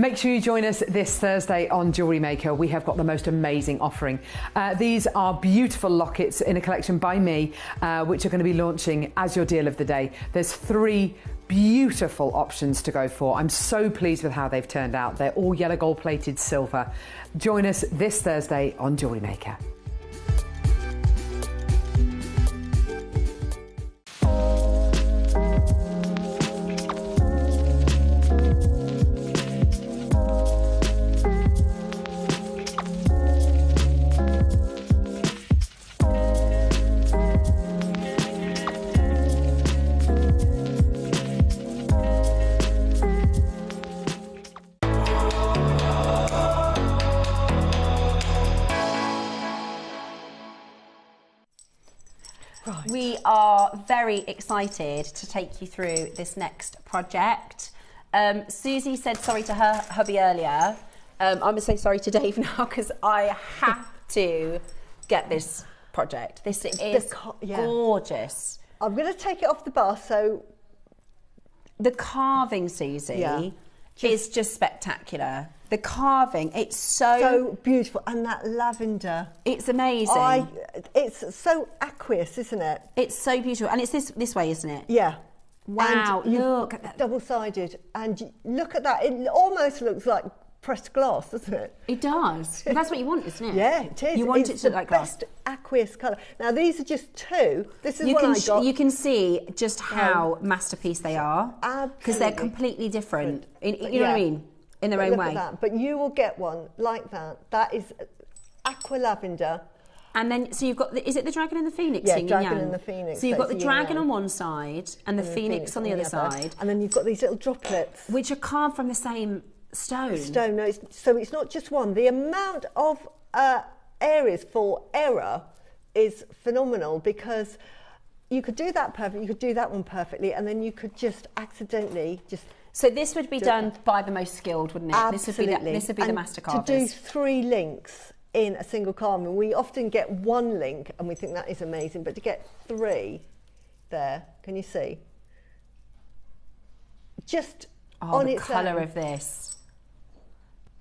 Make sure you join us this Thursday on JewelleryMaker. We have got the most amazing offering. These are beautiful lockets in a collection by me, which are going to be launching as your deal of the day. There's 3 beautiful options to go for. I'm so pleased with how they've turned out. They're all yellow gold plated silver. Join us this Thursday on JewelleryMaker. We are very excited to take you through this next project. Susie said sorry to her hubby earlier. I'm going to say sorry to Dave now because I have to get this project. This is gorgeous. I'm going to take it off the bar, so... The carving, Susie, is just spectacular. The carving, it's so beautiful, and that lavender. It's amazing. It's so aqueous, isn't it? It's so beautiful, and it's this way, isn't it? Yeah. Wow, and look at that. Double-sided, and look at that. It almost looks like pressed glass, doesn't it? It does. But that's what you want, isn't it? Yeah, it is. You want it to look like glass. Best aqueous colour. Now these are just 2. This is what I got. You can see just how masterpiece they are. Because they're completely different. You know what I mean? In their own way. Look at that. But you will get one like that. That is aqua lavender. And then, so you've got, is it the dragon and the phoenix? Yeah, dragon and the phoenix. So you've got the dragon on one side and the phoenix on the other side. And then you've got these little droplets. Which are carved from the same stone. No, so it's not just one. The amount of areas for error is phenomenal because you could do that perfectly, you could do that one perfectly, and then you could just accidentally just... So this would be done by the most skilled, wouldn't it? Absolutely. This would be the master carvers. To do 3 links in a single carving, we often get 1 link and we think that is amazing, but to get 3 there, can you see? Just on its own. The colour of this.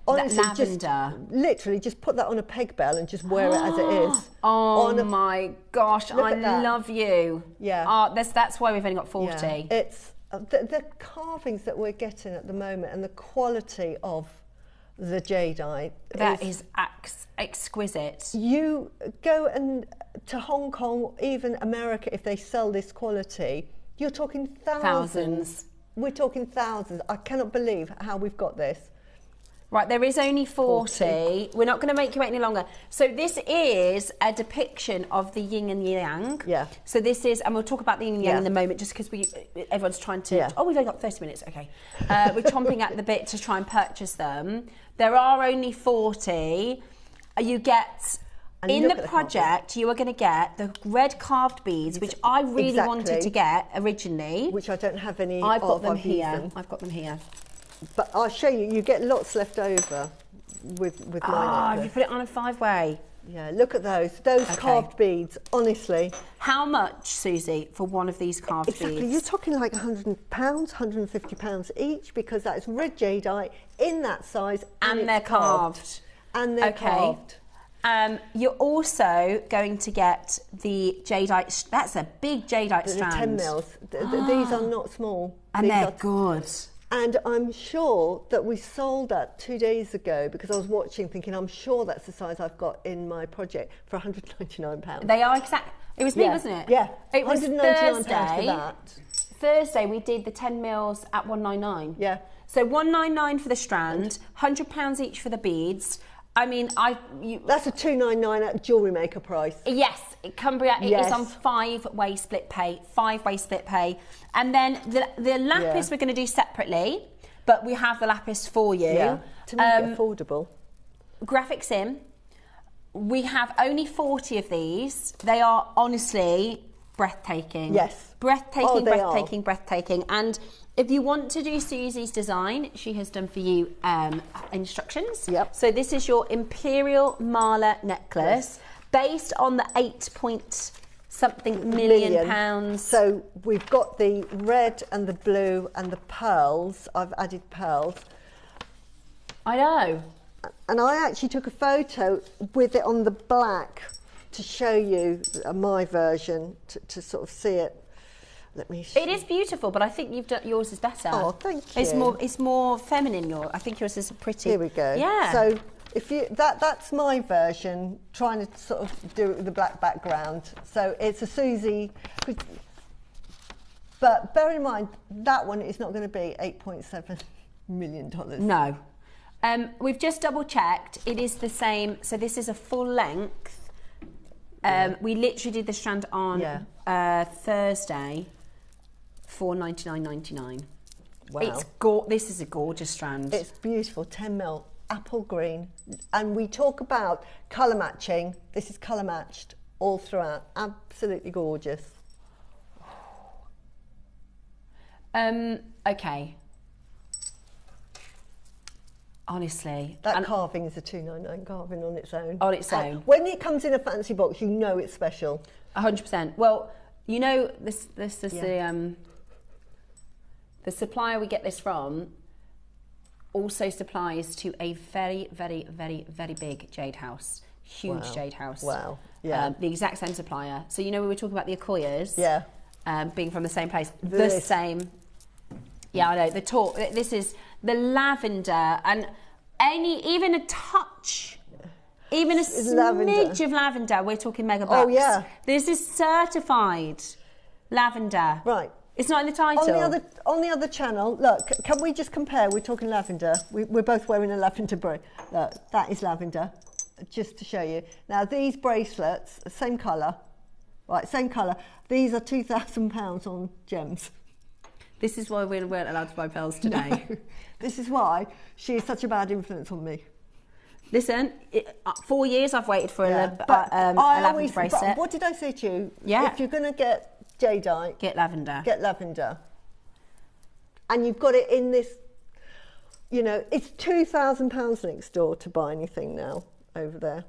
honestly, lavender. Literally, just put that on a peg bell and just wear it as it is. Oh my gosh, I love you. Yeah. That's why we've only got 40. Yeah. It's the carvings that we're getting at the moment and the quality of the jadeite. That is exquisite. You go to Hong Kong, even America, if they sell this quality, you're talking thousands. We're talking thousands. I cannot believe how we've got this. Right, there is only 40. We're not going to make you wait any longer. So this is a depiction of the yin and yang. Yeah. So this is, and we'll talk about the yin and yang in a moment, just because everyone's trying to. Yeah. Oh, we've only got 30 minutes. Okay. We're chomping at the bit to try and purchase them. There are only 40. You get. In the project, you are going to get the red carved beads, which I really wanted to get originally. Which I don't have any. I've got them here. I've got them here. But I'll show you. You get lots left over with my necklace. You put it on a 5-way. Yeah, look at those. Those carved beads. Honestly. How much, Susie, for one of these carved beads? You're talking like £100, £150 each, because that is red jadeite in that size, and they're carved. And they're carved. You're also going to get the jadeite. That's a big jadeite strand. 10 mils. These are not small. And they're good. And I'm sure that we sold that 2 days ago, because I was watching thinking, I'm sure that's the size I've got in my project, for £199. They are exact. It was me, wasn't it? Yeah. It was £199 Thursday. for that. Thursday we did the 10 mils at £199. Yeah. So £199 for the strand, £100 each for the beads. I mean, that's a $299 at JewelleryMaker price. Yes, Cumbria, it is on 5-way split pay, 5-way split pay. And then the lapis we're going to do separately, but we have the lapis for you. Yeah, to make it affordable. Graphics in. We have only 40 of these. They are honestly breathtaking. Yes. Breathtaking, breathtaking, breathtaking. And if you want to do Susie's design, she has done for you instructions. Yep. So this is your Imperial Mala necklace, based on the 8-point-something million pounds. So we've got the red and the blue and the pearls. I've added pearls. I know. And I actually took a photo with it on the black to show you my version, to sort of see it. Let me show. It is beautiful, but I think you've done yours is better. Oh, thank you. It's more feminine. I think yours is pretty. Here we go. Yeah. So if you that's my version, trying to sort of do it with the black background. So it's a Susie. But bear in mind that one is not going to be $8.7 million. No. We've just double checked. It is the same. So this is a full length. We literally did the strand on Thursday for $99.99. Wow. This is a gorgeous strand. It's beautiful, 10 mil, apple green. And we talk about colour matching. This is colour matched all throughout. Absolutely gorgeous. Okay. Honestly. That carving is a $299 carving on its own. On its own. When it comes in a fancy box, you know it's special. 100%. Well, you know, this is the supplier we get this from also supplies to a very, very, very, very big jade house. Huge jade house. Wow. Yeah. The exact same supplier. So, you know, we were talking about the Akoyas. Yeah. Being from the same place. The same. Yeah, I know. This is the lavender, and even a touch, even a smidge of lavender. We're talking mega bucks. Oh yeah. This is certified lavender. Right. It's not in the title. On the other channel, look, can we just compare? We're talking lavender. We're both wearing a lavender bracelet. Look, that is lavender, just to show you. Now these bracelets, same colour, right? Same colour. These are £2,000 on gems. This is why we weren't allowed to buy pearls today. No. This is why she is such a bad influence on me. Listen, 4 years I've waited for a lavender bracelet. But what did I say to you? Yeah. If you're going to get jadeite, get lavender. Get lavender. And you've got it in this, you know, it's £2,000 next door to buy anything now over there.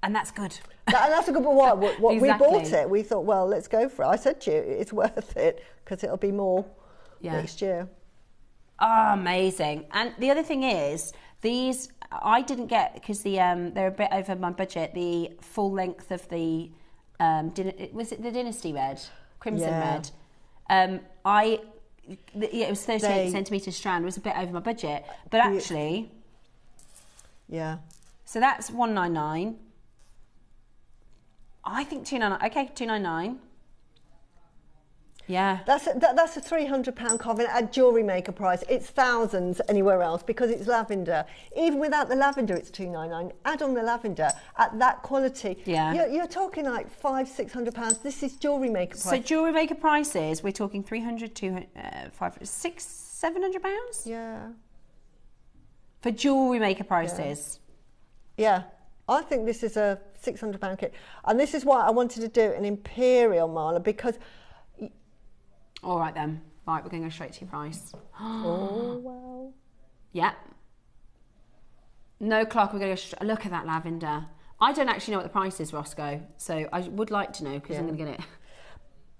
And that's good. And that's a good one. Exactly. We bought it. We thought, well, let's go for it. I said to you, it's worth it because it'll be more next year. Oh, amazing. And the other thing is, these I didn't get, because they're a bit over my budget, the full length of the was it the Dynasty red, crimson red? It was 38 centimetre strand. It was a bit over my budget, but actually, so that's 199. I think 299. Okay, 299. Yeah, that's a £300 carving at JewelleryMaker price. It's thousands anywhere else because it's lavender. Even without the lavender, it's £299. Add on the lavender at that quality. Yeah, you're talking like £500-600. This is JewelleryMaker price. So JewelleryMaker prices, we're talking 300, 200, 500, £600-700. Yeah, for JewelleryMaker prices. Yeah. I think this is a £600 kit, and this is why I wanted to do an Imperial Marla, because. All right then. Right, we're going to go straight to your price. Oh, wow. Yeah. No, Clark, we're going to go look at that lavender. I don't actually know what the price is, Roscoe, so I would like to know, because I'm going to get it.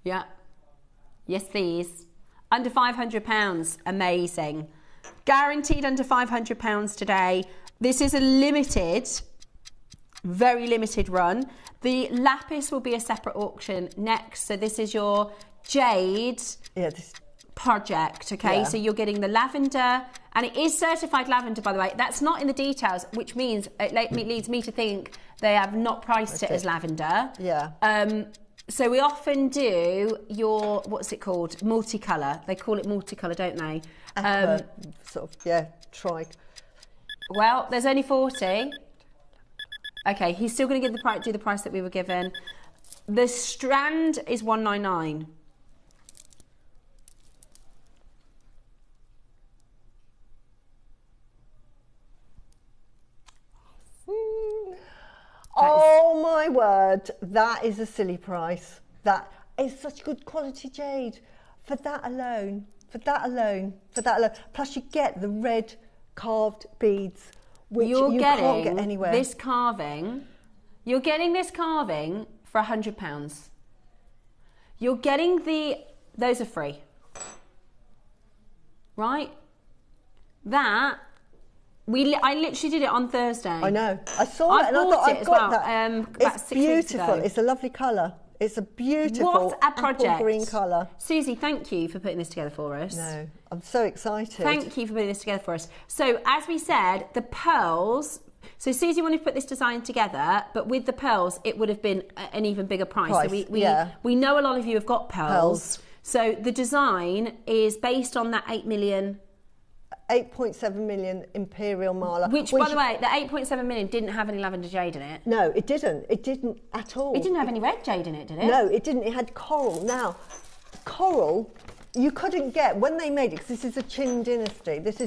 Yeah. Yes, please. Under £500. Amazing. Guaranteed under £500 today. This is a limited, very limited run. The lapis will be a separate auction next. So this is your jade project, okay? So you're getting the lavender, and it is certified lavender, by the way. That's not in the details, which means it leads me to think they have not priced it as lavender. So we often do your, what's it called, multicolour. They call it multicolour, don't they? Trike. Well, there's only 40. Okay, he's still going to do the price that we were given. The strand is 199. Oh my word, that is a silly price. That is such good quality jade. For that alone. Plus you get the red carved beads, which you can't get anywhere. You're getting this carving for £100. You're getting those are free. Right? I literally did it on Thursday. I know. I saw it and I thought I've got that. It's beautiful. It's a lovely colour. It's a beautiful apple green colour. Susie, thank you for putting this together for us. No, I'm so excited. Thank you for putting this together for us. So, as we said, the pearls. So, Susie wanted to put this design together, but with the pearls, it would have been an even bigger price. So, we know a lot of you have got pearls. So, the design is based on that 8.7 million Imperial Marla. Which, by the way, the 8.7 million didn't have any lavender jade in it. No, it didn't. It didn't at all. It didn't have any red jade in it, did it? No, it didn't. It had coral. Now, coral, you couldn't get, when they made it, because this is a Qing dynasty, this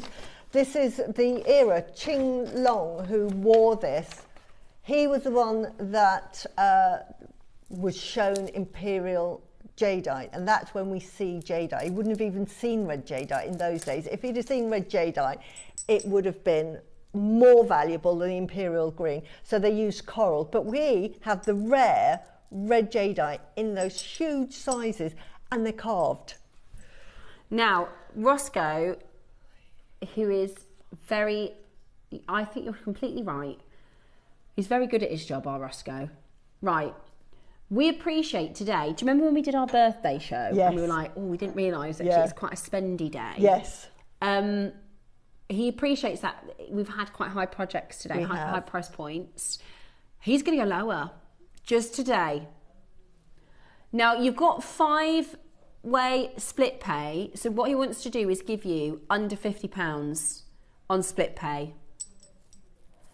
is the era, Qing Long, who wore this. He was the one that was shown Imperial jadeite, and that's when we see jadeite. He wouldn't have even seen red jadeite in those days. If he'd have seen red jadeite, it would have been more valuable than the Imperial green. So they used coral, but we have the rare red jadeite in those huge sizes, and they're carved. Now, Roscoe, who is very, I think you're completely right. He's very good at his job, our Roscoe. Right. We appreciate today. Do you remember when we did our birthday show? Yes. And we were like, oh, we didn't realise actually it's quite a spendy day. Yes. He appreciates that we've had quite high projects today, high price points. He's going to go lower just today. Now, you've got 5-way split pay. So what he wants to do is give you under £50 on split pay.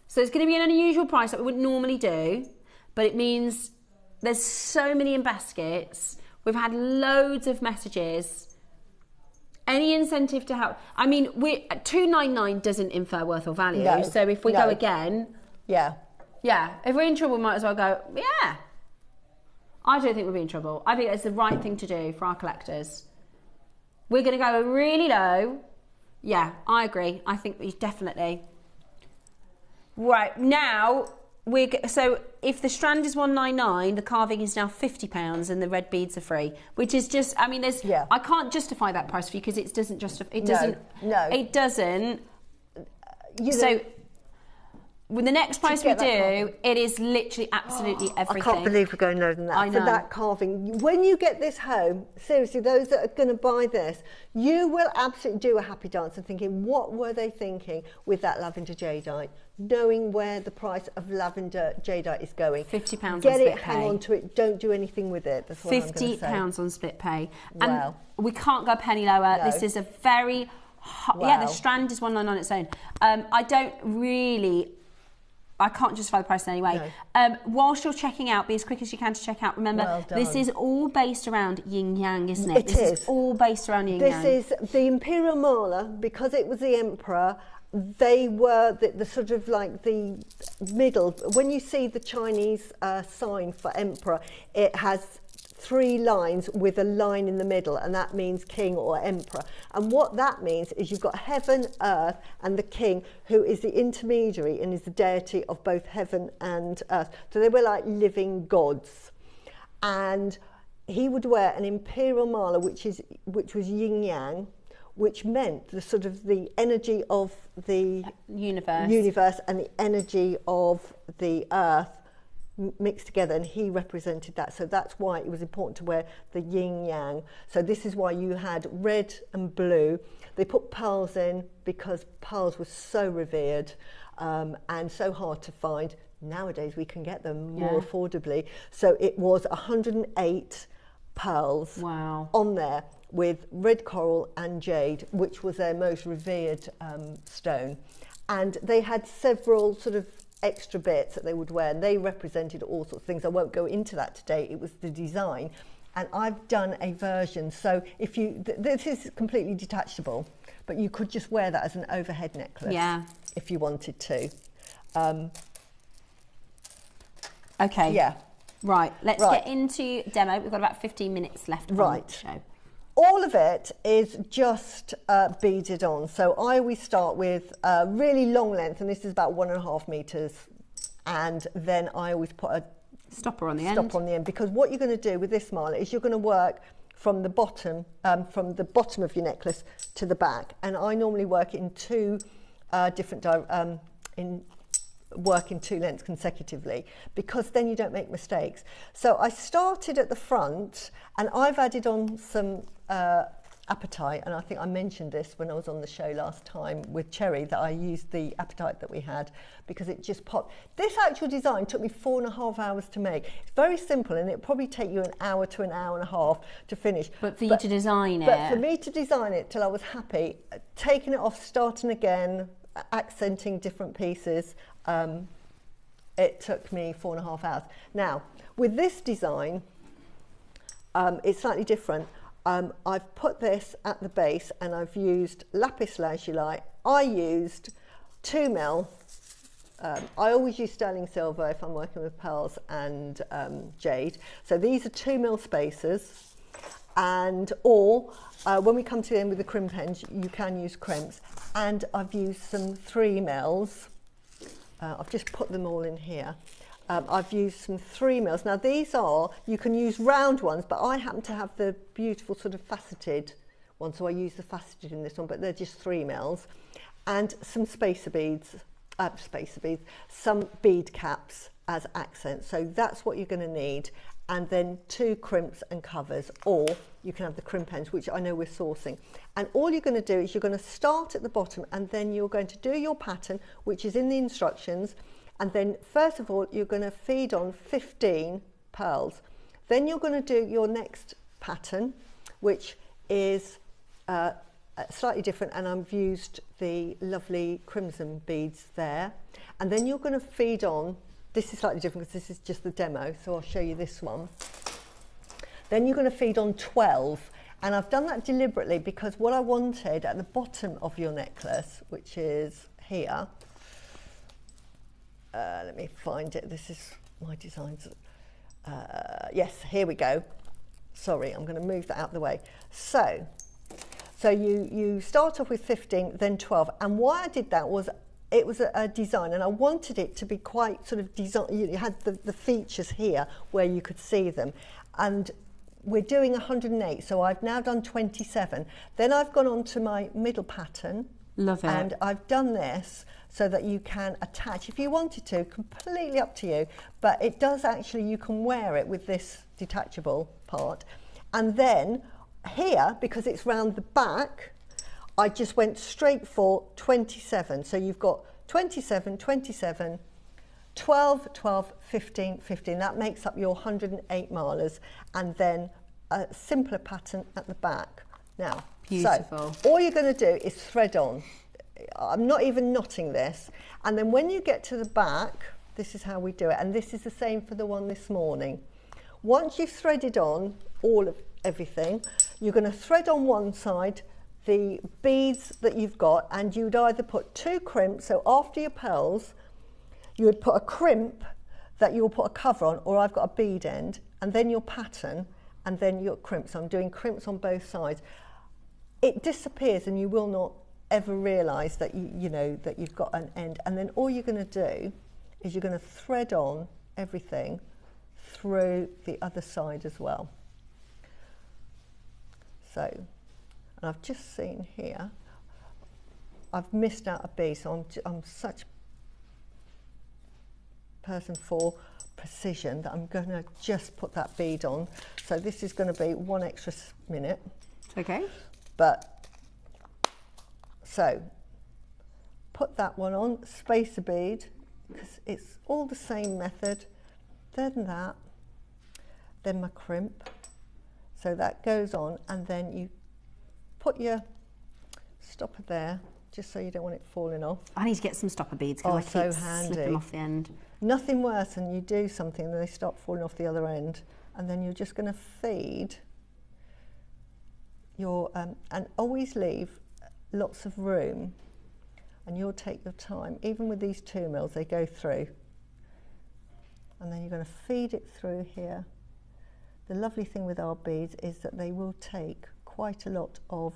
So it's going to be an unusual price that we wouldn't normally do, but it means there's so many in baskets. We've had loads of messages. Any incentive to help? I mean, £299 doesn't infer worth or value. No, so if we go again, yeah, if we're in trouble, we might as well go. Yeah, I don't think we'll be in trouble. I think it's the right thing to do for our collectors. We're going to go really low. Yeah, I agree. I think we definitely. Right now. So if the strand is $199, the carving is now £50 and the red beads are free, which is just, I mean, I can't justify that price for you because it doesn't justify, it doesn't. With the next price we do, it is literally absolutely everything. I can't believe we're going lower than that. I know. For that carving. When you get this home, seriously, those that are going to buy this, you will absolutely do a happy dance and thinking, what were they thinking with that lavender jadeite? Knowing where the price of lavender jadeite is going. £50 on Get split it, hang on to it, don't do anything with it. That's what I'm going to say. £50 on split pay. Wow. And we can't go a penny lower. No. This is a very... Yeah, the strand is £199 on its own. I can't justify the price in any way. No. Whilst you're checking out, be as quick as you can to check out. Remember, this is all based around yin yang, isn't it? This is all based around yin yang. This is the Imperial Mala, because it was the emperor. They were the sort of like the middle. When you see the Chinese sign for emperor, it has 3 lines with a line in the middle, and that means king or emperor. And what that means is you've got heaven, earth, and the king, who is the intermediary and is the deity of both heaven and earth. So they were like living gods. And he would wear an imperial mala, which was yin yang, which meant the sort of the energy of the universe and the energy of the earth mixed together, and he represented that. So that's why it was important to wear the yin yang. So this is why you had red and blue. They put pearls in because pearls were so revered and so hard to find. Nowadays we can get them more affordably. So it was 108 pearls on there with red coral and jade, which was their most revered stone. And they had several sort of extra bits that they would wear, and they represented all sorts of things. I won't go into that today. It was the design, and I've done a version. So if you, this is completely detachable, but you could just wear that as an overhead necklace, if you wanted to. Okay. Yeah. Right. Let's get into demo. We've got about 15 minutes left on the show. All of it is just beaded on. So I always start with really long length, and this is about 1.5 meters. And then I always put a stopper on the end. Because what you're going to do with this mala is you're going to work from the bottom of your necklace to the back. And I normally work in two in two lengths consecutively, because then you don't make mistakes. So I started at the front, and I've added on some apatite, and I think I mentioned this when I was on the show last time with Cherry, that I used the apatite that we had because it just popped. This actual design took me 4.5 hours to make. It's very simple, and it'll probably take you an hour to an hour and a half to finish. But for you to design it. But for me to design it till I was happy, taking it off, starting again, accenting different pieces, it took me 4.5 hours. Now, with this design, it's slightly different. I've put this at the base, and I've used lapis lazuli. I used 2mm. I always use sterling silver if I'm working with pearls and jade. So these are 2mm spacers, or when we come to the end with the crimp ends, you can use crimps. And I've used some 3mm. I've just put them all in here. I've used some 3mm. Now these are, you can use round ones, but I happen to have the beautiful sort of faceted one, so I use the faceted in this one, but they're just 3mm. And some spacer beads, some bead caps as accents. So that's what you're going to need. And then 2 crimps and covers, or you can have the crimp ends, which I know we're sourcing. And all you're going to do is you're going to start at the bottom, and then you're going to do your pattern, which is in the instructions. And then first of all, you're going to feed on 15 pearls. Then you're going to do your next pattern, which is slightly different, and I've used the lovely crimson beads there. And then you're going to feed on, this is slightly different because this is just the demo, so I'll show you this one. Then you're going to feed on 12, and I've done that deliberately because what I wanted at the bottom of your necklace, which is here, let me find it, this is my designs. Yes, here we go. Sorry, I'm going to move that out of the way. So you start off with 15, then 12, and why I did that was it was a design, and I wanted it to be quite sort of design. You had the features here where you could see them, and we're doing 108, so I've now done 27. Then I've gone on to my middle pattern. Love it. And I've done this. so that you can attach, if you wanted to, completely up to you, but it does actually, you can wear it with this detachable part. And then here, because it's round the back, I just went straight for 27. So you've got 27, 27, 12, 12, 15, 15. That makes up your 108 marlers, and then a simpler pattern at the back. Now, beautiful. So all you're going to do is thread on. I'm not even knotting this. And then when you get to the back, this is how we do it. And this is the same for the one this morning. Once you've threaded on all of everything, you're going to thread on one side the beads that you've got, and you'd either put 2 crimps, so after your pearls, you would put a crimp that you'll put a cover on, or I've got a bead end, and then your pattern, and then your crimps. I'm doing crimps on both sides. It disappears and you will not ever realise that you know that you've got an end. And then all you're going to do is you're going to thread on everything through the other side as well. So, and I've just seen here, I've missed out a bead, so I'm such a person for precision that I'm going to just put that bead on. So this is going to be 1 extra minute. Okay. But so put that one on, space a bead, because it's all the same method. Then that, then my crimp. So that goes on, and then you put your stopper there, just so you don't want it falling off. I need to get some stopper beads Oh, because I keep so handy. slipping off the end. Nothing worse than you do something and they start falling off the other end, and then you're just going to feed your and always leave lots of room, and you'll take your time. Even with these 2 mils, they go through, and then you're going to feed it through here. The lovely thing with our beads is that they will take quite a lot of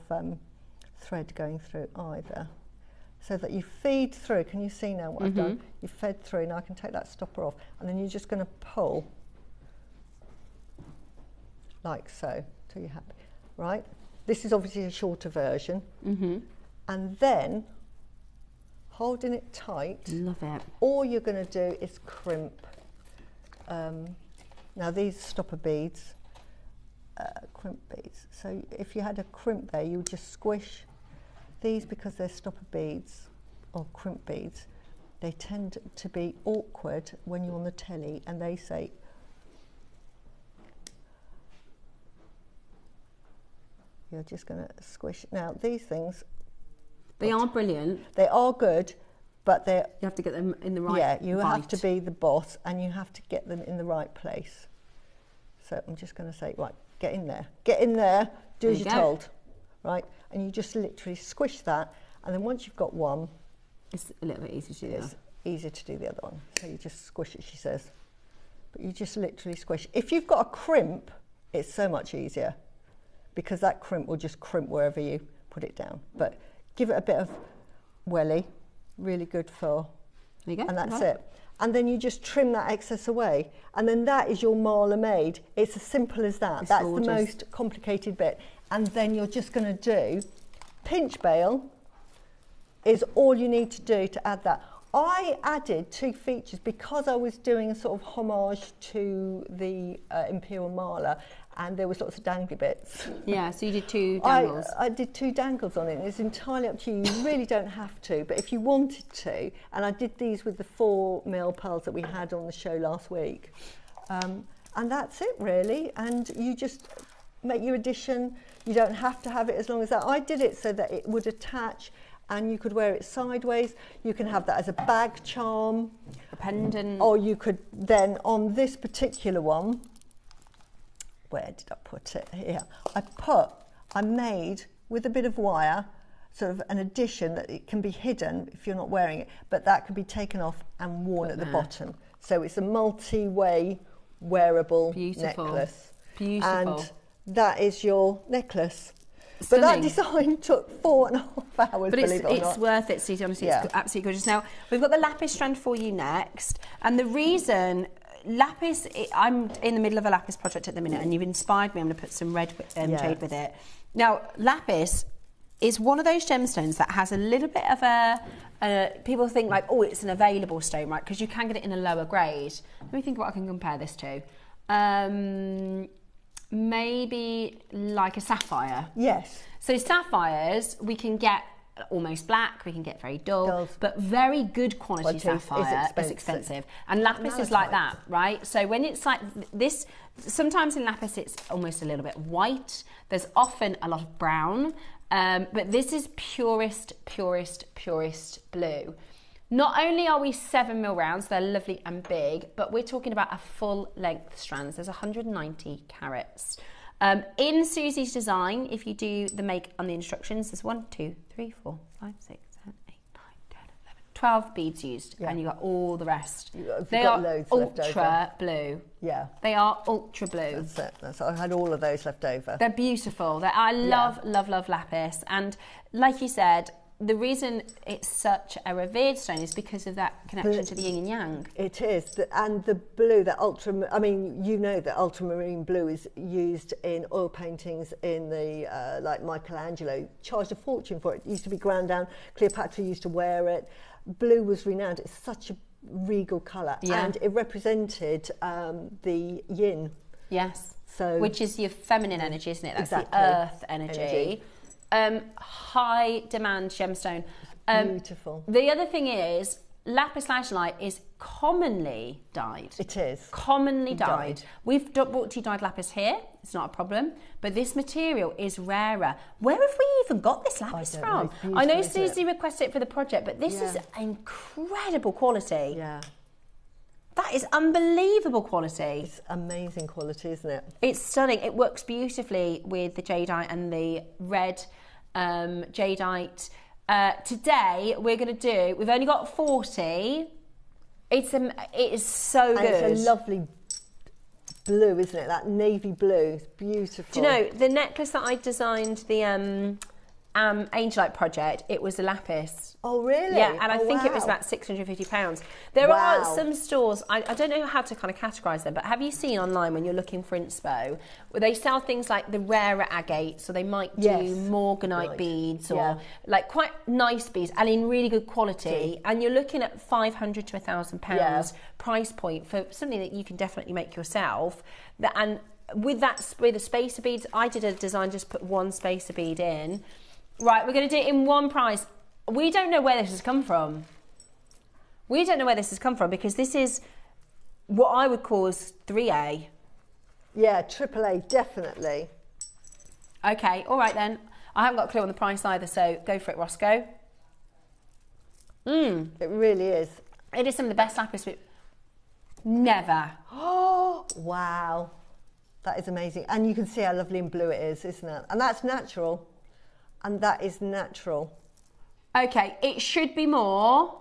thread going through either, so that you feed through. Can you see now what I've done? You fed through. Now I can take that stopper off, and then you're just going to pull like so till you're happy, right? This is obviously a shorter version. And then holding it tight. Love it. All you're going to do is crimp. Now these stopper beads, crimp beads. So if you had a crimp there, you would just squish these, because they're stopper beads or crimp beads. They tend to be awkward when you're on the telly and they say, you're just going to squish. Now these things, they are brilliant. They are good, but you have to get them in the right. Yeah, you bite. have to be the boss, and you have to get them in the right place. So I'm just going to say, right, get in there, do as you're told, right? And you just literally squish that, and then once you've got one, it's a little bit easier to do. It's easier to do the other one. So you just squish it, she says, but you just literally squish. If you've got a crimp, it's so much easier, because that crimp will just crimp wherever you put it down. But give it a bit of welly, really good for, there you go. And that's it. And then you just trim that excess away, and then that is your marler made. It's as simple as that. That's gorgeous. The most complicated bit. And then you're just going to do pinch bail is all you need to do to add that. I added 2 features because I was doing a sort of homage to the Imperial Marler, and there was lots of dangly bits. Yeah, so you did 2 dangles. I did 2 dangles on it, and it's entirely up to you. You really don't have to, but if you wanted to, and I did these with the 4 mil pearls that we had on the show last week. And that's it really, and you just make your addition. You don't have to have it as long as that. I did it so that it would attach, and you could wear it sideways. You can have that as a bag charm, a pendant, or you could then, on this particular one, where did I put it? Here. I made with a bit of wire sort of an addition that it can be hidden if you're not wearing it, but that can be taken off and worn at the bottom. So it's a multi-way wearable necklace. Beautiful. And that is your necklace. Stunning. But that design took 4.5 hours, but believe it or not. It's worth it, Stacey, honestly. It's absolutely gorgeous. Now, we've got the lapis strand for you next, and the reason lapis, I'm in the middle of a lapis project at the minute, and you've inspired me. I'm going to put some red jade with it. Now, lapis is one of those gemstones that has a little bit of people think like, oh, it's an available stone, right? Because you can get it in a lower grade. Let me think what I can compare this to. Maybe like a sapphire. Yes. So sapphires, we can get almost black, we can get very dull, but very good quality sapphire is expensive. And lapis is like that, right? So when it's like this, sometimes in lapis it's almost a little bit white. There's often a lot of brown, but this is purest blue. Not only are we 7mm rounds, they're lovely and big, but we're talking about a full length strands. There's 190 carats. In Susie's design, if you do the make on the instructions, there's 1, 2, 3, 4, 5, 6, 7, 8, 9, 10, 11, 12 beads used, and you got all the rest. They are ultra blue. Yeah. They are ultra blue. That's it. I had all of those left over. They're beautiful. I love lapis. And like you said, the reason it's such a revered stone is because of that connection to the yin and yang. It is, and the blue, that that ultramarine blue is used in oil paintings in the, like Michelangelo charged a fortune for it. It used to be ground down, Cleopatra used to wear it. Blue was renowned, it's such a regal colour, and it represented the yin. Yes, so which is your feminine energy, isn't it? That's the earth energy. High demand gemstone. Beautiful. The other thing is, lapis lazuli is commonly dyed. It is. Commonly dyed. We've bought you dyed lapis here, it's not a problem, but this material is rarer. Where have we even got this lapis from? I know Susie requested it for the project, but this is incredible quality. Yeah. That is unbelievable quality. It's amazing quality, isn't it? It's stunning. It works beautifully with the jadeite and the red jadeite. Today we're going to do, we've only got 40. It is so good. It's a lovely blue, isn't it? That navy blue. It's beautiful. Do you know, the necklace that I designed, the Angelite project, it was a lapis. Oh, really? Yeah, and I think it was about £650. There are some stores, I don't know how to kind of categorise them, but have you seen online when you're looking for inspo, where they sell things like the rarer agates, so they might do morganite beads or like quite nice beads and in really good quality, and you're looking at £500 to £1,000 price point for something that you can definitely make yourself. And with the spacer beads, I did a design, just put one spacer bead in. Right, we're going to do it in one price. We don't know where this has come from. We don't know where this has come from because this is what I would call as 3A. Yeah, AAA, definitely. Okay, all right then. I haven't got a clue on the price either, so go for it, Roscoe. It really is. It is some of the best lapis. Never. Oh, wow. That is amazing. And you can see how lovely and blue it is, isn't it? And that's natural. And that is natural. Okay, it should be more.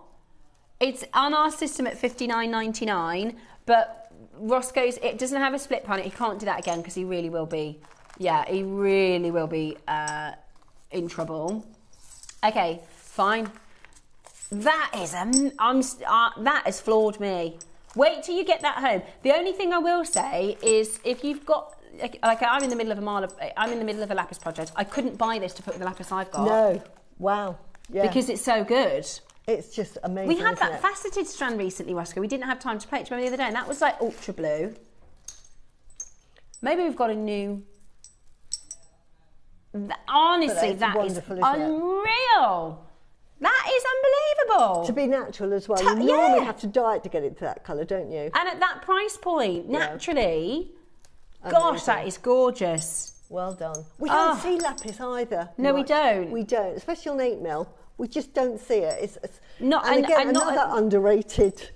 It's on our system at $59.99, but Roscoe's, it doesn't have a split pan. He can't do that again because he really will be, he really will be in trouble. Okay, fine. That is, that has floored me. Wait till you get that home. The only thing I will say is if you've got, like I'm in the middle of a lapis project. I couldn't buy this to put with the lapis I've got. No. Wow. Yeah. Because it's so good. It's just amazing. We had that faceted strand recently, Roscoe. We didn't have time to play it. Do you remember the other day? And that was like ultra blue. Maybe we've got a new. Honestly, that is unreal. That is unbelievable. To be natural as well. You normally have to dye it to get it to that colour, don't you? And at that price point, naturally. Gosh, that is gorgeous. Well done. We don't see lapis either. No, we don't. We don't, especially on 8mm. We just don't see it. It's not, and again, another underrated.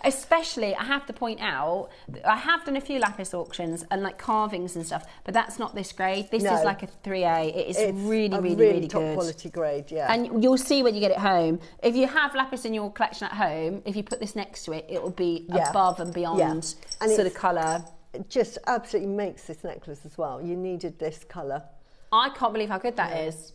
Especially, I have to point out, I have done a few lapis auctions and like carvings and stuff, but that's not this grade. This is like a 3A. It's really top good. Quality grade, yeah. And you'll see when you get it home. If you have lapis in your collection at home, if you put this next to it, it will be above and beyond sort of colour. It just absolutely makes this necklace as well. You needed this colour. I can't believe how good that is.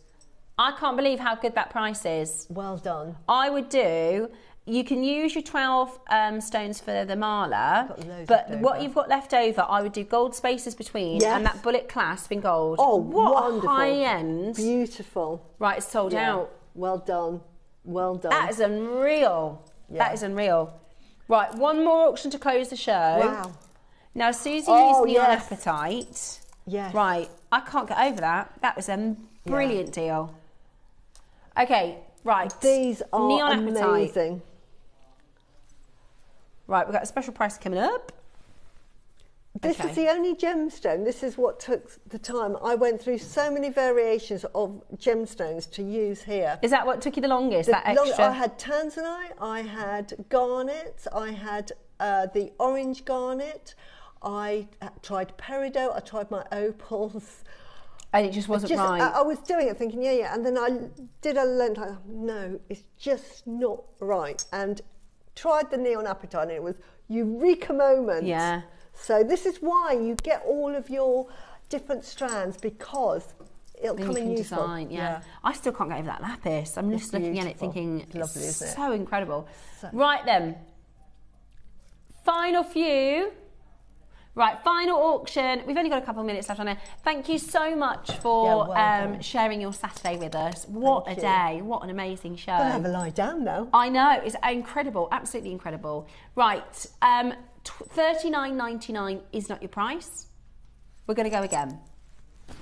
I can't believe how good that price is. Well done. I would do, you can use your 12 stones for the mala, loads but left what over. you've got left over, I would do gold spaces between and that bullet clasp in gold. Oh, what wonderful. a high end. Beautiful. Right, it's sold out. Well done. Well done. That is unreal. Yeah. That is unreal. Right, one more auction to close the show. Wow. Now, Susie Oh, used Neon yes. Appetite. Yes. Right, I can't get over that. That was a brilliant deal. Okay, right. These are Neon Appetite. amazing. Right, we've got a special price coming up. This is the only gemstone. This is what took the time. I went through so many variations of gemstones to use here. Is that what took you the longest, that extra? I had tanzanite, I had garnet, I had the orange garnet, I tried peridot, I tried my opals. And it just wasn't right. I was doing it thinking, yeah, and then I did a length, like, no, it's just not right. And tried the Neon Appetite, and it was eureka moment. Yeah. So this is why you get all of your different strands, because it'll come in useful. Design, yeah. I still can't get over that lapis. I'm just looking at it beautiful. thinking, Lovely, it's isn't it? so incredible. Right then, final few. Right, final auction. We've only got a couple of minutes left on there. Thank you so much for sharing your Saturday with us. What a day. What an amazing show. I'll have a lie down now. I know, it's incredible, absolutely incredible. Right, $39.99 is not your price. We're going to go again.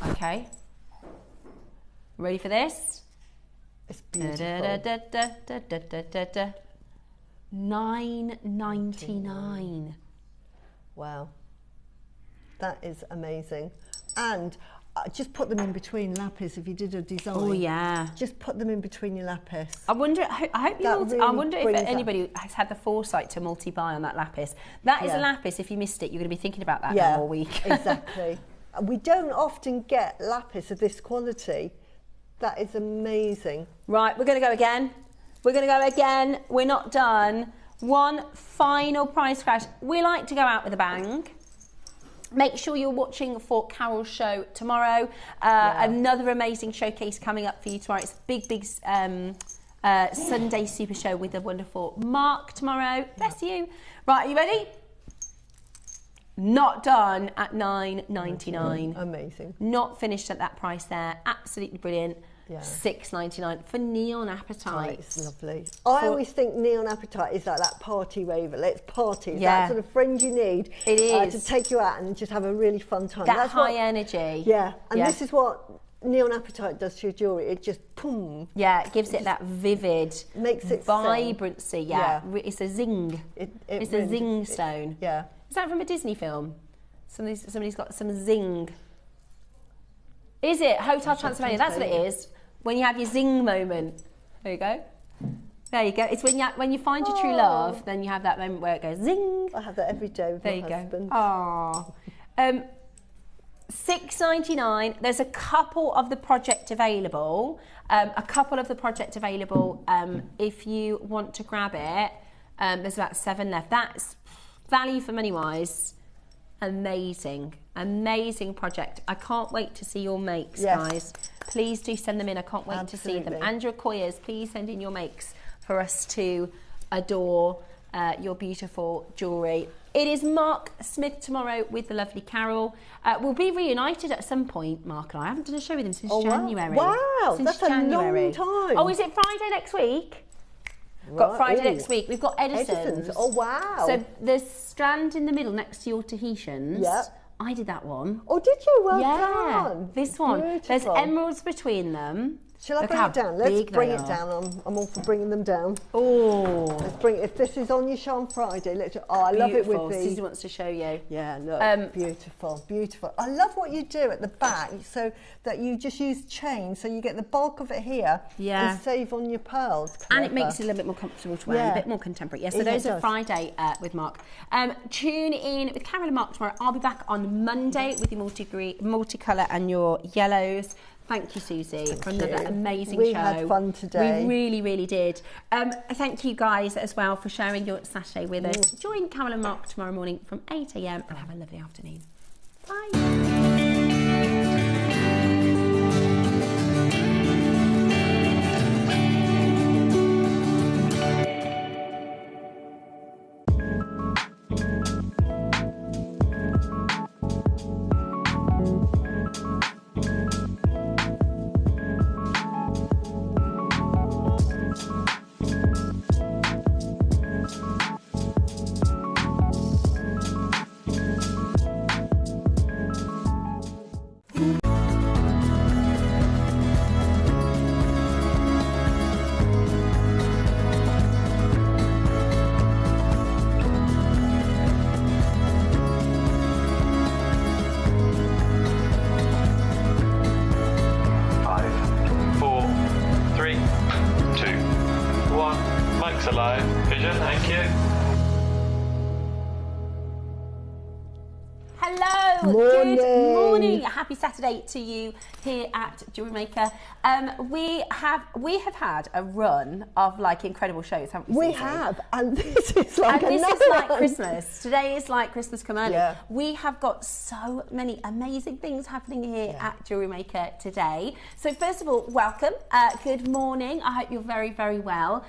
Okay. Ready for this? It's beautiful. $9.99. Wow. That is amazing. And just put them in between lapis if you did a design. Oh yeah. Just put them in between your lapis. I wonder. I hope you. I wonder if brings anybody has had the foresight to multi-buy on that lapis. That is a lapis. If you missed it, you're going to be thinking about that all week. Exactly. We don't often get lapis of this quality. That is amazing. Right, we're going to go again. We're going to go again. We're not done. One final prize crash. We like to go out with a bang. Make sure you're watching for Carol's show tomorrow. Another amazing showcase coming up for you tomorrow. It's a big Sunday super show with the wonderful Mark tomorrow. Bless you. Right, are you ready? Not done at $9.99. Amazing. Not finished at that price there. Absolutely brilliant. Yeah. $6.99 for Neon Appetite. It's lovely. I always think Neon Appetite is like that party raver. Let's party. It's that sort of friend you need. It is. To take you out and just have a really fun time. That's high energy. Yeah. And this is what Neon Appetite does to your jewellery. It just, boom. Yeah, it gives it that vivid, makes it vibrancy. Yeah. It's a zing. It's a zing stone. Yeah. Is that from a Disney film? Somebody's got some zing. Is it? Hotel Transylvania. That's what it is. When you have your zing moment. There you go. There you go. It's when you find your true love, then you have that moment where it goes zing. I have that every day with my husband. Oh. $6.99. There's a couple of the project available. If you want to grab it, there's about 7 left. That's value for money wise. Amazing project. I can't wait to see your makes, guys. Please do send them in. I can't wait to see them. Andrew Coyers, please send in your makes for us to adore your beautiful jewellery. It is Mark Smith tomorrow with the lovely Carol. We'll be reunited at some point, Mark and I. I haven't done a show with him since January. Wow, since that's January. a long time. Oh, is it Friday next week? Right. Got Friday next week. We've got Edison's. Oh, wow. So the strand in the middle next to your Tahitians. Yeah. I did that one. Oh, did you? Well done. This one. Beautiful. There's emeralds between them. Shall I bring it down? Let's bring it down. I'm all for bringing them down. Oh. Let's bring it. If this is on your show on Friday, let's. Oh, I love it with these. Susie wants to show you. Yeah, look, beautiful, beautiful. I love what you do at the back, so that you just use chain, so you get the bulk of it here. Yeah. And save on your pearls. Clever. And it makes it a little bit more comfortable to wear, a bit more contemporary. Yeah, so those are Friday with Mark. Tune in with Carol and Mark tomorrow. I'll be back on Monday with your multicolour and your yellows. Thank you, Susie, for another amazing show. We had fun today. We really, really did. Thank you guys as well for sharing your Saturday with us. Join Carol and Mark tomorrow morning from 8 a.m. and have a lovely afternoon. Bye. Hello. Morning. Good morning. Happy Saturday to you here at JewelleryMaker. We have had a run of like incredible shows, haven't we? We have, and this is like and this another is like one. Christmas. Today is like Christmas come early. Yeah. We have got so many amazing things happening here at JewelleryMaker today. So first of all, welcome. Good morning. I hope you're very, very well.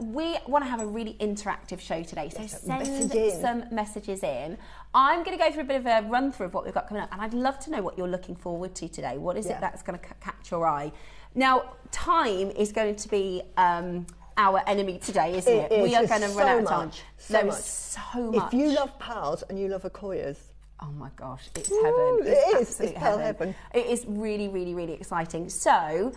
We want to have a really interactive show today, so send some messages in. I'm going to go through a bit of a run through of what we've got coming up, and I'd love to know what you're looking forward to today. What is it that's going to catch your eye? Now, time is going to be our enemy today, isn't it? We are going to run out of time. There's so much. If you love pearls and you love Akoyas, oh my gosh, it's heaven. It's pearl heaven. It is really, really, really exciting. So,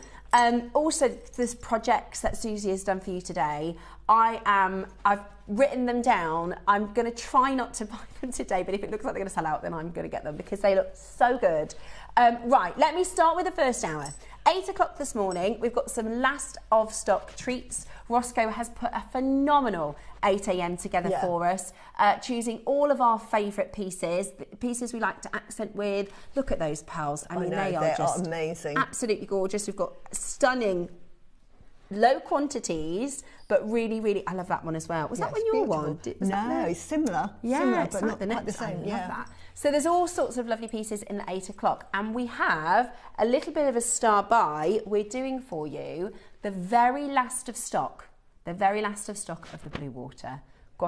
also there's projects that Susie has done for you today. I've written them down. I'm going to try not to buy them today, but if it looks like they're going to sell out, then I'm going to get them because they look so good. Right, let me start with the first hour. 8 o'clock this morning, we've got some last of stock treats. Roscoe has put a phenomenal 8 a.m. together for us, choosing all of our favourite pieces, the pieces we like to accent with. Look at those pearls. I mean, they are just amazing. Absolutely gorgeous. We've got stunning low quantities, but really, really, I love that one as well. Was that one your one? No, it's similar. Yeah, similar, it's but like not the quite next the same. one. I love that. So there's all sorts of lovely pieces in the 8 o'clock, and we have a little bit of a star buy. We're doing for you the very last of stock of the blue water.